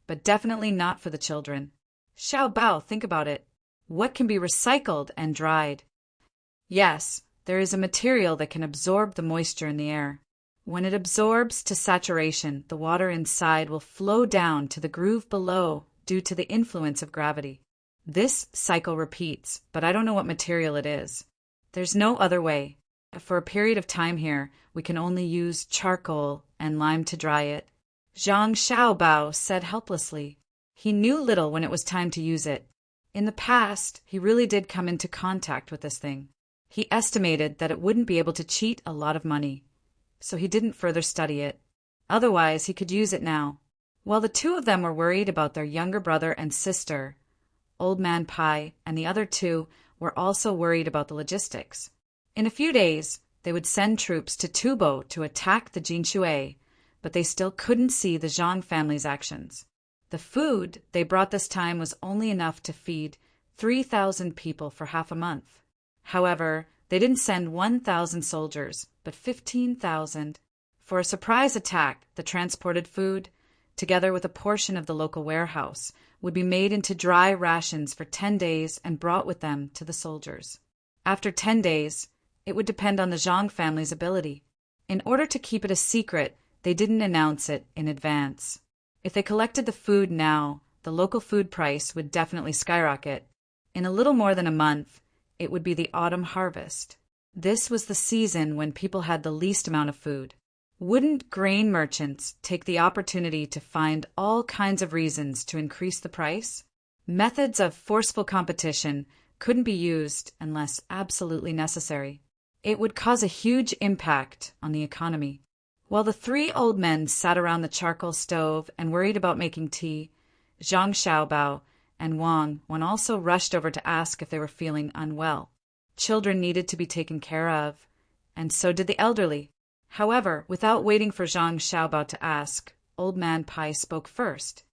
but definitely not for the children. Xiao Bao, think about it. What can be recycled and dried? Yes, there is a material that can absorb the moisture in the air. When it absorbs to saturation, the water inside will flow down to the groove below due to the influence of gravity. This cycle repeats, but I don't know what material it is. There's no other way. For a period of time here, we can only use charcoal and lime to dry it." Zhang Xiaobao said helplessly. He knew little when it was time to use it. In the past, he really did come into contact with this thing. He estimated that it wouldn't be able to cheat a lot of money, so he didn't further study it. Otherwise, he could use it now. While the two of them were worried about their younger brother and sister, Old Man Pai and the other two were also worried about the logistics. In a few days, they would send troops to Tubo to attack the Jinshui, but they still couldn't see the Zhang family's actions. The food they brought this time was only enough to feed 3,000 people for half a month. However, they didn't send 1,000 soldiers, but 15,000. For a surprise attack, the transported food, together with a portion of the local warehouse, would be made into dry rations for 10 days and brought with them to the soldiers. After 10 days, it would depend on the Zhang family's ability. In order to keep it a secret, they didn't announce it in advance. If they collected the food now, the local food price would definitely skyrocket. In a little more than a month, it would be the autumn harvest. This was the season when people had the least amount of food. Wouldn't grain merchants take the opportunity to find all kinds of reasons to increase the price? Methods of forceful competition couldn't be used unless absolutely necessary. It would cause a huge impact on the economy. While the 3 old men sat around the charcoal stove and worried about making tea, Zhang Xiaobao and Wang also rushed over to ask if they were feeling unwell. Children needed to be taken care of, and so did the elderly. However, without waiting for Zhang Xiaobao to ask, Old Man Pai spoke first.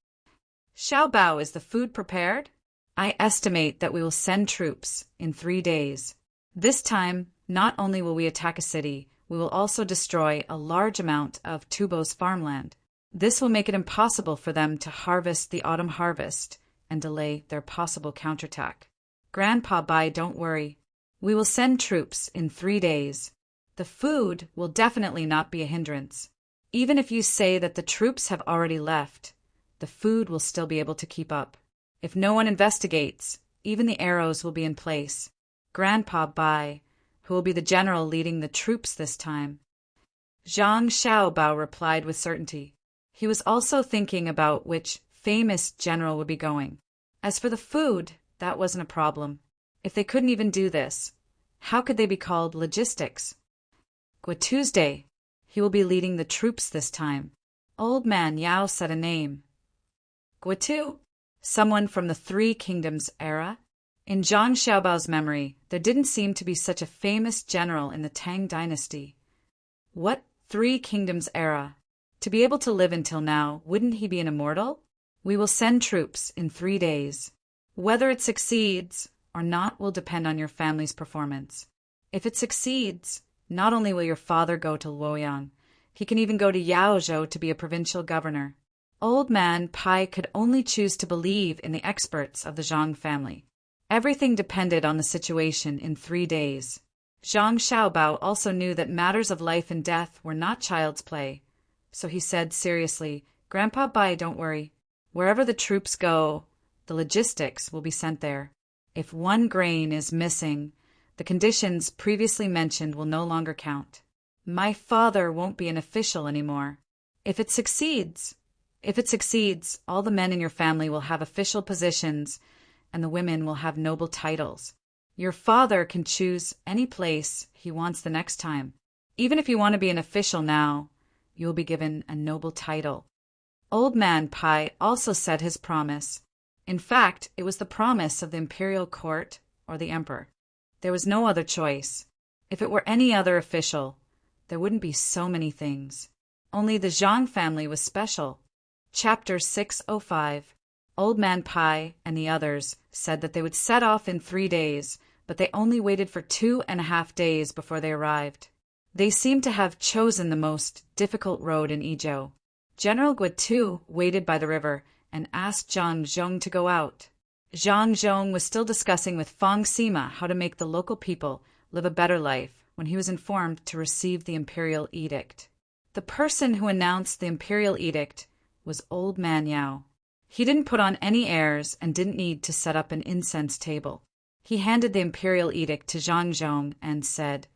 "Xiaobao, is the food prepared? I estimate that we will send troops in 3 days. This time, not only will we attack a city, we will also destroy a large amount of Tubo's farmland. This will make it impossible for them to harvest the autumn harvest and delay their possible counterattack. Grandpa Bai, don't worry. We will send troops in 3 days. The food will definitely not be a hindrance. Even if you say that the troops have already left, the food will still be able to keep up. If no one investigates, even the arrows will be in place. Grandpa Bai, who will be the general leading the troops this time." Zhang Xiaobao replied with certainty. He was also thinking about which famous general would be going. As for the food, that wasn't a problem. If they couldn't even do this, how could they be called logistics? Tuesday, He will be leading the troops this time. Old Man Yao said a name. Guitu? Someone from the Three Kingdoms era? In Zhang Xiaobao's memory, there didn't seem to be such a famous general in the Tang dynasty. What Three Kingdoms era? To be able to live until now, wouldn't he be an immortal? We will send troops in 3 days. Whether it succeeds or not will depend on your family's performance. If it succeeds, not only will your father go to Luoyang, he can even go to Yaozhou to be a provincial governor. Old Man Pai could only choose to believe in the experts of the Zhang family. Everything depended on the situation in 3 days. Zhang Xiaobao also knew that matters of life and death were not child's play, so he said seriously, "Grandpa Bai, don't worry. Wherever the troops go, the logistics will be sent there. If 1 grain is missing, the conditions previously mentioned will no longer count. My father won't be an official anymore. If it succeeds, all the men in your family will have official positions, and the women will have noble titles. Your father can choose any place he wants the next time. Even if you want to be an official now, you will be given a noble title." Old Man Pai also said his promise. In fact, it was the promise of the imperial court or the emperor. There was no other choice. If it were any other official, there wouldn't be so many things. Only the Zhang family was special. Chapter 605. Old Man Pai and the others said that they would set off in 3 days, but they only waited for 2.5 days before they arrived. They seemed to have chosen the most difficult road in Yizhou. General Guitu waited by the river and asked Zhang Zhong to go out. Zhang Zhong was still discussing with Fang Sima how to make the local people live a better life when he was informed to receive the imperial edict. The person who announced the imperial edict was Old Man Yao. He didn't put on any airs and didn't need to set up an incense table. He handed the imperial edict to Zhang Zhong and said,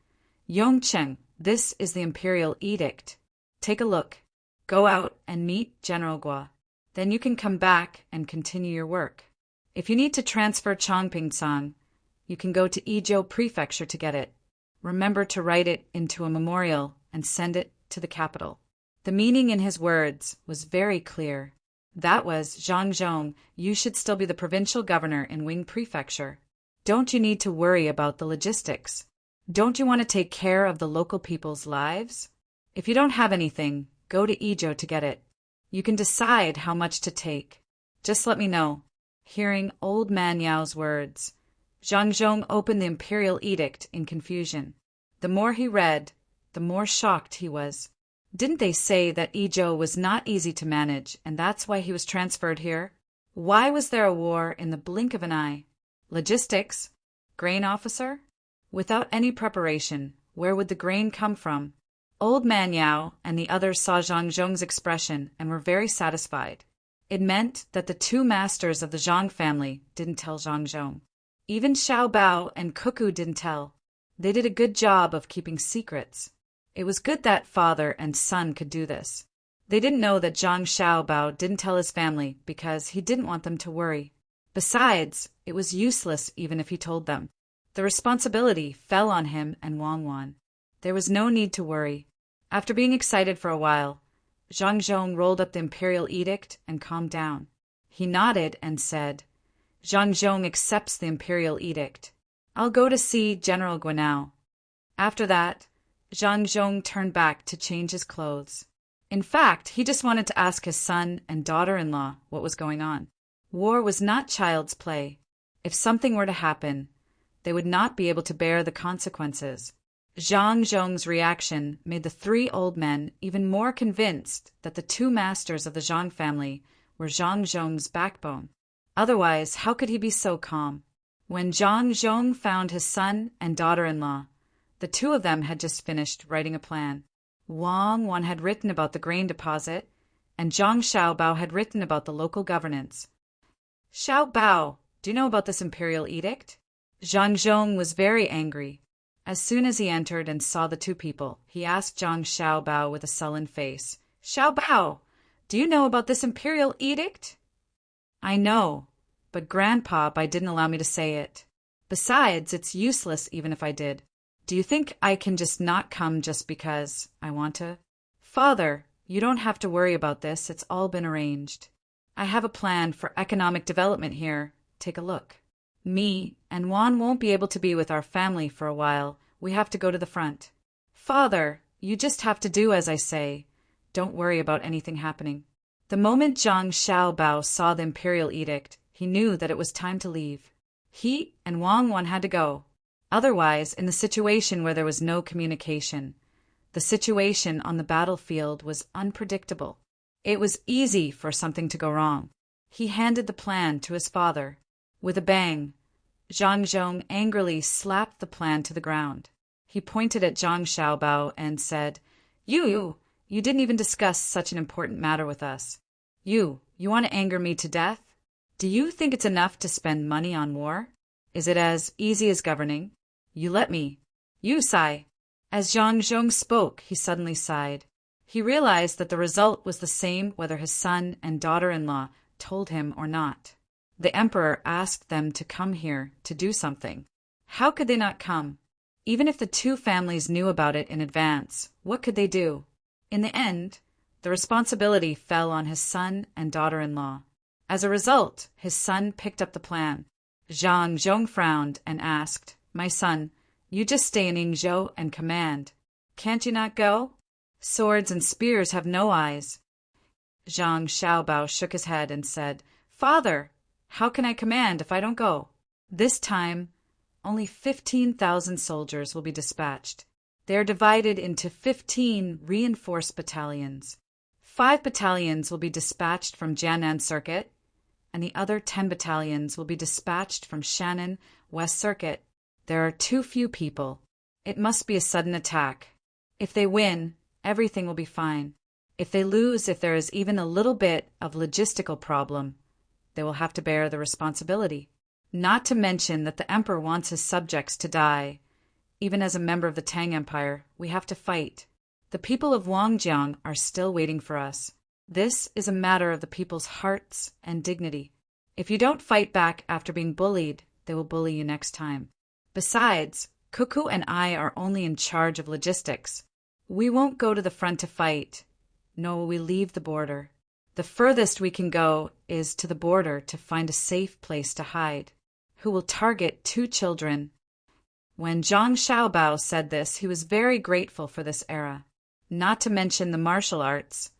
"Yongcheng, this is the imperial edict. Take a look. Go out and meet General Gua. Then you can come back and continue your work. If you need to transfer Chongpingsang, you can go to Yizhou Prefecture to get it. Remember to write it into a memorial and send it to the capital." The meaning in his words was very clear. That was, "Zhang Zhong, you should still be the provincial governor in Wing Prefecture. Don't you need to worry about the logistics? Don't you want to take care of the local people's lives? If you don't have anything, go to Yizhou to get it. You can decide how much to take. Just let me know." Hearing Old Man Yao's words, Zhang Zhong opened the imperial edict in confusion. The more he read, the more shocked he was. Didn't they say that Yizhou was not easy to manage, and that's why he was transferred here? Why was there a war in the blink of an eye? Logistics? Grain officer? Without any preparation, where would the grain come from? Old Man Yao and the others saw Zhang Zhong's expression and were very satisfied. It meant that the 2 masters of the Zhang family didn't tell Zhang Zhong. Even Xiao Bao and Cuckoo didn't tell. They did a good job of keeping secrets. It was good that father and son could do this. They didn't know that Zhang Xiaobao didn't tell his family because he didn't want them to worry. Besides, it was useless even if he told them. The responsibility fell on him and Wang Wan. There was no need to worry. After being excited for a while, Zhang Zhong rolled up the imperial edict and calmed down. He nodded and said, "Zhang Zhong accepts the imperial edict. I'll go to see General Gua now." After that, Zhang Zhong turned back to change his clothes. In fact, he just wanted to ask his son and daughter-in-law what was going on. War was not child's play. If something were to happen, they would not be able to bear the consequences. Zhang Zhong's reaction made the 3 old men even more convinced that the 2 masters of the Zhang family were Zhang Zhong's backbone. Otherwise, how could he be so calm? When Zhang Zhong found his son and daughter-in-law, the 2 of them had just finished writing a plan. Wang Wan had written about the grain deposit, and Zhang Xiaobao had written about the local governance. "Xiaobao, do you know about this imperial edict?" Zhang Zhong was very angry. As soon as he entered and saw the 2 people, he asked Zhang Xiaobao with a sullen face, "Xiaobao, do you know about this imperial edict?" "I know, but Grandpa didn't allow me to say it. Besides, it's useless even if I did. Do you think I can just not come just because I want to? Father, you don't have to worry about this. It's all been arranged. I have a plan for economic development here. Take a look. Me and Juan won't be able to be with our family for a while. We have to go to the front. Father, you just have to do as I say. Don't worry about anything happening. The moment Zhang Xiaobao saw the imperial edict, he knew that it was time to leave. He and Wang Wan had to go. Otherwise, in the situation where there was no communication, the situation on the battlefield was unpredictable. It was easy for something to go wrong. He handed the plan to his father. With a bang, Zhang Zhong angrily slapped the plan to the ground. He pointed at Zhang Xiaobao and said, You didn't even discuss such an important matter with us. You want to anger me to death? Do you think it's enough to spend money on war? Is it as easy as governing? You let me. You sigh. As Zhang Zhong spoke, he suddenly sighed. He realized that the result was the same whether his son and daughter-in-law told him or not. The emperor asked them to come here to do something. How could they not come? Even if the two families knew about it in advance, what could they do? In the end, the responsibility fell on his son and daughter-in-law. As a result, his son picked up the plan. Zhang Zhong frowned and asked, My son, you just stay in Yingzhou and command. Can't you not go? Swords and spears have no eyes. Zhang Xiaobao shook his head and said, Father, how can I command if I don't go? This time, only 15,000 soldiers will be dispatched. They are divided into 15 reinforced battalions. 5 battalions will be dispatched from Jianan Circuit, and the other 10 battalions will be dispatched from Shannan West Circuit. There are too few people. It must be a sudden attack. If they win, everything will be fine. If they lose, if there is even a little bit of logistical problem, they will have to bear the responsibility. Not to mention that the emperor wants his subjects to die. Even as a member of the Tang Empire, we have to fight. The people of Wangjiang are still waiting for us. This is a matter of the people's hearts and dignity. If you don't fight back after being bullied, they will bully you next time. Besides, Cuckoo and I are only in charge of logistics. We won't go to the front to fight. No, we leave the border. The furthest we can go is to the border to find a safe place to hide. Who will target 2 children? When Zhang Xiaobao said this, he was very grateful for this era. Not to mention the martial arts.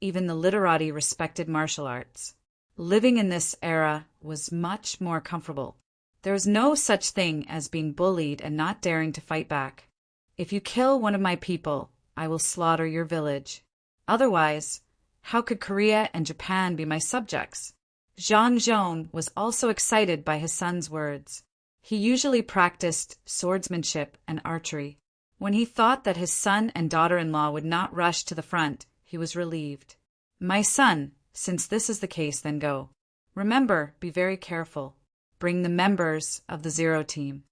Even the literati respected martial arts. Living in this era was much more comfortable. There is no such thing as being bullied and not daring to fight back. If you kill one of my people, I will slaughter your village. Otherwise, how could Korea and Japan be my subjects? Zhang Zhong was also excited by his son's words. He usually practiced swordsmanship and archery. When he thought that his son and daughter-in-law would not rush to the front, he was relieved. My son, since this is the case, then go. Remember, be very careful. Bring the members of the Zero Team.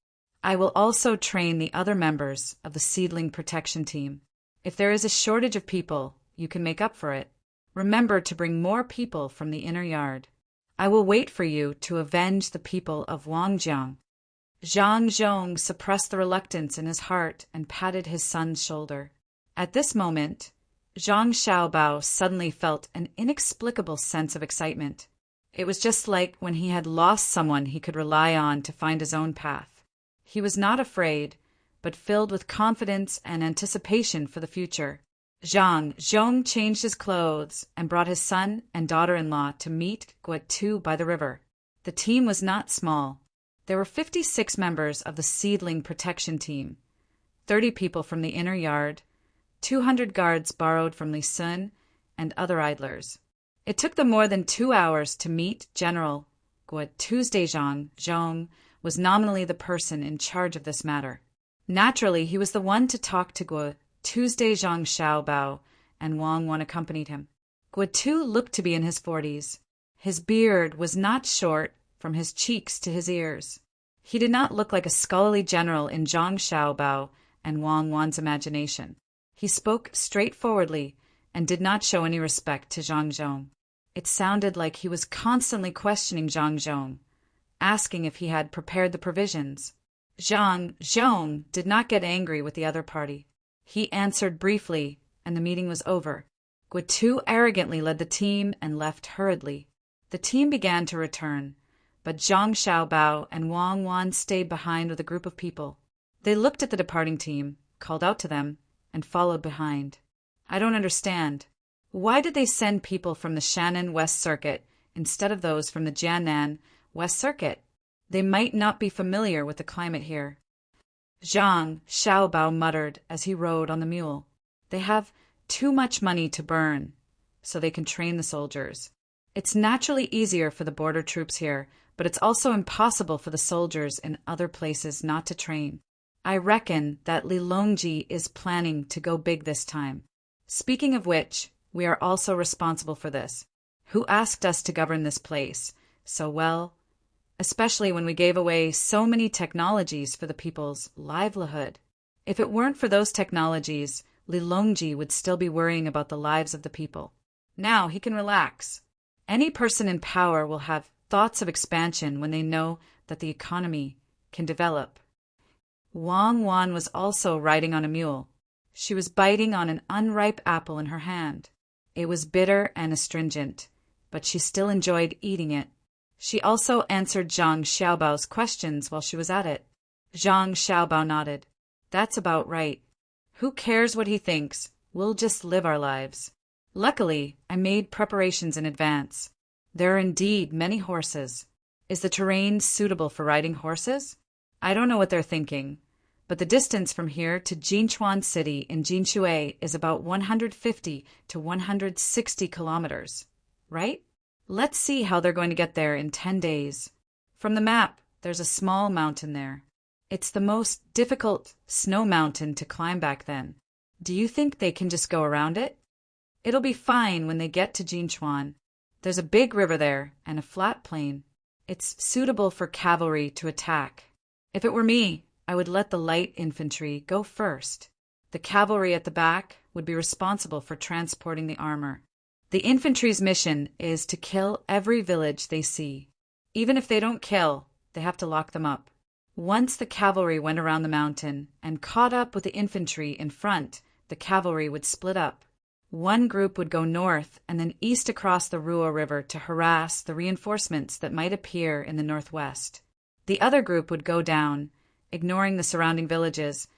I will also train the other members of the Seedling Protection Team. If there is a shortage of people, you can make up for it. Remember to bring more people from the inner yard. I will wait for you to avenge the people of Wangjiang. Zhang Zhong suppressed the reluctance in his heart and patted his son's shoulder. At this moment, Zhang Xiaobao suddenly felt an inexplicable sense of excitement. It was just like when he had lost someone he could rely on to find his own path. He was not afraid, but filled with confidence and anticipation for the future. Zhang Zhong changed his clothes and brought his son and daughter-in-law to meet Guotu by the river. The team was not small. There were 56 members of the Seedling Protection Team, 30 people from the inner yard, 200 guards borrowed from Li Sun, and other idlers. It took them more than 2 hours to meet General Guotu's. Zhang Zhong was nominally the person in charge of this matter. Naturally, he was the one to talk to Guotu's. Zhang Xiaobao and Wang Wan accompanied him. Guotu looked to be in his 40s. His beard was not short from his cheeks to his ears. He did not look like a scholarly general in Zhang Xiaobao and Wang Wan's imagination. He spoke straightforwardly and did not show any respect to Zhang Zhong. It sounded like he was constantly questioning Zhang Zhong, asking if he had prepared the provisions. Zhang did not get angry with the other party. He answered briefly, and the meeting was over. Guitu arrogantly led the team and left hurriedly. The team began to return, but Zhang Xiaobao and Wang Wan stayed behind with a group of people. They looked at the departing team, called out to them, and followed behind. I don't understand. Why did they send people from the Shannon West Circuit instead of those from the Jianan West Circuit? They might not be familiar with the climate here. Zhang Xiaobao muttered as he rode on the mule. They have too much money to burn, so they can train the soldiers. It's naturally easier for the border troops here, but it's also impossible for the soldiers in other places not to train. I reckon that Li Longji is planning to go big this time. Speaking of which, we are also responsible for this. Who asked us to govern this place so well, especially when we gave away so many technologies for the people's livelihood? If it weren't for those technologies, Li Longji would still be worrying about the lives of the people. Now he can relax. Any person in power will have thoughts of expansion when they know that the economy can develop. Wang Wan was also riding on a mule. She was biting on an unripe apple in her hand. It was bitter and astringent, but she still enjoyed eating it. She also answered Zhang Xiaobao's questions while she was at it. Zhang Xiaobao nodded. That's about right. Who cares what he thinks? We'll just live our lives. Luckily, I made preparations in advance. There are indeed many horses. Is the terrain suitable for riding horses? I don't know what they're thinking, but the distance from here to Jinchuan City in Jinshui is about 150 to 160 kilometers, right? Let's see how they're going to get there in 10 days. From the map, there's a small mountain there. It's the most difficult snow mountain to climb back then. Do you think they can just go around it? It'll be fine when they get to Jinchuan. There's a big river there and a flat plain. It's suitable for cavalry to attack. If it were me, I would let the light infantry go first. The cavalry at the back would be responsible for transporting the armor. The infantry's mission is to kill every village they see. Even if they don't kill, they have to lock them up. Once the cavalry went around the mountain and caught up with the infantry in front, the cavalry would split up. One group would go north and then east across the Ruo River to harass the reinforcements that might appear in the northwest. The other group would go down, ignoring the surrounding villages,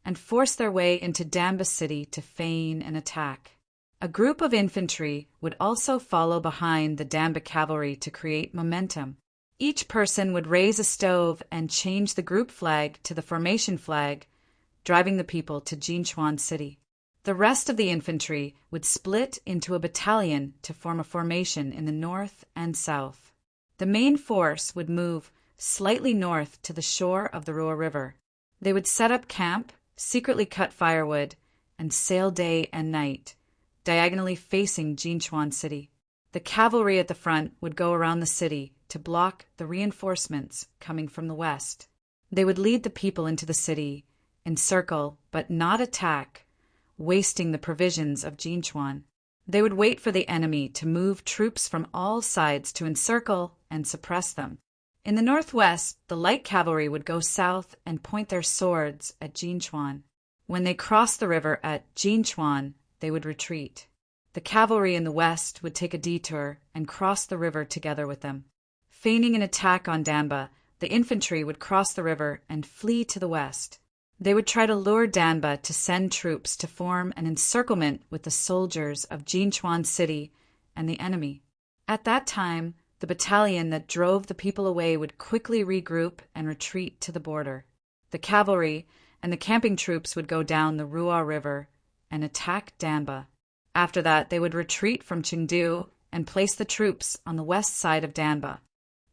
and force their way into Damba City to feign an attack. A group of infantry would also follow behind the Damba cavalry to create momentum. Each person would raise a stove and change the group flag to the formation flag, driving the people to Jinchuan City. The rest of the infantry would split into a battalion to form a formation in the north and south. The main force would move slightly north to the shore of the Ruo River. They would set up camp, secretly cut firewood, and sail day and night, diagonally facing Jinchuan City. The cavalry at the front would go around the city to block the reinforcements coming from the west. They would lead the people into the city, encircle but not attack, wasting the provisions of Jinchuan. They would wait for the enemy to move troops from all sides to encircle and suppress them. In the northwest, the light cavalry would go south and point their swords at Jinchuan. When they crossed the river at Jinchuan, they would retreat. The cavalry in the west would take a detour and cross the river together with them. Feigning an attack on Damba, the infantry would cross the river and flee to the west. They would try to lure Damba to send troops to form an encirclement with the soldiers of Jinchuan City and the enemy. At that time, the battalion that drove the people away would quickly regroup and retreat to the border. The cavalry and the camping troops would go down the Ruo River and attack Damba. After that, they would retreat from Chengdu and place the troops on the west side of Damba.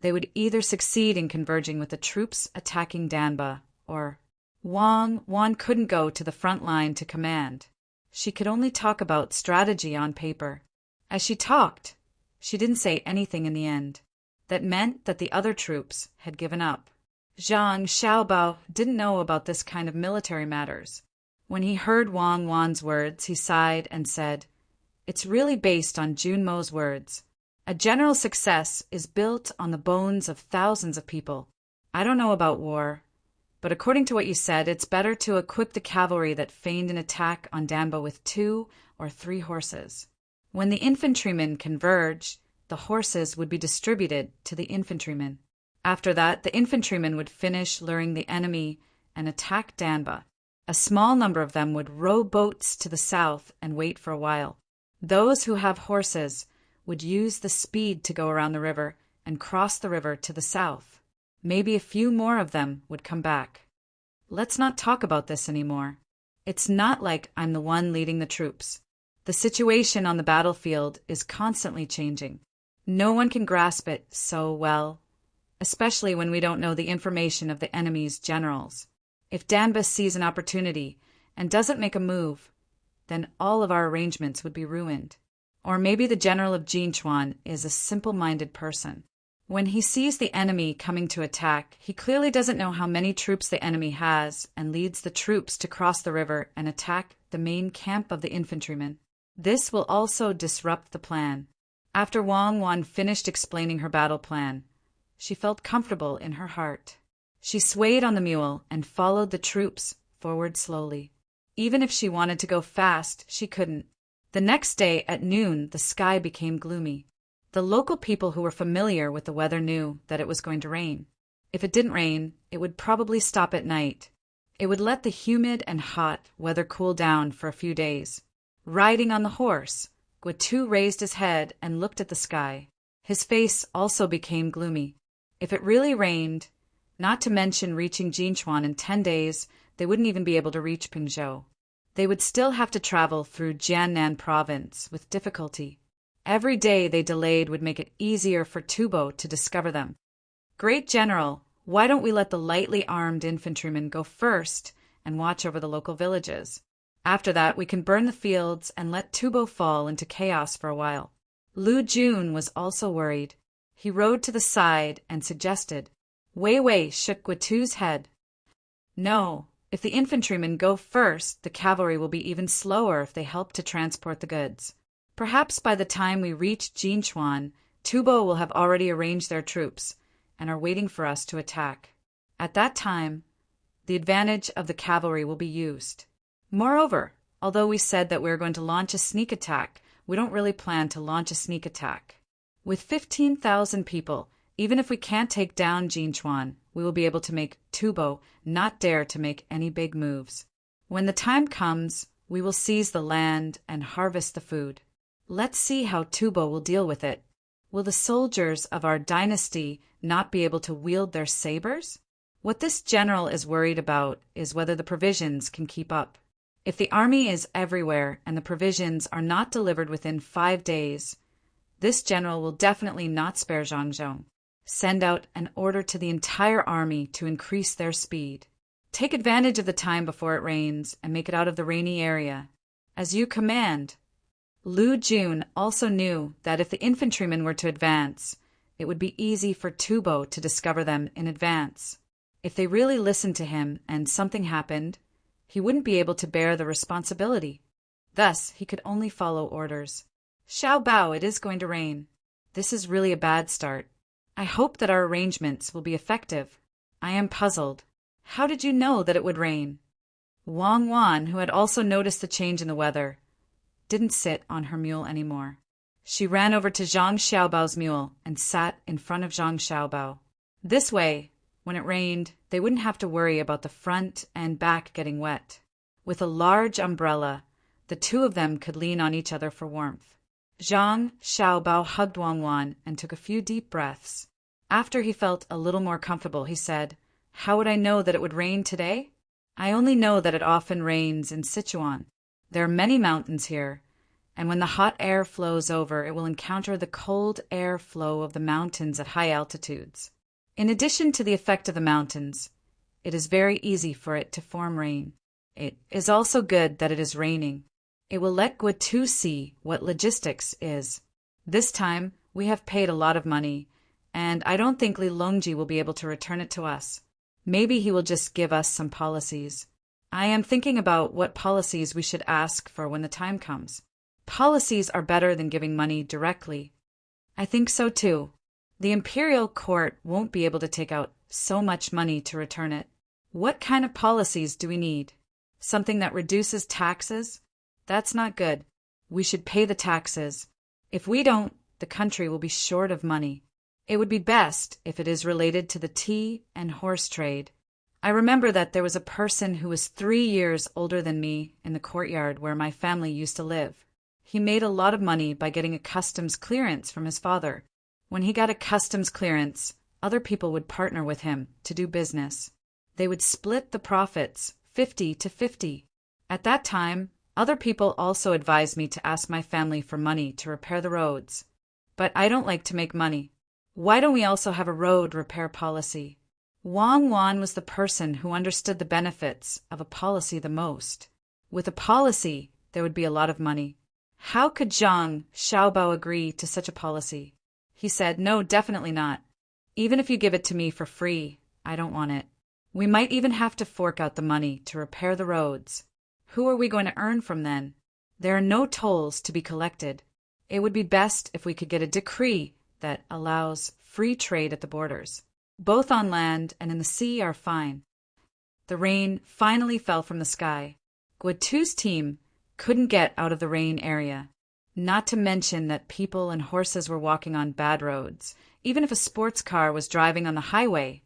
They would either succeed in converging with the troops attacking Damba, or Wang couldn't go to the front line to command. She could only talk about strategy on paper. As she talked, she didn't say anything in the end. That meant that the other troops had given up. Zhang Xiaobao didn't know about this kind of military matters. When he heard Wang Wan's words, he sighed and said, "It's really based on Junmo's words. A general success is built on the bones of thousands of people. I don't know about war, But according to what you said, it's better to equip the cavalry that feigned an attack on Danba with 2 or 3 horses. When the infantrymen converge, the horses would be distributed to the infantrymen. After that, the infantrymen would finish luring the enemy and attack Danba. A small number of them would row boats to the south and wait for a while. Those who have horses would use the speed to go around the river and cross the river to the south. Maybe a few more of them would come back. Let's not talk about this anymore. It's not like I'm the one leading the troops. The situation on the battlefield is constantly changing. No one can grasp it so well, especially when we don't know the information of the enemy's generals. If Danba sees an opportunity and doesn't make a move, then all of our arrangements would be ruined. Or maybe the general of Jinchuan is a simple-minded person. When he sees the enemy coming to attack, he clearly doesn't know how many troops the enemy has and leads the troops to cross the river and attack the main camp of the infantrymen. This will also disrupt the plan. After Wang Wan finished explaining her battle plan, she felt comfortable in her heart. She swayed on the mule and followed the troops forward slowly. Even if she wanted to go fast, she couldn't. The next day at noon, the sky became gloomy. The local people who were familiar with the weather knew that it was going to rain. If it didn't rain, it would probably stop at night. It would let the humid and hot weather cool down for a few days. Riding on the horse, Guitu raised his head and looked at the sky. His face also became gloomy. If it really rained, not to mention reaching Jinchuan in 10 days, they wouldn't even be able to reach Pingzhou. They would still have to travel through Jiannan province with difficulty. Every day they delayed would make it easier for Tubo to discover them. Great General, why don't we let the lightly armed infantrymen go first and watch over the local villages? After that, we can burn the fields and let Tubo fall into chaos for a while. Lu Jun was also worried. He rode to the side and suggested. Wei Wei shook Guitu's head. No, if the infantrymen go first, the cavalry will be even slower if they help to transport the goods. Perhaps by the time we reach Jinchuan, Tubo will have already arranged their troops and are waiting for us to attack. At that time, the advantage of the cavalry will be used. Moreover, although we said that we are going to launch a sneak attack, we don't really plan to launch a sneak attack. With 15,000 people, even if we can't take down Jinchuan, we will be able to make Tubo not dare to make any big moves. When the time comes, we will seize the land and harvest the food. Let's see how Tubo will deal with it. Will the soldiers of our dynasty not be able to wield their sabers? What this general is worried about is whether the provisions can keep up. If the army is everywhere and the provisions are not delivered within 5 days, this general will definitely not spare Zhangzhou. Send out an order to the entire army to increase their speed. Take advantage of the time before it rains and make it out of the rainy area. As you command. Lu Jun also knew that if the infantrymen were to advance, it would be easy for Tubo to discover them in advance. If they really listened to him and something happened, he wouldn't be able to bear the responsibility. Thus, he could only follow orders. Xiao Bao, it is going to rain. This is really a bad start. I hope that our arrangements will be effective. I am puzzled. How did you know that it would rain? Wang Wan, who had also noticed the change in the weather, didn't sit on her mule anymore. She ran over to Zhang Xiaobao's mule and sat in front of Zhang Xiaobao. This way, when it rained, they wouldn't have to worry about the front and back getting wet. With a large umbrella, the two of them could lean on each other for warmth. Zhang Xiaobao hugged Wang Wan and took a few deep breaths. After he felt a little more comfortable, he said, "How would I know that it would rain today? I only know that it often rains in Sichuan. There are many mountains here, and when the hot air flows over, it will encounter the cold air flow of the mountains at high altitudes. In addition to the effect of the mountains, it is very easy for it to form rain. It is also good that it is raining. It will let Guitu see what logistics is. This time, we have paid a lot of money, and I don't think Li Longji will be able to return it to us. Maybe he will just give us some policies. I am thinking about what policies we should ask for when the time comes. Policies are better than giving money directly." "I think so too. The imperial court won't be able to take out so much money to return it. What kind of policies do we need? Something that reduces taxes? That's not good. We should pay the taxes. If we don't, the country will be short of money. It would be best if it is related to the tea and horse trade. I remember that there was a person who was 3 years older than me in the courtyard where my family used to live. He made a lot of money by getting a customs clearance from his father. When he got a customs clearance, other people would partner with him to do business. They would split the profits 50-50. At that time, other people also advised me to ask my family for money to repair the roads. But I don't like to make money. Why don't we also have a road repair policy? Wang Wan was the person who understood the benefits of a policy the most. With a policy, there would be a lot of money. How could Zhang Xiaobao agree to such a policy? He said, "No, definitely not. Even if you give it to me for free, I don't want it. We might even have to fork out the money to repair the roads. Who are we going to earn from then? There are no tolls to be collected. It would be best if we could get a decree that allows free trade at the borders. Both on land and in the sea are fine." The rain finally fell from the sky. Guotu's team couldn't get out of the rain area. Not to mention that people and horses were walking on bad roads. Even if a sports car was driving on the highway,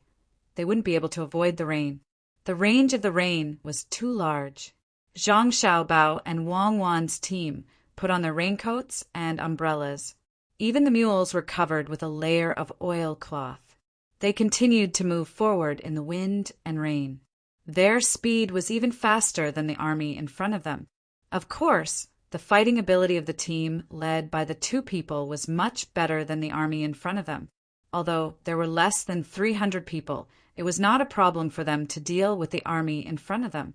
they wouldn't be able to avoid the rain. The range of the rain was too large. Zhang Xiaobao and Wang Wan's team put on their raincoats and umbrellas. Even the mules were covered with a layer of oilcloth. They continued to move forward in the wind and rain. Their speed was even faster than the army in front of them. Of course, the fighting ability of the team led by the two people was much better than the army in front of them. Although there were less than 300 people, it was not a problem for them to deal with the army in front of them.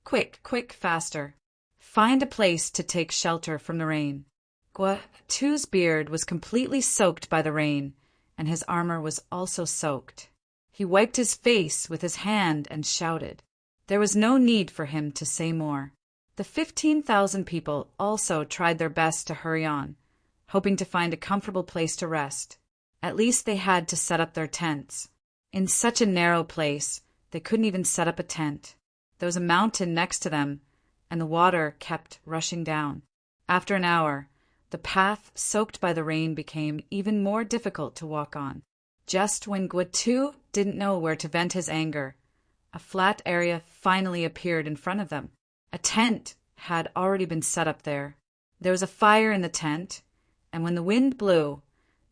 Quick, faster. Find a place to take shelter from the rain. Guotu's beard was completely soaked by the rain, and his armor was also soaked. He wiped his face with his hand and shouted. There was no need for him to say more. The 15,000 people also tried their best to hurry on, hoping to find a comfortable place to rest. At least they had to set up their tents. In such a narrow place, they couldn't even set up a tent. There was a mountain next to them, and the water kept rushing down. After an hour, the path soaked by the rain became even more difficult to walk on. Just when Guotu didn't know where to vent his anger, a flat area finally appeared in front of them. A tent had already been set up there. There was a fire in the tent, and when the wind blew,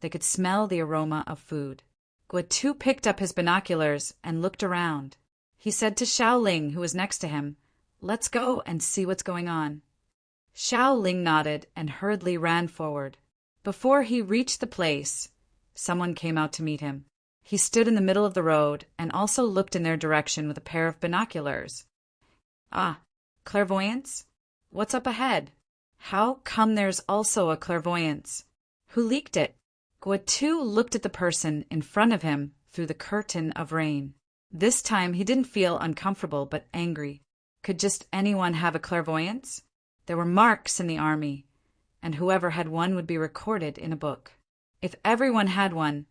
they could smell the aroma of food. Guotu picked up his binoculars and looked around. He said to Xiaoling, who was next to him, "Let's go and see what's going on." Xiaoling nodded and hurriedly ran forward. Before he reached the place, someone came out to meet him. He stood in the middle of the road and also looked in their direction with a pair of binoculars. "Ah, clairvoyance? What's up ahead? How come there's also a clairvoyance? Who leaked it?" Guotu looked at the person in front of him through the curtain of rain. This time he didn't feel uncomfortable but angry. Could just anyone have a clairvoyance? There were marks in the army, and whoever had one would be recorded in a book. If everyone had one,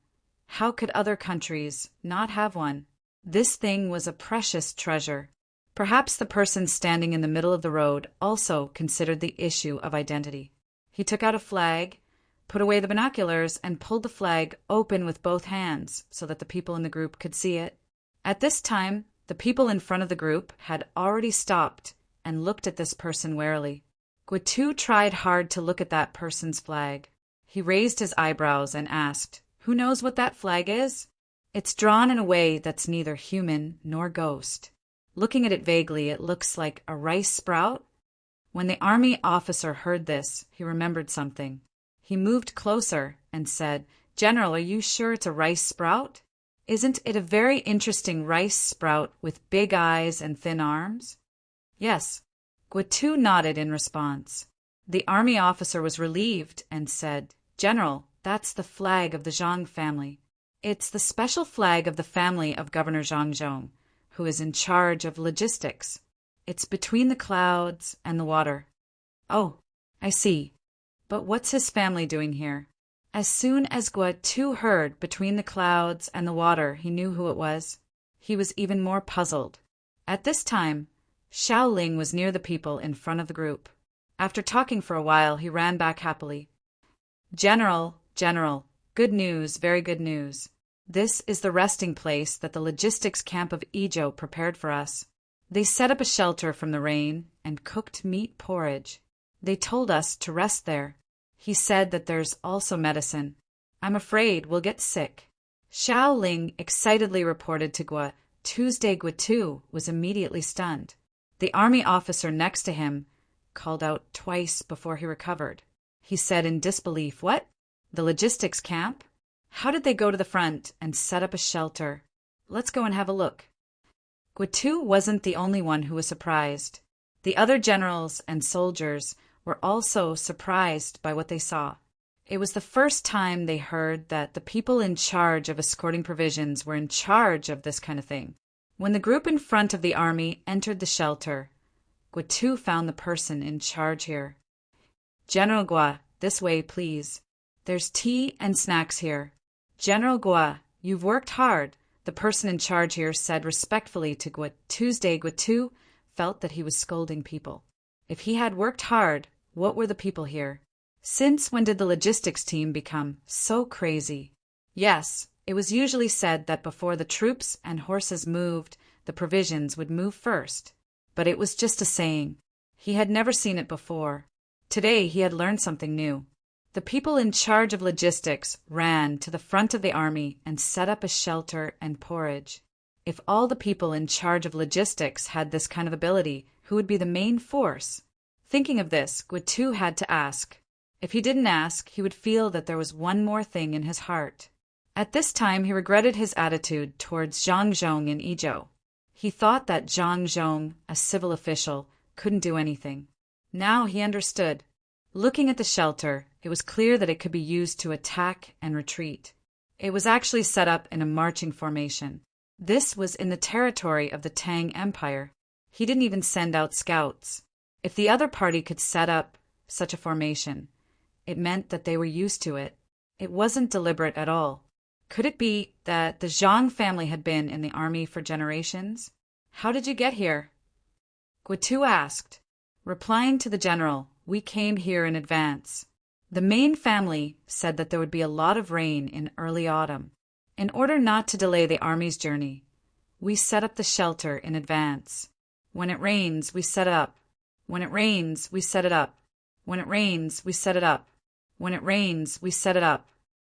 how could other countries not have one? This thing was a precious treasure. Perhaps the person standing in the middle of the road also considered the issue of identity. He took out a flag, put away the binoculars, and pulled the flag open with both hands so that the people in the group could see it. At this time, the people in front of the group had already stopped and looked at this person warily. Guotu tried hard to look at that person's flag. He raised his eyebrows and asked, "Who knows what that flag is?" "It's drawn in a way that's neither human nor ghost. Looking at it vaguely, it looks like a rice sprout." When the army officer heard this, he remembered something. He moved closer and said, "General, are you sure it's a rice sprout? Isn't it a very interesting rice sprout with big eyes and thin arms?" "Yes." Guotu nodded in response. The army officer was relieved and said, "General, that's the flag of the Zhang family. It's the special flag of the family of Governor Zhang, who is in charge of logistics. It's between the clouds and the water." "Oh, I see. But what's his family doing here?" As soon as Guotu heard between the clouds and the water, he knew who it was. he was even more puzzled. At this time, Xiaoling was near the people in front of the group. After talking for a while, he ran back happily. General, good news, very good news. This is the resting place that the logistics camp of Ijo prepared for us. They set up a shelter from the rain and cooked meat porridge. They told us to rest there. He said that there's also medicine. I'm afraid we'll get sick. Xiaoling excitedly reported to Gua. Tuesday Guatu was immediately stunned. The army officer next to him called out twice before he recovered. He said in disbelief, "What? The logistics camp? How did they go to the front and set up a shelter? Let's go and have a look." Guatu wasn't the only one who was surprised. The other generals and soldiers were also surprised by what they saw. It was the first time they heard that the people in charge of escorting provisions were in charge of this kind of thing. When the group in front of the army entered the shelter, Guatu found the person in charge here. "General Gua, this way, please. There's tea and snacks here." "General Gua, you've worked hard," the person in charge here said respectfully to Gua. Tuesday Guatu felt that he was scolding people. If he had worked hard, what were the people here? Since when did the logistics team become so crazy? Yes, it was usually said that before the troops and horses moved, the provisions would move first. But it was just a saying. He had never seen it before. Today he had learned something new. The people in charge of logistics ran to the front of the army and set up a shelter and porridge. If all the people in charge of logistics had this kind of ability, who would be the main force? Thinking of this, Guatu had to ask. If he didn't ask, he would feel that there was one more thing in his heart. At this time, he regretted his attitude towards Zhang Zhong in Ijo. He thought that Zhang Zhong, a civil official, couldn't do anything. Now he understood. Looking at the shelter, it was clear that it could be used to attack and retreat. It was actually set up in a marching formation. This was in the territory of the Tang Empire. He didn't even send out scouts. If the other party could set up such a formation, it meant that they were used to it. It wasn't deliberate at all. Could it be that the Zhang family had been in the army for generations? "How did you get here?" Guatu asked. Replying to the general, "We came here in advance." The main family said that there would be a lot of rain in early autumn. In order not to delay the army's journey, we set up the shelter in advance. When it rains, we set it up. When it rains, we set it up. When it rains, we set it up. When it rains, we set it up.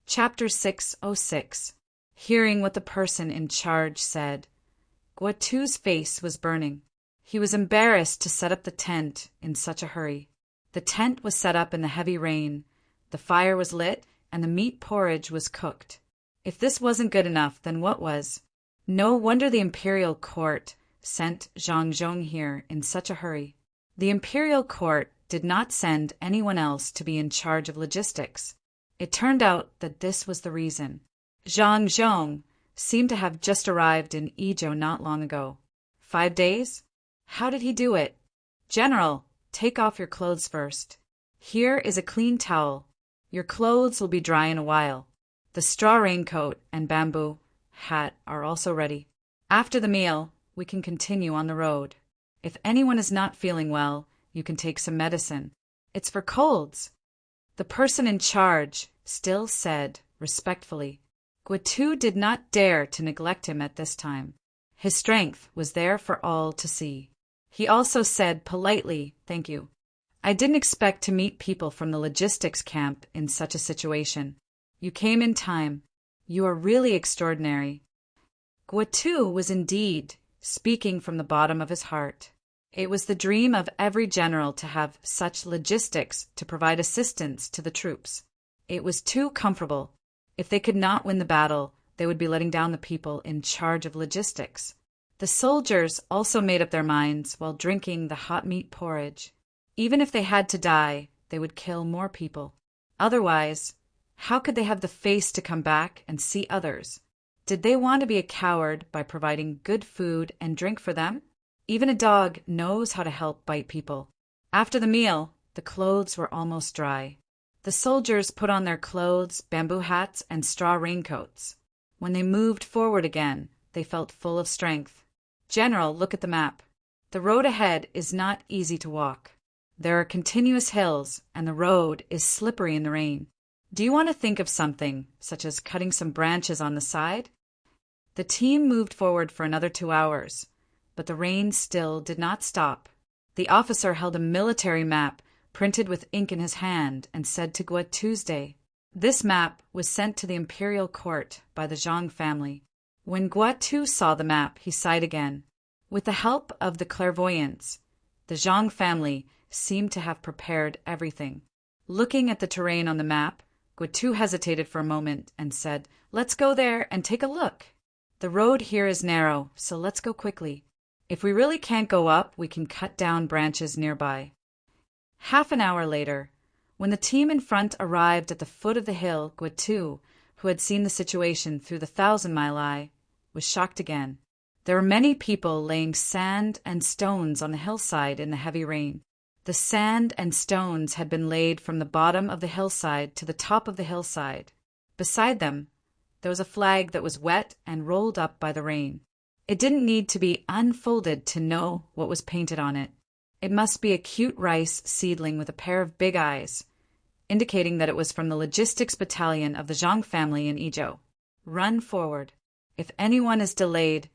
Chapter 606. Hearing what the person in charge said, Guatu's face was burning. He was embarrassed to set up the tent in such a hurry. The tent was set up in the heavy rain, the fire was lit, and the meat porridge was cooked. If this wasn't good enough, then what was? No wonder the imperial court sent Zhang Zhong here in such a hurry. The imperial court did not send anyone else to be in charge of logistics. It turned out that this was the reason. Zhang Zhong seemed to have just arrived in Ijo not long ago. 5 days? How did he do it? "General, take off your clothes first. Here is a clean towel. Your clothes will be dry in a while. The straw raincoat and bamboo hat are also ready. After the meal, we can continue on the road. If anyone is not feeling well, you can take some medicine. It's for colds." The person in charge still said respectfully. Guatu did not dare to neglect him at this time. His strength was there for all to see. He also said politely, "Thank you. I didn't expect to meet people from the logistics camp in such a situation. You came in time. You are really extraordinary." Guatu was indeed speaking from the bottom of his heart. It was the dream of every general to have such logistics to provide assistance to the troops. It was too comfortable. If they could not win the battle, they would be letting down the people in charge of logistics. The soldiers also made up their minds while drinking the hot meat porridge. Even if they had to die, they would kill more people. Otherwise, how could they have the face to come back and see others? Did they want to be a coward by providing good food and drink for them? Even a dog knows how to help bite people. After the meal, the clothes were almost dry. The soldiers put on their clothes, bamboo hats, and straw raincoats. When they moved forward again, they felt full of strength. General, look at the map. The road ahead is not easy to walk. There are continuous hills, and the road is slippery in the rain. Do you want to think of something, such as cutting some branches on the side? The team moved forward for another 2 hours, but the rain still did not stop. The officer held a military map printed with ink in his hand and said to go at Tuesday. This map was sent to the imperial court by the Zhang family. When Guatu saw the map, he sighed again. With the help of the clairvoyants, the Zhang family seemed to have prepared everything. Looking at the terrain on the map, Guatu hesitated for a moment and said, "Let's go there and take a look. The road here is narrow, so let's go quickly. If we really can't go up, we can cut down branches nearby." Half an hour later, when the team in front arrived at the foot of the hill, Guatu, who had seen the situation through the 1,000-mile eye, was shocked again. There were many people laying sand and stones on the hillside in the heavy rain. The sand and stones had been laid from the bottom of the hillside to the top of the hillside. Beside them, there was a flag that was wet and rolled up by the rain. It didn't need to be unfolded to know what was painted on it. It must be a cute rice seedling with a pair of big eyes, indicating that it was from the logistics battalion of the Zhang family in Izhou. Run forward. If anyone is delayed,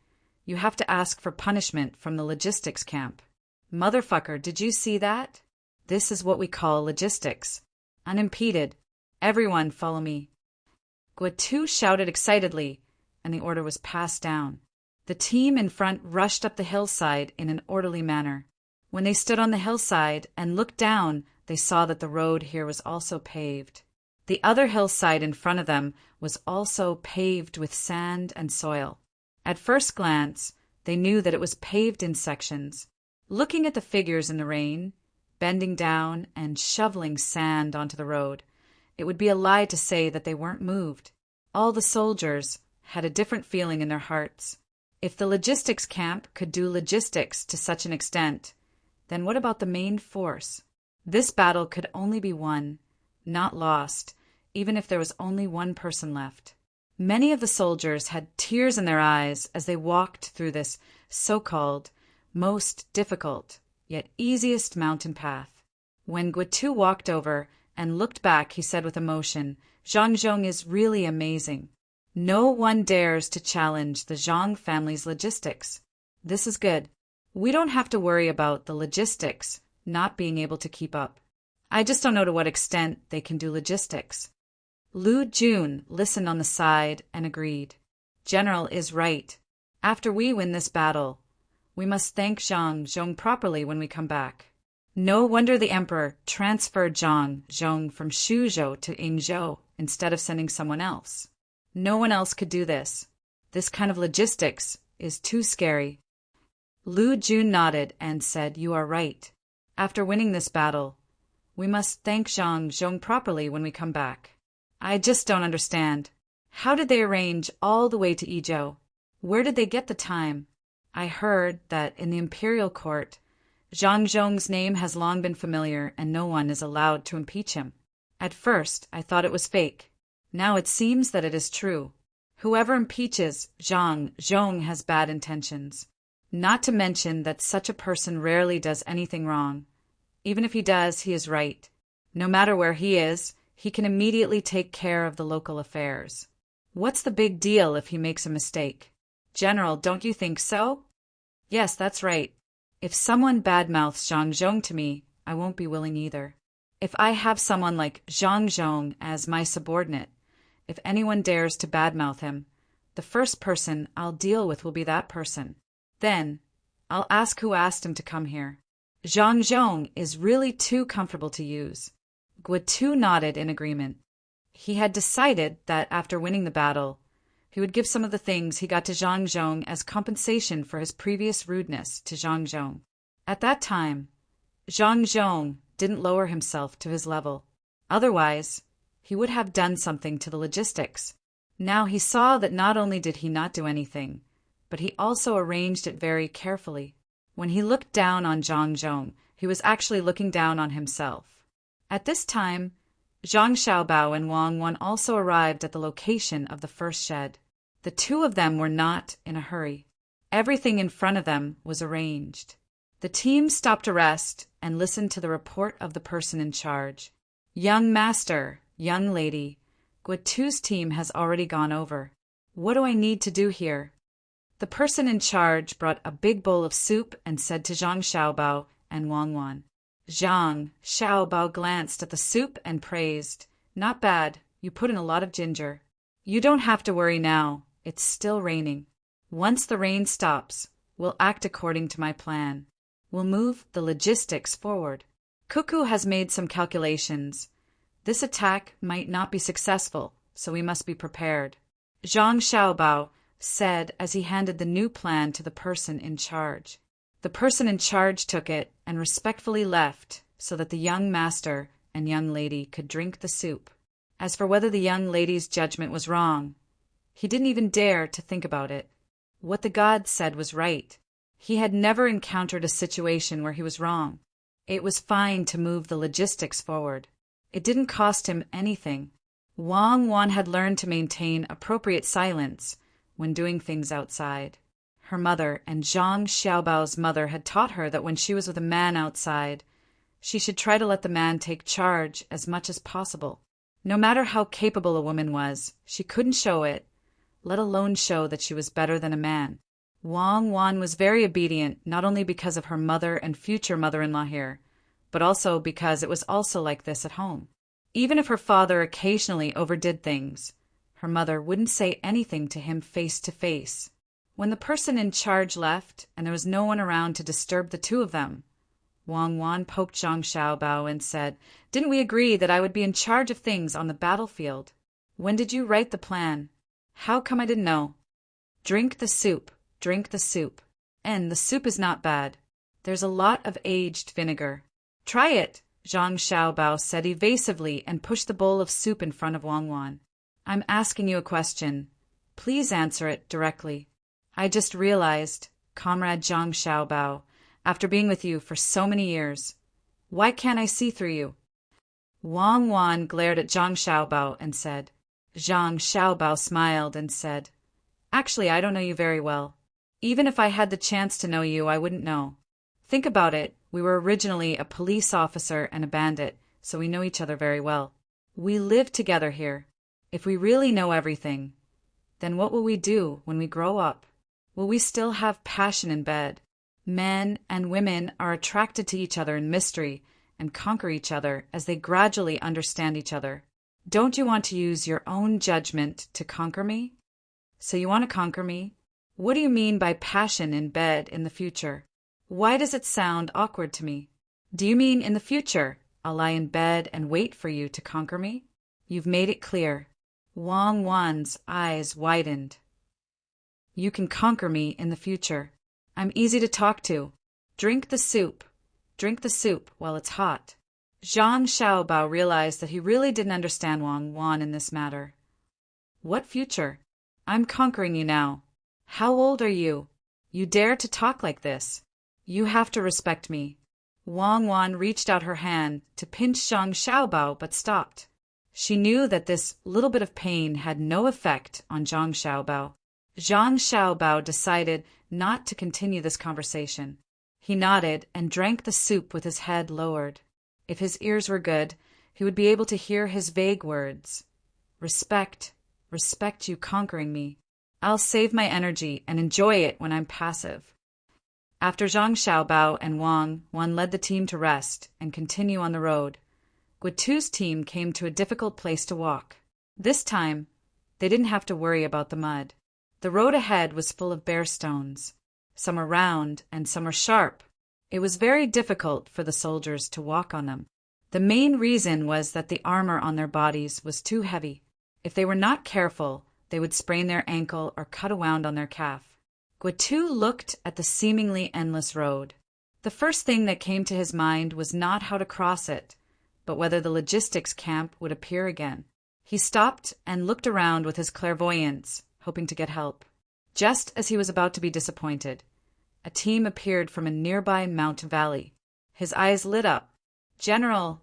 you have to ask for punishment from the logistics camp. Motherfucker, did you see that? This is what we call logistics. Unimpeded. Everyone follow me. Guatu shouted excitedly, and the order was passed down. The team in front rushed up the hillside in an orderly manner. When they stood on the hillside and looked down, they saw that the road here was also paved. The other hillside in front of them was also paved with sand and soil. At first glance, they knew that it was paved in sections. Looking at the figures in the rain, bending down and shoveling sand onto the road, it would be a lie to say that they weren't moved. All the soldiers had a different feeling in their hearts. If the logistics camp could do logistics to such an extent, then what about the main force? This battle could only be won, not lost, even if there was only one person left. Many of the soldiers had tears in their eyes as they walked through this so-called most difficult, yet easiest mountain path. When Guatu walked over and looked back, he said with emotion, "Zhang Zhong is really amazing. No one dares to challenge the Zhang family's logistics. This is good. We don't have to worry about the logistics not being able to keep up. I just don't know to what extent they can do logistics." Lu Jun listened on the side and agreed. General is right. After we win this battle, we must thank Zhang Zhong properly when we come back. No wonder the emperor transferred Zhang Zhong from Shuzhou to Yingzhou instead of sending someone else. No one else could do this. This kind of logistics is too scary. Lu Jun nodded and said, "You are right. After winning this battle, we must thank Zhang Zhong properly when we come back. I just don't understand. How did they arrange all the way to Izhou? Where did they get the time? I heard that in the imperial court, Zhang Zhong's name has long been familiar and no one is allowed to impeach him. At first, I thought it was fake. Now it seems that it is true. Whoever impeaches Zhang Zhong has bad intentions. Not to mention that such a person rarely does anything wrong. Even if he does, he is right. No matter where he is, he can immediately take care of the local affairs. What's the big deal if he makes a mistake? General, don't you think so?" "Yes, that's right. If someone badmouths Zhang Zhong to me, I won't be willing either. If I have someone like Zhang Zhong as my subordinate, if anyone dares to badmouth him, the first person I'll deal with will be that person. Then, I'll ask who asked him to come here. Zhang Zhong is really too comfortable to use." Guatu nodded in agreement. He had decided that after winning the battle, he would give some of the things he got to Zhang Zhong as compensation for his previous rudeness to Zhang Zhong. At that time, Zhang Zhong didn't lower himself to his level. Otherwise, he would have done something to the logistics. Now he saw that not only did he not do anything, but he also arranged it very carefully. When he looked down on Zhang Zhong, he was actually looking down on himself. At this time, Zhang Xiaobao and Wang Wan also arrived at the location of the first shed. The two of them were not in a hurry. Everything in front of them was arranged. The team stopped to rest and listened to the report of the person in charge. Young master, young lady, Guatu's team has already gone over. What do I need to do here? The person in charge brought a big bowl of soup and said to Zhang Xiaobao and Wang Wan. Zhang Xiaobao glanced at the soup and praised, "Not bad, you put in a lot of ginger. You don't have to worry now, it's still raining. Once the rain stops, we'll act according to my plan. We'll move the logistics forward. Cuckoo has made some calculations. This attack might not be successful, so we must be prepared," Zhang Xiaobao said as he handed the new plan to the person in charge. The person in charge took it and respectfully left so that the young master and young lady could drink the soup. As for whether the young lady's judgment was wrong, he didn't even dare to think about it. What the gods said was right. He had never encountered a situation where he was wrong. It was fine to move the logistics forward. It didn't cost him anything. Wang Wan had learned to maintain appropriate silence when doing things outside. Her mother and Zhang Xiaobao's mother had taught her that when she was with a man outside, she should try to let the man take charge as much as possible. No matter how capable a woman was, she couldn't show it, let alone show that she was better than a man. Wang Wan was very obedient, not only because of her mother and future mother-in-law here, but also because it was also like this at home. Even if her father occasionally overdid things, her mother wouldn't say anything to him face to face. When the person in charge left and there was no one around to disturb the two of them, Wang Wan poked Zhang Xiaobao and said, "Didn't we agree that I would be in charge of things on the battlefield? When did you write the plan? How come I didn't know? Drink the soup, drink the soup. And the soup is not bad. There's a lot of aged vinegar. Try it," Zhang Xiaobao said evasively and pushed the bowl of soup in front of Wang Wan. "I'm asking you a question. Please answer it directly. I just realized, Comrade Zhang Xiaobao, after being with you for so many years, why can't I see through you?" Wang Wan glared at Zhang Xiaobao and said. Zhang Xiaobao smiled and said, "Actually, I don't know you very well. Even if I had the chance to know you, I wouldn't know. Think about it, we were originally a police officer and a bandit, so we know each other very well. We live together here. If we really know everything, then what will we do when we grow up? Will we still have passion in bed? Men and women are attracted to each other in mystery and conquer each other as they gradually understand each other. Don't you want to use your own judgment to conquer me? So you want to conquer me? What do you mean by passion in bed in the future? Why does it sound awkward to me? Do you mean in the future I'll lie in bed and wait for you to conquer me? You've made it clear." Wang Wan's eyes widened. "You can conquer me in the future. I'm easy to talk to. Drink the soup. Drink the soup while it's hot." Zhang Xiaobao realized that he really didn't understand Wang Wan in this matter. "What future? I'm conquering you now. How old are you? You dare to talk like this? You have to respect me." Wang Wan reached out her hand to pinch Zhang Xiaobao but stopped. She knew that this little bit of pain had no effect on Zhang Xiaobao. Zhang Xiaobao decided not to continue this conversation. He nodded and drank the soup with his head lowered. If his ears were good, he would be able to hear his vague words. "Respect, respect you conquering me. I'll save my energy and enjoy it when I'm passive." After Zhang Xiaobao and Wang Wan led the team to rest and continue on the road, Guatu's team came to a difficult place to walk. This time, they didn't have to worry about the mud. The road ahead was full of bare stones. Some were round and some were sharp. It was very difficult for the soldiers to walk on them. The main reason was that the armor on their bodies was too heavy. If they were not careful, they would sprain their ankle or cut a wound on their calf. Guatu looked at the seemingly endless road. The first thing that came to his mind was not how to cross it, but whether the logistics camp would appear again. He stopped and looked around with his clairvoyance, hoping to get help. Just as he was about to be disappointed, a team appeared from a nearby mountain valley. His eyes lit up. General,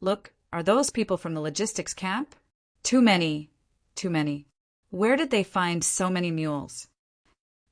look, are those people from the logistics camp?" Too many. Where did they find so many mules?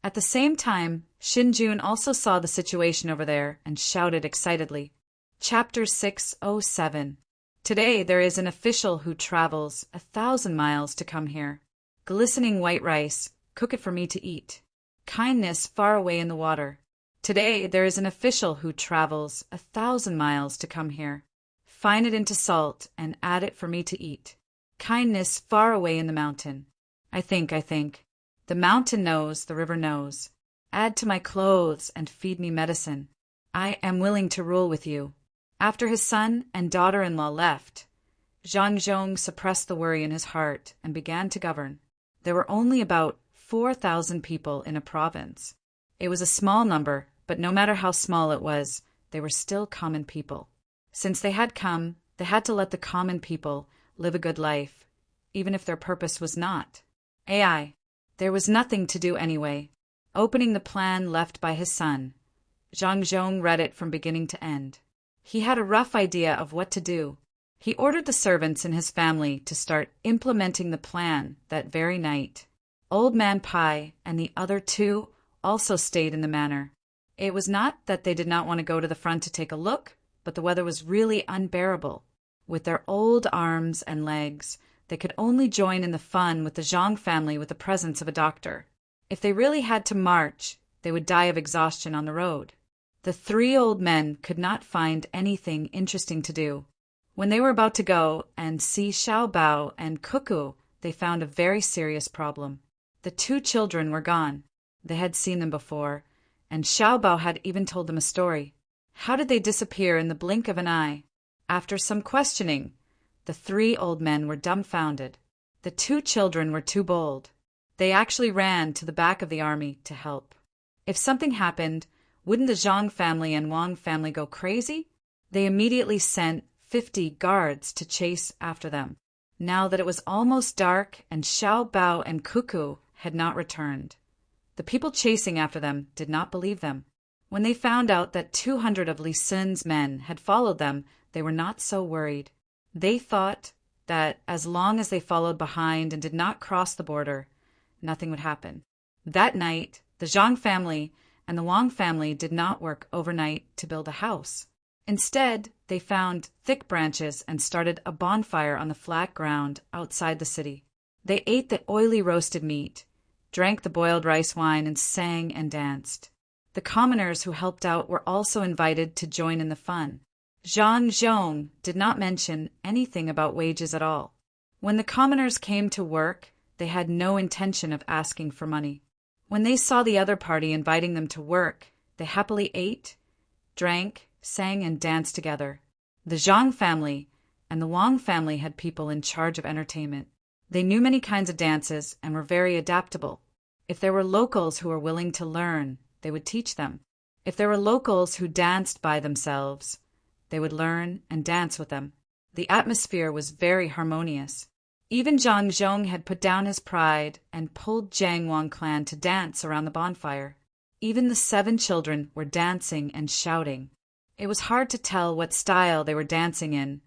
At the same time, Shinjun also saw the situation over there and shouted excitedly. Chapter 607. Today there is an official who travels 1,000 miles to come here. Glistening white rice, cook it for me to eat. Kindness far away in the water. Today there is an official who travels 1,000 miles to come here. Fine it into salt and add it for me to eat. Kindness far away in the mountain. I think. The mountain knows, the river knows. Add to my clothes and feed me medicine. I am willing to rule with you. After his son and daughter-in-law left, Zhang Zhong suppressed the worry in his heart and began to govern. There were only about 4,000 people in a province. It was a small number, but no matter how small it was, they were still common people. Since they had come, they had to let the common people live a good life, even if their purpose was not. AI. There was nothing to do anyway. Opening the plan left by his son, Zhang Zhong read it from beginning to end. He had a rough idea of what to do. He ordered the servants in his family to start implementing the plan that very night. Old Man Pai and the other two also stayed in the manor. It was not that they did not want to go to the front to take a look, but the weather was really unbearable. With their old arms and legs, they could only join in the fun with the Zhang family with the presence of a doctor. If they really had to march, they would die of exhaustion on the road. The three old men could not find anything interesting to do. When they were about to go and see Xiao Bao and Cuckoo, they found a very serious problem. The two children were gone. They had seen them before, and Xiao Bao had even told them a story. How did they disappear in the blink of an eye? After some questioning, the three old men were dumbfounded. The two children were too bold. They actually ran to the back of the army to help. If something happened, wouldn't the Zhang family and Wang family go crazy? They immediately sent 50 guards to chase after them. Now that it was almost dark and Xiao Bao and Cuckoo had not returned, the people chasing after them did not believe them. When they found out that 200 of Li Sun's men had followed them, they were not so worried. They thought that as long as they followed behind and did not cross the border, nothing would happen. That night, the Zhang family and the Wang family did not work overnight to build a house. Instead, they found thick branches and started a bonfire on the flat ground outside the city. They ate the oily roasted meat, drank the boiled rice wine, and sang and danced. The commoners who helped out were also invited to join in the fun. Zhang Zhong did not mention anything about wages at all. When the commoners came to work, they had no intention of asking for money. When they saw the other party inviting them to work, they happily ate, drank, sang, and danced together. The Zhang family and the Wang family had people in charge of entertainment. They knew many kinds of dances and were very adaptable. If there were locals who were willing to learn, they would teach them. If there were locals who danced by themselves, they would learn and dance with them. The atmosphere was very harmonious. Even Zhang Zhong had put down his pride and pulled Jiang Wang clan to dance around the bonfire. Even the 7 children were dancing and shouting. It was hard to tell what style they were dancing in,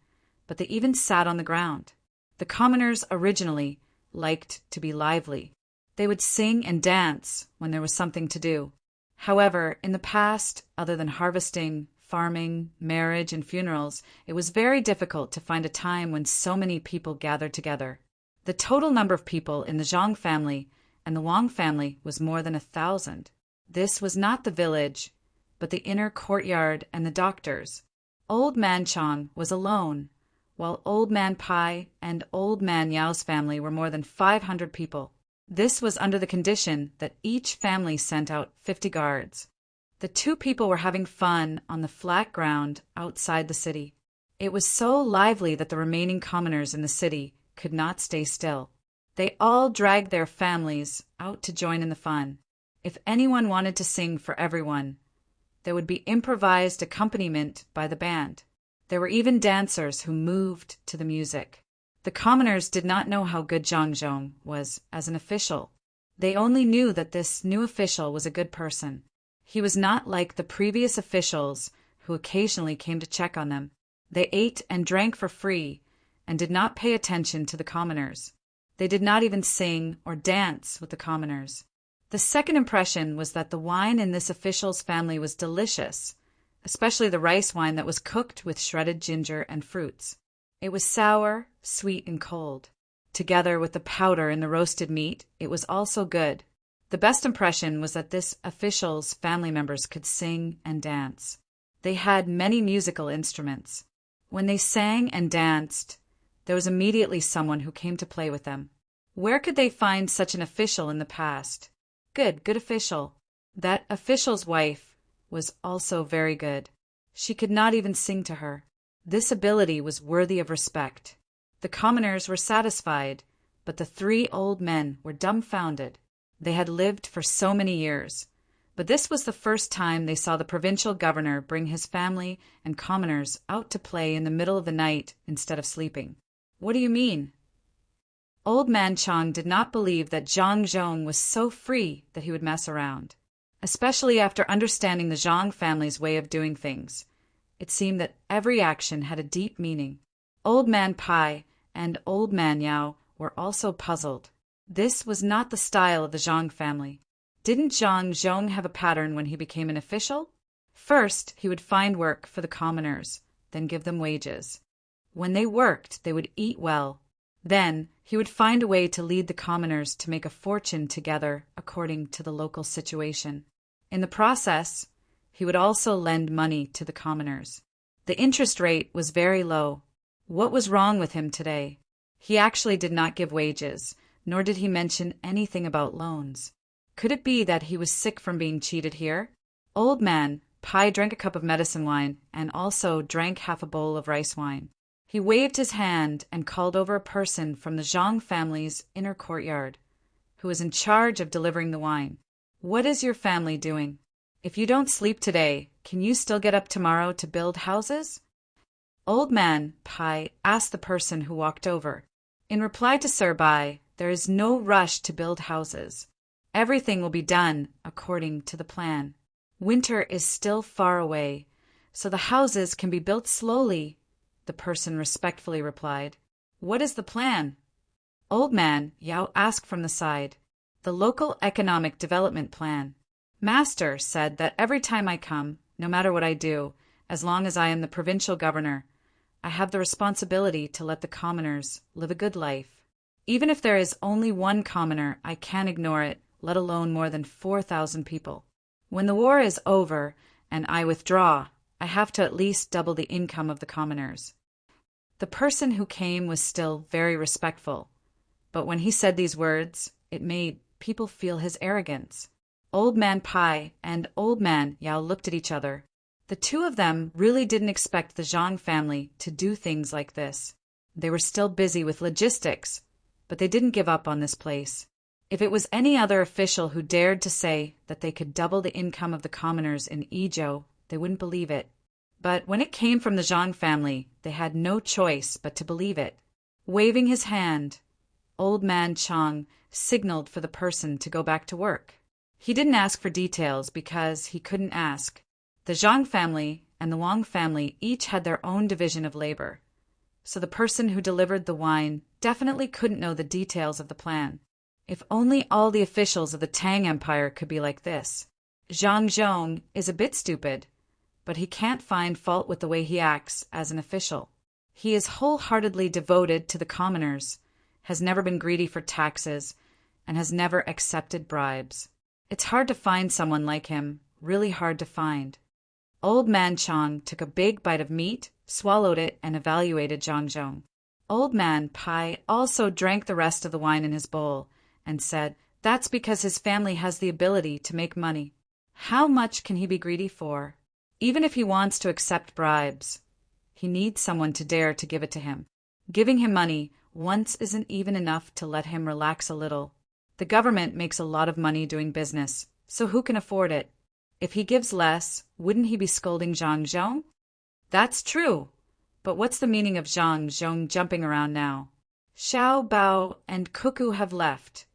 but they even sat on the ground. The commoners originally liked to be lively. They would sing and dance when there was something to do. However, in the past, other than harvesting, farming, marriage, and funerals, it was very difficult to find a time when so many people gathered together. The total number of people in the Zhang family and the Wang family was more than 1,000. This was not the village, but the inner courtyard and the doctors. Old Man Chang was alone, while Old Man Pai and Old Man Yao's family were more than 500 people. This was under the condition that each family sent out 50 guards. The two people were having fun on the flat ground outside the city. It was so lively that the remaining commoners in the city could not stay still. They all dragged their families out to join in the fun. If anyone wanted to sing for everyone, there would be improvised accompaniment by the band. There were even dancers who moved to the music. The commoners did not know how good Zhang Zhong was as an official. They only knew that this new official was a good person. He was not like the previous officials who occasionally came to check on them. They ate and drank for free and did not pay attention to the commoners. They did not even sing or dance with the commoners. The second impression was that the wine in this official's family was delicious, especially the rice wine that was cooked with shredded ginger and fruits. It was sour, sweet, and cold. Together with the powder in the roasted meat, it was also good. The best impression was that this official's family members could sing and dance. They had many musical instruments. When they sang and danced, there was immediately someone who came to play with them. Where could they find such an official in the past? Good official. That official's wife was also very good. She could not even sing to her. This ability was worthy of respect. The commoners were satisfied, but the three old men were dumbfounded. They had lived for so many years, but this was the first time they saw the provincial governor bring his family and commoners out to play in the middle of the night instead of sleeping. What do you mean? Old man Chang did not believe that Zhang Zhong was so free that he would mess around, especially after understanding the Zhang family's way of doing things. It seemed that every action had a deep meaning. Old man Pai and Old man Yao were also puzzled. This was not the style of the Zhang family. Didn't Zhang Zhong have a pattern when he became an official? First, he would find work for the commoners, then give them wages. When they worked, they would eat well. Then, he would find a way to lead the commoners to make a fortune together according to the local situation. In the process, he would also lend money to the commoners. The interest rate was very low. What was wrong with him today? He actually did not give wages, nor did he mention anything about loans. Could it be that he was sick from being cheated here? Old man Pai drank a cup of medicine wine and also drank half a bowl of rice wine. He waved his hand and called over a person from the Zhang family's inner courtyard, who was in charge of delivering the wine. What is your family doing? If you don't sleep today, can you still get up tomorrow to build houses? Old man Pai asked the person who walked over. In reply to Sir Bai, there is no rush to build houses. Everything will be done according to the plan. Winter is still far away, so the houses can be built slowly, the person respectfully replied. What is the plan? Old man Yao asked from the side. The local economic development plan. Master said that every time I come, no matter what I do, as long as I am the provincial governor, I have the responsibility to let the commoners live a good life. Even if there is only one commoner, I can't ignore it, let alone more than 4,000 people. When the war is over and I withdraw, I have to at least double the income of the commoners. The person who came was still very respectful, but when he said these words, it made people feel his arrogance. Old man Pai and Old man Yao looked at each other. The two of them really didn't expect the Zhang family to do things like this. They were still busy with logistics, but they didn't give up on this place. If it was any other official who dared to say that they could double the income of the commoners in Yizhou, they wouldn't believe it. But when it came from the Zhang family, they had no choice but to believe it. Waving his hand, Old man Chang signaled for the person to go back to work. He didn't ask for details because he couldn't ask. The Zhang family and the Wang family each had their own division of labor, so the person who delivered the wine definitely couldn't know the details of the plan. If only all the officials of the Tang Empire could be like this. Zhang Zhong is a bit stupid, but he can't find fault with the way he acts as an official. He is wholeheartedly devoted to the commoners, has never been greedy for taxes, and has never accepted bribes. It's hard to find someone like him, really hard to find. Old man Chang took a big bite of meat, swallowed it, and evaluated Zhang Zhong. Old man Pai also drank the rest of the wine in his bowl and said, that's because his family has the ability to make money. How much can he be greedy for? Even if he wants to accept bribes, he needs someone to dare to give it to him. Giving him money once isn't even enough to let him relax a little. The government makes a lot of money doing business, so who can afford it? If he gives less, wouldn't he be scolding Zhang Zhong? That's true, but what's the meaning of Zhang Zhong jumping around now? Xiao Bao and Cuckoo have left,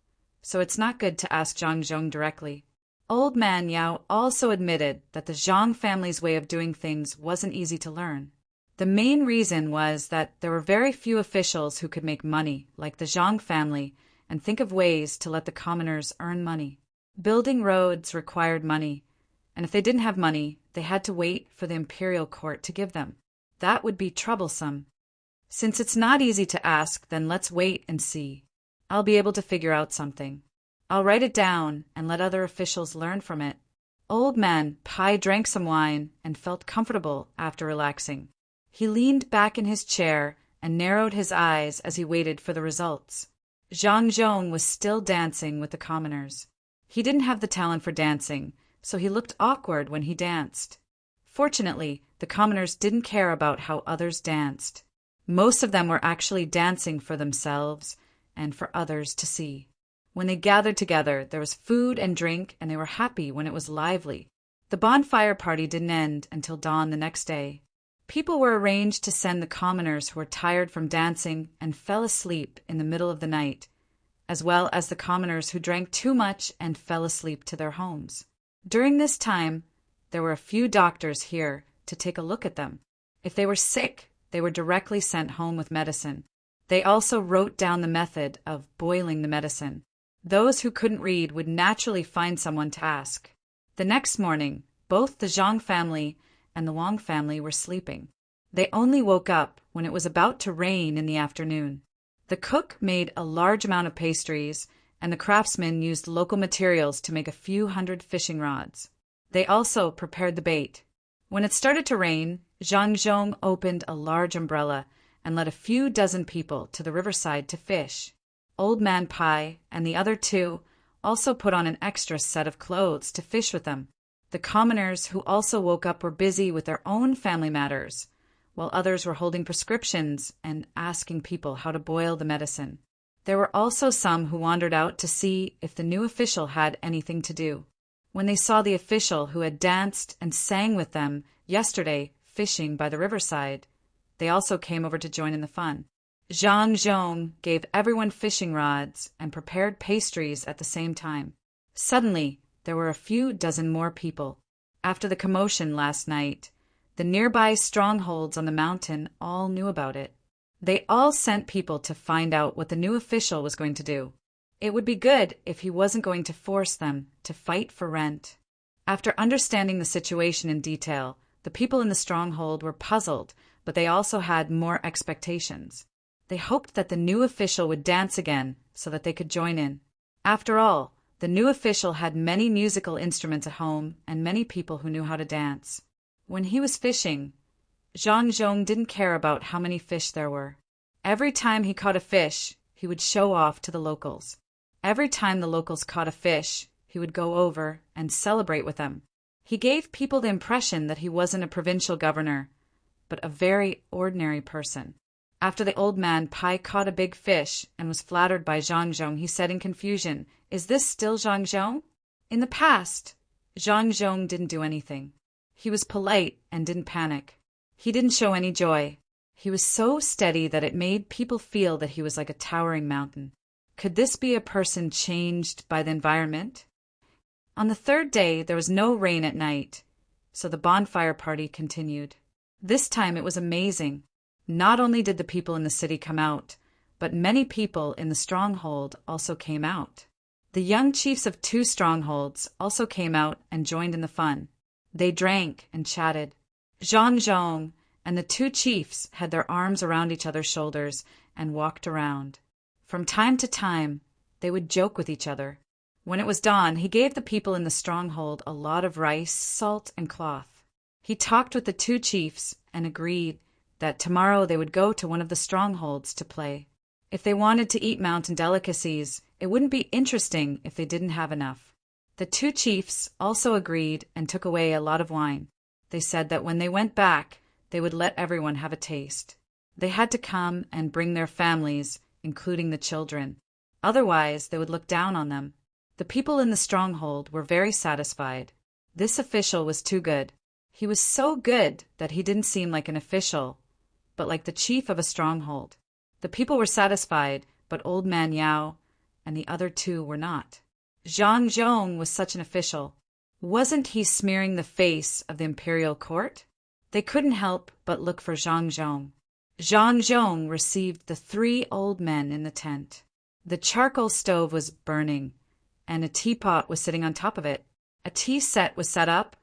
so it's not good to ask Zhang Zhong directly. Old man Yao also admitted that the Zhang family's way of doing things wasn't easy to learn. The main reason was that there were very few officials who could make money, like the Zhang family, and think of ways to let the commoners earn money. Building roads required money, and if they didn't have money, they had to wait for the imperial court to give them. That would be troublesome. Since it's not easy to ask, then let's wait and see. I'll be able to figure out something. I'll write it down and let other officials learn from it. Old man Pai drank some wine and felt comfortable after relaxing. He leaned back in his chair and narrowed his eyes as he waited for the results. Zhang Zhong was still dancing with the commoners. He didn't have the talent for dancing, so he looked awkward when he danced. Fortunately, the commoners didn't care about how others danced. Most of them were actually dancing for themselves and for others to see. When they gathered together, there was food and drink, and they were happy when it was lively. The bonfire party didn't end until dawn the next day. People were arranged to send the commoners who were tired from dancing and fell asleep in the middle of the night, as well as the commoners who drank too much and fell asleep to their homes. During this time, there were a few doctors here to take a look at them. If they were sick, they were directly sent home with medicine. They also wrote down the method of boiling the medicine. Those who couldn't read would naturally find someone to ask. The next morning, both the Zhang family and the Wang family were sleeping. They only woke up when it was about to rain in the afternoon. The cook made a large amount of pastries, and the craftsmen used local materials to make a few hundred fishing rods. They also prepared the bait. When it started to rain, Zhang Zhong opened a large umbrella and led a few dozen people to the riverside to fish. Old Man Pai and the other two also put on an extra set of clothes to fish with them. The commoners who also woke up were busy with their own family matters, while others were holding prescriptions and asking people how to boil the medicine. There were also some who wandered out to see if the new official had anything to do. When they saw the official who had danced and sang with them yesterday fishing by the riverside, they also came over to join in the fun. Zhang Zhong gave everyone fishing rods and prepared pastries at the same time. Suddenly, there were a few dozen more people. After the commotion last night, the nearby strongholds on the mountain all knew about it. They all sent people to find out what the new official was going to do. It would be good if he wasn't going to force them to fight for rent. After understanding the situation in detail, the people in the stronghold were puzzled, but they also had more expectations. They hoped that the new official would dance again so that they could join in. After all, the new official had many musical instruments at home and many people who knew how to dance. When he was fishing, Zhang Zhong didn't care about how many fish there were. Every time he caught a fish, he would show off to the locals. Every time the locals caught a fish, he would go over and celebrate with them. He gave people the impression that he wasn't a provincial governor, but a very ordinary person. After the old man Pai caught a big fish and was flattered by Zhang Zhong, he said in confusion, "Is this still Zhang Zhong?" In the past, Zhang Zhong didn't do anything. He was polite and didn't panic. He didn't show any joy. He was so steady that it made people feel that he was like a towering mountain. Could this be a person changed by the environment? On the third day, there was no rain at night, so the bonfire party continued. This time it was amazing. Not only did the people in the city come out, but many people in the stronghold also came out. The young chiefs of 2 strongholds also came out and joined in the fun. They drank and chatted. Zhang Zhong and the 2 chiefs had their arms around each other's shoulders and walked around. From time to time, they would joke with each other. When it was dawn, he gave the people in the stronghold a lot of rice, salt, and cloth. He talked with the 2 chiefs and agreed that tomorrow they would go to one of the strongholds to play. If they wanted to eat mountain delicacies, it wouldn't be interesting if they didn't have enough. The 2 chiefs also agreed and took away a lot of wine. They said that when they went back, they would let everyone have a taste. They had to come and bring their families, including the children. Otherwise, they would look down on them. The people in the stronghold were very satisfied. This official was too good. He was so good that he didn't seem like an official, but like the chief of a stronghold. The people were satisfied, but Old Man Yao and the other 2 were not. Zhang Zhong was such an official. Wasn't he smearing the face of the imperial court? They couldn't help but look for Zhang Zhong. Zhang Zhong received the 3 old men in the tent. The charcoal stove was burning, and a teapot was sitting on top of it. A tea set was set up,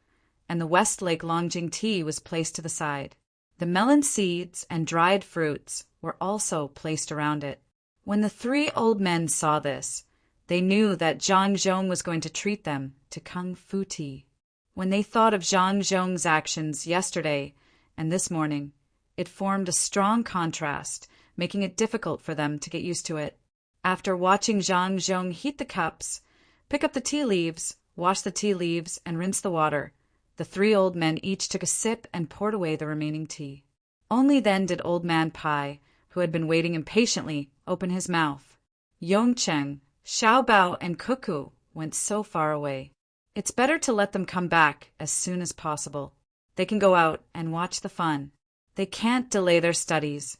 and the Westlake Longjing tea was placed to the side. The melon seeds and dried fruits were also placed around it. When the 3 old men saw this, they knew that Zhang Zhong was going to treat them to kung fu tea. When they thought of Zhang Zhong's actions yesterday and this morning, it formed a strong contrast, making it difficult for them to get used to it. After watching Zhang Zhong heat the cups, pick up the tea leaves, wash the tea leaves, and rinse the water, the 3 old men each took a sip and poured away the remaining tea. Only then did Old Man Pai, who had been waiting impatiently, open his mouth. Yongcheng, Xiaobao, and Cuckoo went so far away. It's better to let them come back as soon as possible. They can go out and watch the fun. They can't delay their studies.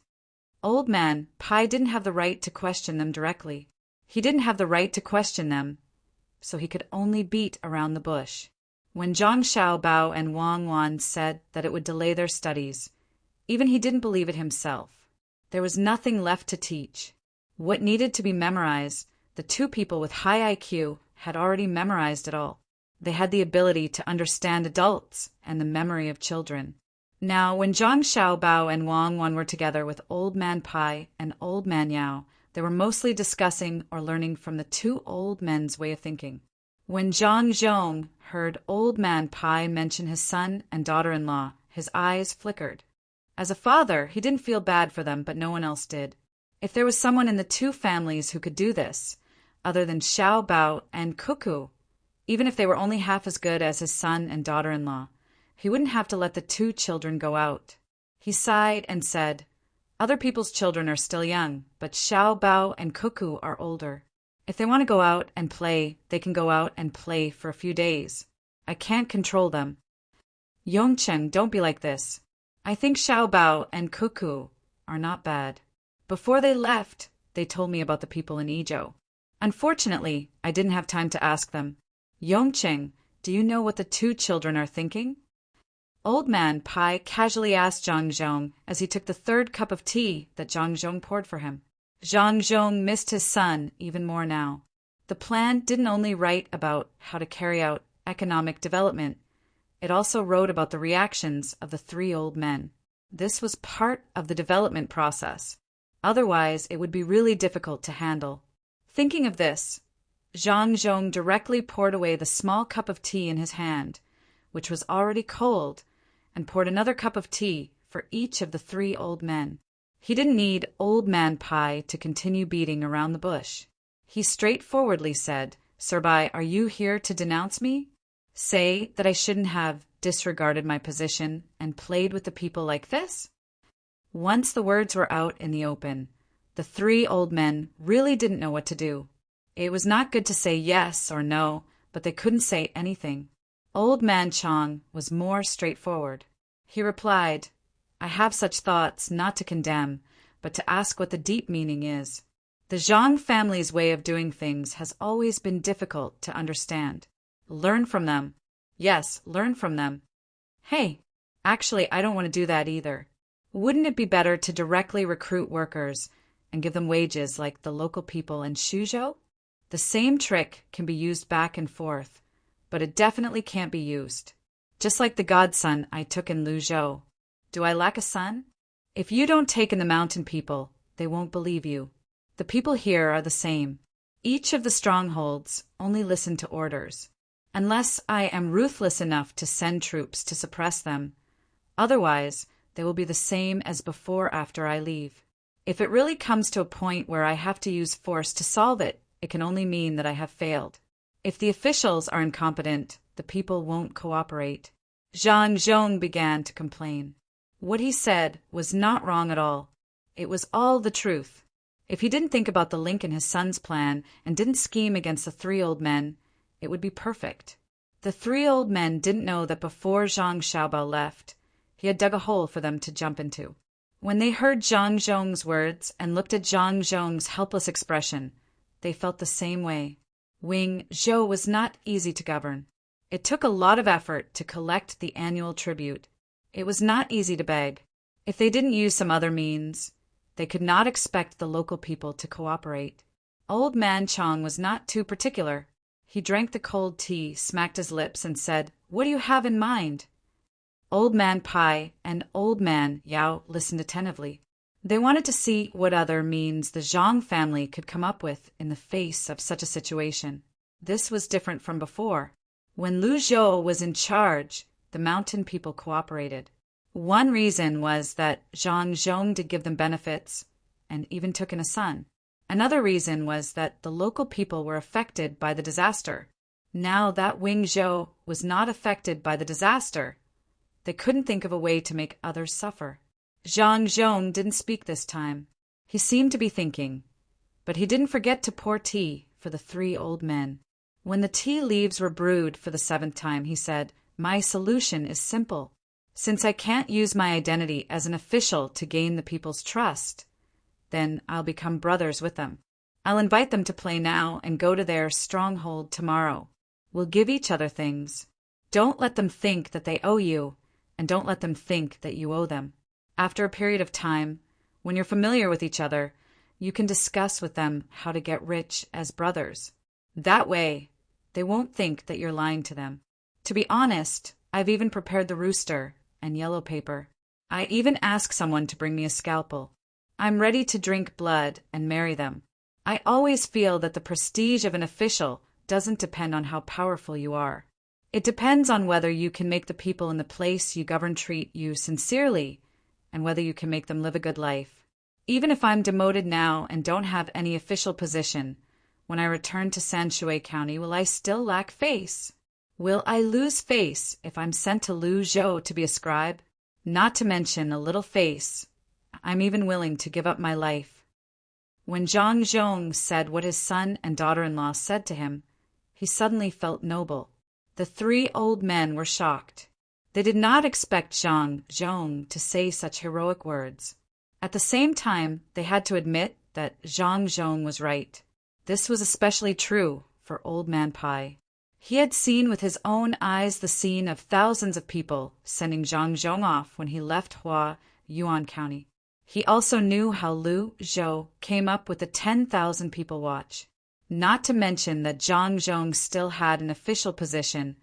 Old Man Pai didn't have the right to question them directly. He didn't have the right to question them, so he could only beat around the bush. When Zhang Xiaobao and Wang Wan said that it would delay their studies, even he didn't believe it himself. There was nothing left to teach. What needed to be memorized, the 2 people with high IQ had already memorized it all. They had the ability to understand adults and the memory of children. Now, when Zhang Xiaobao and Wang Wan were together with Old Man Pai and Old Man Yao, they were mostly discussing or learning from the 2 old men's way of thinking. When Zhang Zhong heard Old Man Pai mention his son and daughter-in-law, his eyes flickered. As a father, he didn't feel bad for them, but no one else did. If there was someone in the 2 families who could do this, other than Xiao Bao and Cuckoo, even if they were only half as good as his son and daughter-in-law, he wouldn't have to let the 2 children go out. He sighed and said, "Other people's children are still young, but Xiao Bao and Cuckoo are older. If they want to go out and play, they can go out and play for a few days. I can't control them." "Yongcheng, don't be like this. I think Xiao Bao and Cuckoo are not bad. Before they left, they told me about the people in Izhou. Unfortunately, I didn't have time to ask them. Yongcheng, do you know what the 2 children are thinking?" Old Man Pai casually asked Zhang Zhong as he took the 3rd cup of tea that Zhang Zhong poured for him. Zhang Zhong missed his son even more now. The plan didn't only write about how to carry out economic development, it also wrote about the reactions of the 3 old men. This was part of the development process. Otherwise, it would be really difficult to handle. Thinking of this, Zhang Zhong directly poured away the small cup of tea in his hand, which was already cold, and poured another cup of tea for each of the 3 old men. He didn't need Old Man Pai to continue beating around the bush. He straightforwardly said, "Sir Bai, are you here to denounce me? Say that I shouldn't have disregarded my position and played with the people like this?" Once the words were out in the open, the 3 old men really didn't know what to do. It was not good to say yes or no, but they couldn't say anything. Old Man Chong was more straightforward. He replied, "I have such thoughts not to condemn, but to ask what the deep meaning is. The Zhang family's way of doing things has always been difficult to understand. Learn from them. Yes, learn from them. Hey, actually, I don't want to do that either. Wouldn't it be better to directly recruit workers and give them wages like the local people in Suzhou? The same trick can be used back and forth, but it definitely can't be used. Just like the godson I took in Luzhou. Do I lack a son? If you don't take in the mountain people, they won't believe you. The people here are the same. Each of the strongholds only listen to orders. Unless I am ruthless enough to send troops to suppress them. Otherwise, they will be the same as before after I leave. If it really comes to a point where I have to use force to solve it, it can only mean that I have failed. If the officials are incompetent, the people won't cooperate." Zhang Zhong began to complain. What he said was not wrong at all. It was all the truth. If he didn't think about the link in his son's plan and didn't scheme against the 3 old men, it would be perfect. The 3 old men didn't know that before Zhang Xiaobao left, he had dug a hole for them to jump into. When they heard Zhang Zhong's words and looked at Zhang Zhong's helpless expression, they felt the same way. Wing Zhou was not easy to govern. It took a lot of effort to collect the annual tribute. It was not easy to beg. If they didn't use some other means, they could not expect the local people to cooperate. Old Man Chang was not too particular. He drank the cold tea, smacked his lips, and said, "What do you have in mind?" Old Man Pai and Old Man Yao listened attentively. They wanted to see what other means the Zhang family could come up with in the face of such a situation. This was different from before. When Lu Zhou was in charge, the mountain people cooperated. One reason was that Zhang Zhong did give them benefits and even took in a son. Another reason was that the local people were affected by the disaster. Now that Wing Zhou was not affected by the disaster, they couldn't think of a way to make others suffer. Zhang Zhong didn't speak this time. He seemed to be thinking, but he didn't forget to pour tea for the 3 old men. When the tea leaves were brewed for the 7th time, he said, "My solution is simple. Since I can't use my identity as an official to gain the people's trust, then I'll become brothers with them. I'll invite them to play now and go to their stronghold tomorrow. We'll give each other things. Don't let them think that they owe you, and don't let them think that you owe them. After a period of time, when you're familiar with each other, you can discuss with them how to get rich as brothers. That way, they won't think that you're lying to them. To be honest, I've even prepared the rooster and yellow paper. I even asked someone to bring me a scalpel. I'm ready to drink blood and marry them. I always feel that the prestige of an official doesn't depend on how powerful you are. It depends on whether you can make the people in the place you govern treat you sincerely, and whether you can make them live a good life. Even if I'm demoted now and don't have any official position, when I return to Sanshui County, will I still lack face? Will I lose face if I'm sent to Lu Zhou to be a scribe? Not to mention a little face. I'm even willing to give up my life." When Zhang Zhong said what his son and daughter-in-law said to him, he suddenly felt noble. The 3 old men were shocked. They did not expect Zhang Zhong to say such heroic words. At the same time, they had to admit that Zhang Zhong was right. This was especially true for Old Man Pai. He had seen with his own eyes the scene of thousands of people sending Zhang Zhong off when he left Hua, Yuan County. He also knew how Lu Zhou came up with the 10,000 people watch. Not to mention that Zhang Zhong still had an official position,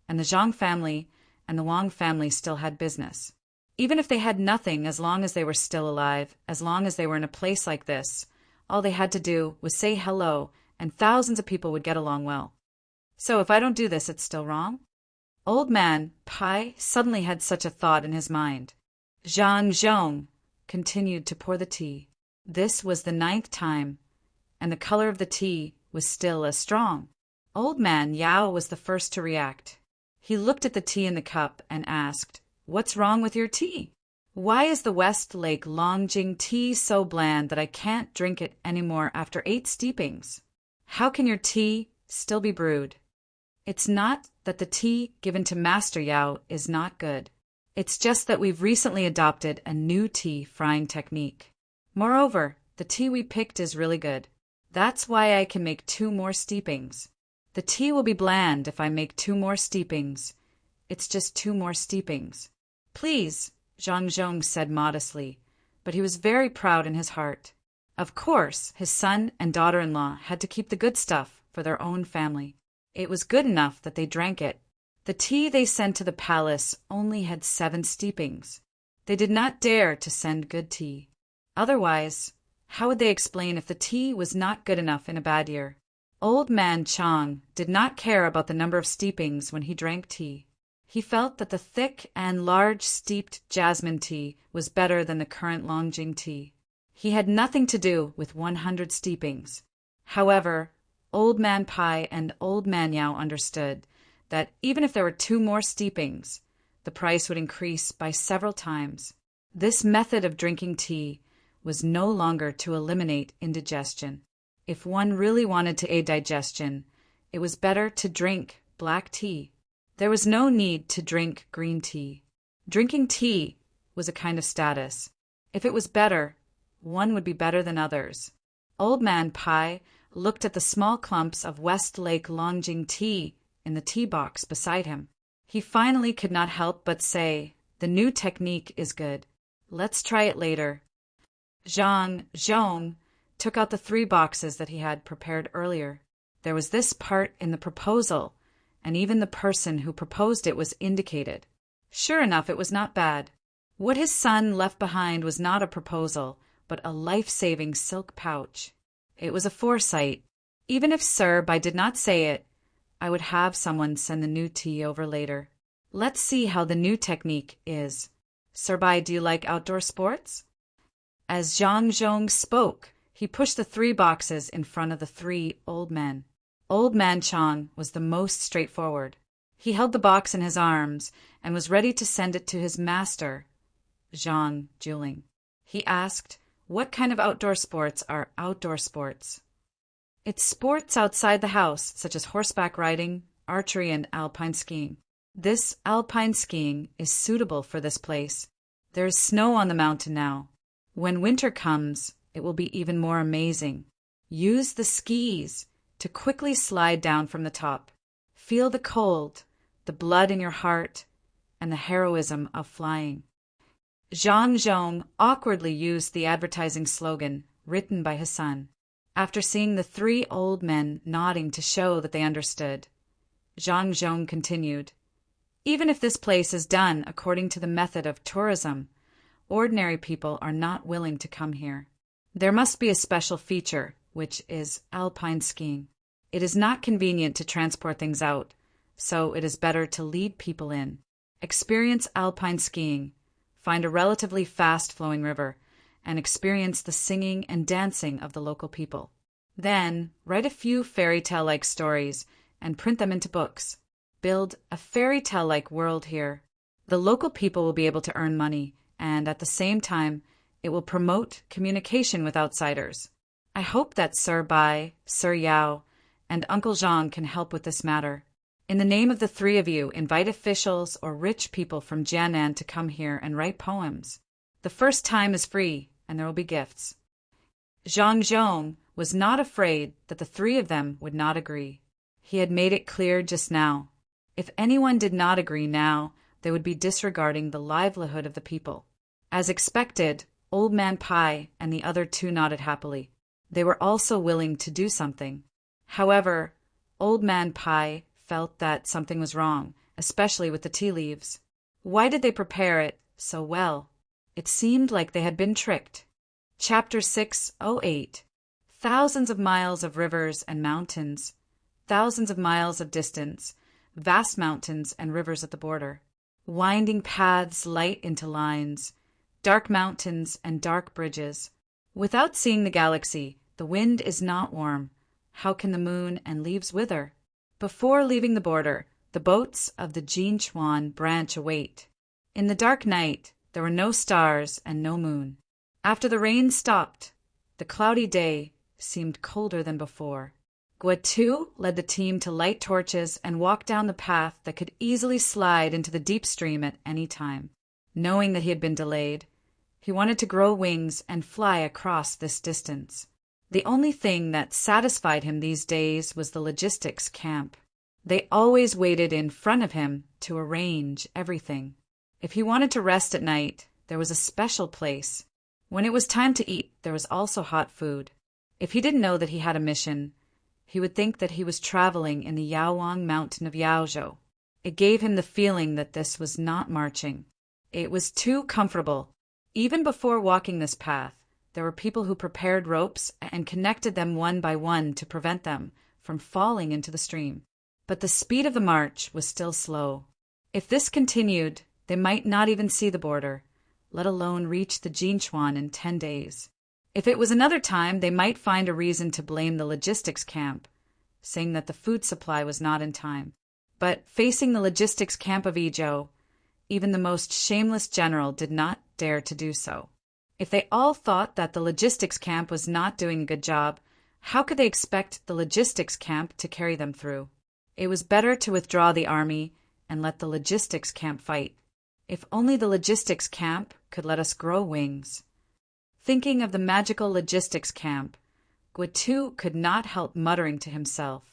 and the Zhang family and the Wang family still had business. Even if they had nothing, as long as they were still alive, as long as they were in a place like this, all they had to do was say hello, and thousands of people would get along well. So if I don't do this, it's still wrong? Old Man Pai suddenly had such a thought in his mind. Zhang Zhong continued to pour the tea. This was the 9th time, and the color of the tea was still as strong. Old Man Yao was the first to react. He looked at the tea in the cup and asked, "What's wrong with your tea? Why is the West Lake Longjing tea so bland that I can't drink it anymore after 8 steepings? How can your tea still be brewed?" It's not that the tea given to Master Yao is not good. It's just that we've recently adopted a new tea frying technique. Moreover, the tea we picked is really good. That's why I can make 2 more steepings. The tea will be bland if I make 2 more steepings. It's just 2 more steepings. "Please," Zhang Zhong said modestly, but he was very proud in his heart. Of course, his son and daughter-in-law had to keep the good stuff for their own family. It was good enough that they drank it. The tea they sent to the palace only had 7 steepings. They did not dare to send good tea. Otherwise, how would they explain if the tea was not good enough in a bad year? Old Man Chang did not care about the number of steepings when he drank tea. He felt that the thick and large steeped jasmine tea was better than the current Longjing tea. He had nothing to do with 100 steepings. However, Old Man Pai and Old Man Yao understood that even if there were 2 more steepings, the price would increase by several times. This method of drinking tea was no longer to eliminate indigestion. If one really wanted to aid digestion, it was better to drink black tea. There was no need to drink green tea. Drinking tea was a kind of status. If it was better, one would be better than others. Old Man Pai looked at the small clumps of West Lake Longjing tea in the tea box beside him. He finally could not help but say, The new technique is good. Let's try it later. Zhang Zhong took out the 3 boxes that he had prepared earlier. There was this part in the proposal, and even the person who proposed it was indicated. Sure enough, it was not bad. What his son left behind was not a proposal, but a life-saving silk pouch. It was a foresight. Even if Sir Bai did not say it, I would have someone send the new tea over later. Let's see how the new technique is. Sir Bai, do you like outdoor sports? As Zhang Zhong spoke, he pushed the 3 boxes in front of the 3 old men. Old Man Chang was the most straightforward. He held the box in his arms and was ready to send it to his master, Zhang Juling. He asked, what kind of outdoor sports are outdoor sports? It's sports outside the house, such as horseback riding, archery, and alpine skiing. This alpine skiing is suitable for this place. There is snow on the mountain now. When winter comes, it will be even more amazing. Use the skis to quickly slide down from the top. Feel the cold, the blood in your heart, and the heroism of flying. Zhang Zhong awkwardly used the advertising slogan written by his son. After seeing the 3 old men nodding to show that they understood, Zhang Zhong continued, even if this place is done according to the method of tourism, ordinary people are not willing to come here. There must be a special feature, which is alpine skiing. It is not convenient to transport things out, so it is better to lead people in. Experience alpine skiing, find a relatively fast-flowing river, and experience the singing and dancing of the local people. Then, write a few fairy tale-like stories and print them into books. Build a fairy tale-like world here. The local people will be able to earn money, and at the same time, it will promote communication with outsiders. I hope that Sir Bai, Sir Yao, and Uncle Zhang can help with this matter. In the name of the 3 of you, invite officials or rich people from Jianan to come here and write poems. The first time is free, and there will be gifts. Zhang Zhong was not afraid that the 3 of them would not agree. He had made it clear just now. If anyone did not agree now, they would be disregarding the livelihood of the people. As expected, Old Man Pai and the other 2 nodded happily. They were also willing to do something. However, Old Man Pai felt that something was wrong, especially with the tea leaves. Why did they prepare it so well? It seemed like they had been tricked. Chapter 608. Thousands of miles of rivers and mountains, thousands of miles of distance, vast mountains and rivers at the border, winding paths light into lines, dark mountains and dark bridges. Without seeing the galaxy, the wind is not warm. How can the moon and leaves wither? Before leaving the border, the boats of the Jinchuan branch await. In the dark night, there were no stars and no moon. After the rain stopped, the cloudy day seemed colder than before. Guatu led the team to light torches and walk down the path that could easily slide into the deep stream at any time. Knowing that he had been delayed, he wanted to grow wings and fly across this distance. The only thing that satisfied him these days was the logistics camp. They always waited in front of him to arrange everything. If he wanted to rest at night, there was a special place. When it was time to eat, there was also hot food. If he didn't know that he had a mission, he would think that he was traveling in the Yaowang mountain of Yaozhou. It gave him the feeling that this was not marching. It was too comfortable. Even before walking this path, there were people who prepared ropes and connected them one by one to prevent them from falling into the stream. But the speed of the march was still slow. If this continued, they might not even see the border, let alone reach the Jinchuan in 10 days. If it was another time, they might find a reason to blame the logistics camp, saying that the food supply was not in time. But facing the logistics camp of Izhou, even the most shameless general did not dare to do so. If they all thought that the logistics camp was not doing a good job, how could they expect the logistics camp to carry them through? It was better to withdraw the army and let the logistics camp fight. If only the logistics camp could let us grow wings. Thinking of the magical logistics camp, Guatu could not help muttering to himself.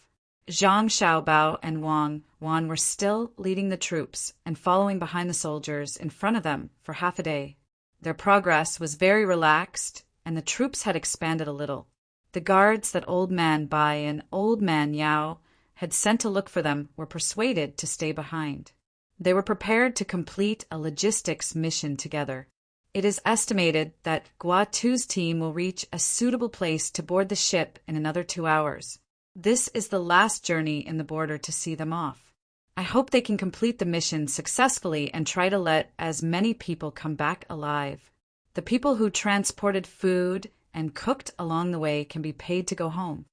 Zhang Xiaobao and Wang Wan were still leading the troops and following behind the soldiers in front of them for half a day. Their progress was very relaxed, and the troops had expanded a little. The guards that Old Man Bai and Old Man Yao had sent to look for them were persuaded to stay behind. They were prepared to complete a logistics mission together. It is estimated that Guatu's team will reach a suitable place to board the ship in another 2 hours. This is the last journey in the border to see them off. I hope they can complete the mission successfully and try to let as many people come back alive. The people who transported food and cooked along the way can be paid to go home.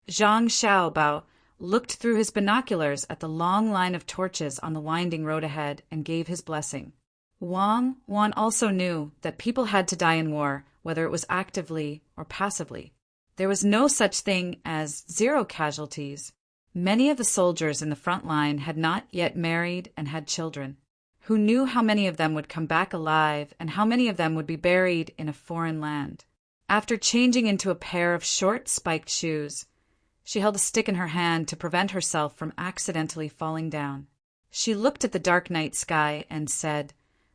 Zhang Xiaobao looked through his binoculars at the long line of torches on the winding road ahead and gave his blessing. Wang Wan also knew that people had to die in war, whether it was actively or passively. There was no such thing as zero casualties. Many of the soldiers in the front line had not yet married and had children. Who knew how many of them would come back alive and how many of them would be buried in a foreign land? After changing into a pair of short spiked shoes, she held a stick in her hand to prevent herself from accidentally falling down. She looked at the dark night sky and said,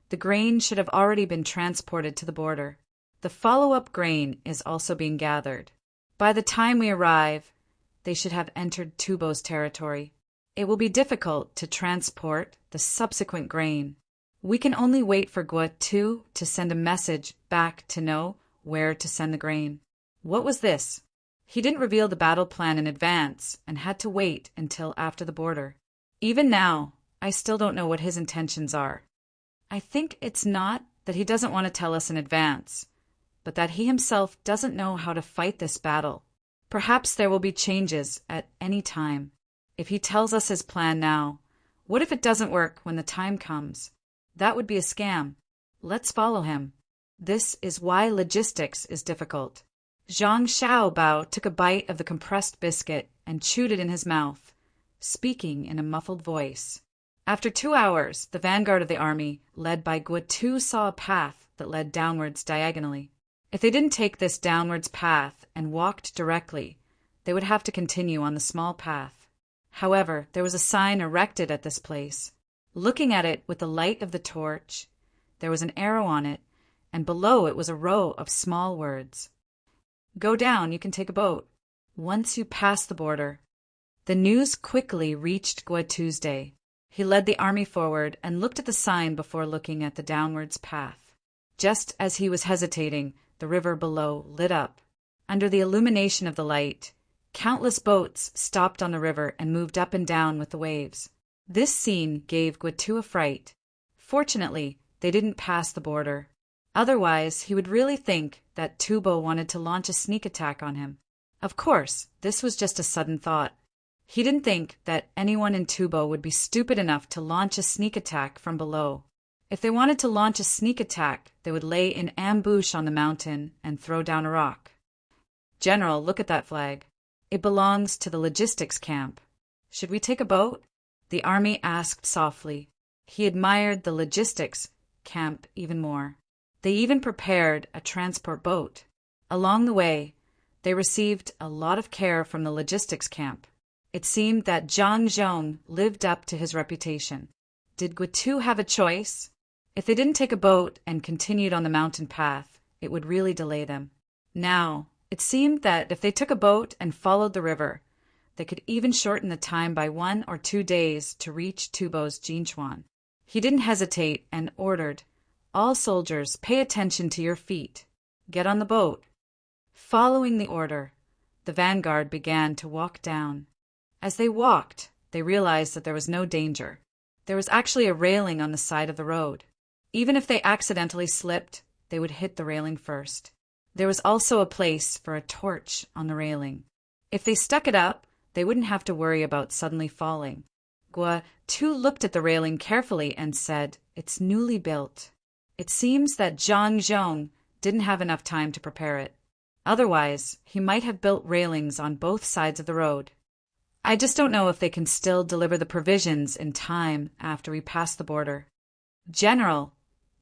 "The grain should have already been transported to the border. The follow-up grain is also being gathered. By the time we arrive, they should have entered Tubo's territory. It will be difficult to transport the subsequent grain. We can only wait for Guatu to send a message back to know where to send the grain." What was this? He didn't reveal the battle plan in advance and had to wait until after the border. Even now, I still don't know what his intentions are. I think it's not that he doesn't want to tell us in advance, but that he himself doesn't know how to fight this battle. Perhaps there will be changes at any time. If he tells us his plan now, what if it doesn't work when the time comes? That would be a scam. Let's follow him. This is why logistics is difficult. Zhang Xiaobao took a bite of the compressed biscuit and chewed it in his mouth, speaking in a muffled voice. After 2 hours, the vanguard of the army, led by Guatu, saw a path that led downwards diagonally. If they didn't take this downwards path and walked directly, they would have to continue on the small path. However, there was a sign erected at this place. Looking at it with the light of the torch, there was an arrow on it, and below it was a row of small words. "Go down, you can take a boat. Once you pass the border." The news quickly reached Guatu's day. He led the army forward and looked at the sign before looking at the downwards path. Just as he was hesitating, the river below lit up. Under the illumination of the light, countless boats stopped on the river and moved up and down with the waves. This scene gave Guatu a fright. Fortunately, they didn't pass the border. Otherwise, he would really think that Tubo wanted to launch a sneak attack on him. Of course, this was just a sudden thought. He didn't think that anyone in Tubo would be stupid enough to launch a sneak attack from below. If they wanted to launch a sneak attack, they would lay in ambush on the mountain and throw down a rock. "General, look at that flag. It belongs to the logistics camp. Should we take a boat?" the army asked softly. He admired the logistics camp even more. They even prepared a transport boat. Along the way, they received a lot of care from the logistics camp. It seemed that Zhang Zhong lived up to his reputation. Did Guatu have a choice? If they didn't take a boat and continued on the mountain path, it would really delay them. Now, it seemed that if they took a boat and followed the river, they could even shorten the time by 1 or 2 days to reach Tubo's Jinchuan. He didn't hesitate and ordered, "All soldiers, pay attention to your feet. Get on the boat." Following the order, the vanguard began to walk down. As they walked, they realized that there was no danger. There was actually a railing on the side of the road. Even if they accidentally slipped, they would hit the railing first. There was also a place for a torch on the railing. If they stuck it up, they wouldn't have to worry about suddenly falling. Guatu looked at the railing carefully and said, "It's newly built." It seems that Zhang Zhong didn't have enough time to prepare it. Otherwise, he might have built railings on both sides of the road. I just don't know if they can still deliver the provisions in time after we pass the border. "General,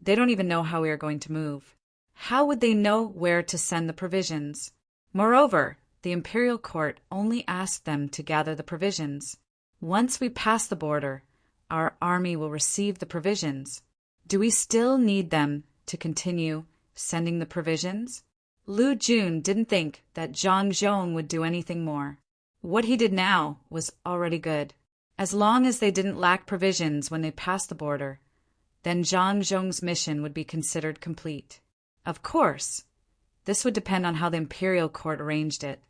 they don't even know how we are going to move. How would they know where to send the provisions? Moreover, the imperial court only asked them to gather the provisions. Once we pass the border, our army will receive the provisions. Do we still need them to continue sending the provisions? Lu Jun didn't think that Zhang Zhong would do anything more. What he did now was already good. As long as they didn't lack provisions when they passed the border, then Zhang Zhong's mission would be considered complete. Of course, this would depend on how the imperial court arranged it.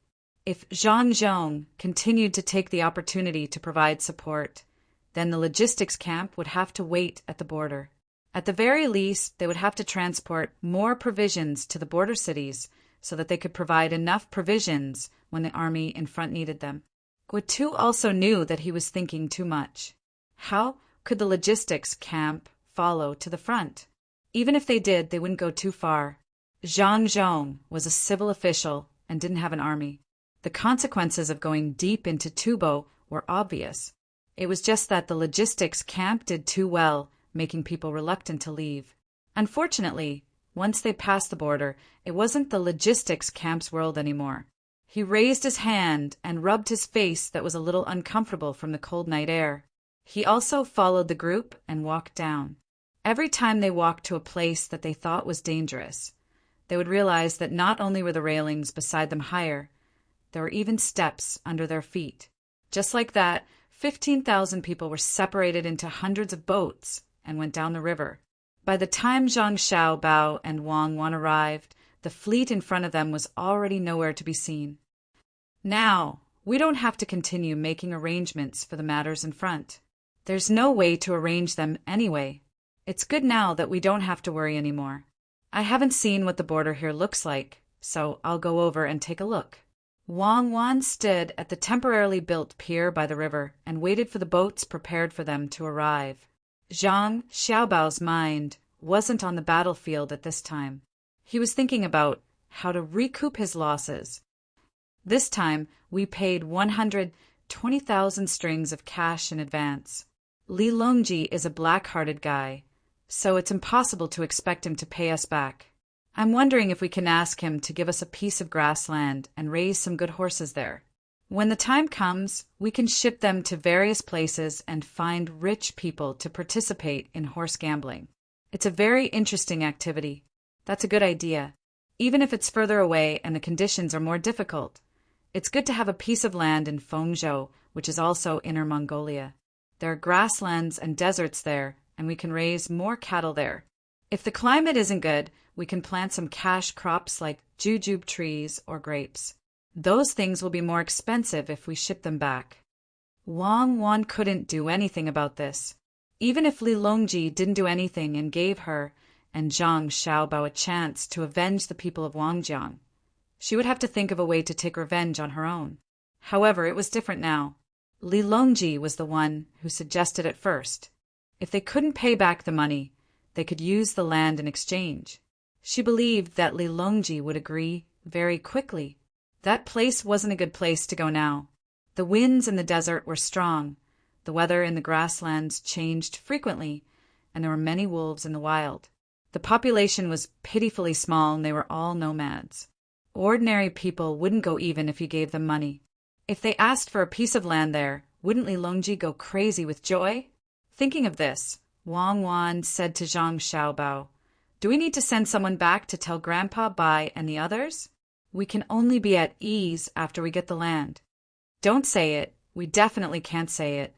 If Zhang Zhong continued to take the opportunity to provide support, then the logistics camp would have to wait at the border. At the very least, they would have to transport more provisions to the border cities so that they could provide enough provisions when the army in front needed them. Guotu also knew that he was thinking too much. How could the logistics camp follow to the front? Even if they did, they wouldn't go too far. Zhang Zhong was a civil official and didn't have an army. The consequences of going deep into Tubo were obvious. It was just that the logistics camp did too well, making people reluctant to leave. Unfortunately, once they passed the border, it wasn't the logistics camp's world anymore. He raised his hand and rubbed his face that was a little uncomfortable from the cold night air. He also followed the group and walked down. Every time they walked to a place that they thought was dangerous, they would realize that not only were the railings beside them higher, there were even steps under their feet. Just like that, 15,000 people were separated into hundreds of boats and went down the river. By the time Zhang Xiaobao and Wang Wan arrived, the fleet in front of them was already nowhere to be seen. Now, we don't have to continue making arrangements for the matters in front. There's no way to arrange them anyway. It's good now that we don't have to worry anymore. I haven't seen what the border here looks like, so I'll go over and take a look. Wang Wan stood at the temporarily built pier by the river and waited for the boats prepared for them to arrive. Zhang Xiaobao's mind wasn't on the battlefield at this time. He was thinking about how to recoup his losses. This time, we paid 120,000 strings of cash in advance. Li Longji is a black-hearted guy, so it's impossible to expect him to pay us back. I'm wondering if we can ask him to give us a piece of grassland and raise some good horses there. When the time comes, we can ship them to various places and find rich people to participate in horse gambling. It's a very interesting activity. That's a good idea. Even if it's further away and the conditions are more difficult, it's good to have a piece of land in Fengzhou, which is also Inner Mongolia. There are grasslands and deserts there, and we can raise more cattle there. If the climate isn't good, we can plant some cash crops like jujube trees or grapes. Those things will be more expensive if we ship them back. Wang Wan couldn't do anything about this. Even if Li Longji didn't do anything and gave her and Zhang Xiaobao a chance to avenge the people of Wangjiang, she would have to think of a way to take revenge on her own. However, it was different now. Li Longji was the one who suggested it first. If they couldn't pay back the money, they could use the land in exchange. She believed that Li Longji would agree very quickly. That place wasn't a good place to go now. The winds in the desert were strong, the weather in the grasslands changed frequently, and there were many wolves in the wild. The population was pitifully small and they were all nomads. Ordinary people wouldn't go even if you gave them money. If they asked for a piece of land there, wouldn't Li Longji go crazy with joy? Thinking of this, Wang Wan said to Zhang Xiaobao, "Do we need to send someone back to tell Grandpa Bai and the others? We can only be at ease after we get the land." "Don't say it. We definitely can't say it.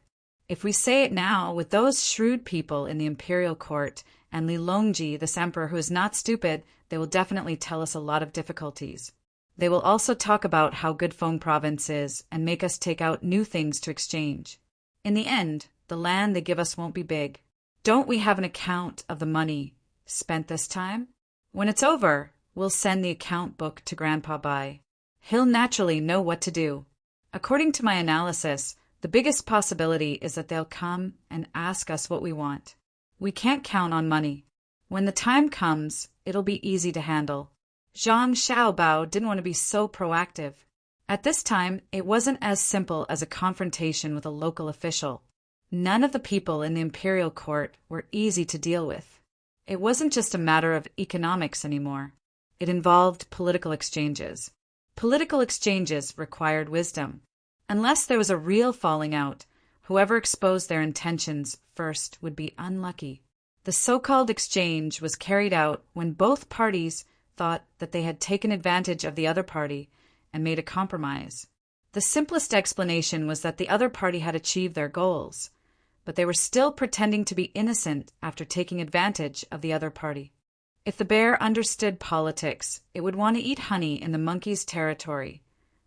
If we say it now, with those shrewd people in the imperial court and Li Longji, this emperor who is not stupid, they will definitely tell us a lot of difficulties. They will also talk about how good Feng province is and make us take out new things to exchange. In the end, the land they give us won't be big. Don't we have an account of the money spent this time? When it's over, we'll send the account book to Grandpa Bai. He'll naturally know what to do. According to my analysis, the biggest possibility is that they'll come and ask us what we want. We can't count on money. When the time comes, it'll be easy to handle." Zhang Xiaobao didn't want to be so proactive. At this time, it wasn't as simple as a confrontation with a local official. None of the people in the imperial court were easy to deal with. It wasn't just a matter of economics anymore. It involved political exchanges. Political exchanges required wisdom. Unless there was a real falling out, whoever exposed their intentions first would be unlucky. The so-called exchange was carried out when both parties thought that they had taken advantage of the other party and made a compromise. The simplest explanation was that the other party had achieved their goals, but they were still pretending to be innocent after taking advantage of the other party. If the bear understood politics, it would want to eat honey in the monkey's territory,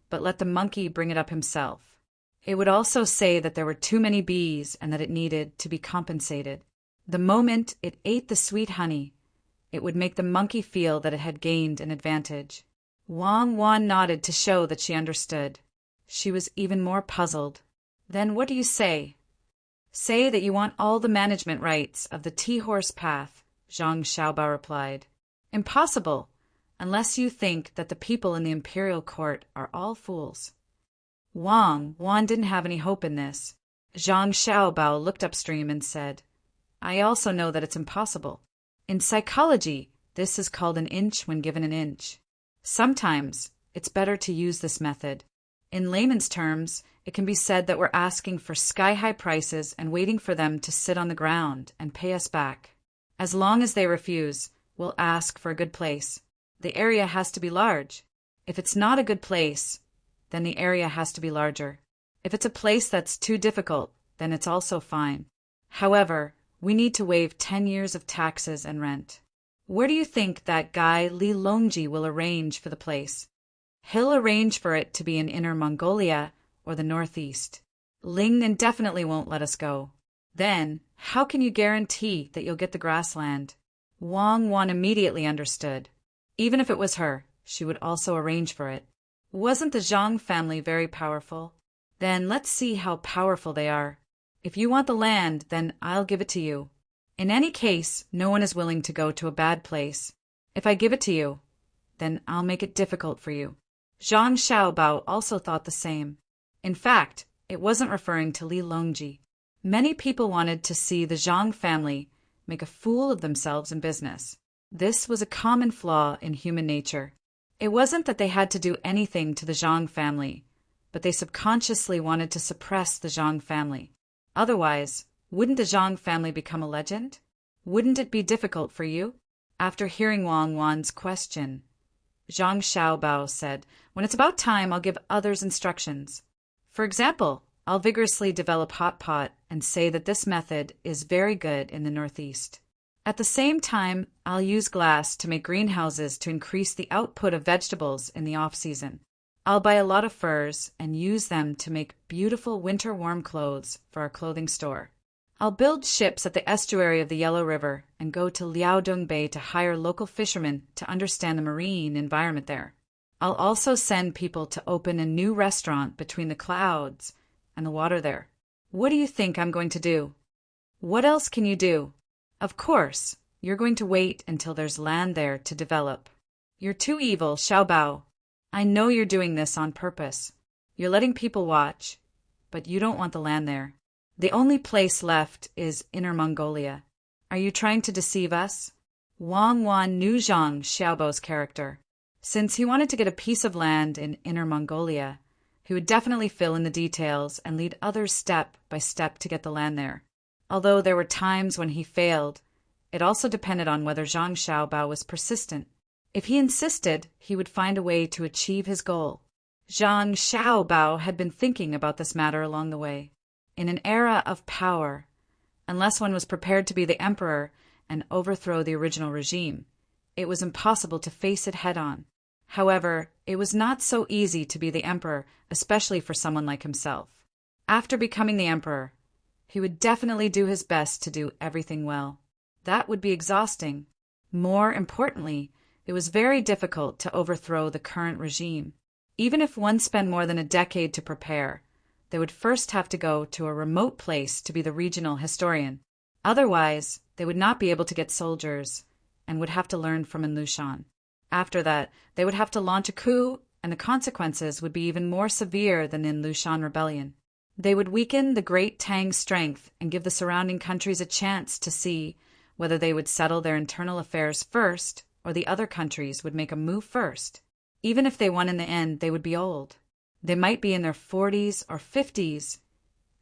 but let the monkey bring it up himself. It would also say that there were too many bees and that it needed to be compensated. The moment it ate the sweet honey, it would make the monkey feel that it had gained an advantage. Wang Wan nodded to show that she understood. She was even more puzzled. Then what do you say? Say that you want all the management rights of the Tea-Horse Path, Zhang Xiaobao replied. Impossible, unless you think that the people in the imperial court are all fools. Wang Wan didn't have any hope in this. Zhang Xiaobao looked upstream and said, I also know that it's impossible. In psychology, this is called an inch when given an inch. Sometimes it's better to use this method. In layman's terms, it can be said that we're asking for sky-high prices and waiting for them to sit on the ground and pay us back. As long as they refuse, we'll ask for a good place. The area has to be large. If it's not a good place, then the area has to be larger. If it's a place that's too difficult, then it's also fine. However, we need to waive 10 years of taxes and rent. Where do you think that guy Li Longji will arrange for the place? He'll arrange for it to be in Inner Mongolia or the northeast. Lingnan definitely won't let us go. Then, how can you guarantee that you'll get the grassland? Wang Wan immediately understood. Even if it was her, she would also arrange for it. Wasn't the Zhang family very powerful? Then let's see how powerful they are. If you want the land, then I'll give it to you. In any case, no one is willing to go to a bad place. If I give it to you, then I'll make it difficult for you. Zhang Xiaobao also thought the same. In fact, it wasn't referring to Li Longji. Many people wanted to see the Zhang family make a fool of themselves in business. This was a common flaw in human nature. It wasn't that they had to do anything to the Zhang family, but they subconsciously wanted to suppress the Zhang family. Otherwise, wouldn't the Zhang family become a legend? Wouldn't it be difficult for you? After hearing Wang Wan's question, Zhang Xiaobao said, when it's about time, I'll give others instructions. For example, I'll vigorously develop hot pot and say that this method is very good in the northeast. At the same time, I'll use glass to make greenhouses to increase the output of vegetables in the off-season. I'll buy a lot of furs and use them to make beautiful winter warm clothes for our clothing store. I'll build ships at the estuary of the Yellow River and go to Liaodong Bay to hire local fishermen to understand the marine environment there. I'll also send people to open a new restaurant between the clouds and the water there. What do you think I'm going to do? What else can you do? Of course, you're going to wait until there's land there to develop. You're too evil, Xiaobao. I know you're doing this on purpose. You're letting people watch, but you don't want the land there. The only place left is Inner Mongolia. Are you trying to deceive us? Wang Wan knew Zhang Xiaobao's character. Since he wanted to get a piece of land in Inner Mongolia, he would definitely fill in the details and lead others step by step to get the land there. Although there were times when he failed, it also depended on whether Zhang Xiaobao was persistent. If he insisted, he would find a way to achieve his goal. Zhang Xiaobao had been thinking about this matter along the way. In an era of power, unless one was prepared to be the emperor and overthrow the original regime, it was impossible to face it head-on. However, it was not so easy to be the emperor, especially for someone like himself. After becoming the emperor, he would definitely do his best to do everything well. That would be exhausting. More importantly, it was very difficult to overthrow the current regime. Even if one spent more than a decade to prepare, they would first have to go to a remote place to be the regional historian. Otherwise, they would not be able to get soldiers and would have to learn from An Lushan. After that, they would have to launch a coup, and the consequences would be even more severe than in Lushan rebellion. They would weaken the great Tang's strength and give the surrounding countries a chance to see whether they would settle their internal affairs first or the other countries would make a move first. Even if they won in the end, they would be old. They might be in their 40s or 50s,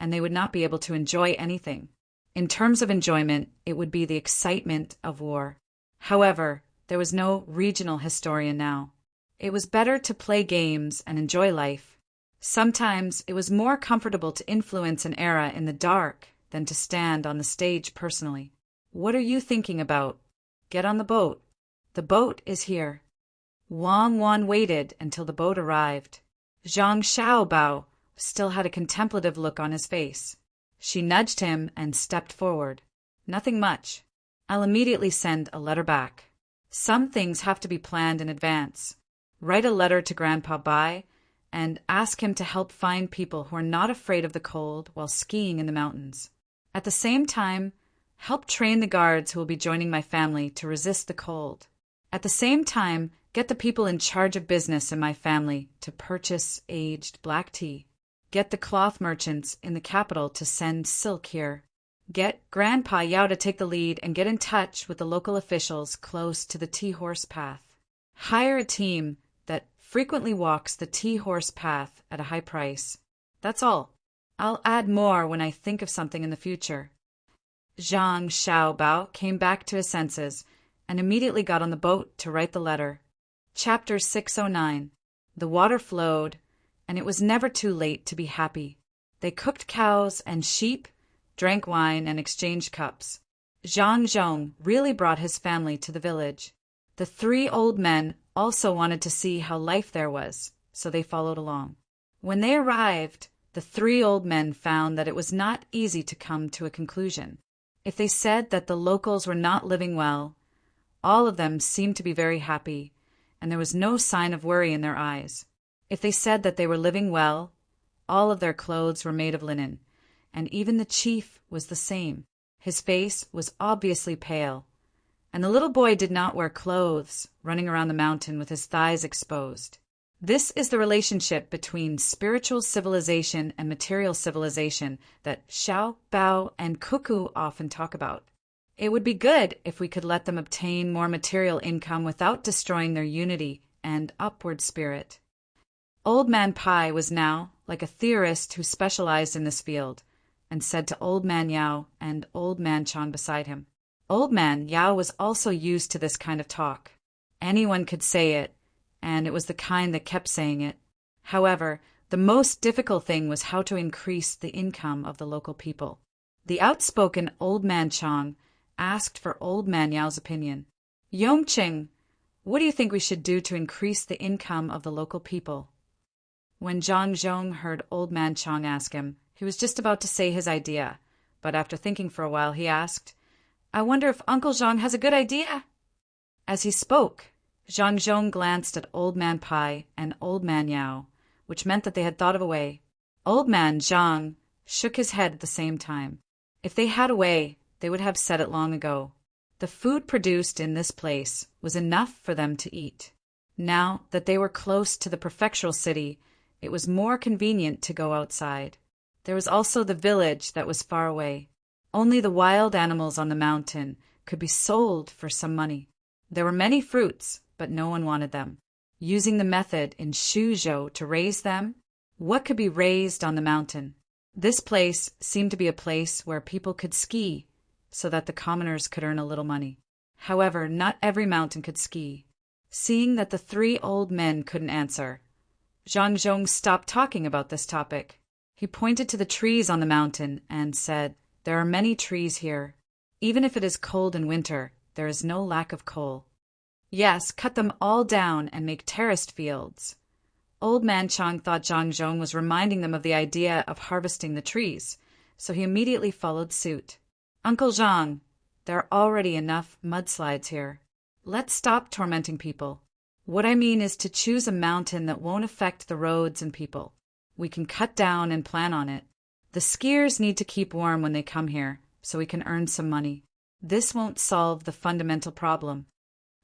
and they would not be able to enjoy anything. In terms of enjoyment, it would be the excitement of war. However, there was no regional historian now. It was better to play games and enjoy life. Sometimes it was more comfortable to influence an era in the dark than to stand on the stage personally. What are you thinking about? Get on the boat. The boat is here. Wang Wan waited until the boat arrived. Zhang Xiaobao still had a contemplative look on his face. She nudged him and stepped forward. Nothing much. I'll immediately send a letter back. Some things have to be planned in advance. Write a letter to Grandpa Bai and ask him to help find people who are not afraid of the cold while skiing in the mountains. At the same time, help train the guards who will be joining my family to resist the cold. At the same time, get the people in charge of business in my family to purchase aged black tea. Get the cloth merchants in the capital to send silk here. Get Grandpa Yao to take the lead and get in touch with the local officials close to the tea horse path. Hire a team that frequently walks the tea horse path at a high price. That's all. I'll add more when I think of something in the future. Zhang Xiaobao came back to his senses and immediately got on the boat to write the letter. Chapter 609. The water flowed, and it was never too late to be happy. They cooked cows and sheep, drank wine, and exchanged cups. Zhang Zhong really brought his family to the village. The 3 old men also wanted to see how life there was, so they followed along. When they arrived, the 3 old men found that it was not easy to come to a conclusion. If they said that the locals were not living well, all of them seemed to be very happy, and there was no sign of worry in their eyes. If they said that they were living well, all of their clothes were made of linen, and even the chief was the same. His face was obviously pale, and the little boy did not wear clothes, running around the mountain with his thighs exposed. This is the relationship between spiritual civilization and material civilization that Xiao, Bao, and Cuckoo often talk about. It would be good if we could let them obtain more material income without destroying their unity and upward spirit. Old Man Pai was now like a theorist who specialized in this field, and said to Old Man Yao and Old Man Chang beside him. Old Man Yao was also used to this kind of talk. Anyone could say it, and it was the kind that kept saying it. However, the most difficult thing was how to increase the income of the local people. The outspoken Old Man Chang asked for Old Man Yao's opinion. Yongqing, what do you think we should do to increase the income of the local people? When Zhang Zhong heard Old Man Chang ask him, he was just about to say his idea, but after thinking for a while, he asked, I wonder if Uncle Zhang has a good idea? As he spoke, Zhang Zhong glanced at Old Man Pai and Old Man Yao, which meant that they had thought of a way. Old Man Zhang shook his head at the same time. If they had a way, they would have said it long ago. The food produced in this place was enough for them to eat. Now that they were close to the prefectural city, it was more convenient to go outside. There was also the village that was far away. Only the wild animals on the mountain could be sold for some money. There were many fruits, but no one wanted them. Using the method in Shuzhou to raise them, what could be raised on the mountain? This place seemed to be a place where people could ski, so that the commoners could earn a little money. However, not every mountain could ski. Seeing that the 3 old men couldn't answer, Zhang Zhong stopped talking about this topic. He pointed to the trees on the mountain and said, There are many trees here. Even if it is cold in winter, there is no lack of coal. Yes, cut them all down and make terraced fields. Old Man Chang thought Zhang Zhong was reminding them of the idea of harvesting the trees, so he immediately followed suit. Uncle Zhang, there are already enough mudslides here. Let's stop tormenting people. What I mean is to choose a mountain that won't affect the roads and people. We can cut down and plan on it. The skiers need to keep warm when they come here, so we can earn some money. This won't solve the fundamental problem.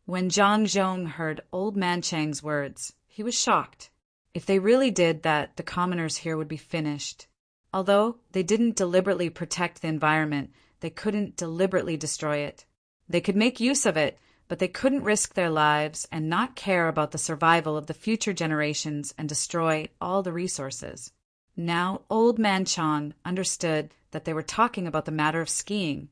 When Zhang Zhong heard Old Man Chang's words, he was shocked. If they really did that, the commoners here would be finished. Although they didn't deliberately protect the environment, they couldn't deliberately destroy it. They could make use of it, but they couldn't risk their lives and not care about the survival of the future generations and destroy all the resources. Now Old Man Chang understood that they were talking about the matter of skiing,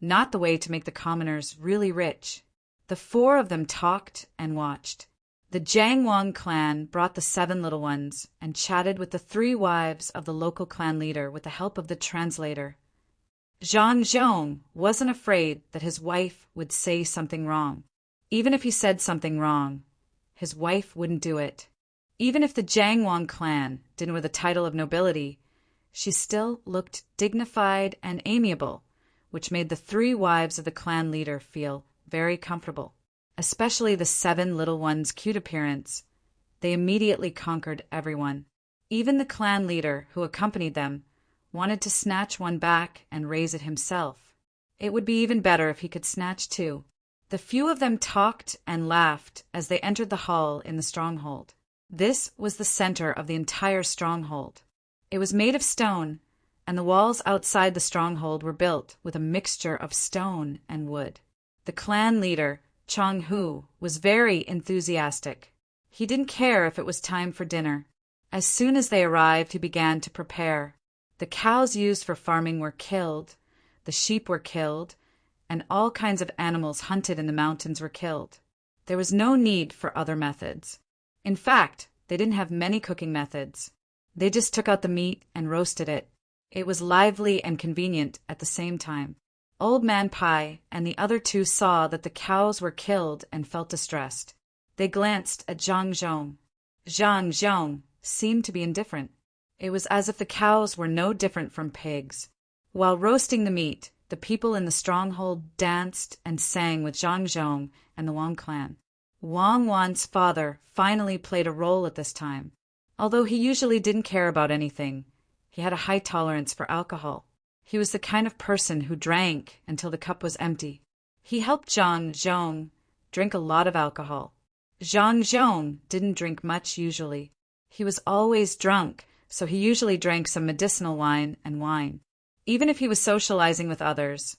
not the way to make the commoners really rich. The four of them talked and watched. The Jiang Wang clan brought the 7 little ones and chatted with the 3 wives of the local clan leader with the help of the translator. Zhang Zhong wasn't afraid that his wife would say something wrong. Even if he said something wrong, his wife wouldn't do it. Even if the Jiang Wang clan didn't with the title of nobility, she still looked dignified and amiable, which made the 3 wives of the clan leader feel very comfortable. Especially the 7 little ones' cute appearance. They immediately conquered everyone. Even the clan leader who accompanied them wanted to snatch one back and raise it himself. It would be even better if he could snatch 2. The few of them talked and laughed as they entered the hall in the stronghold. This was the center of the entire stronghold. It was made of stone, and the walls outside the stronghold were built with a mixture of stone and wood. The clan leader, Chang Hu, was very enthusiastic. He didn't care if it was time for dinner. As soon as they arrived, he began to prepare. The cows used for farming were killed, the sheep were killed, and all kinds of animals hunted in the mountains were killed. There was no need for other methods. In fact, they didn't have many cooking methods. They just took out the meat and roasted it. It was lively and convenient at the same time. Old Man Pai and the other 2 saw that the cows were killed and felt distressed. They glanced at Zhang Zhong. Zhang Zhong seemed to be indifferent. It was as if the cows were no different from pigs. While roasting the meat, the people in the stronghold danced and sang with Zhang Zhong and the Wang clan. Wang Wan's father finally played a role at this time. Although he usually didn't care about anything, he had a high tolerance for alcohol. He was the kind of person who drank until the cup was empty. He helped Zhang Zhong drink a lot of alcohol. Zhang Zhong didn't drink much usually. He was always drunk, so he usually drank some medicinal wine and wine. Even if he was socializing with others,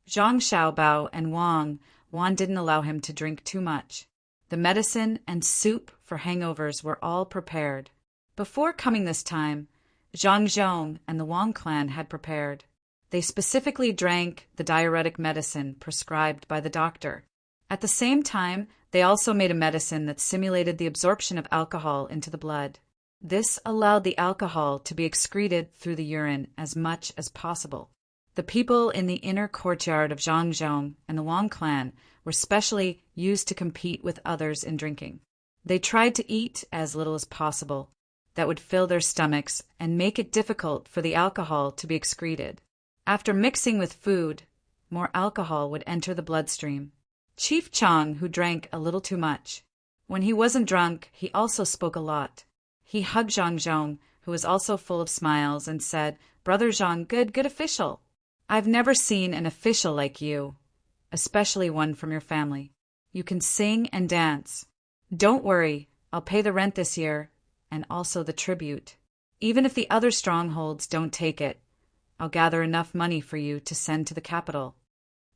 Zhang Xiaobao and Wan didn't allow him to drink too much. The medicine and soup for hangovers were all prepared. Before coming this time, Zhang Zhong and the Wang clan had prepared. They specifically drank the diuretic medicine prescribed by the doctor. At the same time, they also made a medicine that simulated the absorption of alcohol into the blood. This allowed the alcohol to be excreted through the urine as much as possible. The people in the inner courtyard of Zhang Zhong and the Wang clan were specially used to compete with others in drinking. They tried to eat as little as possible. That would fill their stomachs and make it difficult for the alcohol to be excreted. After mixing with food, more alcohol would enter the bloodstream. Chief Chang, who drank a little too much. When he wasn't drunk, he also spoke a lot. He hugged Zhang Zhong, who was also full of smiles, and said, "Brother Zhang, good official. I've never seen an official like you, especially one from your family. You can sing and dance. Don't worry, I'll pay the rent this year, and also the tribute. Even if the other strongholds don't take it, I'll gather enough money for you to send to the capital.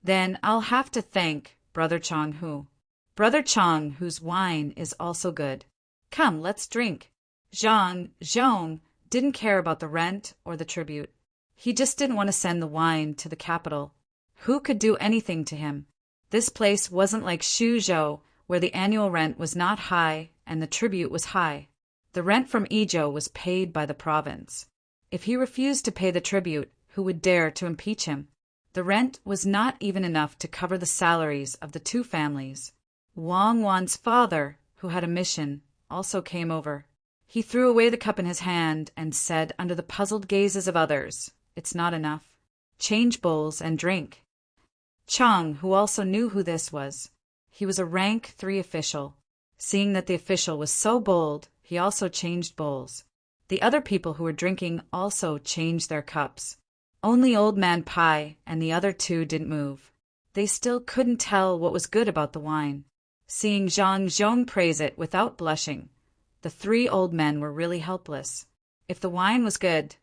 Then I'll have to thank Brother Chang Hu. Brother Chang, whose wine is also good. Come, let's drink." Zhang Zhong didn't care about the rent or the tribute. He just didn't want to send the wine to the capital. Who could do anything to him? This place wasn't like Shuzhou, where the annual rent was not high and the tribute was high. The rent from Izhou was paid by the province. If he refused to pay the tribute, who would dare to impeach him? The rent was not even enough to cover the salaries of the 2 families. Wang Wan's father, who had a mission, also came over. He threw away the cup in his hand and said under the puzzled gazes of others, "It's not enough. Change bowls and drink." Chang, who also knew who this was. He was a rank 3 official. Seeing that the official was so bold, he also changed bowls. The other people who were drinking also changed their cups. Only Old Man Pai and the other 2 didn't move. They still couldn't tell what was good about the wine. Seeing Zhang Zhong praise it without blushing, the 3 old men were really helpless. If the wine was good,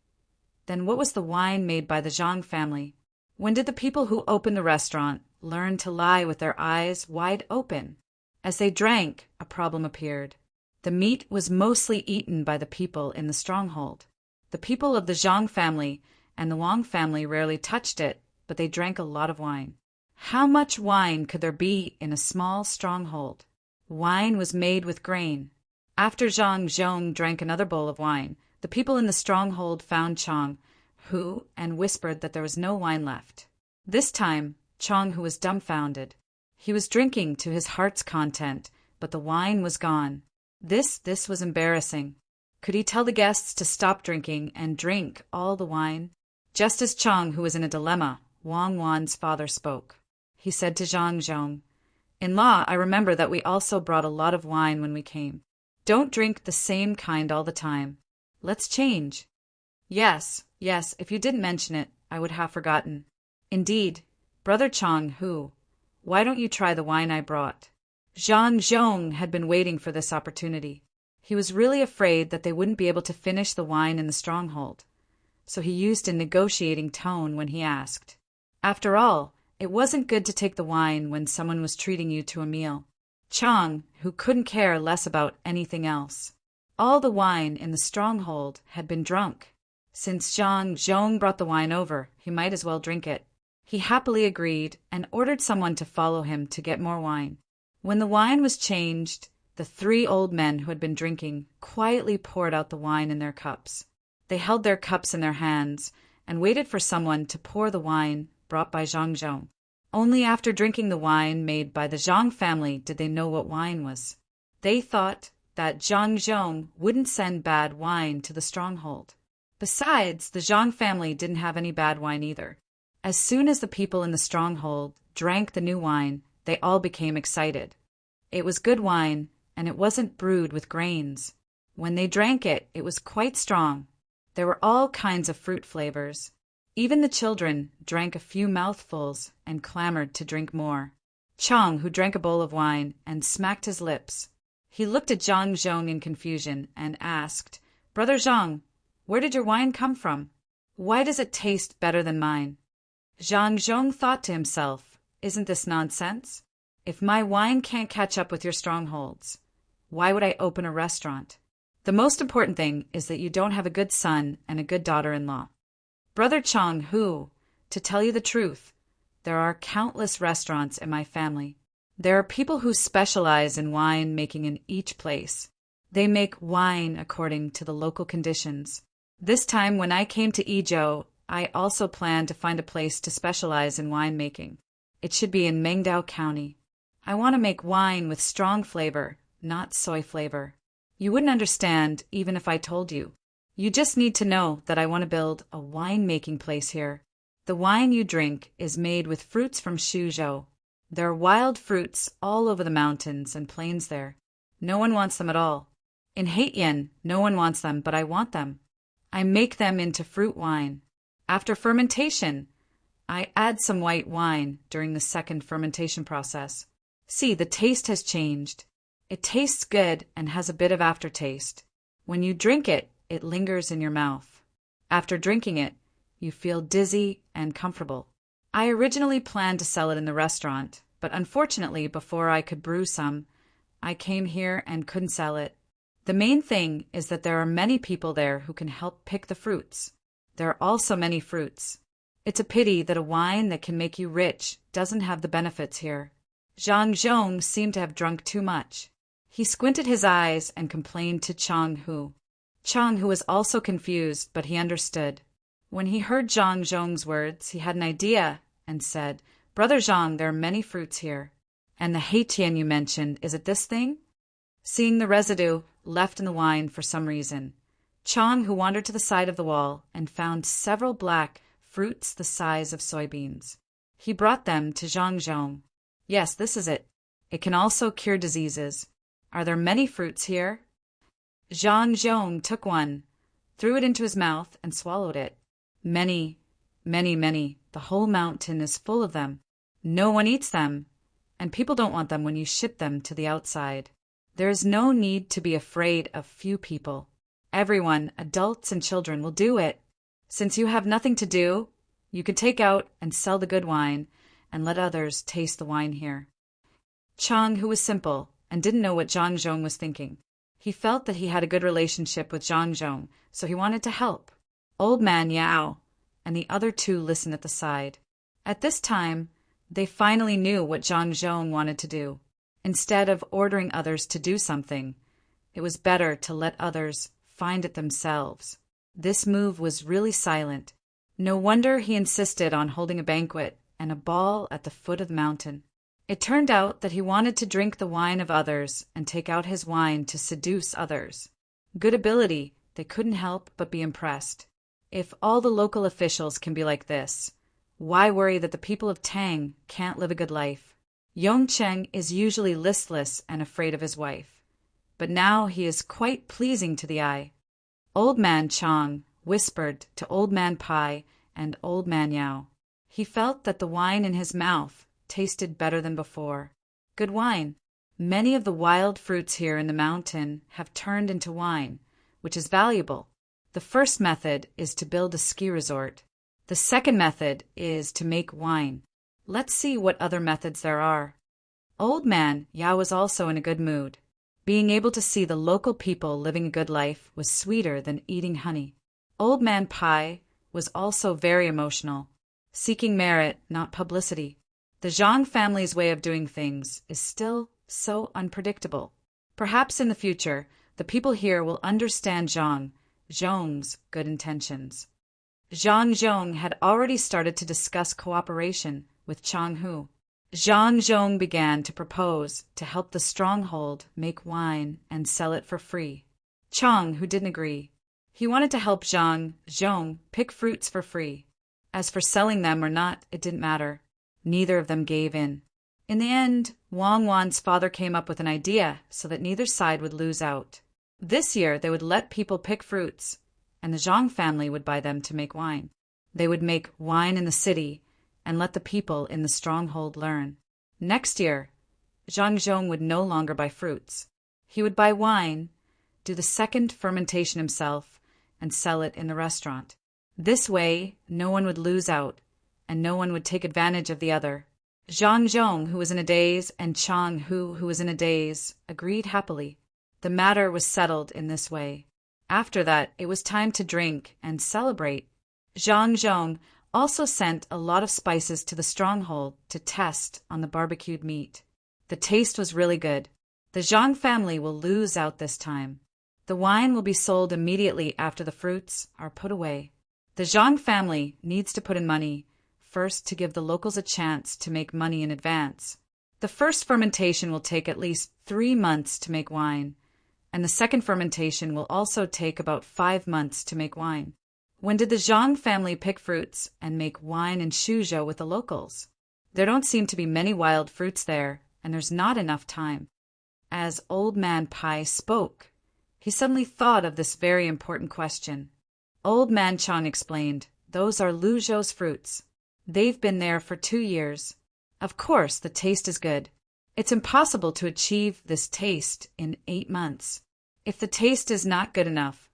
then what was the wine made by the Zhang family? When did the people who opened the restaurant learned to lie with their eyes wide open. As they drank, a problem appeared. The meat was mostly eaten by the people in the stronghold. The people of the Zhang family and the Wang family rarely touched it, but they drank a lot of wine. How much wine could there be in a small stronghold? Wine was made with grain. After Zhang Zhong drank another bowl of wine, the people in the stronghold found Chang Hu and whispered that there was no wine left. This time, Chang Hu was dumbfounded. He was drinking to his heart's content, but the wine was gone. This was embarrassing. Could he tell the guests to stop drinking and drink all the wine? Just as Chang Hu was in a dilemma, Wang Wan's father spoke. He said to Zhang Zhong, "In-law, I remember that we also brought a lot of wine when we came. Don't drink the same kind all the time. Let's change." Yes, if you didn't mention it, I would have forgotten. Indeed, Brother Chang Hu, why don't you try the wine I brought? Zhang Zhong had been waiting for this opportunity. He was really afraid that they wouldn't be able to finish the wine in the stronghold, so he used a negotiating tone when he asked. After all, it wasn't good to take the wine when someone was treating you to a meal. Chang, who couldn't care less about anything else. All the wine in the stronghold had been drunk. Since Zhang Zhong brought the wine over, he might as well drink it. He happily agreed and ordered someone to follow him to get more wine. When the wine was changed, the 3 old men who had been drinking quietly poured out the wine in their cups. They held their cups in their hands and waited for someone to pour the wine brought by Zhang Zhong. Only after drinking the wine made by the Zhang family did they know what wine was. They thought that Zhang Zhong wouldn't send bad wine to the stronghold. Besides, the Zhang family didn't have any bad wine either. As soon as the people in the stronghold drank the new wine, they all became excited. It was good wine, and it wasn't brewed with grains. When they drank it, it was quite strong. There were all kinds of fruit flavors. Even the children drank a few mouthfuls and clamored to drink more. Chang, who drank a bowl of wine and smacked his lips. He looked at Zhang Zhong in confusion and asked, "Brother Zhang, where did your wine come from? Why does it taste better than mine?" Zhang Zhong thought to himself, "Isn't this nonsense? If my wine can't catch up with your strongholds, why would I open a restaurant? The most important thing is that you don't have a good son and a good daughter-in-law." Brother Chang Hu, to tell you the truth, there are countless restaurants in my family. There are people who specialize in wine making in each place. They make wine according to the local conditions. This time when I came to Izhou, I also planned to find a place to specialize in winemaking. It should be in Mengdao County. I want to make wine with strong flavor, not soy flavor. You wouldn't understand even if I told you. You just need to know that I want to build a winemaking place here. The wine you drink is made with fruits from Suzhou. There are wild fruits all over the mountains and plains there. No one wants them at all. In Haitian, no one wants them, but I want them. I make them into fruit wine. After fermentation, I add some white wine during the second fermentation process. See, the taste has changed. It tastes good and has a bit of aftertaste. When you drink it, it lingers in your mouth. After drinking it, you feel dizzy and comfortable. I originally planned to sell it in the restaurant, but unfortunately, before I could brew some, I came here and couldn't sell it. The main thing is that there are many people there who can help pick the fruits. There are also many fruits. It's a pity that a wine that can make you rich doesn't have the benefits here. Zhang Zhong seemed to have drunk too much. He squinted his eyes and complained to Chang Hu. Chang Hu was also confused, but he understood. When he heard Zhang Zhong's words, he had an idea and said, "Brother Zhang, there are many fruits here. And the Haitian you mentioned, is it this thing?" Seeing the residue left in the wine for some reason, Chang Hu wandered to the side of the wall and found several black fruits the size of soybeans. He brought them to Zhang Zhong. "Yes, this is it. It can also cure diseases. Are there many fruits here?" Zhang Zhong took one, threw it into his mouth, and swallowed it. "Many, many, many. The whole mountain is full of them. No one eats them, and people don't want them when you ship them to the outside. There is no need to be afraid of few people. Everyone, adults and children, will do it. Since you have nothing to do, you can take out and sell the good wine, and let others taste the wine here. Chang, who was simple and didn't know what Zhang Zhong was thinking. He felt that he had a good relationship with Zhang Zhong, so he wanted to help. Old Man Yao and the other two listened at the side. At this time, they finally knew what Zhang Zhong wanted to do. Instead of ordering others to do something, it was better to let others find it themselves. This move was really silent. No wonder he insisted on holding a banquet and a ball at the foot of the mountain. It turned out that he wanted to drink the wine of others and take out his wine to seduce others. Good ability, they couldn't help but be impressed. If all the local officials can be like this, why worry that the people of Tang can't live a good life? Yongcheng is usually listless and afraid of his wife, but now he is quite pleasing to the eye. Old Man Chang whispered to Old Man Pai and Old Man Yao. He felt that the wine in his mouth tasted better than before. Good wine. Many of the wild fruits here in the mountain have turned into wine, which is valuable. The first method is to build a ski resort. The second method is to make wine. Let's see what other methods there are. Old Man Yao was also in a good mood. Being able to see the local people living a good life was sweeter than eating honey. Old Man Pai was also very emotional, seeking merit, not publicity. The Zhang family's way of doing things is still so unpredictable. Perhaps in the future, the people here will understand Zhang Zhong's good intentions. Zhang Zhong had already started to discuss cooperation with Chang Hu. Zhang Zhong began to propose to help the stronghold make wine and sell it for free. Chang Hu didn't agree. He wanted to help Zhang Zhong pick fruits for free. As for selling them or not, it didn't matter. Neither of them gave in. In the end, Wang Wan's father came up with an idea so that neither side would lose out. This year, they would let people pick fruits, and the Zhang family would buy them to make wine. They would make wine in the city and let the people in the stronghold learn. Next year, Zhang Zhong would no longer buy fruits. He would buy wine, do the second fermentation himself, and sell it in the restaurant. This way, no one would lose out, and no one would take advantage of the other. Zhang Zhong, who was in a daze, and Chang Hu, who was in a daze, agreed happily. The matter was settled in this way. After that, it was time to drink and celebrate. Zhang Zhong also sent a lot of spices to the stronghold to test on the barbecued meat. The taste was really good. The Zhang family will lose out this time. The wine will be sold immediately after the fruits are put away. The Zhang family needs to put in money first to give the locals a chance to make money in advance. The first fermentation will take at least 3 months to make wine, and the second fermentation will also take about 5 months to make wine. When did the Zhang family pick fruits and make wine in Suzhou with the locals? There don't seem to be many wild fruits there, and there's not enough time. As Old Man Pai spoke, he suddenly thought of this very important question. Old Man Chang explained, "Those are Luzhou's fruits. They've been there for 2 years. Of course, the taste is good. It's impossible to achieve this taste in 8 months. If the taste is not good enough,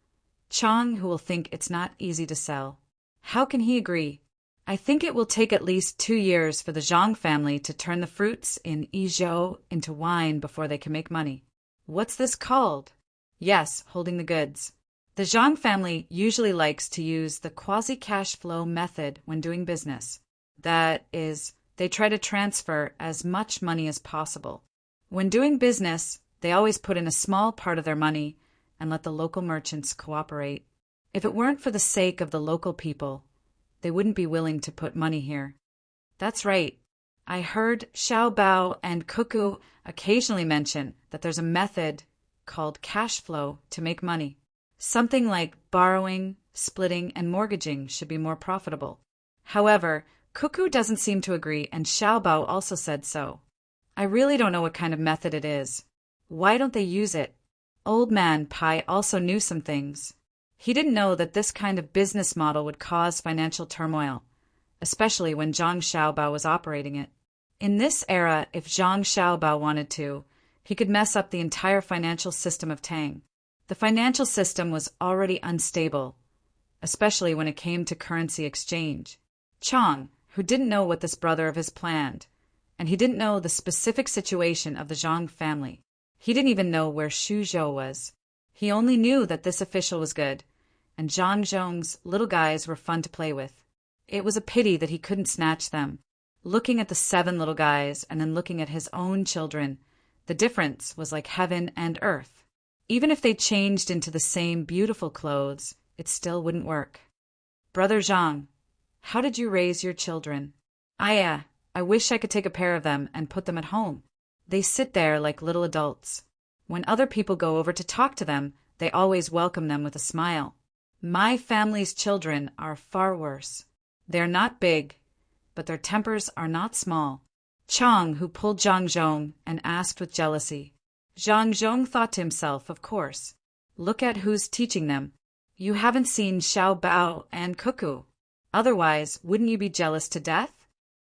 Chang Hu will think it's not easy to sell. How can he agree? I think it will take at least 2 years for the Zhang family to turn the fruits in Yizhou into wine before they can make money." What's this called? Yes, holding the goods. The Zhang family usually likes to use the quasi-cash flow method when doing business. That is, they try to transfer as much money as possible. When doing business, they always put in a small part of their money and let the local merchants cooperate. If it weren't for the sake of the local people, they wouldn't be willing to put money here. That's right. I heard Xiao Bao and Cuckoo occasionally mention that there's a method called cash flow to make money. Something like borrowing, splitting, and mortgaging should be more profitable. However, Cuckoo doesn't seem to agree, and Xiao Bao also said so. I really don't know what kind of method it is. Why don't they use it? Old Man Pai also knew some things. He didn't know that this kind of business model would cause financial turmoil, especially when Zhang Xiaobao was operating it. In this era, if Zhang Xiaobao wanted to, he could mess up the entire financial system of Tang. The financial system was already unstable, especially when it came to currency exchange. Chang, who didn't know what this brother of his planned, and he didn't know the specific situation of the Zhang family. He didn't even know where Xu Zhou was. He only knew that this official was good, and Zhang Zhong's little guys were fun to play with. It was a pity that he couldn't snatch them. Looking at the 7 little guys and then looking at his own children, the difference was like heaven and earth. Even if they changed into the same beautiful clothes, it still wouldn't work. Brother Zhang, how did you raise your children? I wish I could take a pair of them and put them at home. They sit there like little adults. When other people go over to talk to them, they always welcome them with a smile. My family's children are far worse. They're not big, but their tempers are not small. Chang, who pulled Zhang Zhong and asked with jealousy. Zhang Zhong thought to himself, of course. Look at who's teaching them. You haven't seen Xiao Bao and Cuckoo. Otherwise, wouldn't you be jealous to death?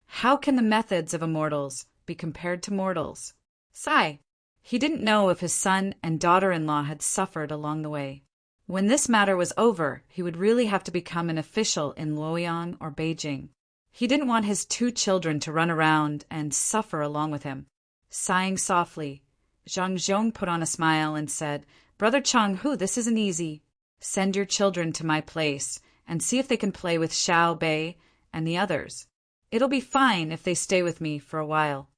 How can the methods of immortals be compared to mortals? Sigh. He didn't know if his son and daughter-in-law had suffered along the way. When this matter was over, he would really have to become an official in Luoyang or Beijing. He didn't want his 2 children to run around and suffer along with him. Sighing softly, Zhang Zhong put on a smile and said, Brother Changhu, this isn't easy. Send your children to my place and see if they can play with Xiao Bei and the others. It'll be fine if they stay with me for a while.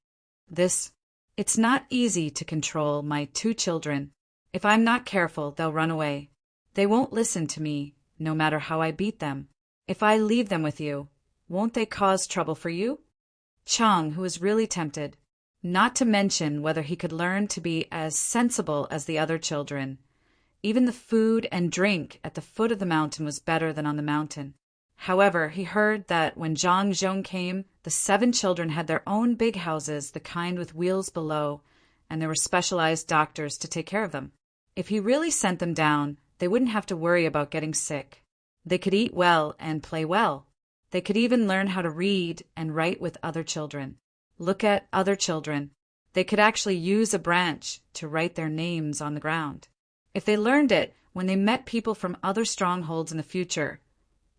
It's not easy to control my 2 children. If I'm not careful, they'll run away. They won't listen to me, no matter how I beat them. If I leave them with you, won't they cause trouble for you? Chang, who was really tempted, not to mention whether he could learn to be as sensible as the other children. Even the food and drink at the foot of the mountain was better than on the mountain. However, he heard that when Zhang Zhong came, the 7 children had their own big houses, the kind with wheels below, and there were specialized doctors to take care of them. If he really sent them down, they wouldn't have to worry about getting sick. They could eat well and play well. They could even learn how to read and write with other children. Look at other children. They could actually use a branch to write their names on the ground. If they learned it when they met people from other strongholds in the future,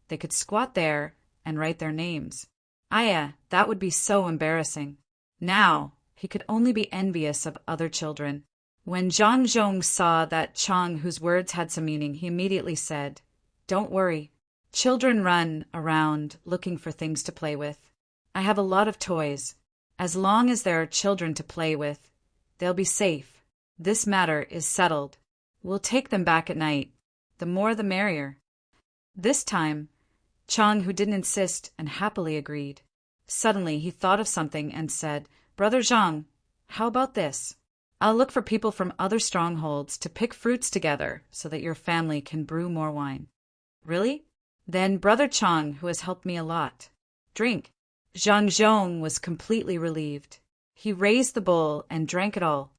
they could squat there and write their names. That would be so embarrassing. Now, he could only be envious of other children. When Zhang Zhong saw that Chang, whose words had some meaning, he immediately said, Don't worry. Children run around looking for things to play with. I have a lot of toys. As long as there are children to play with, they'll be safe. This matter is settled. We'll take them back at night. The more the merrier. This time, Chang, who didn't insist and happily agreed. Suddenly, he thought of something and said, Brother Zhang, how about this? I'll look for people from other strongholds to pick fruits together so that your family can brew more wine. Really? Then Brother Chang, who has helped me a lot. Drink. Zhang Zhong was completely relieved. He raised the bowl and drank it all.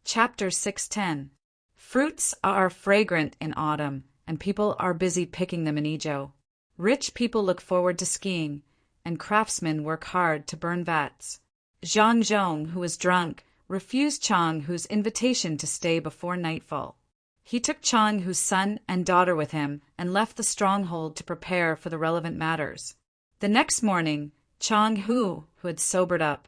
Chapter 610. Fruits are fragrant in autumn, and people are busy picking them in Izhou. Rich people look forward to skiing, and craftsmen work hard to burn vats. Zhang Zhong, who was drunk, refused Chang Hu's invitation to stay before nightfall. He took Chang Hu's son and daughter with him and left the stronghold to prepare for the relevant matters. The next morning, Chang Hu, who had sobered up,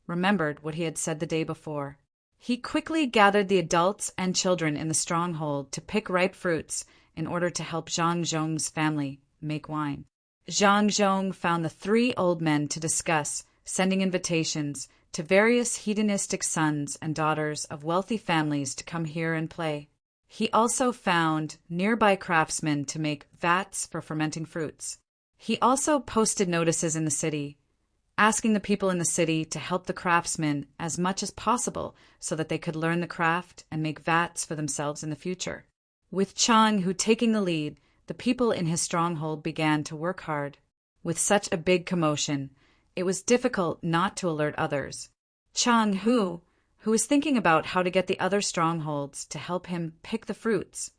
remembered what he had said the day before. He quickly gathered the adults and children in the stronghold to pick ripe fruits in order to help Zhang Zhong's family make wine. Zhang Zhong found the 3 old men to discuss sending invitations to various hedonistic sons and daughters of wealthy families to come here and play. He also found nearby craftsmen to make vats for fermenting fruits. He also posted notices in the city, asking the people in the city to help the craftsmen as much as possible so that they could learn the craft and make vats for themselves in the future. With Chang Hu taking the lead, the people in his stronghold began to work hard. With such a big commotion, it was difficult not to alert others. Chang Hu, who was thinking about how to get the other strongholds to help him pick the fruits,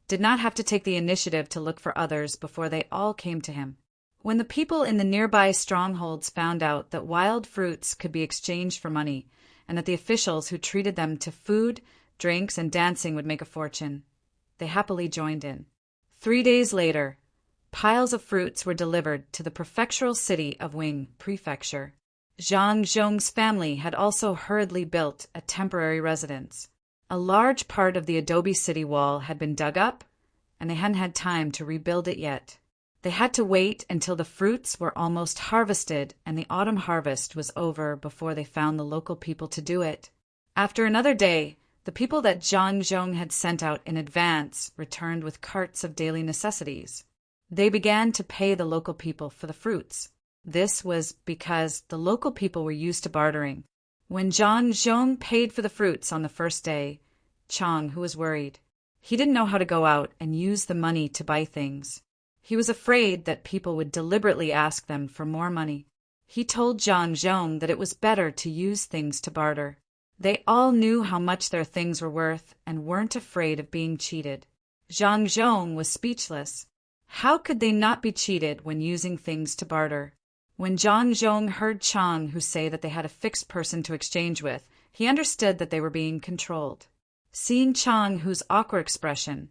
did not have to take the initiative to look for others before they all came to him. When the people in the nearby strongholds found out that wild fruits could be exchanged for money, and that the officials who treated them to food, drinks, and dancing would make a fortune, they happily joined in. 3 days later, piles of fruits were delivered to the prefectural city of Wing Prefecture. Zhang Zhong's family had also hurriedly built a temporary residence. A large part of the adobe city wall had been dug up, and they hadn't had time to rebuild it yet. They had to wait until the fruits were almost harvested and the autumn harvest was over before they found the local people to do it. After another day, the people that Zhang Zhong had sent out in advance returned with carts of daily necessities. They began to pay the local people for the fruits. This was because the local people were used to bartering. When Zhang Zhong paid for the fruits on the first day, Chang, who was worried, he didn't know how to go out and use the money to buy things. He was afraid that people would deliberately ask them for more money. He told Zhang Zhong that it was better to use things to barter. They all knew how much their things were worth and weren't afraid of being cheated. Zhang Zhong was speechless. How could they not be cheated when using things to barter? When Zhang Zhong heard Chang who say that they had a fixed person to exchange with, he understood that they were being controlled. Seeing Chang Hu's awkward expression,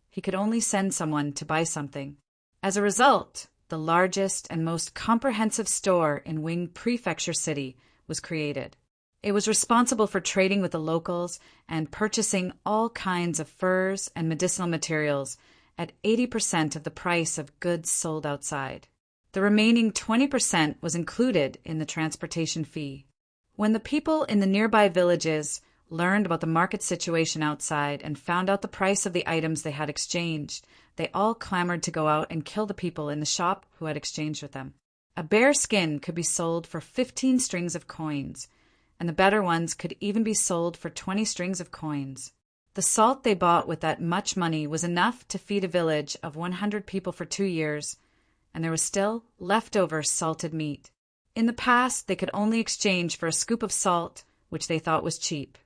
he could only send someone to buy something. As a result, the largest and most comprehensive store in Wing Prefecture City was created. It was responsible for trading with the locals and purchasing all kinds of furs and medicinal materials at 80% of the price of goods sold outside. The remaining 20% was included in the transportation fee. When the people in the nearby villages learned about the market situation outside and found out the price of the items they had exchanged, they all clamored to go out and kill the people in the shop who had exchanged with them. A bear skin could be sold for 15 strings of coins, and the better ones could even be sold for 20 strings of coins. The salt they bought with that much money was enough to feed a village of 100 people for 2 years, and there was still leftover salted meat. In the past, they could only exchange for a scoop of salt, which they thought was cheap.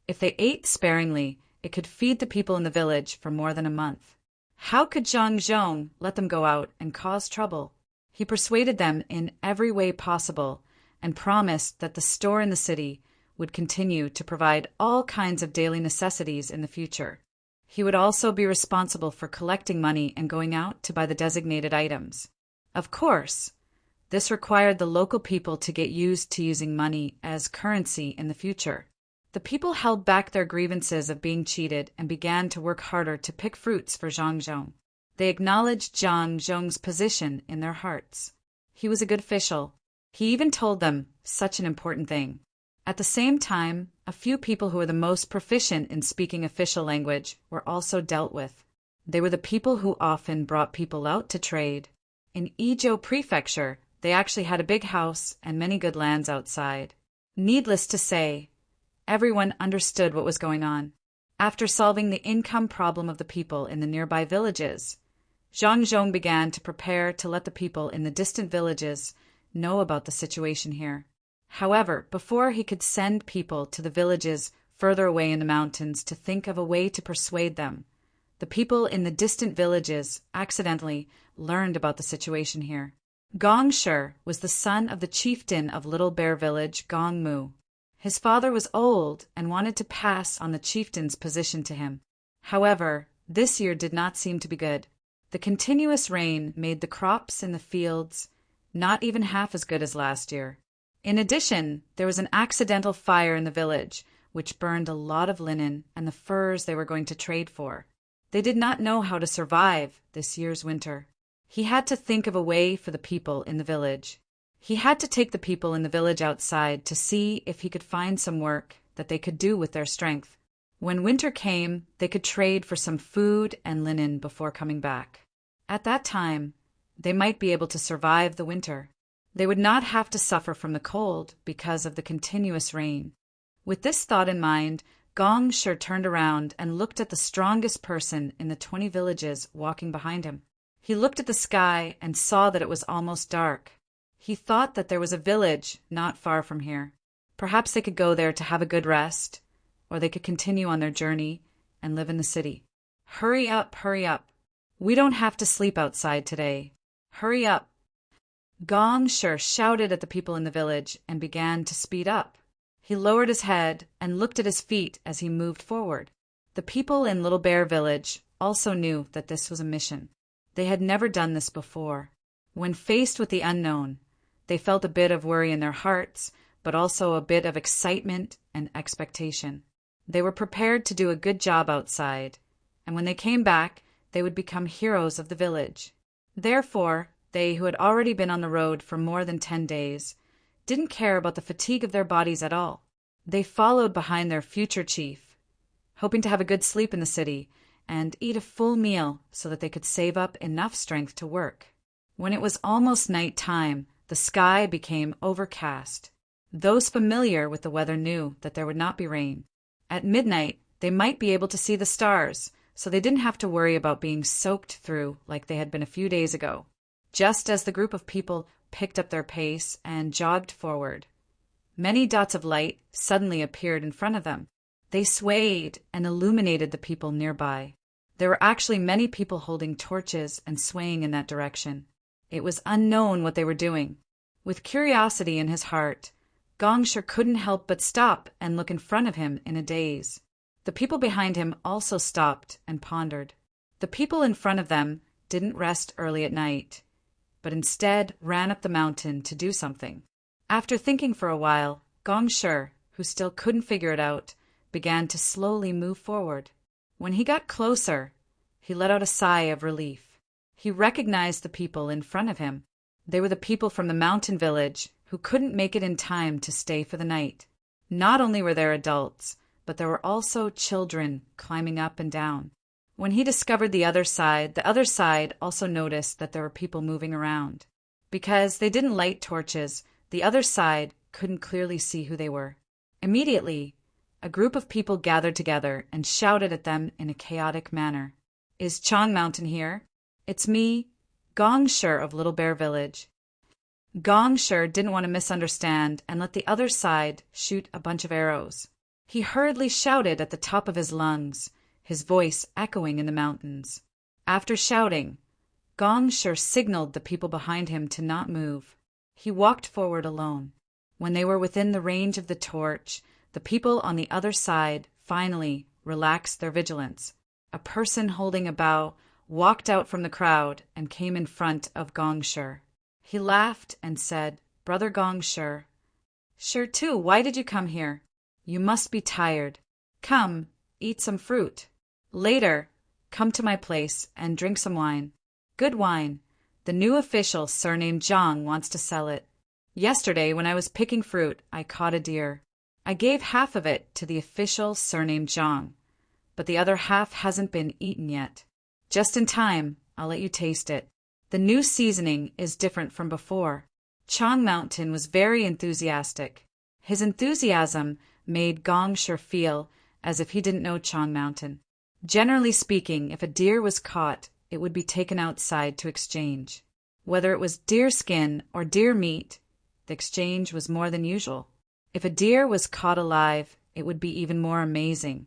If they ate sparingly, it could feed the people in the village for more than a month. How could Zhang Zhong let them go out and cause trouble? He persuaded them in every way possible and promised that the store in the city would continue to provide all kinds of daily necessities in the future. He would also be responsible for collecting money and going out to buy the designated items. Of course, this required the local people to get used to using money as currency in the future. The people held back their grievances of being cheated and began to work harder to pick fruits for Zhang Zhong. They acknowledged Zhang Zhong's position in their hearts. He was a good official. He even told them such an important thing. At the same time, a few people who were the most proficient in speaking official language were also dealt with. They were the people who often brought people out to trade. In Izhou Prefecture, they actually had a big house and many good lands outside. Needless to say, everyone understood what was going on. After solving the income problem of the people in the nearby villages, Zhang Zhong began to prepare to let the people in the distant villages know about the situation here. However, before he could send people to the villages further away in the mountains to think of a way to persuade them, the people in the distant villages accidentally learned about the situation here. Gong Shi was the son of the chieftain of Little Bear Village, Gong Mu. His father was old and wanted to pass on the chieftain's position to him. However, this year did not seem to be good. The continuous rain made the crops in the fields not even half as good as last year. In addition, there was an accidental fire in the village, which burned a lot of linen and the furs they were going to trade for. They did not know how to survive this year's winter. He had to think of a way for the people in the village. He had to take the people in the village outside to see if he could find some work that they could do with their strength. When winter came, they could trade for some food and linen before coming back. At that time, they might be able to survive the winter. They would not have to suffer from the cold because of the continuous rain. With this thought in mind, Gong Shi turned around and looked at the strongest person in the 20 villages walking behind him. He looked at the sky and saw that it was almost dark. He thought that there was a village not far from here. Perhaps they could go there to have a good rest, or they could continue on their journey and live in the city. Hurry up, hurry up. We don't have to sleep outside today. Hurry up. Gong Shi shouted at the people in the village and began to speed up. He lowered his head and looked at his feet as he moved forward. The people in Little Bear Village also knew that this was a mission. They had never done this before. When faced with the unknown, they felt a bit of worry in their hearts, but also a bit of excitement and expectation. They were prepared to do a good job outside, and when they came back, they would become heroes of the village. Therefore, they who had already been on the road for more than 10 days didn't care about the fatigue of their bodies at all. They followed behind their future chief, hoping to have a good sleep in the city and eat a full meal so that they could save up enough strength to work. When it was almost night time, the sky became overcast. Those familiar with the weather knew that there would not be rain. At midnight, they might be able to see the stars, so they didn't have to worry about being soaked through like they had been a few days ago. Just as the group of people picked up their pace and jogged forward, many dots of light suddenly appeared in front of them. They swayed and illuminated the people nearby. There were actually many people holding torches and swaying in that direction. It was unknown what they were doing. With curiosity in his heart, Gongshi couldn't help but stop and look in front of him in a daze. The people behind him also stopped and pondered. The people in front of them didn't rest early at night, but instead ran up the mountain to do something. After thinking for a while, Gongshi, who still couldn't figure it out, began to slowly move forward. When he got closer, he let out a sigh of relief. He recognized the people in front of him. They were the people from the mountain village who couldn't make it in time to stay for the night. Not only were there adults, but there were also children climbing up and down. When he discovered the other side also noticed that there were people moving around. Because they didn't light torches, the other side couldn't clearly see who they were. Immediately, a group of people gathered together and shouted at them in a chaotic manner. "Is Chang Mountain here? It's me, Gongshi of Little Bear Village." Gongshi didn't want to misunderstand and let the other side shoot a bunch of arrows. He hurriedly shouted at the top of his lungs, his voice echoing in the mountains. After shouting, Gongshi signaled the people behind him to not move. He walked forward alone. When they were within the range of the torch, the people on the other side finally relaxed their vigilance. A person holding a bow walked out from the crowd and came in front of Gongshi. He laughed and said, "Brother Gongshi, sure too, why did you come here? You must be tired. Come, eat some fruit. Later, come to my place and drink some wine. Good wine. The new official, surnamed Zhang, wants to sell it. Yesterday, when I was picking fruit, I caught a deer. I gave half of it to the official, surnamed Zhang, but the other half hasn't been eaten yet. Just in time, I'll let you taste it. The new seasoning is different from before." Chang Mountain was very enthusiastic. His enthusiasm made Gongshi feel as if he didn't know Chang Mountain. Generally speaking, if a deer was caught, it would be taken outside to exchange. Whether it was deer skin or deer meat, the exchange was more than usual. If a deer was caught alive, it would be even more amazing.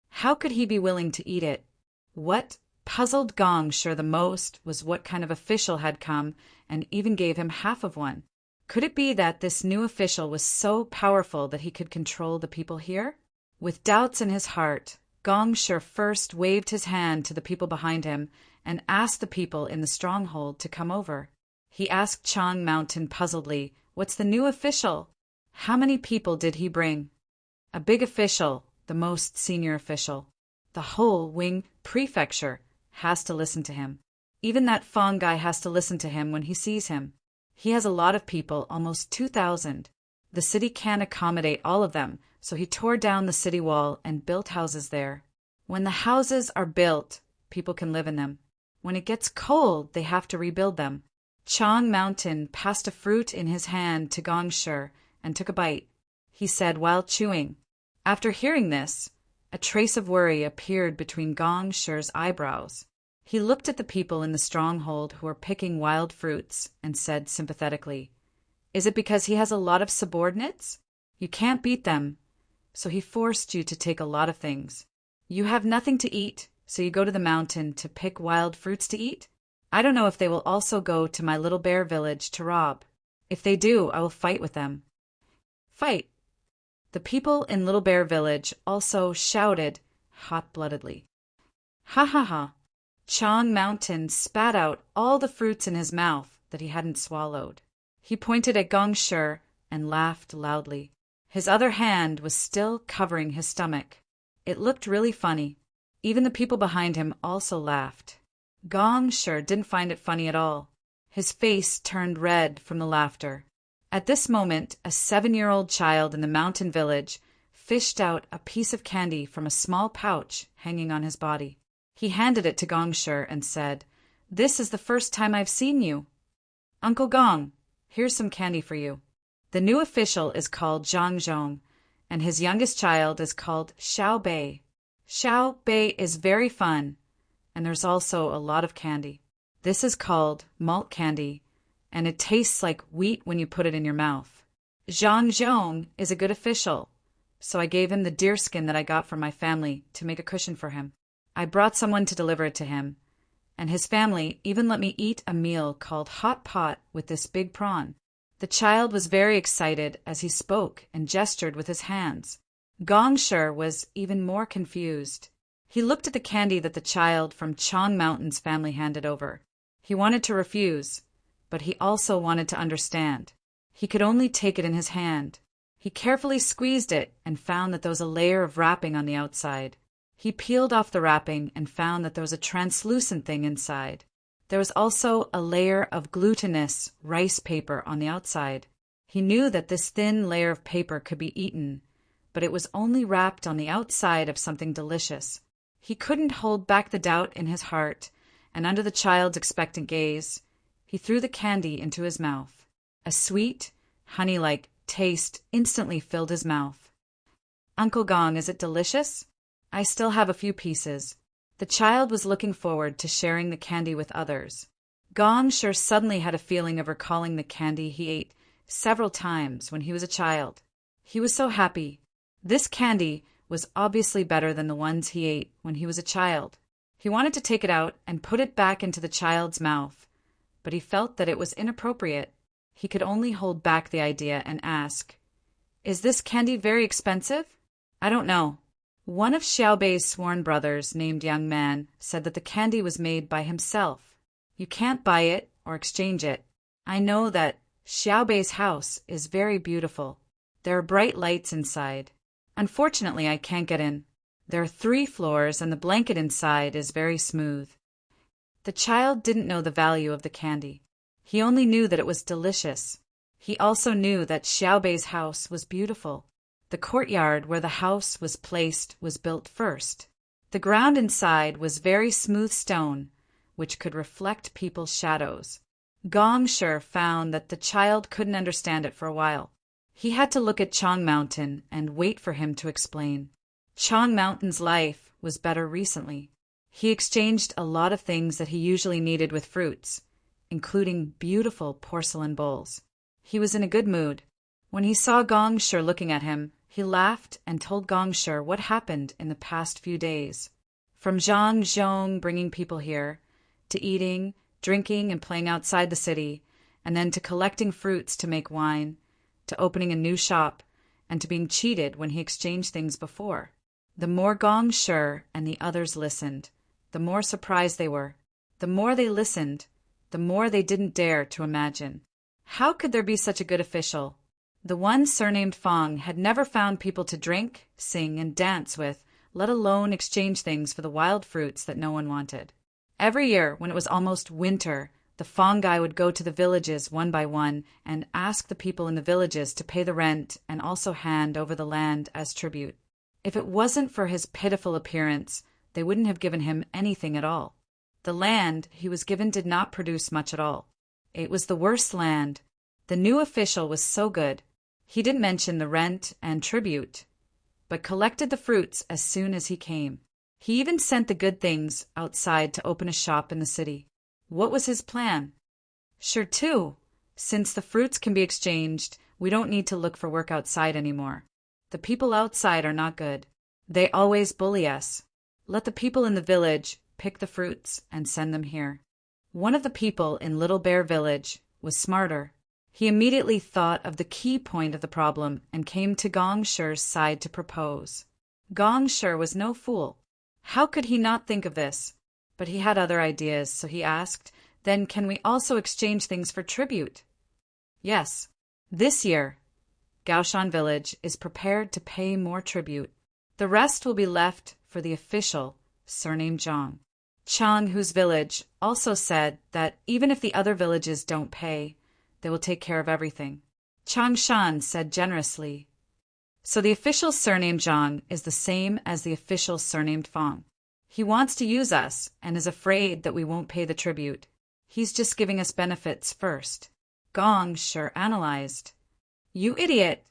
How could he be willing to eat it? What puzzled Gongshi the most was what kind of official had come and even gave him half of one. Could it be that this new official was so powerful that he could control the people here? With doubts in his heart, Gongshi first waved his hand to the people behind him and asked the people in the stronghold to come over. He asked Chang Mountain puzzledly, "What's the new official? How many people did he bring?" "A big official, the most senior official. The whole Wing prefecture has to listen to him. Even that Fong guy has to listen to him when he sees him. He has a lot of people, almost 2,000. The city can't accommodate all of them, so he tore down the city wall and built houses there. When the houses are built, people can live in them. When it gets cold, they have to rebuild them." Chang Mountain passed a fruit in his hand to Gongshi and took a bite. He said while chewing. After hearing this, a trace of worry appeared between Gongshi's eyebrows. He looked at the people in the stronghold who were picking wild fruits and said sympathetically, "Is it because he has a lot of subordinates? You can't beat them, so he forced you to take a lot of things. You have nothing to eat, so you go to the mountain to pick wild fruits to eat? I don't know if they will also go to my Little Bear Village to rob. If they do, I will fight with them." Fight! The people in Little Bear Village also shouted hot-bloodedly. "Ha ha ha! Chang Mountain spat out all the fruits in his mouth that he hadn't swallowed. He pointed at Gong Shi and laughed loudly. His other hand was still covering his stomach. It looked really funny. Even the people behind him also laughed. Gong Shi didn't find it funny at all. His face turned red from the laughter. At this moment, a 7-year-old child in the mountain village fished out a piece of candy from a small pouch hanging on his body. He handed it to Gong Shi and said, "This is the first time I've seen you. Uncle Gong, here's some candy for you." The new official is called Zhang Zhong, and his youngest child is called Xiao Bei. Xiao Bei is very fun, and there's also a lot of candy. This is called malt candy, and it tastes like wheat when you put it in your mouth. Zhang Zhong is a good official, so I gave him the deerskin that I got from my family to make a cushion for him. I brought someone to deliver it to him, and his family even let me eat a meal called hot pot with this big prawn. The child was very excited as he spoke and gestured with his hands. Gong Shi was even more confused. He looked at the candy that the child from Chang Mountain's family handed over. He wanted to refuse, but he also wanted to understand. He could only take it in his hand. He carefully squeezed it and found that there was a layer of wrapping on the outside. He peeled off the wrapping and found that there was a translucent thing inside. There was also a layer of glutinous rice paper on the outside. He knew that this thin layer of paper could be eaten, but it was only wrapped on the outside of something delicious. He couldn't hold back the doubt in his heart, and under the child's expectant gaze, he threw the candy into his mouth. A sweet, honey-like taste instantly filled his mouth. "Uncle Gong, is it delicious? I still have a few pieces." The child was looking forward to sharing the candy with others. Gong Shi suddenly had a feeling of recalling the candy he ate several times when he was a child. He was so happy. This candy was obviously better than the ones he ate when he was a child. He wanted to take it out and put it back into the child's mouth, but he felt that it was inappropriate. He could only hold back the idea and ask, "Is this candy very expensive?" "I don't know." One of Xiao Bei's sworn brothers, named Young Man, said that the candy was made by himself. "You can't buy it or exchange it. I know that Xiao Bei's house is very beautiful. There are bright lights inside. Unfortunately, I can't get in. There are 3 floors and the blanket inside is very smooth." The child didn't know the value of the candy. He only knew that it was delicious. He also knew that Xiao Bei's house was beautiful. The courtyard where the house was placed was built first. The ground inside was very smooth stone, which could reflect people's shadows. Gong Shi found that the child couldn't understand it for a while. He had to look at Chang Mountain and wait for him to explain. Chang Mountain's life was better recently. He exchanged a lot of things that he usually needed with fruits, including beautiful porcelain bowls. He was in a good mood. When he saw Gong Shi looking at him, he laughed and told Gong Shi what happened in the past few days. From Zhang Zhong bringing people here, to eating, drinking, and playing outside the city, and then to collecting fruits to make wine, to opening a new shop, and to being cheated when he exchanged things before. The more Gong Shi and the others listened, the more surprised they were. The more they listened, the more they didn't dare to imagine. How could there be such a good official? The one surnamed Fong had never found people to drink, sing, and dance with, let alone exchange things for the wild fruits that no one wanted. Every year, when it was almost winter, the Fong guy would go to the villages one by one and ask the people in the villages to pay the rent and also hand over the land as tribute. If it wasn't for his pitiful appearance, they wouldn't have given him anything at all. The land he was given did not produce much at all. It was the worst land. The new official was so good. He didn't mention the rent and tribute, but collected the fruits as soon as he came. He even sent the good things outside to open a shop in the city. What was his plan? Sure, too. Since the fruits can be exchanged, we don't need to look for work outside anymore. The people outside are not good. They always bully us. Let the people in the village pick the fruits and send them here. One of the people in Little Bear Village was smarter. He immediately thought of the key point of the problem and came to Gong Shi's side to propose. Gong Shi was no fool. How could he not think of this? But he had other ideas, so he asked, "Then can we also exchange things for tribute?" Yes. This year, Gaoshan village is prepared to pay more tribute. The rest will be left for the official, surnamed Zhang. Chang, whose village, also said that even if the other villages don't pay, they will take care of everything. Changshan said generously, "So the official surnamed Zhang is the same as the official surnamed Fang. He wants to use us and is afraid that we won't pay the tribute. He's just giving us benefits first." Gong Shi analyzed. "You idiot!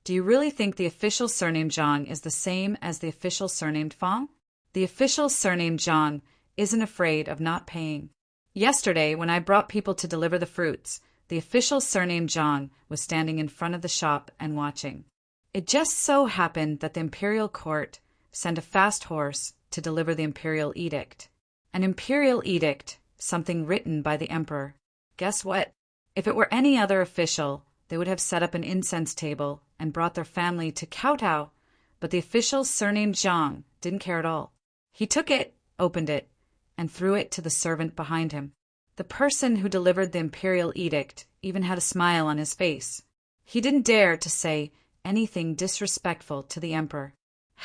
Do you really think the official surnamed Zhang is the same as the official surnamed Fang? The official surnamed Zhang isn't afraid of not paying. Yesterday, when I brought people to deliver the fruits, the official surnamed Zhang was standing in front of the shop and watching. It just so happened that the imperial court sent a fast horse to deliver the imperial edict. An imperial edict, something written by the emperor. Guess what? If it were any other official, they would have set up an incense table and brought their family to kowtow, but the official surnamed Zhang didn't care at all. He took it, opened it, and threw it to the servant behind him. The person who delivered the imperial edict even had a smile on his face. He didn't dare to say anything disrespectful to the emperor.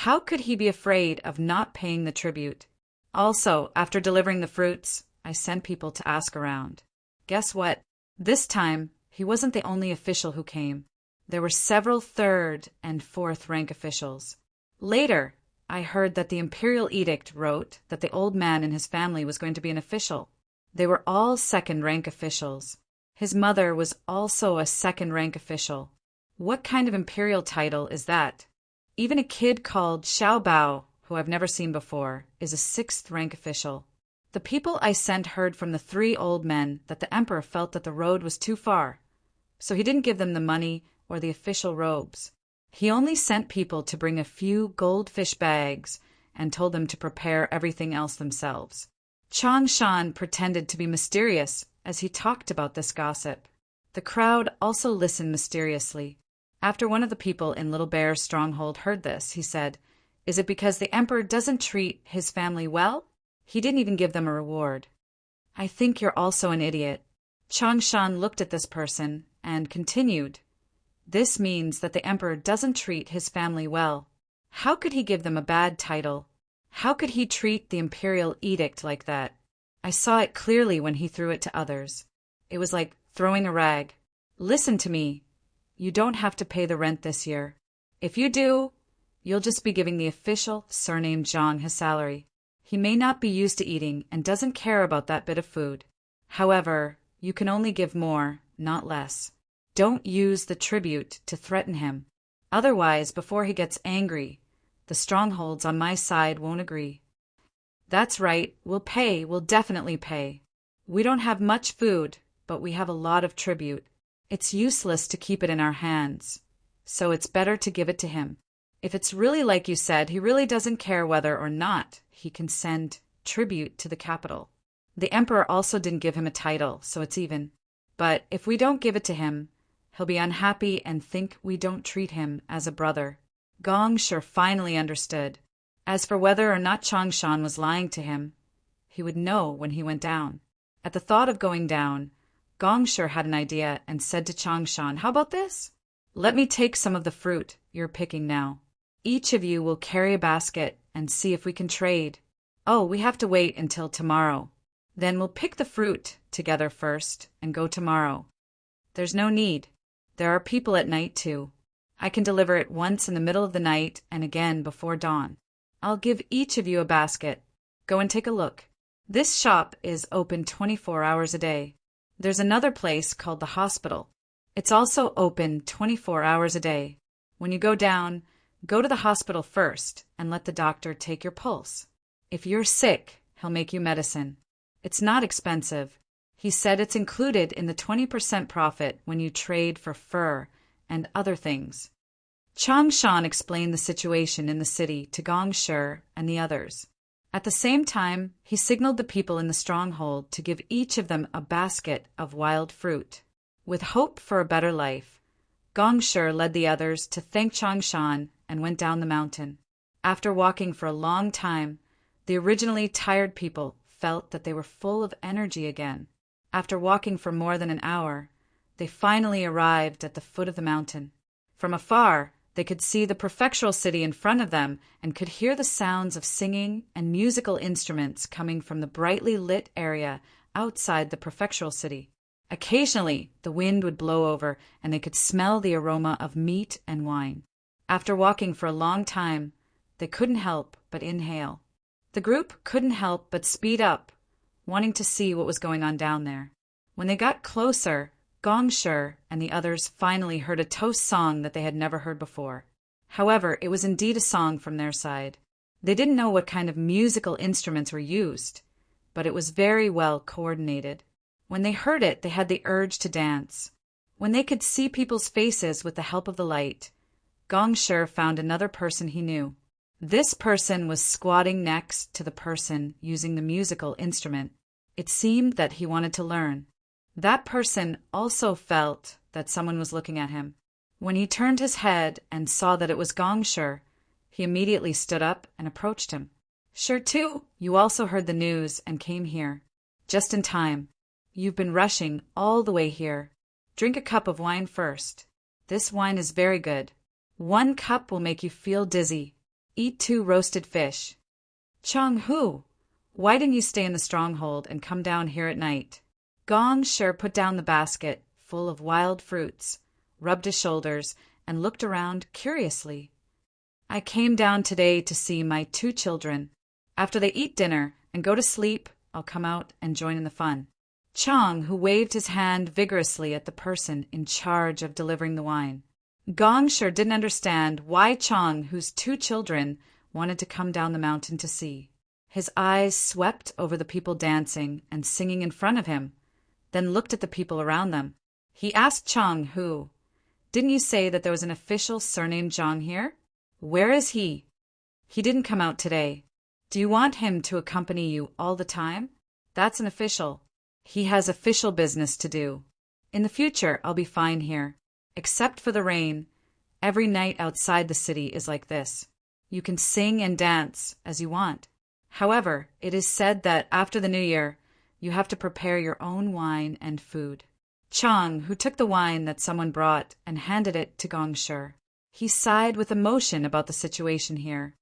How could he be afraid of not paying the tribute? Also, after delivering the fruits, I sent people to ask around. Guess what? This time, he wasn't the only official who came. There were several third and fourth rank officials. Later, I heard that the imperial edict wrote that the old man and his family was going to be an official. They were all second-rank officials. His mother was also a second-rank official. What kind of imperial title is that? Even a kid called Xiao Bao, who I've never seen before, is a sixth-rank official. The people I sent heard from the 3 old men that the emperor felt that the road was too far, so he didn't give them the money or the official robes. He only sent people to bring a few goldfish bags and told them to prepare everything else themselves. Changshan pretended to be mysterious as he talked about this gossip. The crowd also listened mysteriously. After one of the people in Little Bear's stronghold heard this, he said, "Is it because the emperor doesn't treat his family well? He didn't even give them a reward." "I think you're also an idiot." Changshan looked at this person and continued, "This means that the emperor doesn't treat his family well. How could he give them a bad title? How could he treat the imperial edict like that? I saw it clearly when he threw it to others. It was like throwing a rag. Listen to me. You don't have to pay the rent this year. If you do, you'll just be giving the official surnamed Zhang his salary. He may not be used to eating and doesn't care about that bit of food. However, you can only give more, not less. Don't use the tribute to threaten him. Otherwise, before he gets angry, the strongholds on my side won't agree." "That's right, we'll definitely pay. We don't have much food, but we have a lot of tribute. It's useless to keep it in our hands, so it's better to give it to him. If it's really like you said, he really doesn't care whether or not he can send tribute to the capital. The emperor also didn't give him a title, so it's even. But if we don't give it to him, he'll be unhappy and think we don't treat him as a brother." Gong Shi finally understood. As for whether or not Changshan was lying to him, he would know when he went down. At the thought of going down, Gong Shi had an idea and said to Changshan, "How about this? Let me take some of the fruit you're picking now. Each of you will carry a basket and see if we can trade. Oh, we have to wait until tomorrow. Then we'll pick the fruit together first and go tomorrow." "There's no need. There are people at night too. I can deliver it once in the middle of the night and again before dawn. I'll give each of you a basket. Go and take a look. This shop is open 24 hours a day. There's another place called the hospital. It's also open 24 hours a day. When you go down, go to the hospital first and let the doctor take your pulse. If you're sick, he'll make you medicine. It's not expensive. He said it's included in the 20% profit when you trade for fur and other things." Changshan explained the situation in the city to Gong Shi and the others. At the same time, he signaled the people in the stronghold to give each of them a basket of wild fruit. With hope for a better life, Gong Shi led the others to thank Changshan and went down the mountain. After walking for a long time, the originally tired people felt that they were full of energy again. After walking for more than an hour, they finally arrived at the foot of the mountain. From afar, they could see the prefectural city in front of them and could hear the sounds of singing and musical instruments coming from the brightly lit area outside the prefectural city. Occasionally, the wind would blow over and they could smell the aroma of meat and wine. After walking for a long time, they couldn't help but inhale. The group couldn't help but speed up, wanting to see what was going on down there. When they got closer, Gong Shi and the others finally heard a toast song that they had never heard before. However, it was indeed a song from their side. They didn't know what kind of musical instruments were used, but it was very well coordinated. When they heard it, they had the urge to dance. When they could see people's faces with the help of the light, Gong Shi found another person he knew. This person was squatting next to the person using the musical instrument. It seemed that he wanted to learn. That person also felt that someone was looking at him. When he turned his head and saw that it was Gong Shi, he immediately stood up and approached him. Shi too, you also heard the news and came here. Just in time. You've been rushing all the way here. Drink a cup of wine first. This wine is very good. 1 cup will make you feel dizzy. Eat 2 roasted fish. Chang Hu, why didn't you stay in the stronghold and come down here at night? Gong Shi put down the basket full of wild fruits, rubbed his shoulders, and looked around curiously. I came down today to see my 2 children. After they eat dinner and go to sleep, I'll come out and join in the fun. Chang, who waved his hand vigorously at the person in charge of delivering the wine. Gong Shi didn't understand why Chang, whose 2 children, wanted to come down the mountain to see. His eyes swept over the people dancing and singing in front of him, then looked at the people around them. He asked Chang Hu, "Didn't you say that there was an official surnamed Zhang here? Where is he? He didn't come out today. Do you want him to accompany you all the time? That's an official. He has official business to do. In the future, I'll be fine here. Except for the rain, every night outside the city is like this. You can sing and dance as you want. However, it is said that after the new year, you have to prepare your own wine and food." Chang, who took the wine that someone brought and handed it to Gong Shi. He sighed with emotion about the situation here.